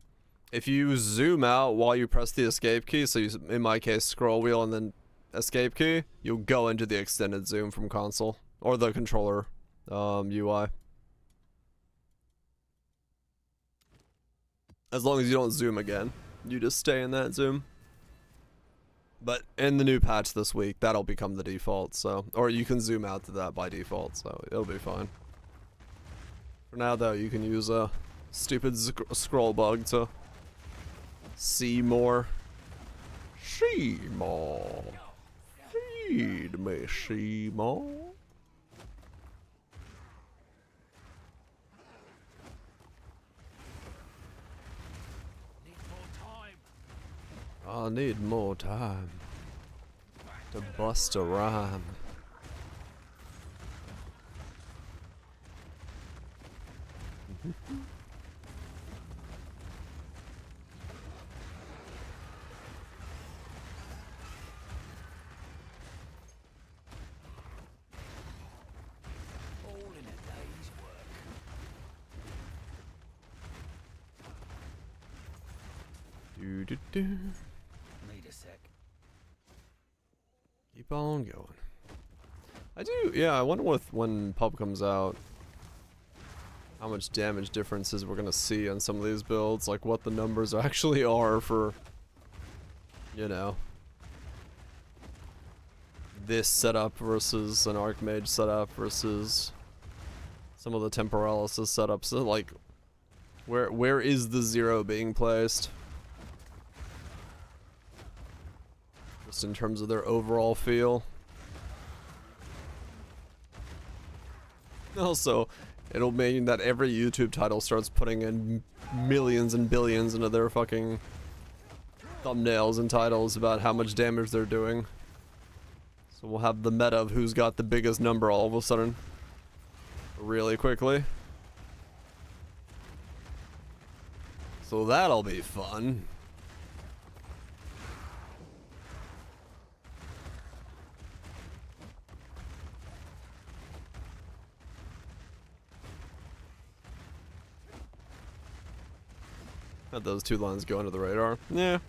If you zoom out while you press the escape key, so you, in my case, scroll wheel and then escape key, you'll go into the extended zoom from console or the controller UI. As long as you don't zoom again, you just stay in that zoom. But in the new patch this week, that'll become the default, so... Or you can zoom out to that by default, so it'll be fine. For now, though, you can use a stupid scroll bug to see more. See more. Feed me, see more. I need more time to bust a rhyme. Do do do. Need a sec. Keep on going. I do, yeah, I wonder when pub comes out, how much damage differences we're gonna see on some of these builds, like what the numbers actually are for, you know, this setup versus an Archmage setup versus some of the Temporalis setups. So like, where is the 0 being placed? Just in terms of their overall feel. Also, it'll mean that every YouTube title starts putting in millions and billions into their fucking thumbnails and titles about how much damage they're doing. So we'll have the meta of who's got the biggest number all of a sudden. Really quickly. So that'll be fun. Had those two lines go under the radar. Yeah.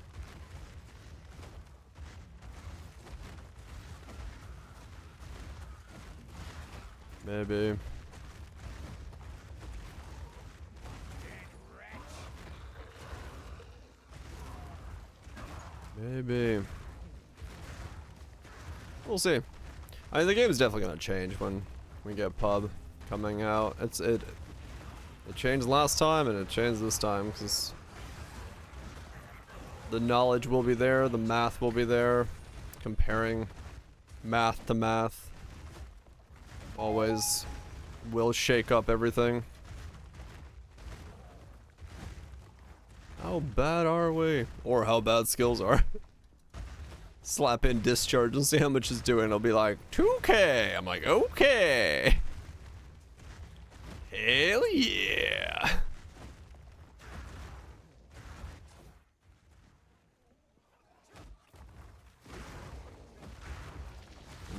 Maybe. Maybe. We'll see. I mean, the game is definitely gonna change when we get pub coming out. It changed last time and it changed this time because the knowledge will be there, the math will be there. Comparing math to math always will shake up everything. How bad are we? Or how bad skills are. Slap in discharge and see how much it's doing. It'll be like 2K. I'm like, okay. Hell yeah.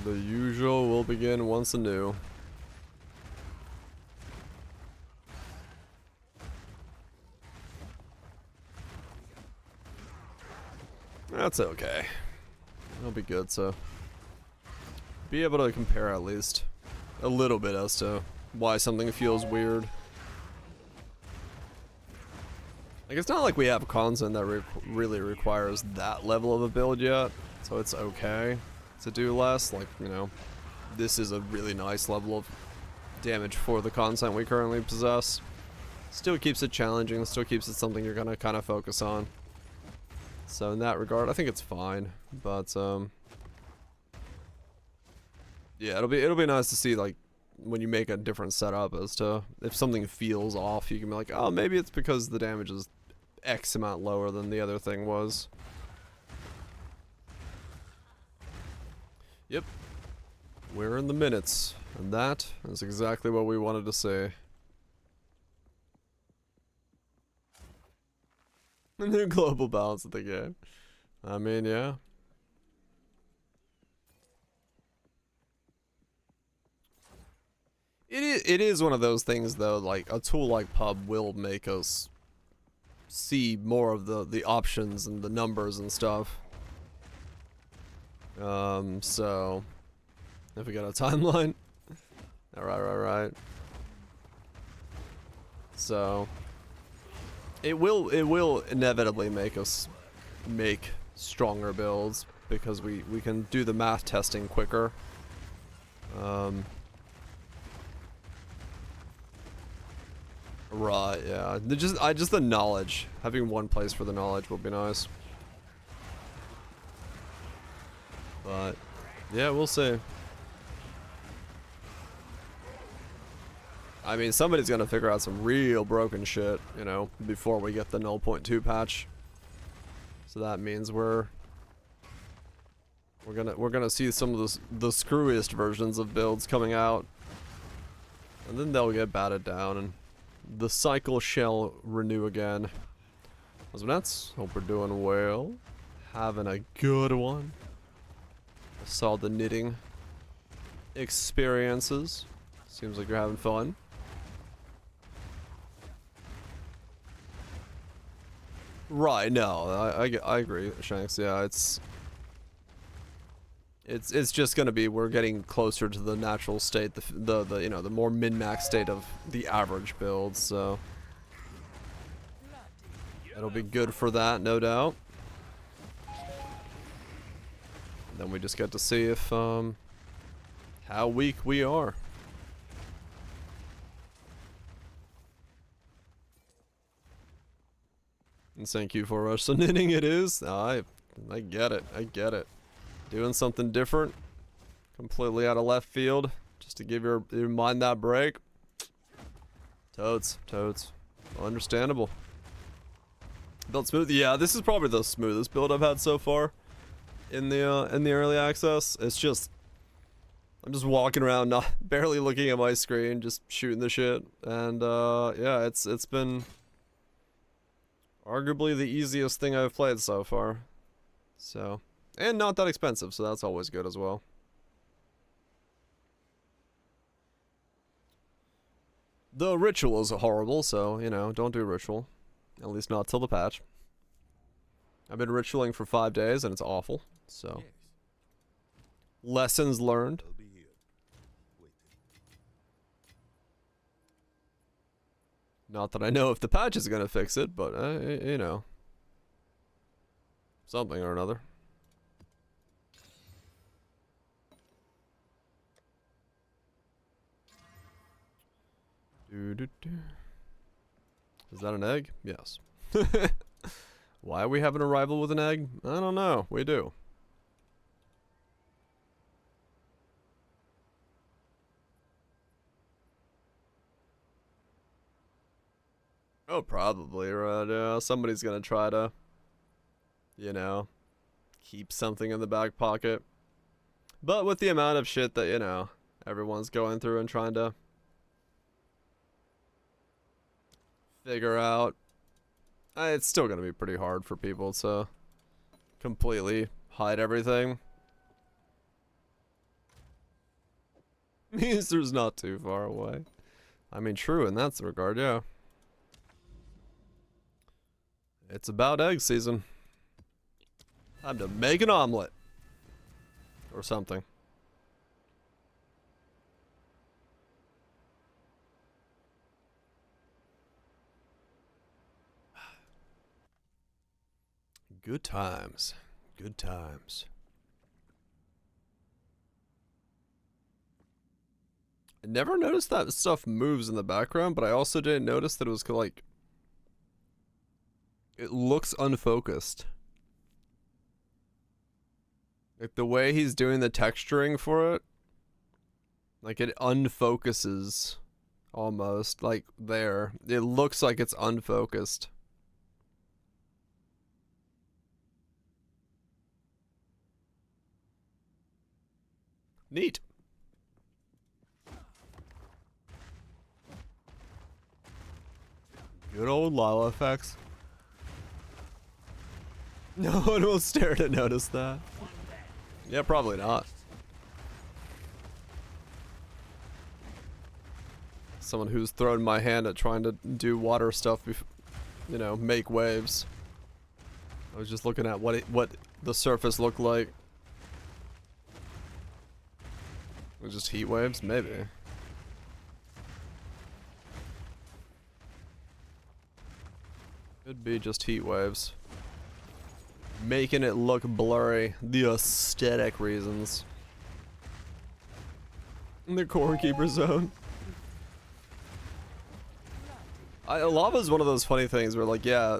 The usual will begin once anew. That's okay. It'll be good, so be able to compare at least a little bit as to why something feels weird. Like, it's not like we have content that really requires that level of a build yet, so it's okay to do less. Like, you know, this is a really nice level of damage for the content we currently possess. Still keeps it challenging, still keeps it something you're gonna kind of focus on. So in that regard, I think it's fine. But yeah, it'll be nice to see, like, when you make a different setup as to if something feels off, you can be like, oh, maybe it's because the damage is X amount lower than the other thing was. Yep. We're in the minutes, and that is exactly what we wanted to say. The new global balance of the game. I mean, yeah. It is one of those things, though, like, a tool like pub will make us see more of the options and the numbers and stuff. So if we got a timeline. Alright. So it will inevitably make us make stronger builds because we can do the math testing quicker. Right, yeah. Just the knowledge. Having one place for the knowledge will be nice. But yeah, we'll see. I mean, somebody's gonna figure out some real broken shit, you know, before we get the 0.2 patch. So that means we're gonna see some of the screwiest versions of builds coming out, and then they'll get batted down, and the cycle shall renew again. Nets, hope we're doing well, having a good one. I saw the knitting experiences. Seems like you're having fun. Right, no, I agree, Shanks. Yeah, it's just gonna be, we're getting closer to the natural state, the you know, the more min-max state of the average build, so it'll be good for that, no doubt. And then we just get to see if how weak we are. And thank you for us. So knitting it is. I get it. I get it. Doing something different, completely out of left field, just to give your mind that break. Totes. Understandable. Built smooth. Yeah, this is probably the smoothest build I've had so far in the early access. It's just, I'm just walking around, not barely looking at my screen, just shooting the shit, and yeah, it's been arguably the easiest thing I've played so far. So, and not that expensive, so that's always good as well. The ritual is horrible, so, you know, don't do ritual. At least not till the patch. I've been ritualing for 5 days and it's awful, so. Yes. Lessons learned. I'll be here. Waiting. Not that I know if the patch is gonna fix it, but, you know. Something or another. Is that an egg? Yes. Why are we having a rival with an egg? I don't know. We do. Oh, probably, right? Yeah, somebody's gonna try to, you know, keep something in the back pocket. But with the amount of shit that, you know, everyone's going through and trying to figure out, it's still gonna be pretty hard for people to completely hide everything. Meester's not too far away. I mean, true in that regard, yeah. It's about egg season. Time to make an omelet. Or something. Good times. Good times. I never noticed that stuff moves in the background, but I also didn't notice that it was like, it looks unfocused. Like the way he's doing the texturing for it, like it unfocuses almost, like there. It looks like it's unfocused. Neat. Good old Lala effects. No one will stare to notice that. Yeah, probably not. Someone who's thrown my hand at trying to do water stuff, you know, make waves. I was just looking at what the surface looked like. It was just heat waves, maybe. Could be just heat waves. Making it look blurry. The aesthetic reasons. In the core keeper zone. Lava is one of those funny things where, like, yeah,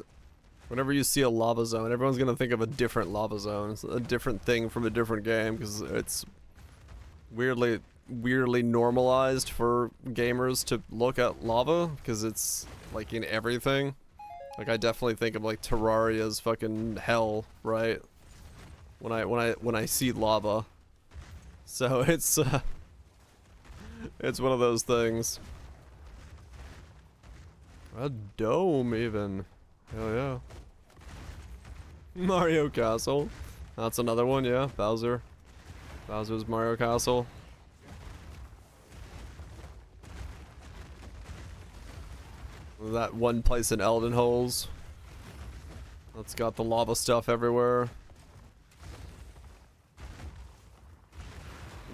whenever you see a lava zone, everyone's gonna think of a different lava zone. It's a different thing from a different game because it's weirdly normalized for gamers to look at lava because it's like in everything. Like, I definitely think of like Terraria's fucking hell, right? When I see lava. So it's one of those things. A dome even. Hell yeah. Mario Castle. That's another one, yeah. Bowser. Bowser's Mario Castle. That one place in Elden Holes. That's got the lava stuff everywhere.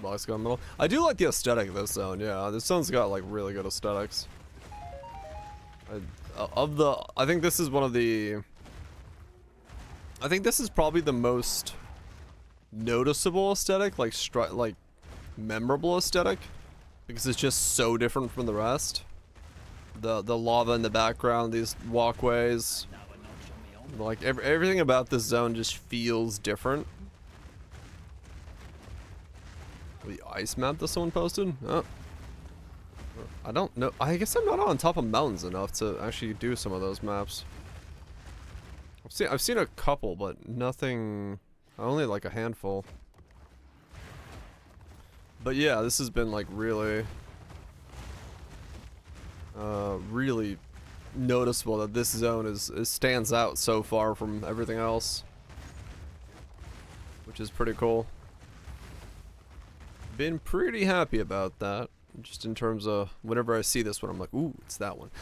Box gun middle. I do like the aesthetic of this zone, yeah. This zone's got like really good aesthetics. I think this is one of the... I think this is probably the most noticeable aesthetic, like memorable aesthetic, because it's just so different from the rest. The lava in the background, these walkways, like everything about this zone just feels different. The ice map that someone posted? Oh. I don't know. I guess I'm not on top of mountains enough to actually do some of those maps. I've seen a couple, but nothing. Only like a handful. But yeah, this has been like really noticeable that this zone stands out so far from everything else, which is pretty cool. Been pretty happy about that. Just in terms of whenever I see this one, I'm like, ooh, it's that one.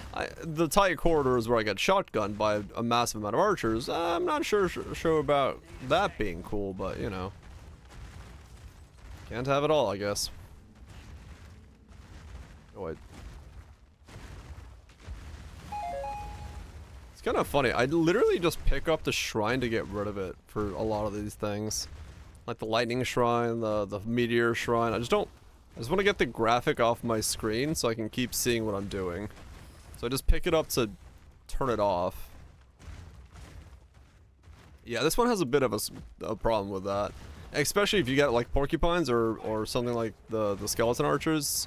The tight corridors where I get shotgunned by a massive amount of archers, I'm not sure about that being cool, but you know, can't have it all, I guess. Oh wait. It's kind of funny. I literally just pick up the shrine to get rid of it for a lot of these things, like the lightning shrine, the meteor shrine. I just want to get the graphic off my screen so I can keep seeing what I'm doing. So I just pick it up to turn it off. Yeah, this one has a bit of a problem with that. Especially if you get like porcupines or something like the skeleton archers.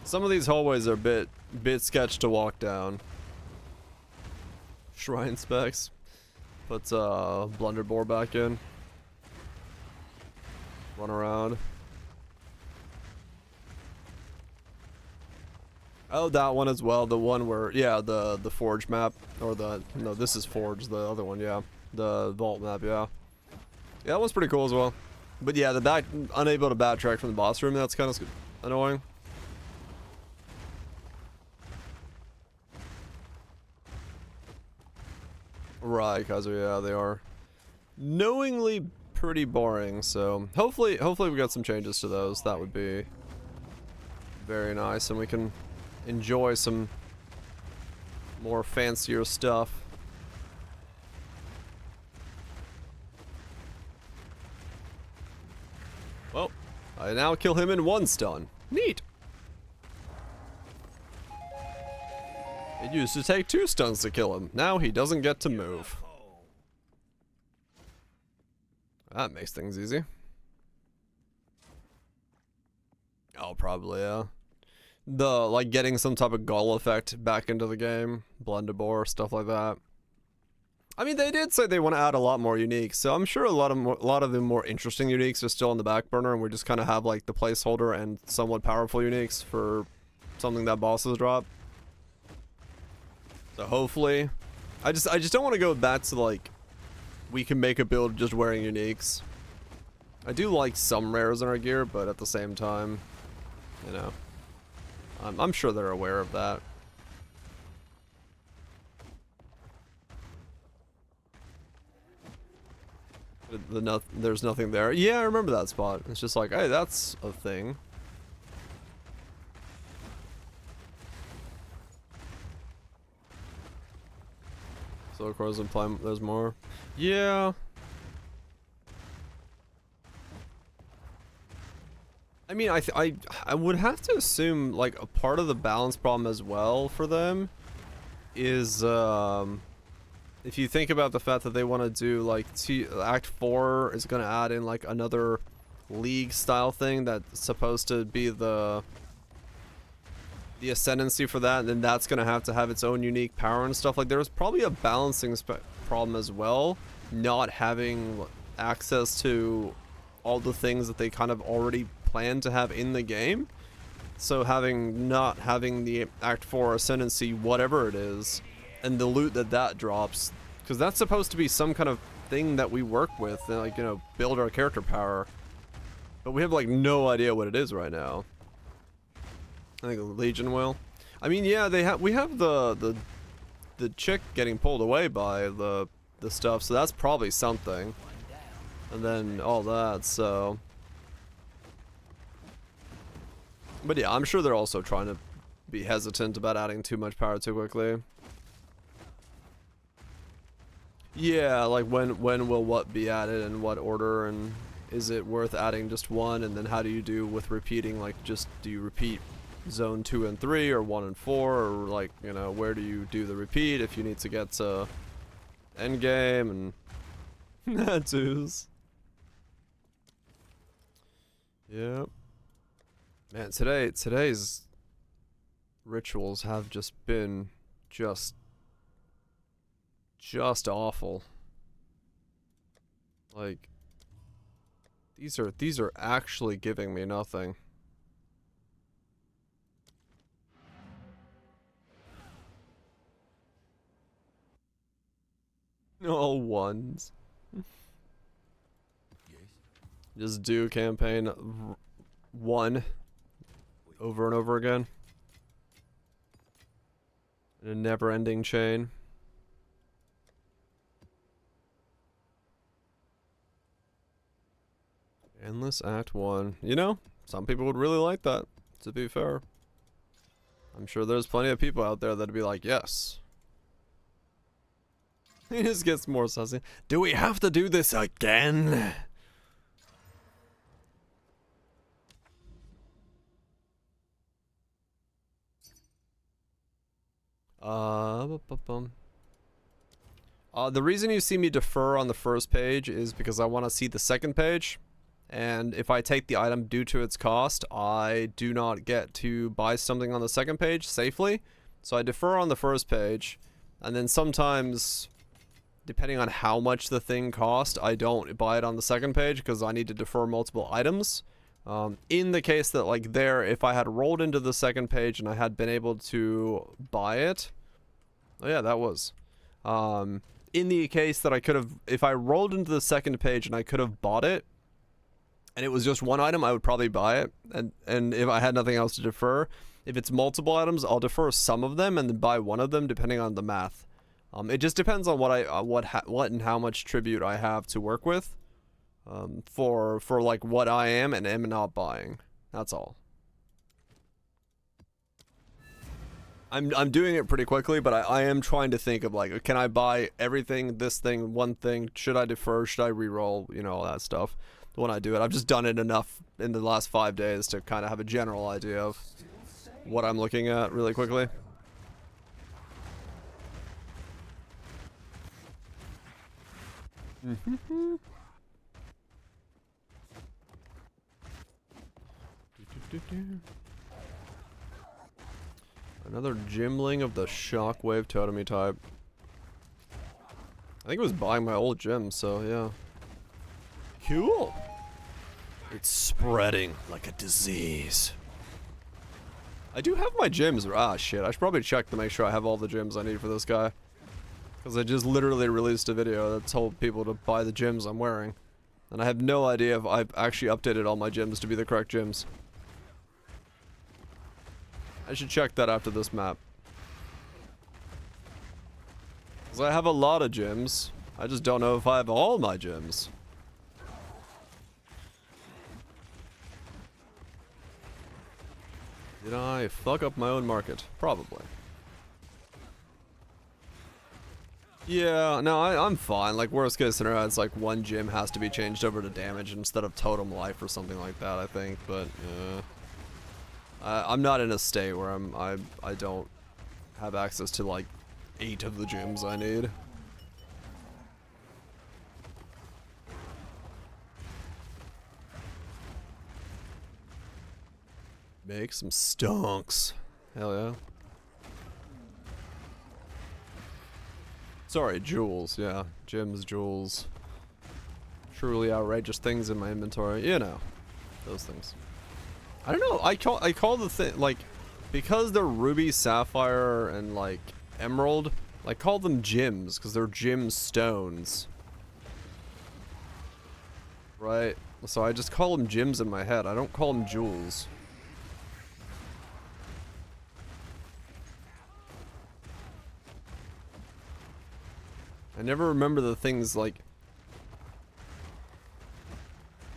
Some of these hallways are a bit sketch to walk down. Shrine specs. Put Blunderbore back in. Run around. Oh, that one as well. The one where, yeah, the Forge map. Or no, this is Forge, the other one, yeah. The Vault map, yeah. Yeah, that one's pretty cool as well. But yeah, unable to backtrack from the boss room, that's kind of annoying. Right, Kaiser, yeah, they are knowingly pretty boring, so hopefully we got some changes to those. That would be very nice, and we can enjoy some more fancier stuff. Well, I now kill him in one stun. Neat. It used to take 2 stuns to kill him. Now he doesn't get to move. That makes things easy. Oh, probably, yeah. Like, getting some type of gall effect back into the game. Blunderbore, stuff like that. I mean, they did say they want to add a lot more uniques, so I'm sure a lot of the more interesting uniques are still on the back burner, and we just kind of have, like, the placeholder and somewhat powerful uniques for something that bosses drop. So hopefully, I just don't want to go back to like, we can make a build just wearing uniques. I do like some rares in our gear, but at the same time, you know, I'm sure they're aware of that. There's nothing there. Yeah, I remember that spot. It's just like, hey, that's a thing. So of course imply there's more. Yeah. I mean, I would have to assume like a part of the balance problem as well for them is if you think about the fact that they want to do like Act 4 is going to add in like another league style thing that's supposed to be the ascendancy for that, and then that's going to have its own unique power and stuff. Like there's probably a balancing problem as well, not having access to all the things that they kind of already plan to have in the game. So not having the Act 4 ascendancy, whatever it is, and the loot that drops, because that's supposed to be some kind of thing that we work with and, like, you know, build our character power, but we have like no idea what it is right now. I think the Legion will. I mean, yeah, we have the chick getting pulled away by the stuff, so that's probably something, and then all that. So, but yeah, I'm sure they're also trying to be hesitant about adding too much power too quickly. Yeah, like when will what be added in what order, and is it worth adding just one, and then how do you do with repeating, like just do you repeat zone 2 and 3 or 1 and 4, or like, you know, where do you do the repeat if you need to get to end game and tattoos. Yep. Man, today's rituals have just been just awful. Like these are actually giving me nothing. All ones. Just do campaign 1 over and over again in a never-ending chain. Endless Act 1. You know, some people would really like that, to be fair. I'm sure there's plenty of people out there that'd be like, yes. He just gets more sussy. Do we have to do this again? The reason you see me defer on the first page is because I want to see the second page. And if I take the item due to its cost, I do not get to buy something on the second page safely. So I defer on the first page, and then sometimes, depending on how much the thing cost, I don't buy it on the second page because I need to defer multiple items. In the case that, like there, if I had rolled into the second page and I had been able to buy it, oh yeah, that was. In the case that I could have, if I rolled into the second page and I could have bought it, and it was just one item, I would probably buy it. And if I had nothing else to defer, if it's multiple items, I'll defer some of them and then buy one of them, depending on the math. It just depends on what and how much tribute I have to work with, for like what I am and am not buying. That's all. I'm doing it pretty quickly, but I am trying to think of like, can I buy everything, this thing, one thing? Should I defer? Should I reroll? You know, all that stuff. When I do it, I've just done it enough in the last 5 days to kind of have a general idea of what I'm looking at really quickly. Another Gemling of the Shockwave Totem type. I think it was buying my old gem, so yeah. Cool. It's spreading like a disease. I do have my gems. Ah, shit. I should probably check to make sure I have all the gems I need for this guy. Because I just literally released a video that told people to buy the gems I'm wearing. And I have no idea if I've actually updated all my gems to be the correct gems. I should check that after this map. Because I have a lot of gems. I just don't know if I have all my gems. Did I fuck up my own market? Probably. Yeah, no, I'm fine. Like, worst case scenario, it's like one gym has to be changed over to damage instead of totem life or something like that, I think. But, I'm not in a state where I don't have access to, like, 8 of the gyms I need. Make some stonks. Hell yeah. Sorry, jewels, yeah. Gems, jewels. Truly outrageous things in my inventory. You know, those things. I don't know, I call the thing, like, because they're ruby, sapphire, and, like, emerald, I call them gems, because they're gem stones. Right? So I just call them gems in my head. I don't call them jewels. I never remember the things like...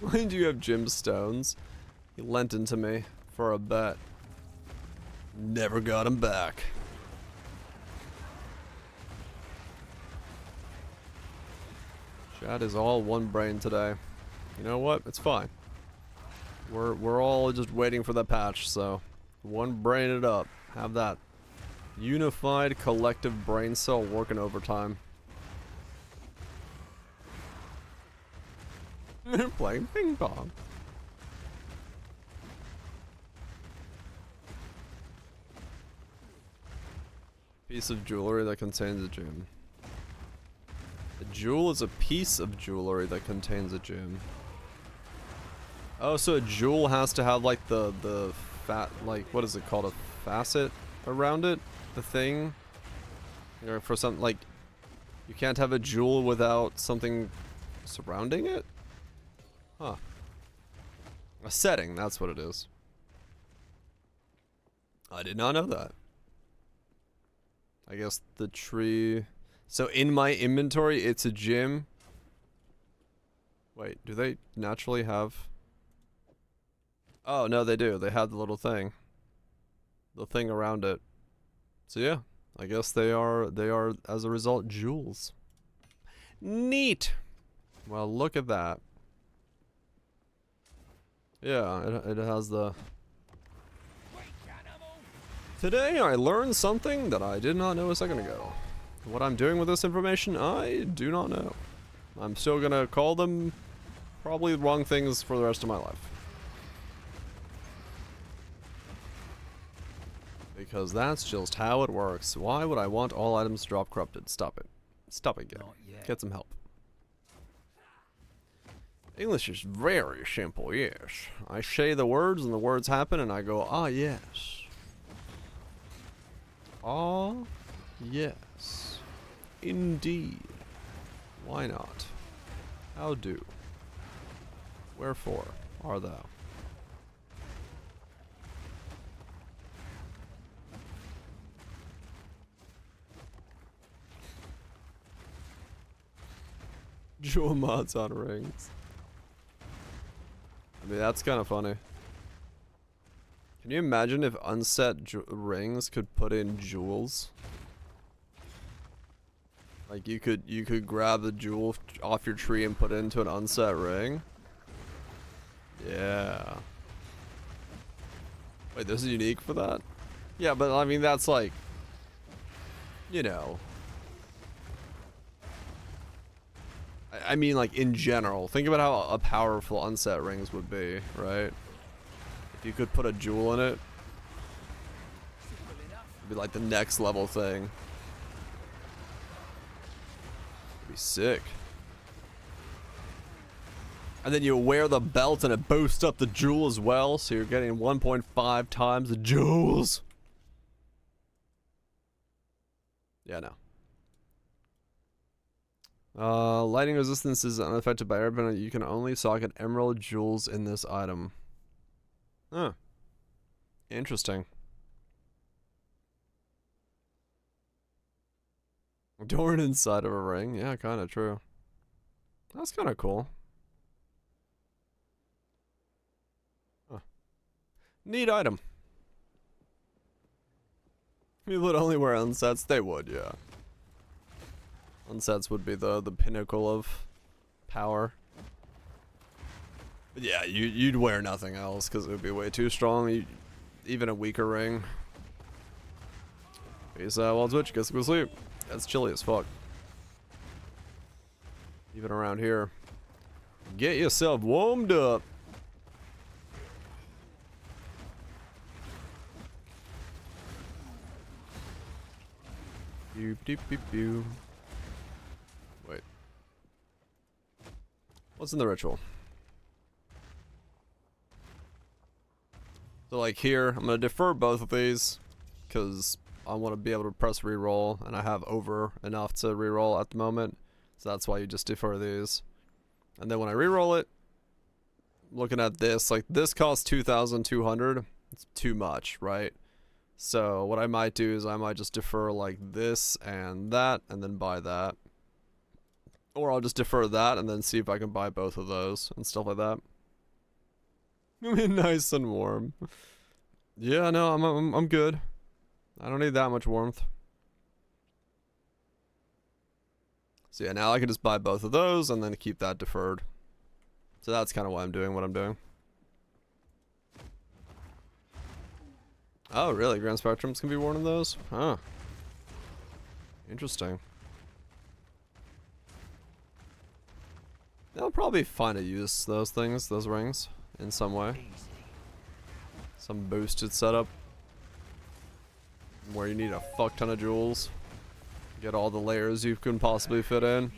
Why do you have gemstones? He lent into me for a bet. Never got him back. Chat is all one brain today. You know what? It's fine. We're all just waiting for the patch, so one brain it up. Have that unified collective brain cell working overtime. They're playing ping pong. Piece of jewelry that contains a gem. A jewel is a piece of jewelry that contains a gem. Oh, so a jewel has to have like the fat, like, what is it called, a facet around it? The thing? Or for something like, you can't have a jewel without something surrounding it? Huh. A setting, that's what it is. I did not know that. I guess the tree... So in my inventory, it's a gem. Wait, do they naturally have... Oh, no, they do. They have the little thing. The thing around it. So yeah, I guess they are, as a result, jewels. Neat! Well, look at that. Yeah, it has the... Today I learned something that I did not know a second ago. What I'm doing with this information, I do not know. I'm still gonna call them probably the wrong things for the rest of my life. Because that's just how it works. Why would I want all items to drop corrupted? Stop it. Stop it, game. Get some help. English is very simple, yes. I say the words and the words happen and I go, ah, yes. Ah, yes. Indeed. Why not? How do? Wherefore art thou? Jewel mods on rings. I mean, that's kind of funny. Can you imagine if unset rings could put in jewels? Like you could grab the jewel off your tree and put it into an unset ring? Yeah. Wait, this is unique for that? Yeah, but I mean that's like, you know. I mean, like, in general. Think about how powerful unset rings would be, right? If you could put a jewel in it. It'd be like the next level thing. It'd be sick. And then you wear the belt and it boosts up the jewel as well, so you're getting 1.5 times the jewels. Yeah, no. Lighting resistance is unaffected by air, but you can only socket emerald jewels in this item. Huh. Interesting. Door inside of a ring. Yeah, kind of true. That's kind of cool. Huh. Neat item. People would only wear unsets. They would, yeah. Unsets would be the pinnacle of power. But yeah, you'd wear nothing else because it would be way too strong. Even a weaker ring. Peace out, Wild Switch. Guess go sleep. That's chilly as fuck. Even around here. Get yourself warmed up. Boop, doop, boop, boop. Wait. What's in the ritual? So like here, I'm gonna defer both of these because I want to be able to press reroll, and I have over enough to reroll at the moment. So that's why you just defer these. And then when I reroll it, looking at this, like this costs 2,200. It's too much, right? So what I might do is I might just defer like this and then buy that. Or I'll just defer that and then see if I can buy both of those and stuff like that. I mean, nice and warm. Yeah, no, I'm good. I don't need that much warmth. So yeah, now I can just buy both of those and then keep that deferred. So that's kind of why I'm doing what I'm doing. Oh, really? Grand Spectrums can be worn in those? Huh. Interesting. They'll probably find a use, those things, those rings, in some way. Some boosted setup. Where you need a fuck ton of jewels. Get all the layers you can possibly fit in.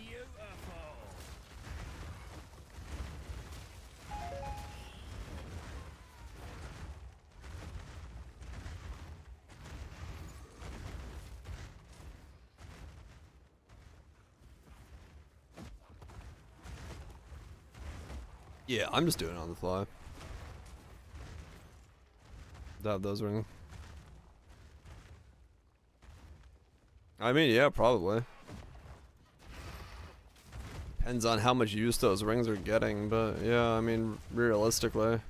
Yeah, I'm just doing it on the fly. Have those rings. I mean, yeah, probably. Depends on how much use those rings are getting, but yeah, I mean, realistically,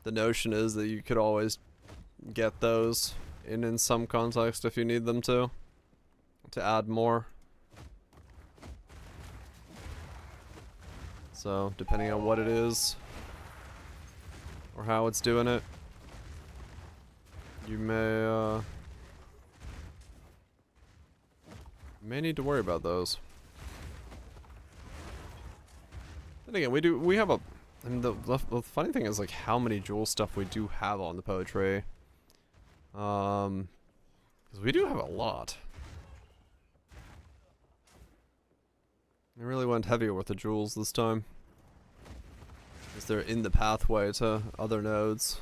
the notion is that you could always get those in some context if you need them to add more. So, depending on what it is, or how it's doing it, you may need to worry about those. Then again, we have a, I mean, the funny thing is like how many jewel stuff we do have on the poetry. Because we do have a lot. I really went heavier with the jewels this time. Because they're in the pathway to other nodes.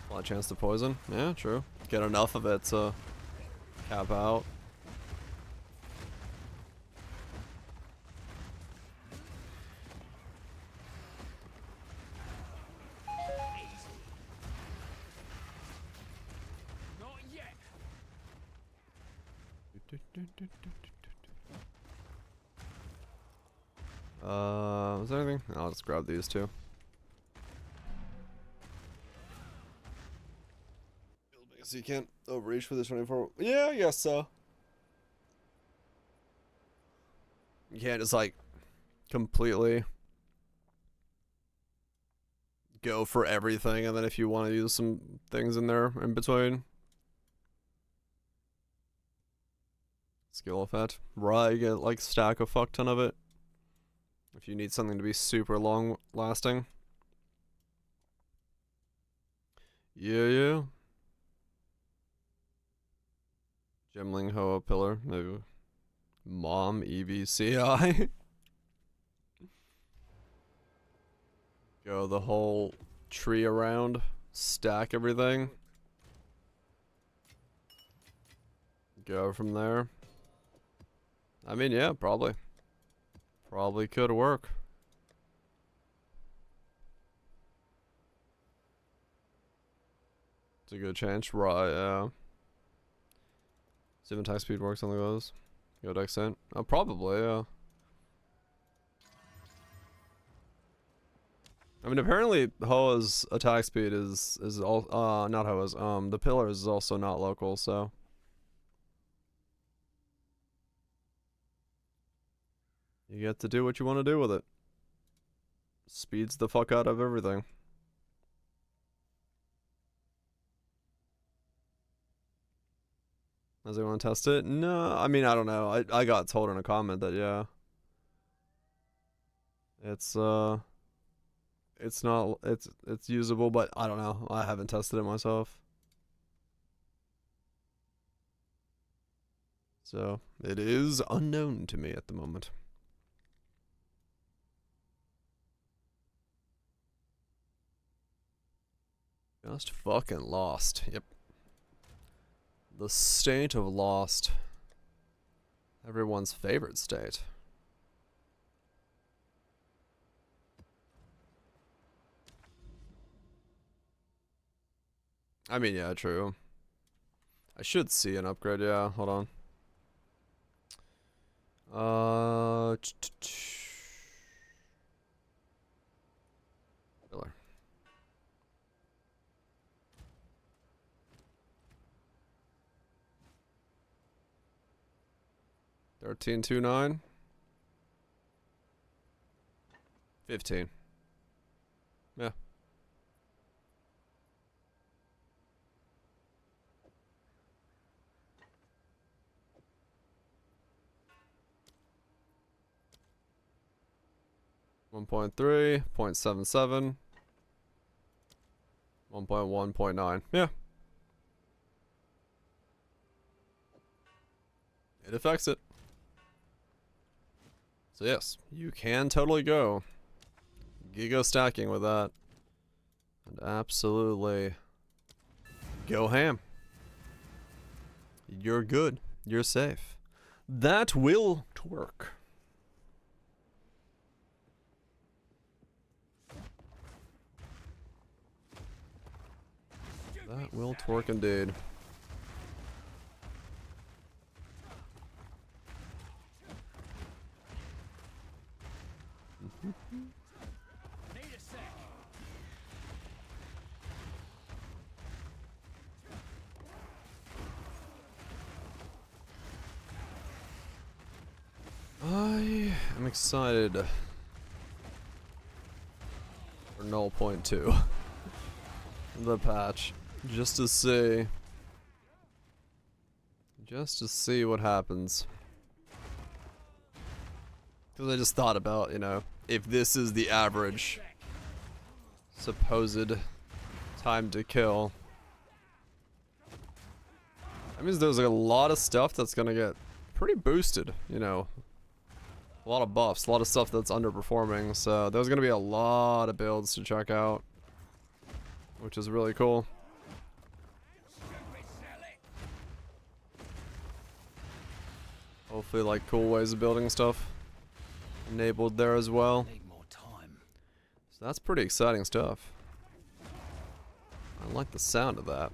A lot of chance to poison. Yeah, true. Get enough of it to cap out. Not yet. Was there anything? I'll just grab these two. So you can't overreach for this 24. Yeah, I guess so. You can't just like completely go for everything, and then if you want to use some things in there in between. Skill effect. Right, you get like stack a fuck ton of it. If you need something to be super long lasting. Yeah. Gemling Hoa Pillar. Maybe. Mom EVCI. Go the whole tree around. Stack everything. Go from there. I mean, yeah, probably. Probably could work. It's a good chance, right? Yeah. Sim attack speed works on those. Go to extent. Oh, probably, yeah. I mean, apparently Hoa's attack speed is all not Hoa's. The pillars is also not local, so. You get to do what you want to do with it. Speeds the fuck out of everything. Does anyone test it? No, I mean, I don't know. I got told in a comment that, yeah. It's not, it's usable, but I don't know. I haven't tested it myself. So, it is unknown to me at the moment. Just fucking lost. Yep. The state of lost. Everyone's favorite state. I mean, yeah, true. I should see an upgrade, yeah. Hold on. Filler. 1329. 15. Yeah. One 1.3, 0.77, 1.1, 0.9. Yeah. It affects it. So yes, you can totally go giga stacking with that. And absolutely go ham. You're good. You're safe. That will twerk. That will twerk indeed. I am excited for 0.2, the patch, just to see what happens. Because I just thought about, you know, if this is the average supposed time to kill, that means there's like a lot of stuff that's gonna get pretty boosted, you know. A lot of buffs, a lot of stuff that's underperforming, so there's gonna be a lot of builds to check out, which is really cool. Hopefully, like, cool ways of building stuff enabled there as well. So that's pretty exciting stuff. I like the sound of that.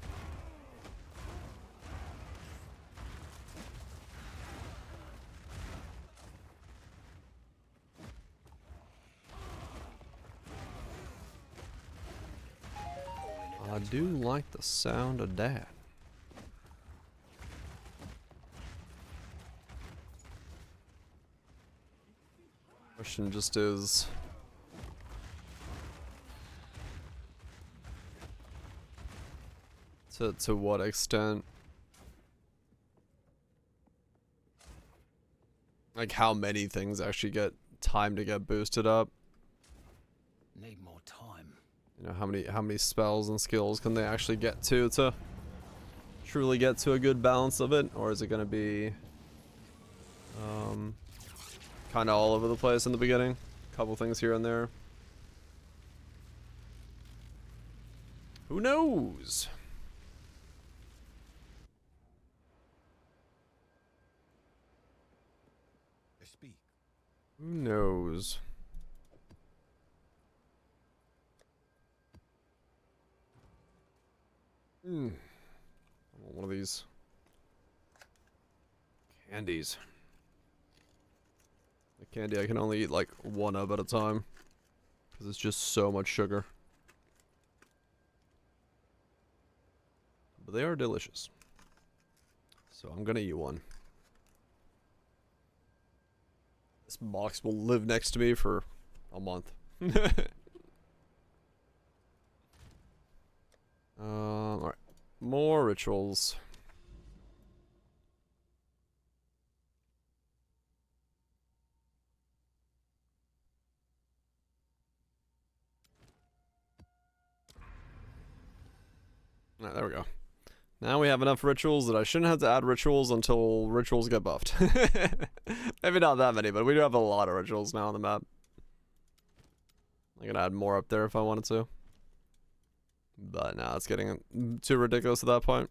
I do like the sound of that. Question just is, to what extent, like how many things actually get time to get boosted up? Need more time. You know, how many spells and skills can they actually get to truly get to a good balance of it, or is it gonna be kind of all over the place in the beginning? A couple things here and there. Who knows? Speak. Who knows? I want one of these candies. The candy I can only eat like one of at a time because it's just so much sugar. But they are delicious. So I'm gonna eat one. This box will live next to me for a month. Alright. More rituals. Alright, there we go. Now we have enough rituals that I shouldn't have to add rituals until rituals get buffed. Maybe not that many, but we do have a lot of rituals now on the map. I could add more up there if I wanted to. But now it's getting too ridiculous at that point.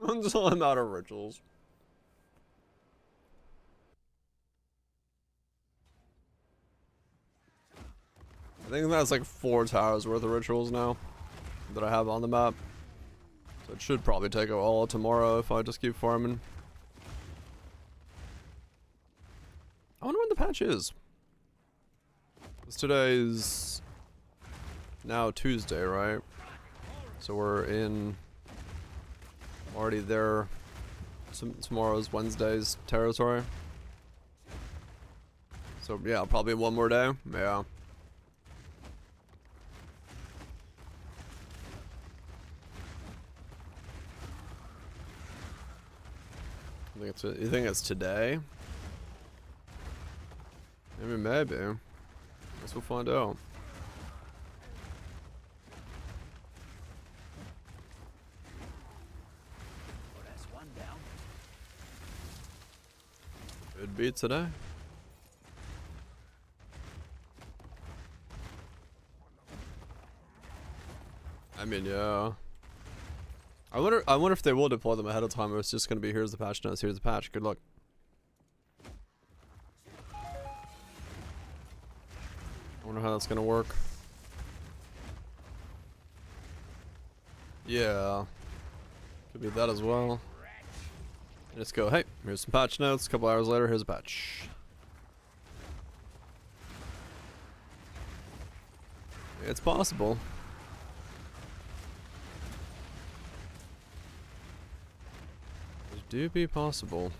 Until I'm out of rituals. I think that's like 4 towers worth of rituals now that I have on the map. So it should probably take all tomorrow if I just keep farming. I wonder when the patch is. 'Cause today's now Tuesday, right? So we're in already there. Tomorrow's Wednesday's territory. So yeah, probably one more day. Yeah. You think it's today? Maybe. Guess we'll find out. Well, that's one down. Could be today. I mean, yeah. I wonder if they will deploy them ahead of time, or it's just gonna be here's the patch notes, here's the patch. Good luck. I wonder how that's gonna work. Yeah. Could be that as well. And just go, hey, here's some patch notes. A couple hours later, here's a patch. It's possible. Do be possible.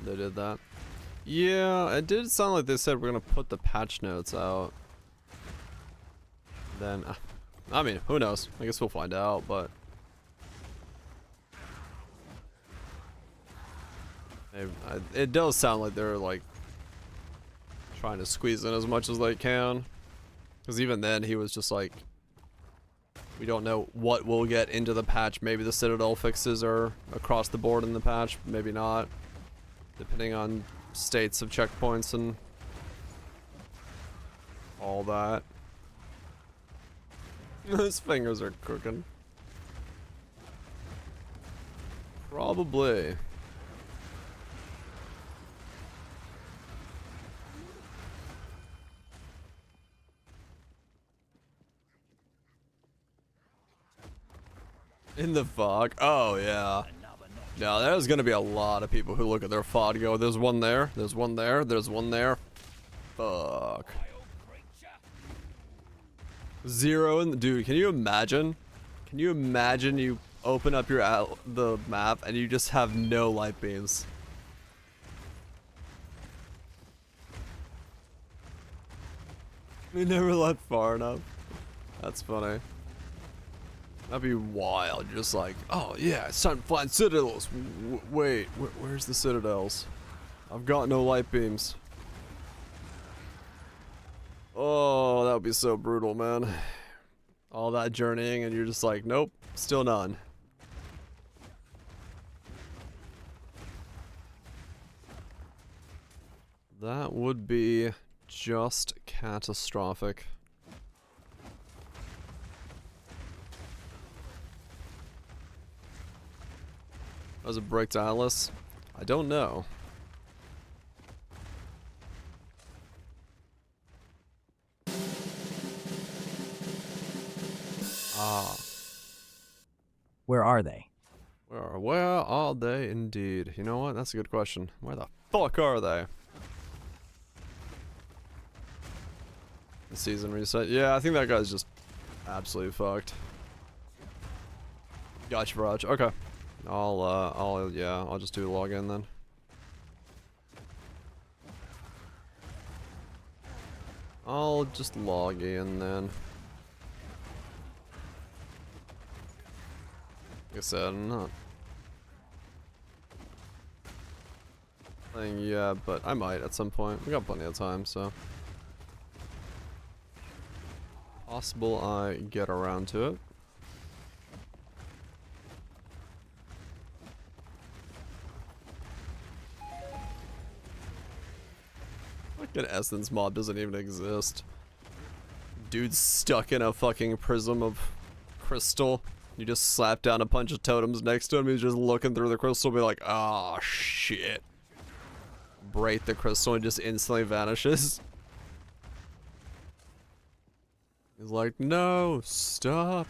They did that. Yeah, it did sound like they said we're gonna put the patch notes out. Then, I mean, who knows? I guess we'll find out, but it does sound like they're like trying to squeeze in as much as they can. Because even then, he was just like, we don't know what we'll get into the patch. Maybe the Citadel fixes are across the board in the patch, maybe not, depending on states of checkpoints and all that. His fingers are cooking. Probably. In the fog? Oh, yeah. Now, there's gonna be a lot of people who look at their FOD go, there's one there, there's one there, there's one there. Fuck. Zero in the, dude, can you imagine? Can you imagine you open up the map and you just have no light beams? We never left far enough. That's funny. That'd be wild. You're just like, oh yeah, it's time to find citadels. Wait, where's the citadels? I've got no light beams. Oh, that would be so brutal, man. All that journeying and you're just like, nope, still none. That would be just catastrophic. Was it break to Atlas? I don't know. Ah. Where are they? Where are they indeed? You know what? That's a good question. Where the fuck are they? The season reset. Yeah, I think that guy's just absolutely fucked. Gotcha, Raj. Okay. I'll just do login then. I'll just log in then. Like I said, I'm not playing yet, but I might at some point. We got plenty of time, so. Possible I get around to it. Fucking Essence mob doesn't even exist. Dude's stuck in a fucking prism of crystal. You just slap down a bunch of totems next to him. He's just looking through the crystal, be like, "Ah, shit." Break the crystal and just instantly vanishes. He's like, "No, stop.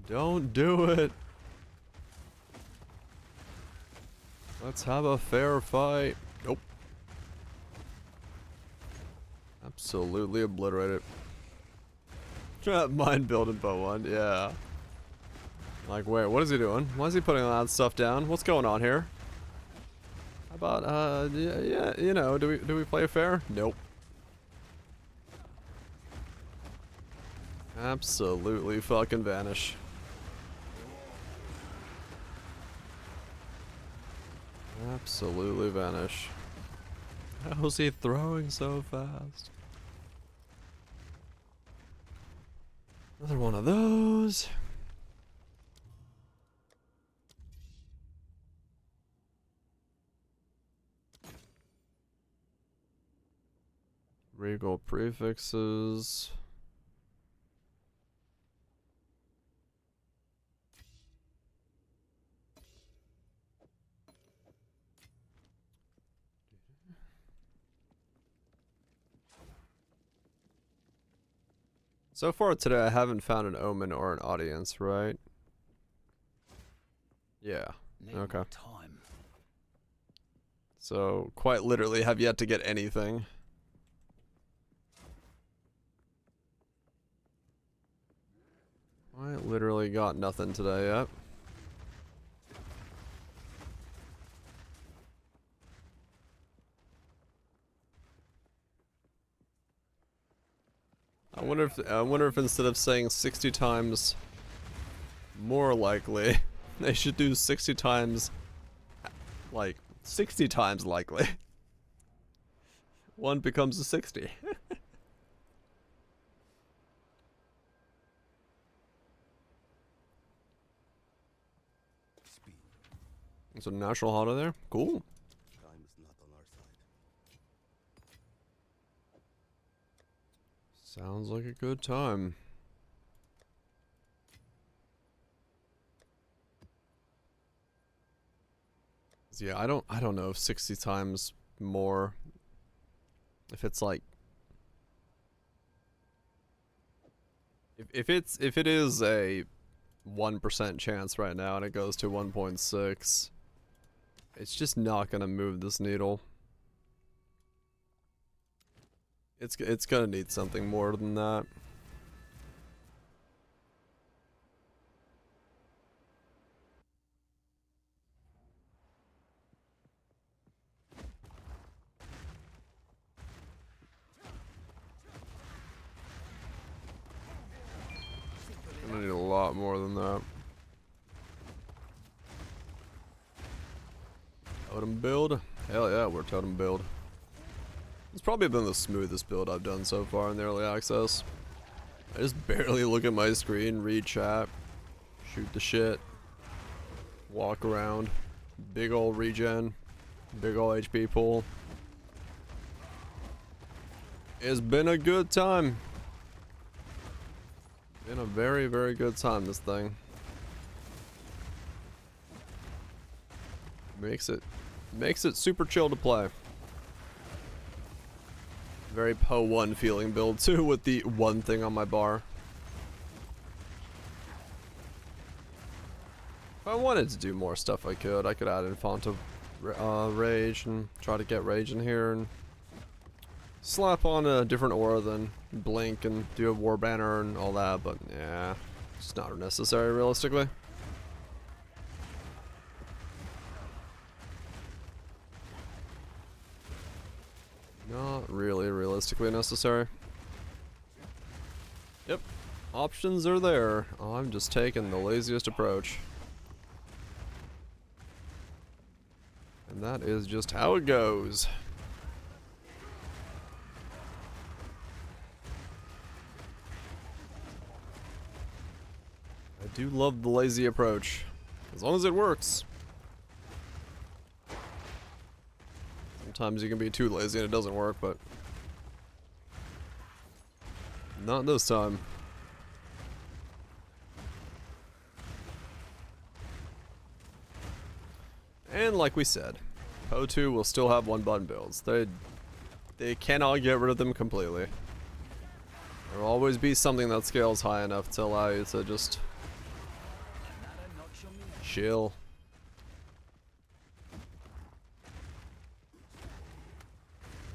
Don't do it. Let's have a fair fight." Nope. Absolutely obliterated. Mind building but one, yeah. Like, wait, what is he doing? Why is he putting all that stuff down? What's going on here? How about, yeah, you know, do we play fair? Nope. Absolutely fucking vanish. Absolutely vanish. How's he throwing so fast? Another one of those. Regal prefixes. So far today, I haven't found an omen or an audience, right? Yeah. Okay. Time. So, quite literally, have yet to get anything. I literally got nothing today yet. I wonder if instead of saying 60 times more likely, they should do 60 times, like, 60 times likely. One becomes a 60. It's a national holiday there? Cool. Time is not on our side. Sounds like a good time. Yeah, I don't know if 60 times more, if it's like, if it is a 1% chance right now and it goes to 1.6, it's just not gonna move this needle. It's gonna need something more than that. Gonna need a lot more than that. Totem build? Hell yeah, we're totem build. It's probably been the smoothest build I've done so far in the early access. I just barely look at my screen, read chat, shoot the shit, walk around, big ol' regen, big ol' HP pool. It's been a good time. Been a very, very good time, this thing. Makes it super chill to play. Very Po 1 feeling build too, with the one thing on my bar. If I wanted to do more stuff, I could. I could add in font of rage and try to get rage in here and slap on a different aura than blink and do a war banner and all that, but yeah, it's not necessary realistically. Not really realistically necessary. Yep, options are there. I'm just taking the laziest approach. And that is just how it goes. I do love the lazy approach, as long as it works. Sometimes you can be too lazy and it doesn't work, but not this time. And like we said, Po2 will still have one button builds. They cannot get rid of them completely. There will always be something that scales high enough to allow you to just chill.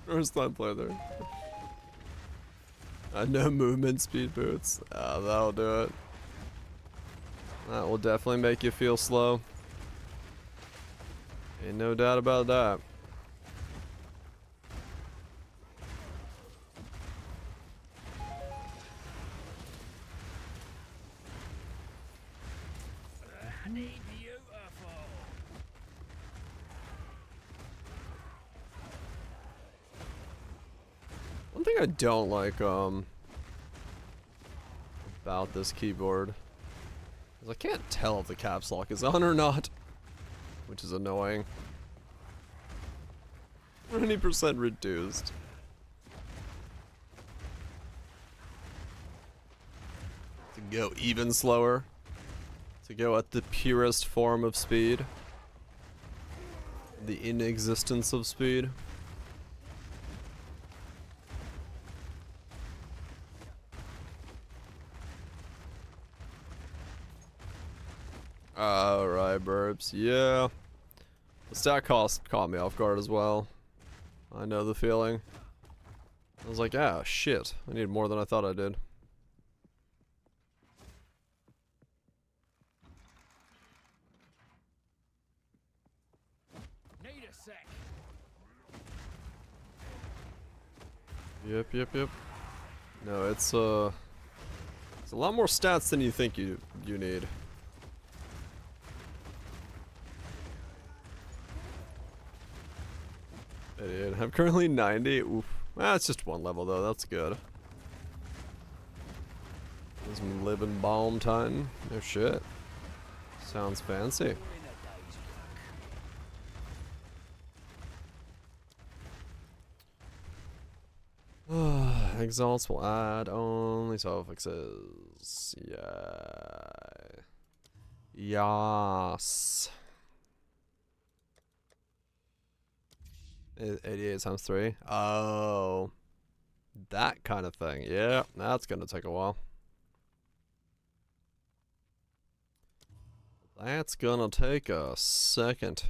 First time play there. No movement speed boots. That'll do it. That will definitely make you feel slow. Ain't no doubt about that. One thing I don't like about this keyboard is I can't tell if the caps lock is on or not, which is annoying. 20% reduced. To go even slower. To go at the purest form of speed. The inexistence of speed. Alright, burps. Yeah. The stat cost caught me off guard as well. I know the feeling. I was like, ah, shit. I need more than I thought I did. Need a sec. Yep. No, it's a lot more stats than you think you need. Idiot. I'm currently 90. Oof. It's just one level though. That's good. Some living balm time. No shit. Sounds fancy. Exalts will add only suffixes. Yeah. Yas. 88 times 3. Oh. That kind of thing. Yeah, that's gonna take a while. That's gonna take a second.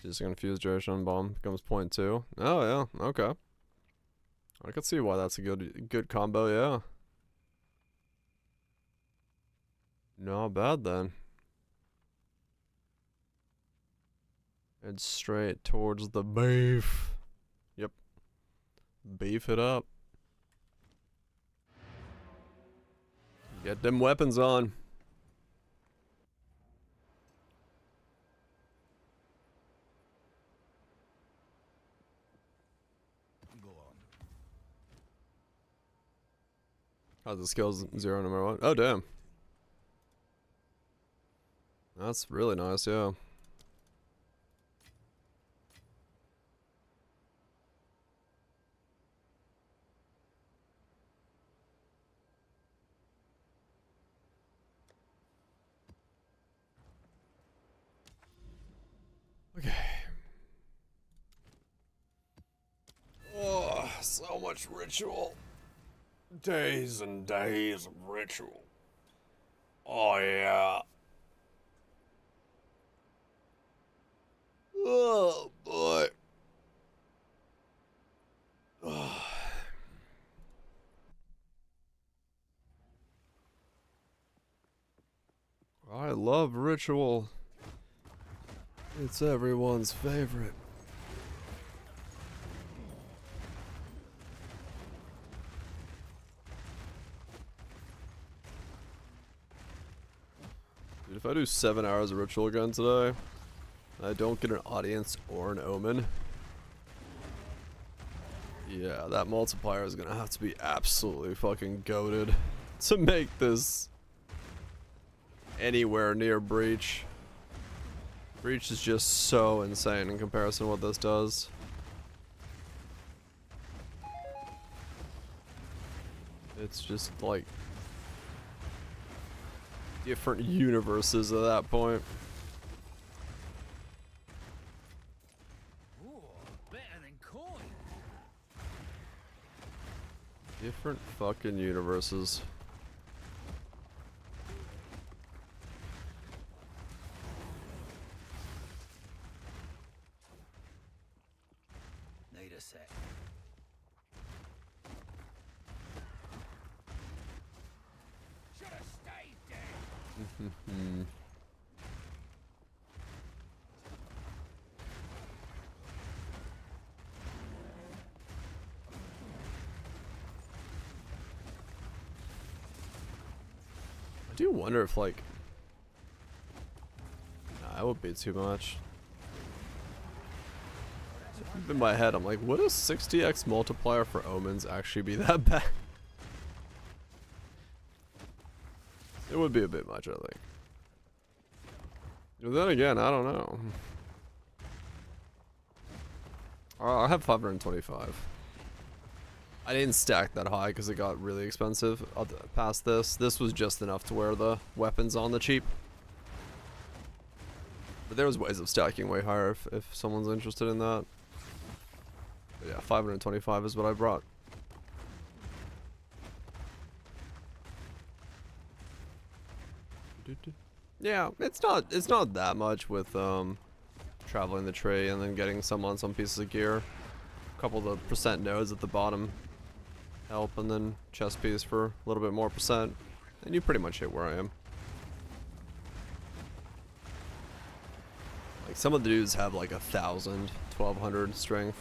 Just gonna fuse duration bomb becomes 0.2. Oh yeah, okay. I can see why that's a good combo, yeah. Not bad then. Head straight towards the beef. Yep. Beef it up. Get them weapons on. Go on. How's the skills 0 number 1? Oh damn. That's really nice, yeah. Okay. Oh, so much ritual. Days and days of ritual. Oh yeah. Oh boy. I love ritual. It's everyone's favorite. Dude, if I do 7 hours of ritual again today, I don't get an audience or an omen. Yeah, that multiplier is gonna have to be absolutely fucking goated to make this anywhere near Breach. Breach is just so insane in comparison to what this does. It's just like different universes at that point. Ooh, better than coin. Different fucking universes. Need a sec. Should have stayed dead. I do wonder if like, nah, that would be too much. In my head, I'm like, would a 60x multiplier for omens actually be that bad? It would be a bit much, I think. But then again, I don't know. I have 525. I didn't stack that high because it got really expensive. Past this, this was just enough to wear the weapons on the cheap. But there was ways of stacking way higher if someone's interested in that. But yeah, 525 is what I brought. Yeah, it's not that much with traveling the tree and then getting some on some pieces of gear. A couple of the percent nodes at the bottom help, and then chest piece for a little bit more percent, and you pretty much hit where I am. Like some of the dudes have like 1,000, 1,200 strength.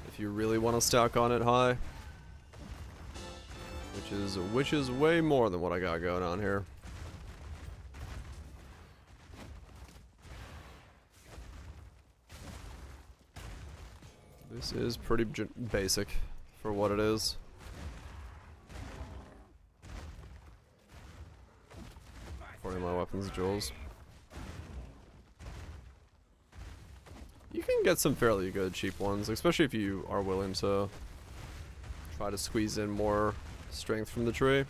If you really want to stack on it high, which is way more than what I got going on here. This is pretty basic for what it is. According to my weapons jewels. You can get some fairly good cheap ones, especially if you are willing to try to squeeze in more strength from the tree.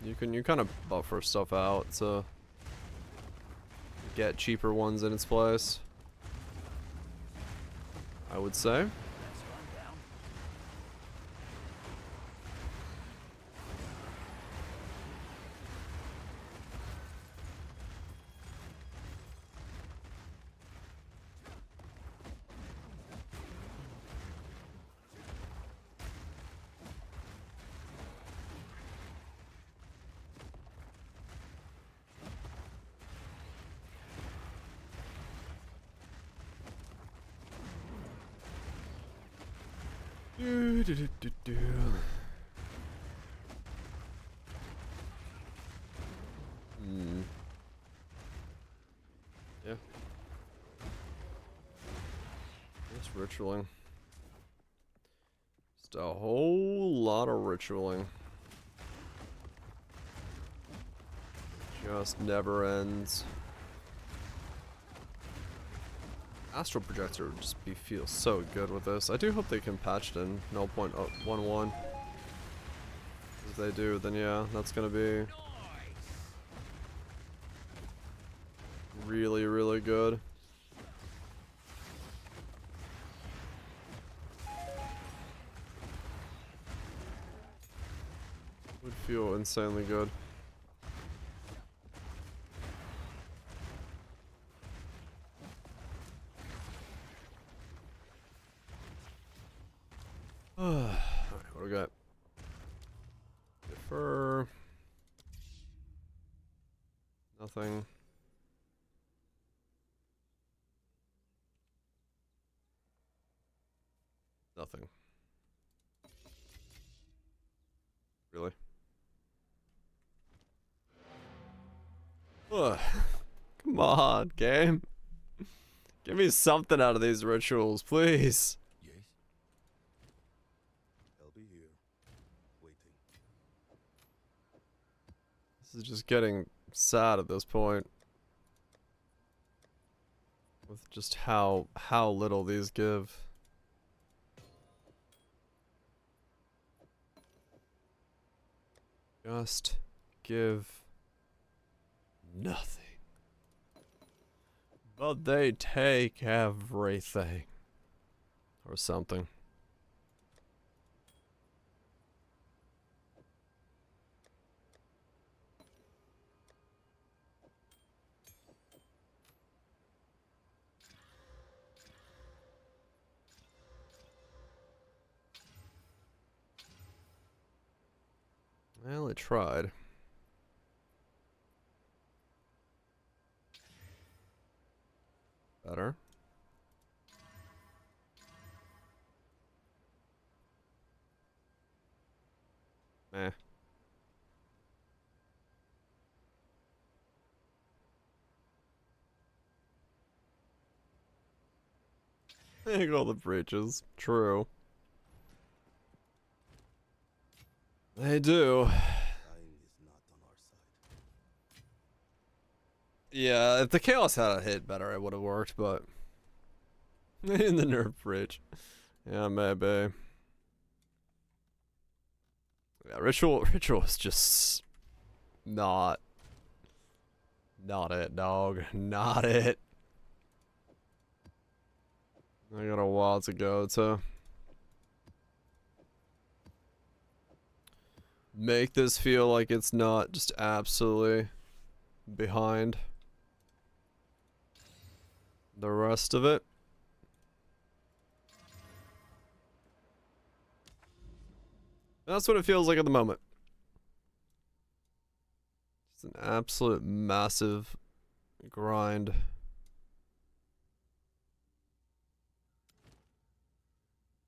You kind of buffer stuff out to get cheaper ones in its place, I would say. Yeah. Just ritualing. Just a whole lot of ritualing. Just never ends. Astral Projector would just feel so good with this. I do hope they can patch it in 0.11. If they do, then yeah, that's gonna be really, really good. Would feel insanely good. Alright, what do we got? Defer. Nothing. Nothing. Really? Ugh. Come on, game. Give me something out of these rituals, please. Yes? I'll be here, waiting. This is just getting sad at this point. With just how little these give. Just give nothing. But they take everything. Or something. Well, it tried. Better. Eh. Take all the breaches. True. They do. Time is not on our side. Yeah, if the chaos had a hit better, it would have worked, but in the nerf bridge. Yeah, maybe. Yeah, ritual is just not it, dog. Not it. I got a while to go to make this feel like it's not just absolutely behind the rest of it. That's what it feels like at the moment. It's an absolute massive grind.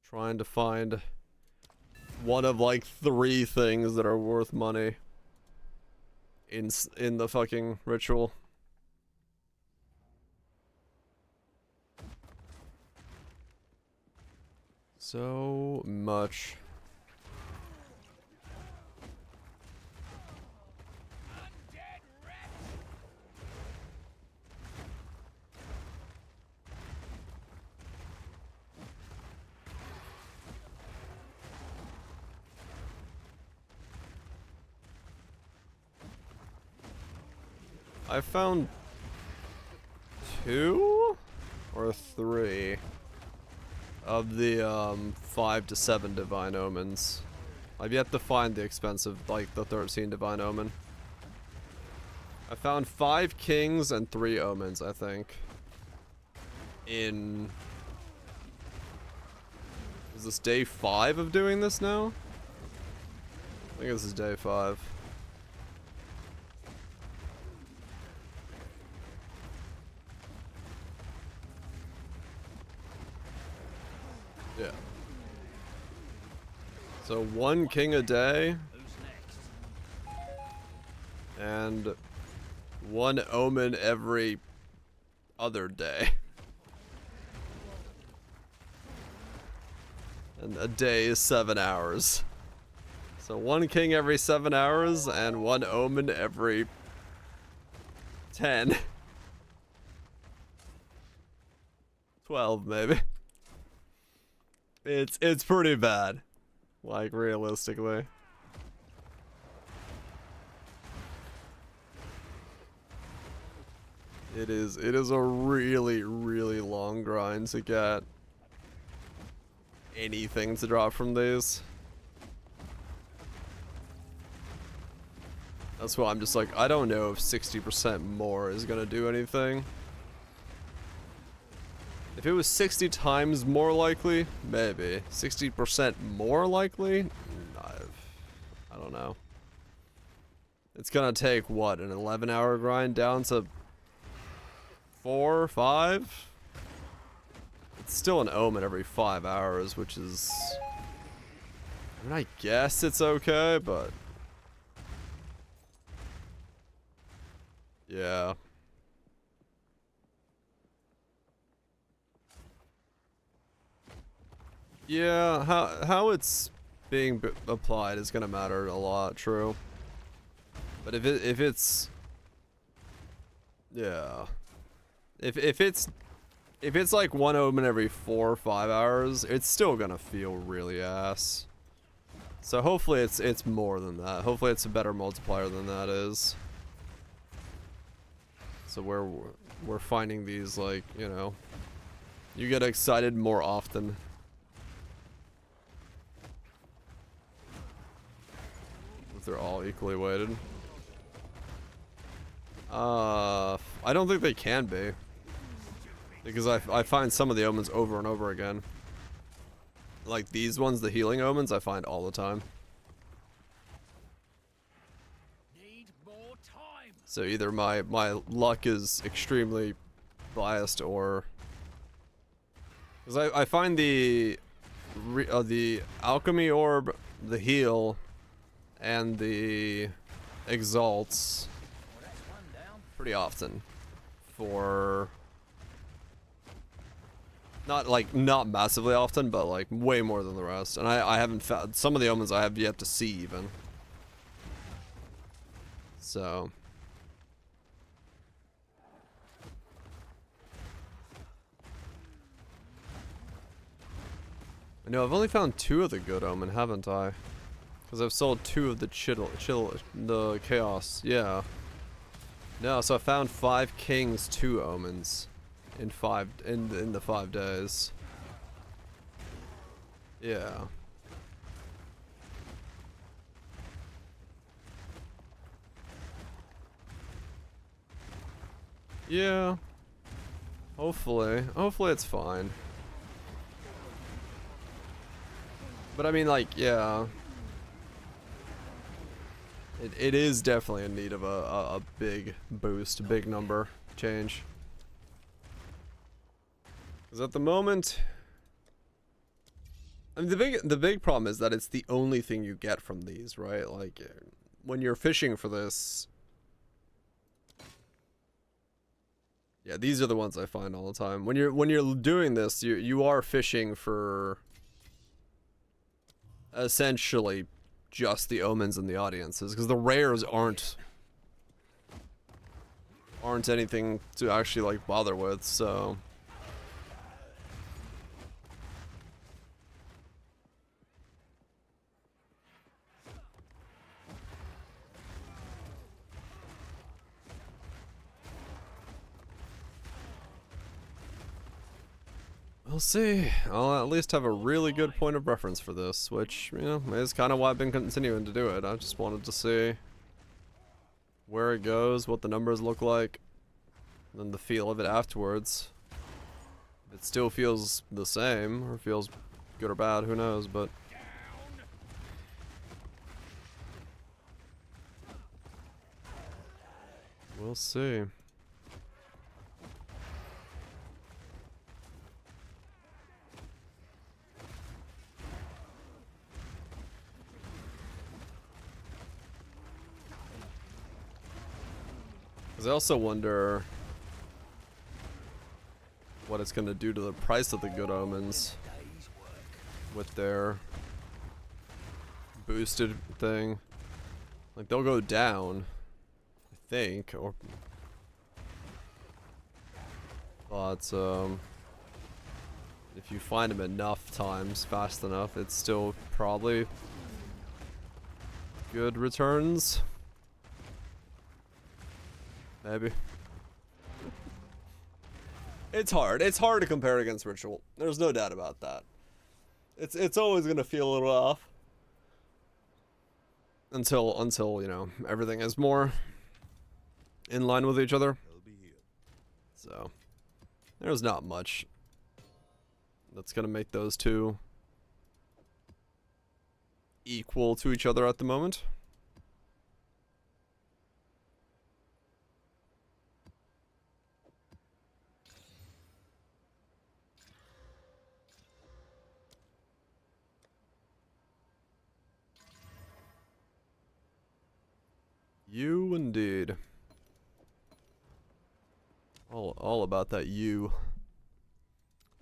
Trying to find one of like 3 things that are worth money in the fucking ritual. So much. I found 2 or 3 of the 5 to 7 divine omens. I've yet to find the expensive, like the 13 divine omen. I found 5 kings and 3 omens, I think. Is this day 5 of doing this now? I think this is day 5. Yeah. So 1 king a day. And 1 omen every other day. And a day is 7 hours. So 1 king every 7 hours and 1 omen every 10. 12 maybe. It's pretty bad. Like realistically. It is a really, really long grind to get anything to drop from these. That's why I'm just like, I don't know if 60% more is gonna do anything. If it was 60 times more likely, maybe. 60% more likely? I don't know. It's gonna take, what, an 11-hour grind down to 4 or 5? It's still an omen every 5 hours, which is... I mean, I guess it's okay, but... yeah. Yeah, how it's being applied is gonna matter a lot, true. But if it's yeah, if it's like one omen every 4 or 5 hours, it's still gonna feel really ass. So hopefully it's more than that. Hopefully it's a better multiplier than that is. So we're finding these, like, you know, you get excited more often. If they're all equally weighted. I don't think they can be. Because I find some of the omens over and over again. Like these ones, the healing omens, I find all the time. Need more time. So either my luck is extremely biased, or because I find the alchemy orb, the heal, and the exalts pretty often for not massively often, but like way more than the rest. And I haven't found some of the omens I have yet to see even. So I know I've only found 2 of the good omen, haven't I? Because I've sold 2 of the the chaos. Yeah. No, so I found 5 kings, 2 omens in the 5 days. Yeah. Yeah. Hopefully it's fine. But I mean, like, yeah. It is definitely in need of a big boost, a big number change. Because at the moment, I mean, the big problem is that it's the only thing you get from these, right? Like, when you're fishing for this, yeah, these are the ones I find all the time. When you're doing this, you are fishing for essentially just the omens and the audiences, because the rares aren't anything to actually like bother with, so we'll see. I'll at least have a really good point of reference for this, which, you know, is kind of why I've been continuing to do it. I just wanted to see where it goes, what the numbers look like, and then the feel of it afterwards. If it still feels the same, or feels good or bad, who knows, but we'll see. I also wonder what it's going to do to the price of the good omens with their boosted thing. Like, they'll go down, I think, or but if you find them enough times fast enough, it's still probably good returns. Maybe. It's hard. It's hard to compare against Ritual. There's no doubt about that. It's always gonna feel a little off. until you know, everything is more in line with each other. They'll be here. So there's not much that's gonna make those two equal to each other at the moment. You indeed. All about that you.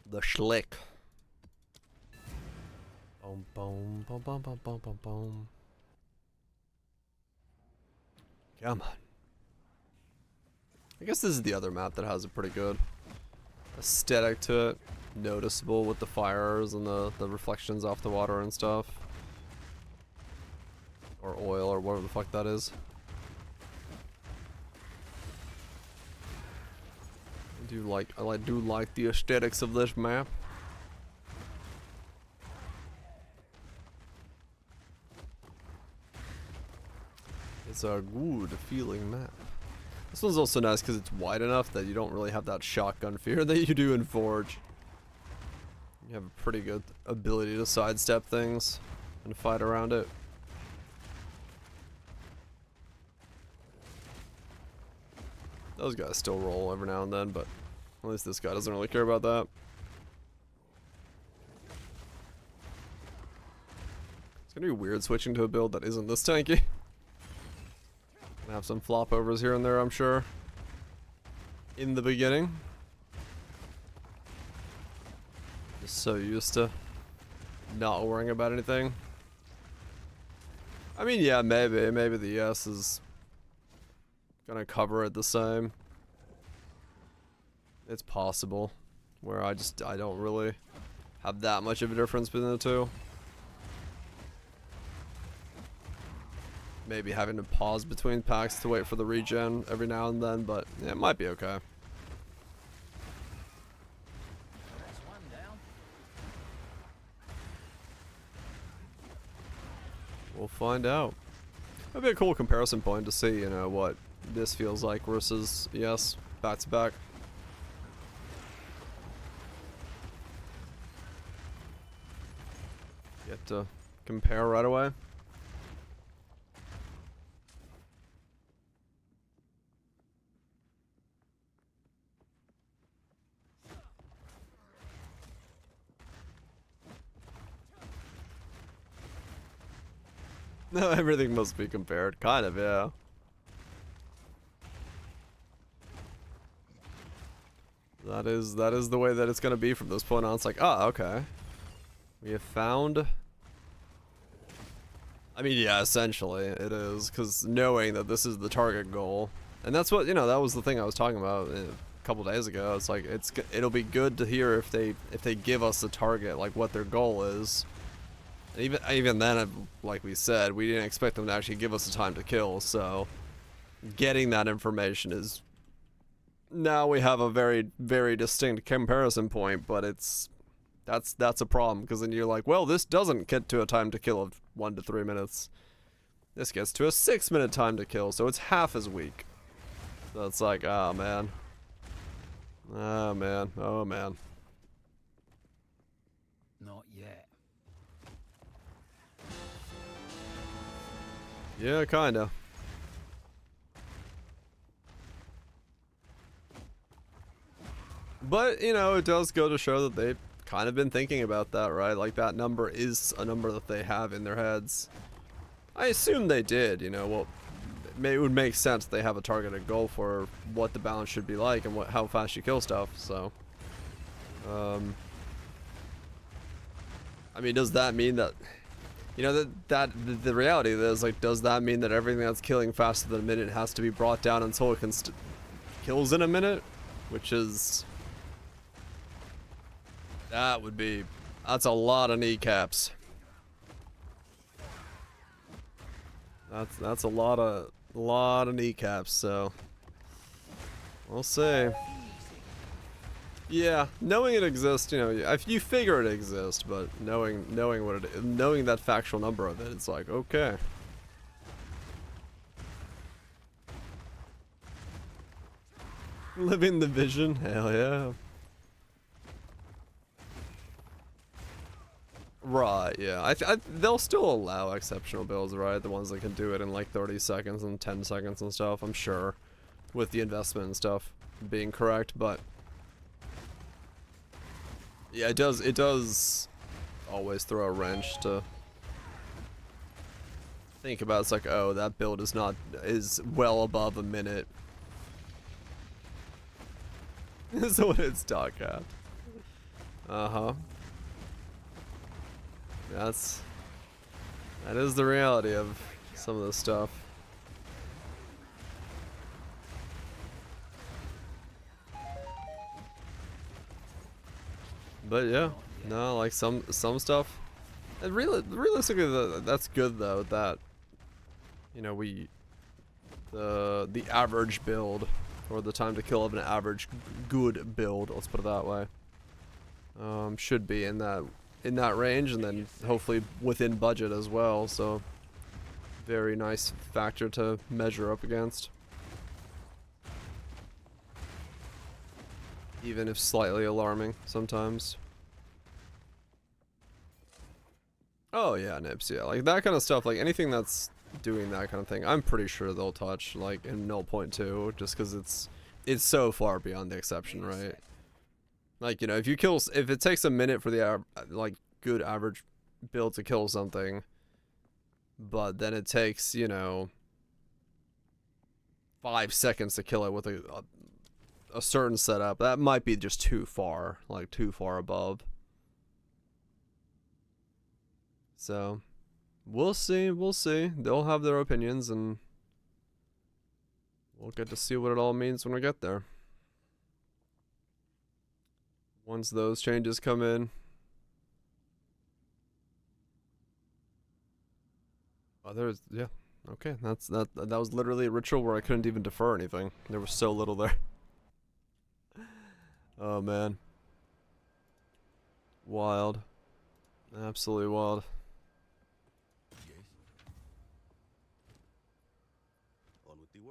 The schlick. Boom, boom, boom, boom, boom, boom, boom, boom. Come on. I guess this is the other map that has a pretty good aesthetic to it. Noticeable with the fires and the reflections off the water and stuff. Or oil or whatever the fuck that is. I do like the aesthetics of this map. It's a good feeling map. This one's also nice because it's wide enough that you don't really have that shotgun fear that you do in Forge. You have a pretty good ability to sidestep things and fight around it. Those guys still roll every now and then, but at least this guy doesn't really care about that. It's gonna be weird switching to a build that isn't this tanky. Gonna have some flop overs here and there, I'm sure. In the beginning. Just so used to not worrying about anything. I mean, yeah, maybe the ES is gonna cover it the same. It's possible. Where I don't really have that much of a difference between the two. Maybe having to pause between packs to wait for the regen every now and then, but yeah, it might be okay. That's one down. We'll find out. That'd be a cool comparison point to see, you know, what this feels like versus ES back to back. Get to compare right away. No, everything must be compared. Kind of, yeah. That is the way that it's gonna be from this point on. It's like, oh, okay. We have found. I mean, yeah, essentially it is, because knowing that this is the target goal, and that's what, you know, that was the thing I was talking about a couple days ago. It's like it'll be good to hear if they give us a target, like what their goal is. And even then, like we said, we didn't expect them to actually give us a time to kill. So getting that information is, now we have a very, very distinct comparison point, but that's a problem, because then you're like, well, this doesn't get to a time to kill of 1 to 3 minutes. This gets to a 6-minute time to kill, so it's half as weak. So it's like, oh man. Oh man. Oh man. Not yet. Yeah, kinda. But, you know, it does go to show that they've kind of been thinking about that, right? Like, that number is a number that they have in their heads. I assume they did, you know. Well, it would make sense they have a targeted goal for what the balance should be like and how fast you kill stuff, so. I mean, does that mean that, you know, the reality is, like, does that mean that everything that's killing faster than a minute has to be brought down until it can kills in a minute? Which is, that's a lot of kneecaps. That's a lot of kneecaps, so we'll see. Yeah, knowing it exists, you know, if you figure it exists, but knowing what it is, knowing that factual number of it, it's like, okay. Living the vision, hell yeah. Right, yeah. They'll still allow exceptional builds, right? The ones that can do it in like 30 seconds and 10 seconds and stuff, I'm sure. With the investment and stuff being correct, but yeah, it does always throw a wrench to think about. It's like, oh, that build is well above a minute. That's what it's stuck at. Uh-huh. That is the reality of some of this stuff. But yeah, no, like some stuff. And realistically, that's good though. That, you know, the average build, or the time to kill of an average good build, let's put it that way, should be in that range, and then hopefully within budget as well. So very nice factor to measure up against, even if slightly alarming sometimes. Oh yeah, Nips, yeah, like that kind of stuff, like anything that's doing that kind of thing, I'm pretty sure they'll touch like in 0.2, just because it's so far beyond the exception, right? Like, you know, if it takes a minute for the like good average build to kill something, but then it takes, you know, 5 seconds to kill it with a certain setup, that might be just too far, like too far above. So, we'll see. They'll have their opinions, and we'll get to see what it all means when we get there. Once those changes come in. Oh, yeah. Okay, that was literally a ritual where I couldn't even defer anything. There was so little there. Oh man. Wild. Absolutely wild.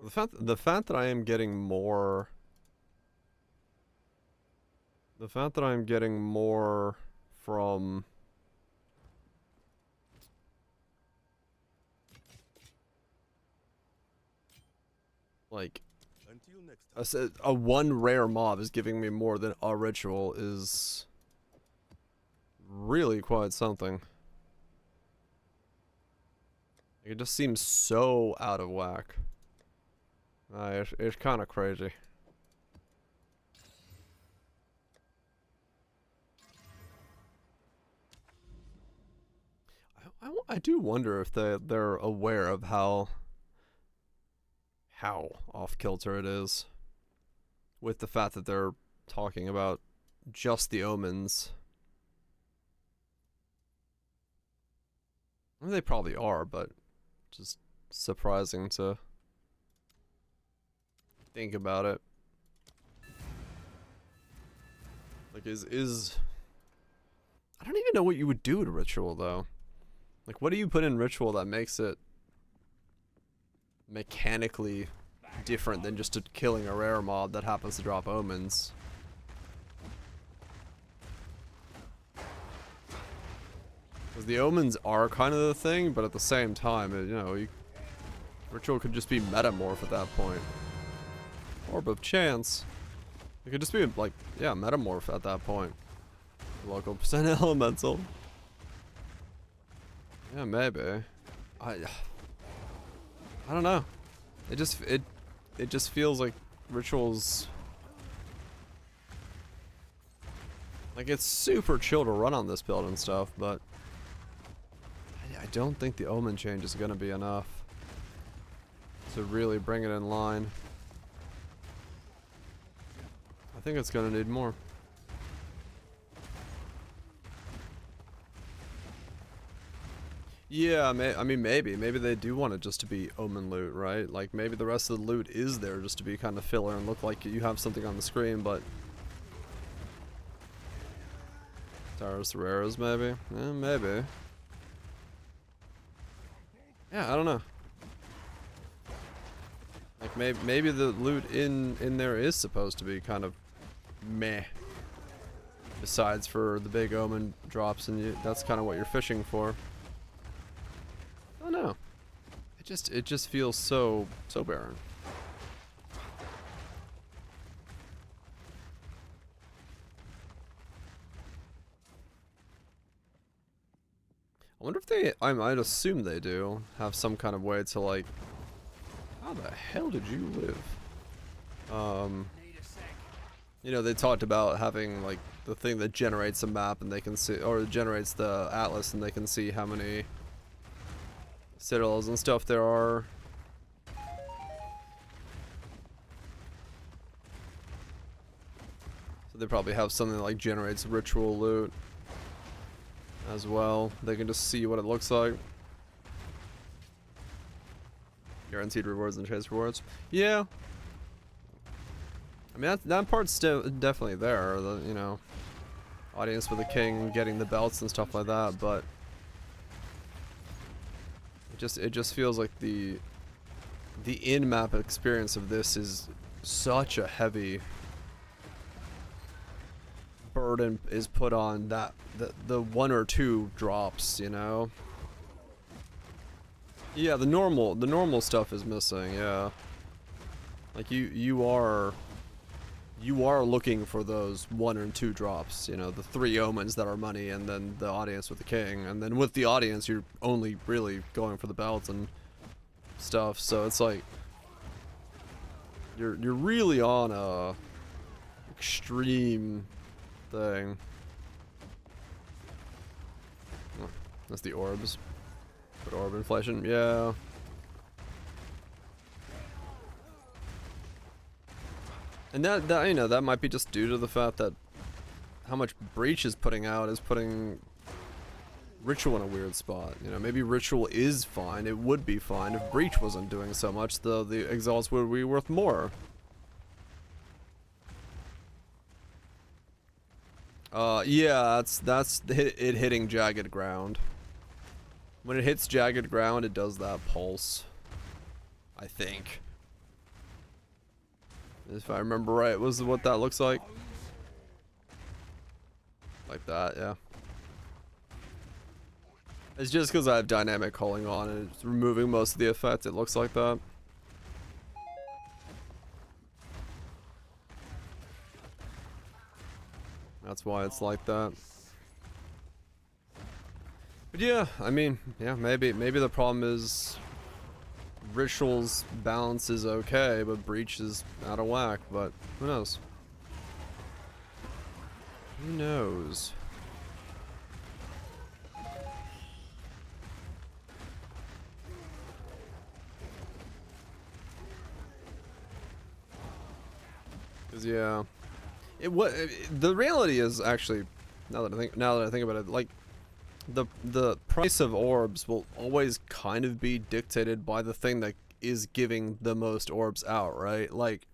The fact that I am getting more from like a one rare mob is giving me more than a ritual is really quite something. It just seems so out of whack. It's kind of crazy. I do wonder if they're aware of how off kilter it is, with the fact that they're talking about just the omens. I mean, they probably are, but just surprising to think about it. Like, I don't even know what you would do to ritual though. Like, what do you put in ritual that makes it mechanically different than just killing a rare mob that happens to drop omens? Because the omens are kind of the thing, but at the same time, you know, ritual could just be metamorph at that point. Orb of chance. It could just be like, yeah, metamorph at that point. Local percent elemental. Yeah, maybe. I don't know. It just feels like rituals, like, it's super chill to run on this build and stuff, but I don't think the omen change is gonna be enough to really bring it in line. I think it's gonna need more. Yeah, I mean, maybe they do want it just to be omen loot, right? Like, maybe the rest of the loot is there just to be kind of filler and look like you have something on the screen, but Taros Rares, maybe? Yeah, maybe. Yeah, I don't know. Like maybe the loot in there is supposed to be kind of meh. Besides for the big omen drops, and that's kind of what you're fishing for. I don't know. It just feels so barren. I wonder if they, I'd assume they do, have some kind of way to like, how the hell did you live? You know, they talked about having like the thing that generates a map and they can see, or generates the atlas and they can see how many citadels and stuff there are. So they probably have something that like generates ritual loot as well. They can just see what it looks like. Guaranteed rewards and chase rewards. Yeah. I mean, that part's definitely there. The, you know, audience with the king and getting the belts and stuff like that. But it just feels like the in-map experience of this is such a heavy burden is put on that the one or two drops, you know. Yeah, the normal stuff is missing. Yeah, like you are looking for those one or two drops, you know, the 3 omens that are money, and then the audience with the king, and then with the audience you're only really going for the belts and stuff. So it's like you're really on a extreme thing. Oh, that's the orbs. But orb inflation, yeah. And that you know, that might be just due to the fact that how much Breach is putting out is putting Ritual in a weird spot. You know, maybe Ritual is fine. It would be fine if Breach wasn't doing so much. The exalts would be worth more. Yeah, that's it hitting jagged ground. When it hits jagged ground, it does that pulse. I think. If I remember right, was what that looks like. Like that, yeah. It's just because I have dynamic calling on and it's removing most of the effect, it looks like that. That's why it's like that. But yeah, I mean, yeah, maybe the problem is Ritual's balance is okay, but Breach is out of whack, but who knows? Who knows? Cause yeah, the reality is actually, now that I think about it, like the price of orbs will always kind of be dictated by the thing that is giving the most orbs out, right? Like,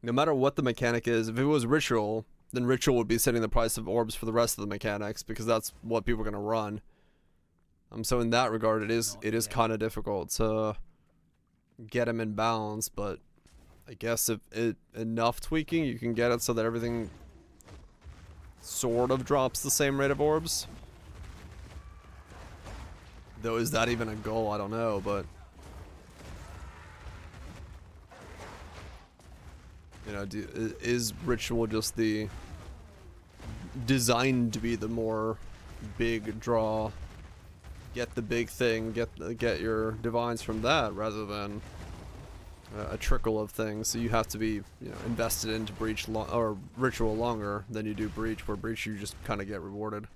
no matter what the mechanic is, if it was Ritual, then Ritual would be setting the price of orbs for the rest of the mechanics because that's what people are gonna run. So in that regard, it is kind of difficult to get them in balance, but I guess if enough tweaking, you can get it so that everything sort of drops the same rate of orbs. Though, is that even a goal? I don't know, but you know, is Ritual just the designed to be the more big draw? Get the big thing, get your divines from that, rather than a trickle of things. So you have to be, you know, invested into Breach or Ritual longer than you do Breach, where Breach you just kind of get rewarded.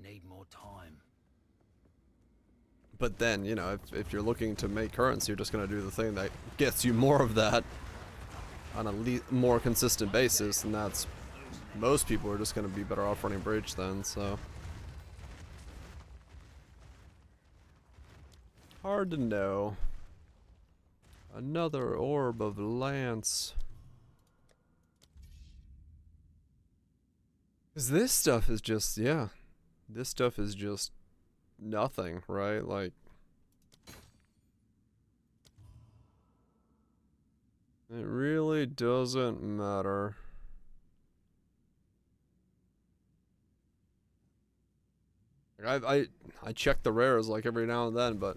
Need more time. But then, you know, if you're looking to make currency, you're just going to do the thing that gets you more of that on a more consistent basis, and that's, most people are just going to be better off running Breach then, so. Hard to know. Another orb of Lance. Because this stuff is just, yeah. This stuff is just nothing, right? Like, It really doesn't matter. I check the rares like every now and then, but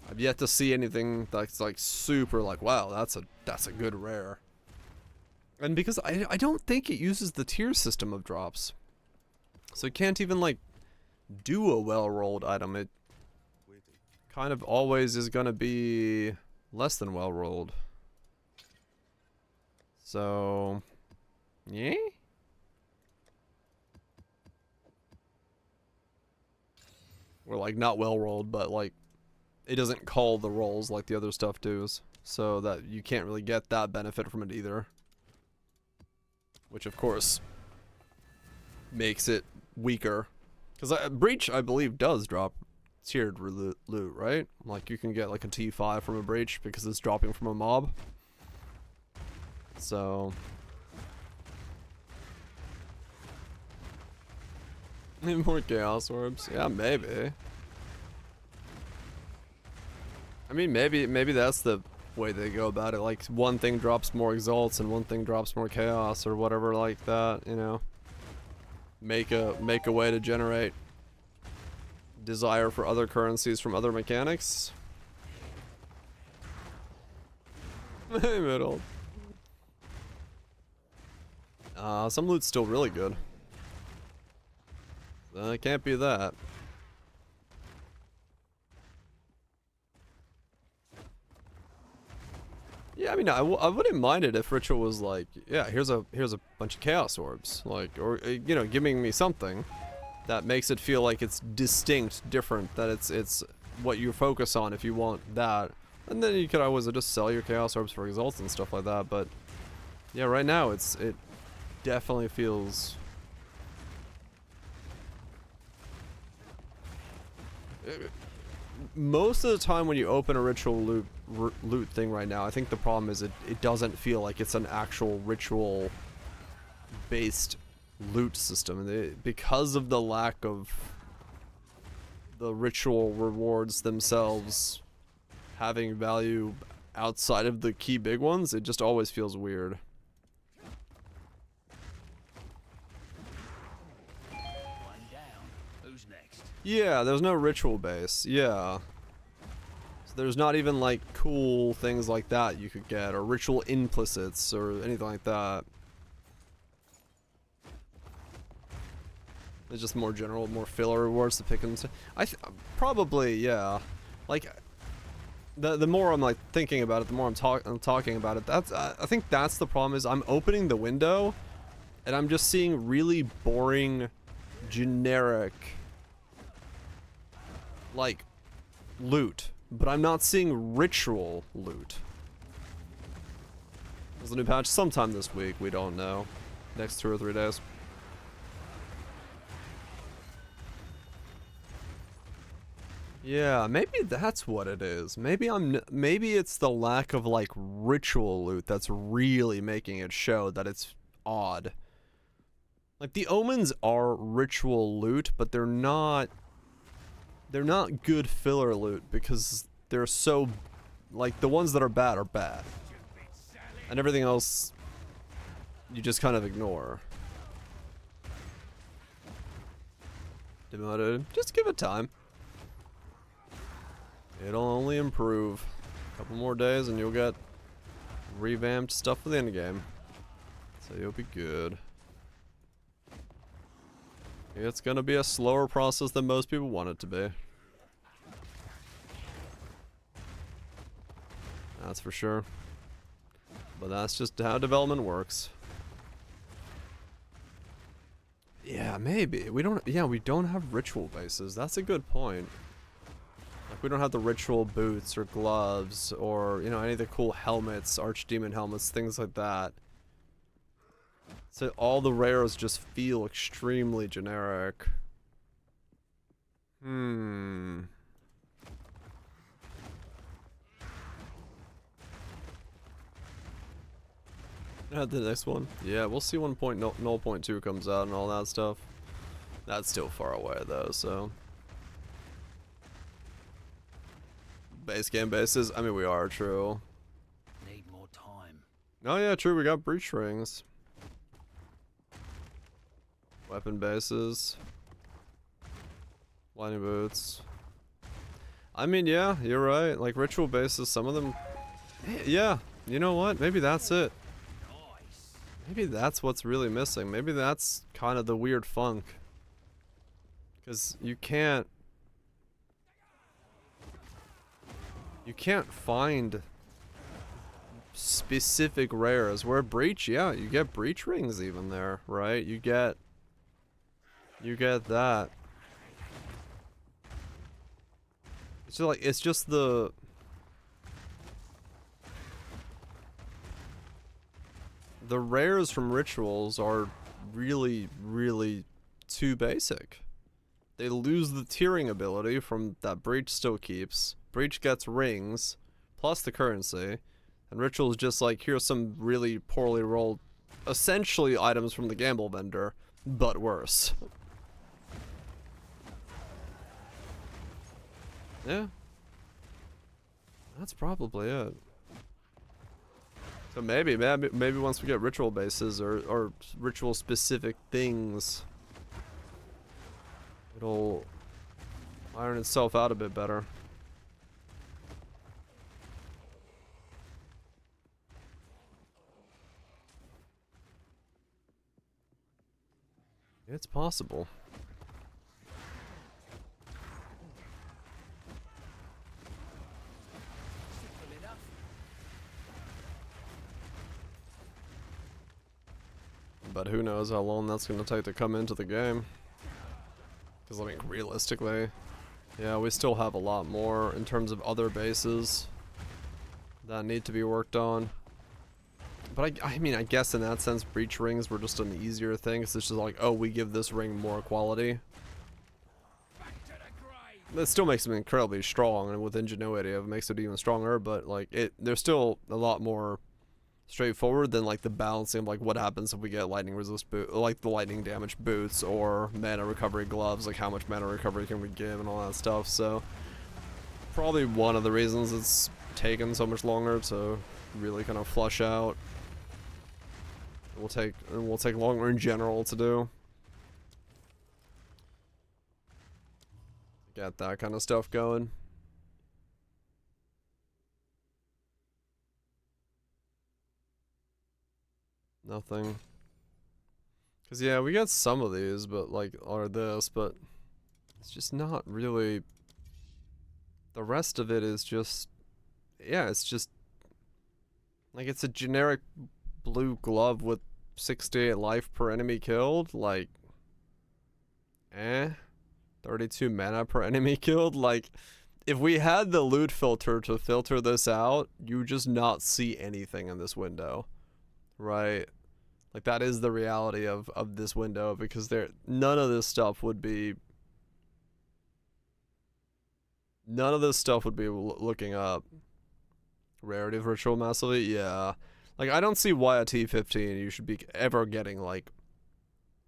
I've yet to see anything that's like super like, wow, that's a good rare. And because I don't think it uses the tier system of drops, so it can't even like do a well-rolled item. It kind of always is gonna be less than well-rolled. So, yeah. Or like not well-rolled, but like it doesn't call the rolls like the other stuff does, so that you can't really get that benefit from it either. Which of course makes it weaker. Because Breach, I believe, does drop tiered loot, right? Like you can get like a T5 from a Breach because it's dropping from a mob. So... Maybe more Chaos Orbs? Yeah, maybe. I mean, maybe that's the way they go about it. Like, one thing drops more Exalts and one thing drops more Chaos or whatever like that, you know? Make a way to generate desire for other currencies from other mechanics. Hey, middle. Some loot's still really good. It can't be that. Yeah, I mean, I wouldn't mind it if Ritual was like, yeah, here's a bunch of Chaos Orbs, like, or you know, giving me something that makes it feel like it's distinct, different, that it's what you focus on if you want that, and then you could always just sell your Chaos Orbs for Exalts and stuff like that. But yeah, right now it definitely feels. Most of the time when you open a ritual loot thing right now, I think the problem is it doesn't feel like it's an actual ritual based loot system. Because of the lack of the ritual rewards themselves having value outside of the key big ones, it just always feels weird. Yeah, there's no ritual base. Yeah. So there's not even like cool things like that you could get, or ritual implicits, or anything like that. It's just more general, more filler rewards to pick and probably, yeah. Like, the more I'm like thinking about it, the more I'm talking about it. I think that's the problem. Is I'm opening the window, and I'm just seeing really boring, generic, like, loot, but I'm not seeing ritual loot. There's a new patch sometime this week, we don't know. Next 2 or 3 days. Yeah, maybe that's what it is. Maybe it's the lack of like ritual loot that's really making it show that it's odd. Like the omens are ritual loot, but they're not good filler loot because they're so, like, the ones that are bad, and everything else you just kind of ignore. Demoted. Just give it time. It'll only improve. A couple more days and you'll get revamped stuff for the end game. So you'll be good. It's gonna be a slower process than most people want it to be. That's for sure. But that's just how development works. Yeah, maybe. We don't have ritual bases. That's a good point. Like, we don't have the ritual boots or gloves or, you know, any of the cool helmets, archdemon helmets, things like that. So all the rares just feel extremely generic. Add the next one. Yeah, we'll see when 0.2 comes out and all that stuff. That's still far away though, so. Base game bases? I mean, we are, true. Need more time. Oh yeah, true, we got breach rings. Weapon bases. Lightning boots. I mean, yeah, you're right. Like, ritual bases, some of them... Yeah, you know what? Maybe that's it. Maybe that's what's really missing. Maybe that's kind of the weird funk. Because you can't... You can't find specific rares. Where breach, yeah, you get breach rings even there, right? You get that. It's just like, it's just the rares from rituals are really, really too basic. They lose the tiering ability from that breach still keeps. Breach gets rings plus the currency, and rituals just like, here's some really poorly rolled, essentially items from the gamble vendor, but worse. Yeah. That's probably it. So maybe once we get ritual bases or ritual specific things, it'll iron itself out a bit better. It's possible. But who knows how long that's going to take to come into the game. Because, I mean, realistically, yeah, we still have a lot more in terms of other bases that need to be worked on. But I mean, I guess in that sense, breach rings were just an easier thing. Because it's just like, oh, we give this ring more quality. That still makes them incredibly strong, and with ingenuity, it makes it even stronger. But like, they're still a lot more straightforward than like the balancing of like what happens if we get lightning resist boot, like the lightning damage boots or mana recovery gloves, like how much mana recovery can we give and all that stuff. So probably one of the reasons it's taken so much longer to really kind of flush out. It will take longer in general to do. Get that kind of stuff going. Nothing. Cause yeah, we got some of these, but like, or this, but it's just not really. The rest of it is just, yeah, it's just like it's a generic blue glove with 68 life per enemy killed. Like, 32 mana per enemy killed. Like, if we had the loot filter to filter this out, you just not see anything in this window. Right, like that is the reality of this window, because none of this stuff would be looking up. Rarity of ritual massively, yeah. Like, I don't see why at T15 you should be ever getting like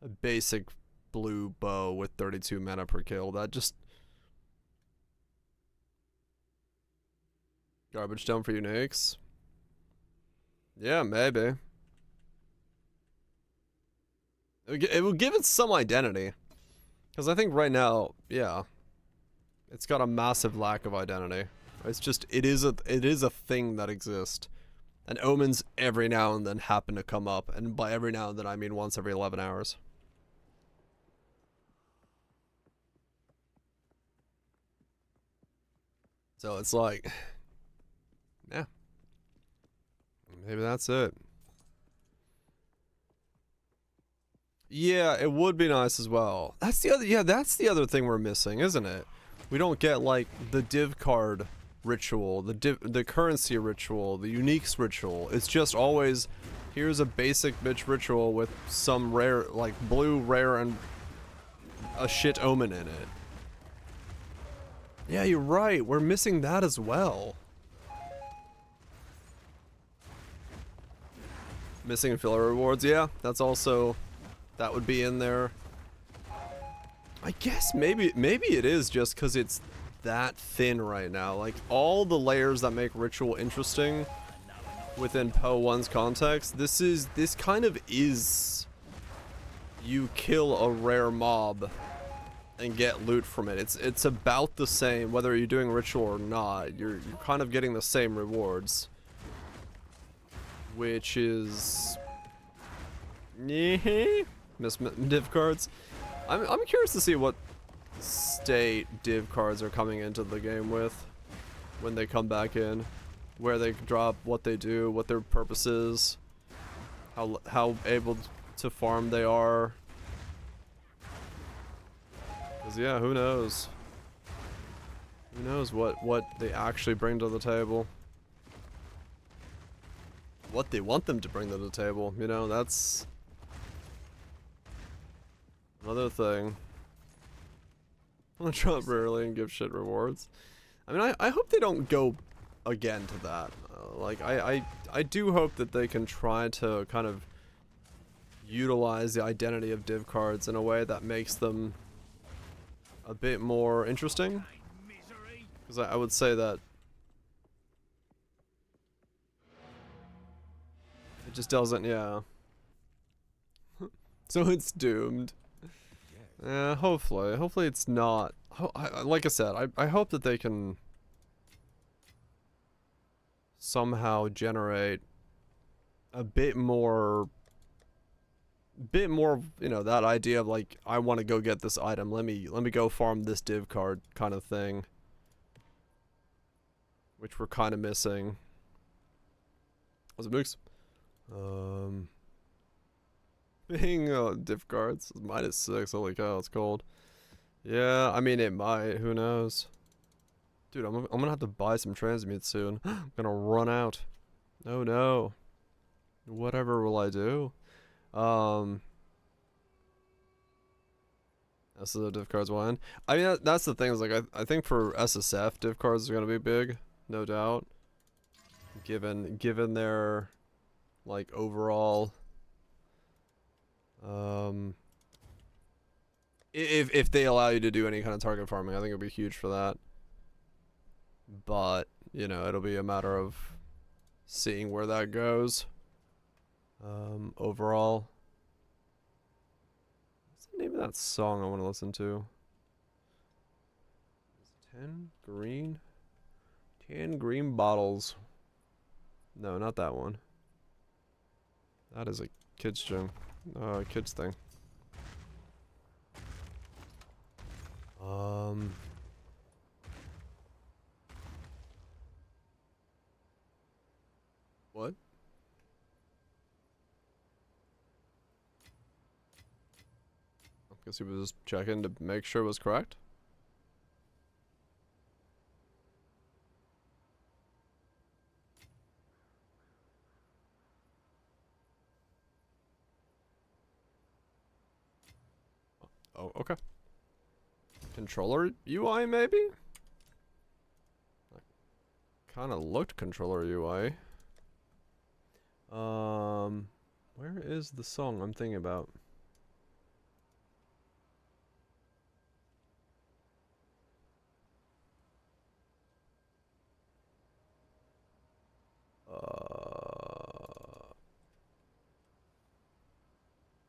a basic blue bow with 32 mana per kill. That just garbage dump for uniques. Yeah, maybe. It will give it some identity. Because I think right now, yeah, it's got a massive lack of identity. It's just, it is a thing that exists. And omens every now and then happen to come up. And by every now and then, I mean once every 11 hours. So it's like, yeah, maybe that's it. Yeah, it would be nice as well. That's the other, yeah, that's the other thing we're missing, isn't it? We don't get like the div card ritual, the currency ritual, the uniques ritual. It's just always, here's a basic bitch ritual with some rare, like blue rare and a shit omen in it. Yeah, you're right. We're missing that as well. Missing filler rewards, yeah, that's also, that would be in there. I guess maybe it is just because it's that thin right now. Like, all the layers that make ritual interesting within Poe 1's context. This kind of is, you kill a rare mob and get loot from it. It's about the same whether you're doing ritual or not. You're kind of getting the same rewards, which is miss div cards. I'm curious to see what state div cards are coming into the game with when they come back in, where they drop, what they do, what their purpose is, how able to farm they are. 'Cause yeah, who knows? Who knows what they actually bring to the table? What they want them to bring to the table, you know, that's another thing. I'm gonna drop rarely and give shit rewards. I mean, I hope they don't go again to that. Like, I do hope that they can try to kind of utilize the identity of div cards in a way that makes them a bit more interesting. Because I would say that it just doesn't, yeah. So it's doomed. Yeah, hopefully it's not. Like I said, I hope that they can somehow generate a bit more, you know, that idea of like, I want to go get this item, let me go farm this div card kind of thing, which we're kind of missing. What's it, Mooks? Being div cards -6. Holy cow, it's cold. Yeah, I mean, it might, who knows. Dude, I'm gonna have to buy some transmute soon. I'm gonna run out. Oh no. Whatever will I do? That's the div cards one. I mean, that's the thing, is like, I think for SSF, div cards are gonna be big, no doubt. Given their, like, overall, if they allow you to do any kind of target farming, I think it'll be huge for that. But, you know, it'll be a matter of seeing where that goes. Overall. What's the name of that song I want to listen to? 10 green bottles. No, not that one. That is a kids gym. Kids thing. What? I guess he was just checking to make sure it was correct. Oh, okay. Controller UI, maybe? Kind of looked controller UI. Where is the song I'm thinking about?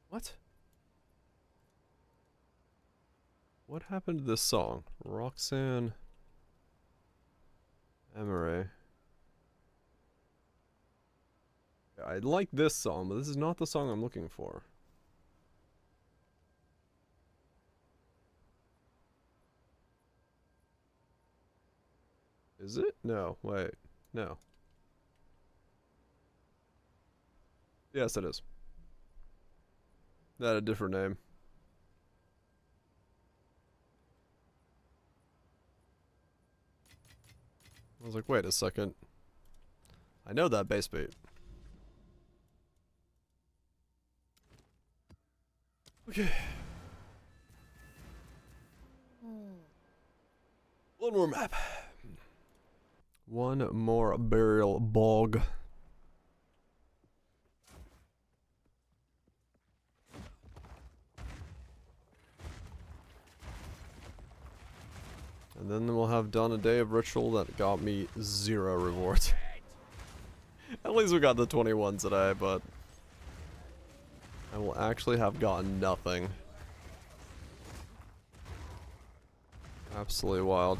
What? What happened to this song? Roxanne Emery. I like this song, but this is not the song I'm looking for. Is it? No, wait. No. Yes, it is. That a different name. I was like, wait a second. I know that bass beat. Okay. One more map. One more burial bog. And then we'll have done a day of ritual that got me 0 rewards. At least we got the 21 today, but I will actually have gotten nothing. Absolutely wild.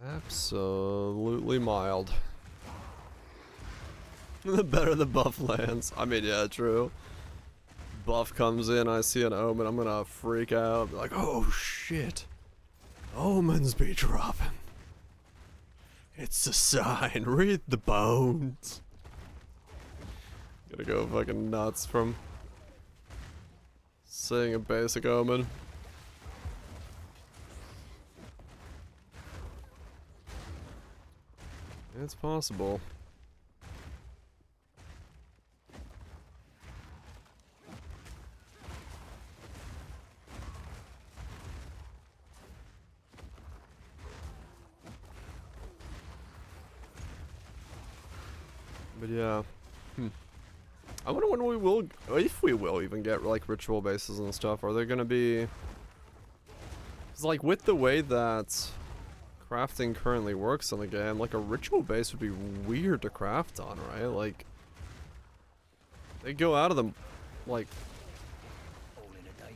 Absolutely mild. The better the buff lands. I mean, yeah, true. Buff comes in, I see an omen, I'm gonna freak out. Be like, oh shit. Omens be dropping. It's a sign. Read the bones. Gonna go fucking nuts from seeing a basic omen. It's possible. But yeah. I wonder when we will, if we will even get like ritual bases and stuff. Are they gonna be? Cause like with the way that crafting currently works in the game, like a ritual base would be weird to craft on, right? Like they go out of them, like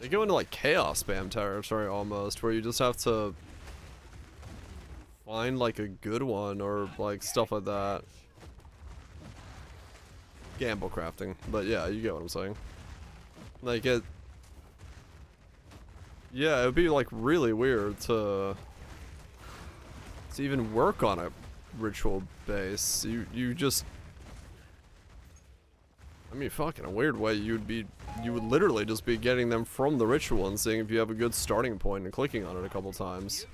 they go into like chaos spam territory almost, where you just have to find like a good one or like stuff like that. Gamble crafting, but yeah, you get what I'm saying. Like it, yeah, it would be like really weird to even work on a ritual base. You just, I mean, fuck, in a weird way, you would literally just be getting them from the ritual and seeing if you have a good starting point and clicking on it a couple times.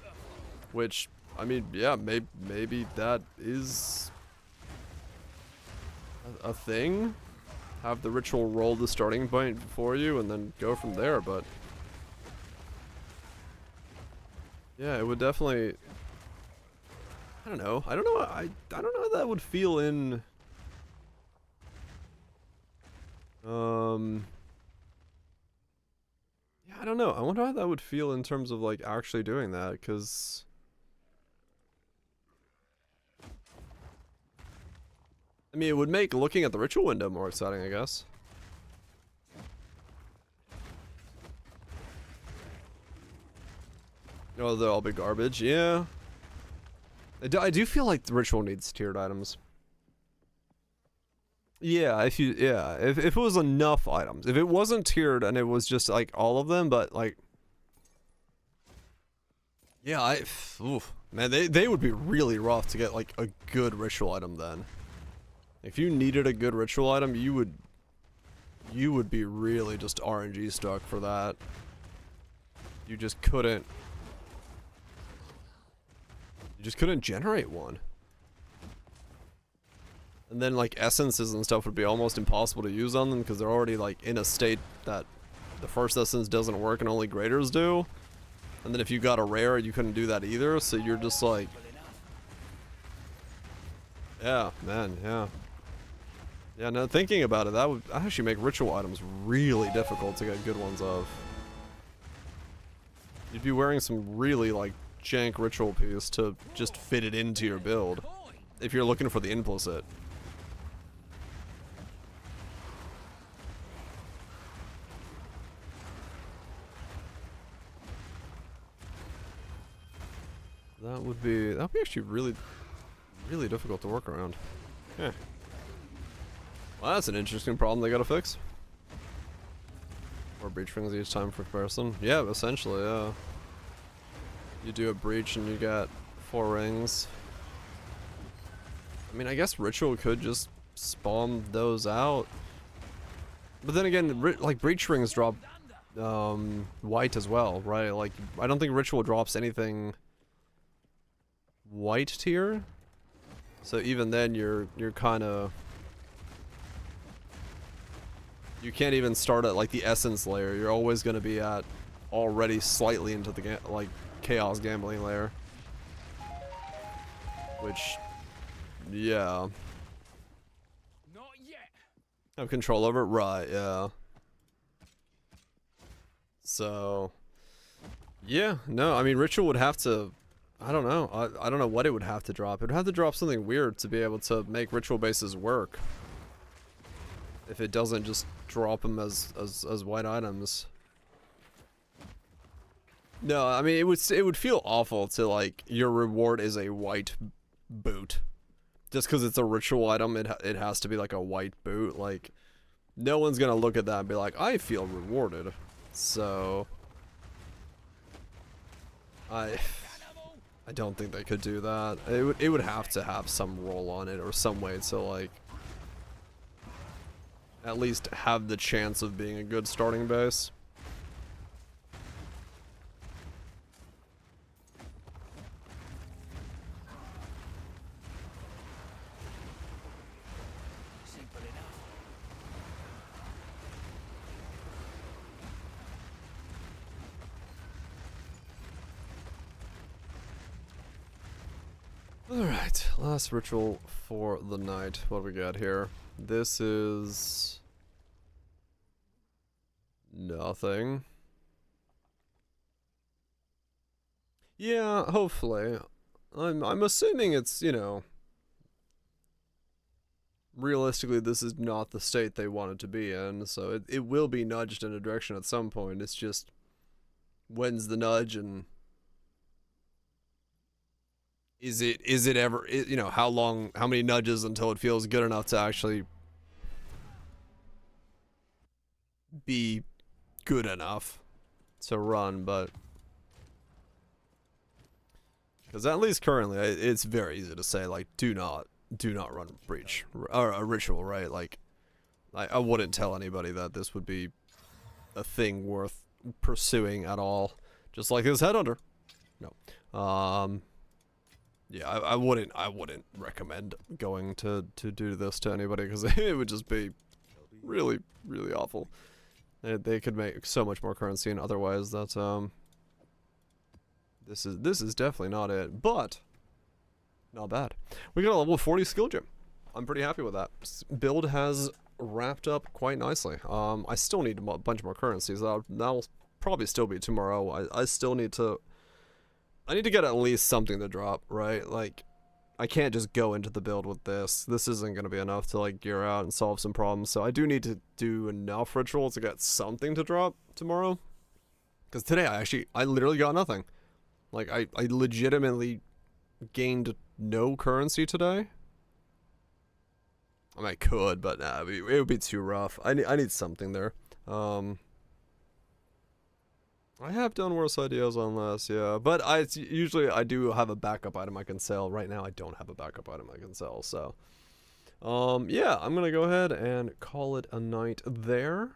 Which, I mean, yeah, maybe that is a thing. Have the ritual roll the starting point for you and then go from there, but yeah, it would definitely, I don't know. I don't know how that would feel in yeah, I don't know. I wonder how that would feel in terms of like actually doing that, cuz I mean, it would make looking at the ritual window more exciting, I guess. Oh, they'll all be garbage. Yeah. I do feel like the ritual needs tiered items. Yeah, if it was enough items. If it wasn't tiered and it was just like all of them, but like, yeah, oof, man, they would be really rough to get like a good ritual item then. If you needed a good ritual item, you would be really just RNG stuck for that. You just couldn't generate one. And then like essences and stuff would be almost impossible to use on them because they're already like in a state that the first essence doesn't work and only graders do. And then if you got a rare, you couldn't do that either, so you're just like, yeah, man, yeah. Yeah, no, thinking about it, that would actually make ritual items really difficult to get good ones of. You'd be wearing some really, like, jank ritual piece to just fit it into your build, if you're looking for the implicit. That'd be actually really, really difficult to work around. Yeah. Well, that's an interesting problem they gotta fix. Or breach rings each time for comparison. Yeah, essentially, yeah. You do a breach and you get 4 rings. I mean, I guess ritual could just spawn those out. But then again, like breach rings drop white as well, right? Like, I don't think ritual drops anything white tier. So even then, you're kind of, you can't even start at like the essence layer. You're always going to be at already slightly into the like chaos gambling layer, which, yeah, Not yet. have control over it, right? Yeah. So Yeah, no, I mean, Ritual would have to, I don't know, I don't know what it would have to drop. It would have to drop something weird to be able to make Ritual bases work. If it doesn't just drop them as white items. No, I mean, it would feel awful to, like, your reward is a white boot. Just because it's a ritual item, it has to be like a white boot. Like, no one's gonna look at that and be like, I feel rewarded. So I don't think they could do that. It would have to have some roll on it or some way to, like, at least have the chance of being a good starting base. Alright, last ritual for the night. What do we got here? This is nothing. Yeah, hopefully. I'm assuming it's, you know, realistically this is not the state they want it to be in, so it will be nudged in a direction at some point. It's just, when's the nudge, and is it ever, you know, how many nudges until it feels good enough to actually be good enough to run. But because at least currently it's very easy to say, like, do not run breach or a ritual, right? Like, I wouldn't tell anybody that this would be a thing worth pursuing at all, just like this headhunter. No. Yeah, I wouldn't recommend going to do this to anybody, because it would just be really, really awful. They could make so much more currency, and otherwise that's this is definitely not it, but not bad. We got a level 40 skill gem. I'm pretty happy with that. Build has wrapped up quite nicely. I still need a bunch more currencies. That'll probably still be tomorrow. I still need to. I need to get at least something to drop, right? Like, I can't just go into the build with this. This isn't going to be enough to, like, gear out and solve some problems. So I do need to do enough ritual to get something to drop tomorrow. Because today I literally got nothing. Like, I legitimately gained no currency today. I mean, I could, but nah, it would be too rough. I need something there. I have done worse ideas on this, yeah, but usually I do have a backup item I can sell. Right now I don't have a backup item I can sell, so yeah, I'm gonna go ahead and call it a night there.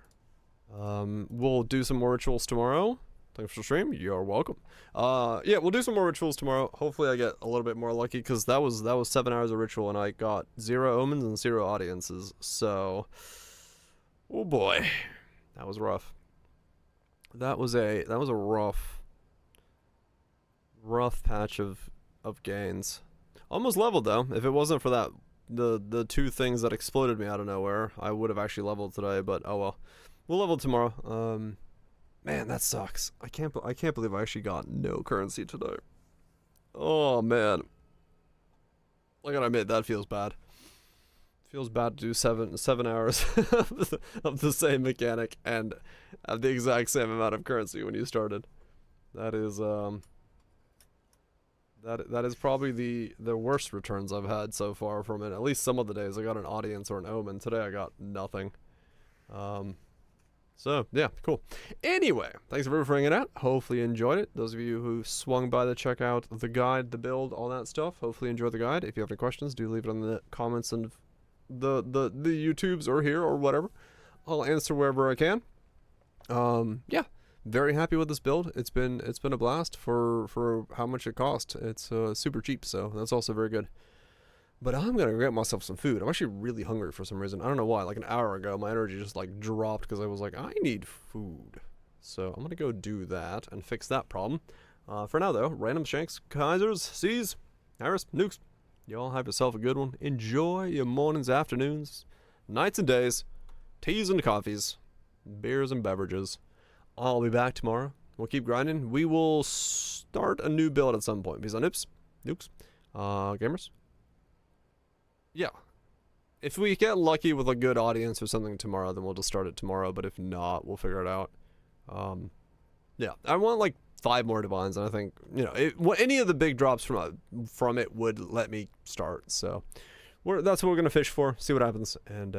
We'll do some more rituals tomorrow. Thanks for the stream. You're welcome. Yeah, we'll do some more rituals tomorrow. Hopefully I get a little bit more lucky, because that was 7 hours of ritual and I got 0 omens and 0 audiences. So, oh boy, that was rough. That was a rough patch of gains. Almost leveled though. If it wasn't for that the 2 things that exploded me out of nowhere, I would have actually leveled today. But oh well, we'll level tomorrow. Man, that sucks. I can't believe I actually got no currency today. Oh man, I gotta admit that feels bad. Feels bad to do 7 hours of the same mechanic and have the exact same amount of currency when you started. That is that is probably the worst returns I've had so far from it. At least some of the days I got an audience or an omen. Today I got nothing. So yeah, cool. Anyway, thanks for hanging out. Hopefully you enjoyed it. Those of you who swung by to check out the guide, the build, all that stuff, hopefully you enjoyed the guide. If you have any questions, do leave it in the comments and the YouTubes or here or whatever. I'll answer wherever I can. Yeah, very happy with this build. It's been a blast for how much it cost. It's super cheap, so that's also very good. But I'm gonna get myself some food. I'm actually really hungry for some reason. I don't know why. Like an hour ago, my energy just like dropped because I was like, I need food. So I'm gonna go do that and fix that problem. For now though, random shanks, Kaisers, C's, Harris, Nukes. Y'all have yourself a good one. Enjoy your mornings, afternoons, nights and days, teas and coffees, beers and beverages. I'll be back tomorrow we'll keep grinding. We will start a new build at some point. Peace on Nips. Nukes. Gamers. Yeah. If we get lucky with a good audience or something tomorrow, then we'll just start it tomorrow. But if not, we'll figure it out. Yeah. I want like 5 more divines, and I think, you know, any of the big drops from it would let me start. So that's what we're gonna fish for. See what happens, and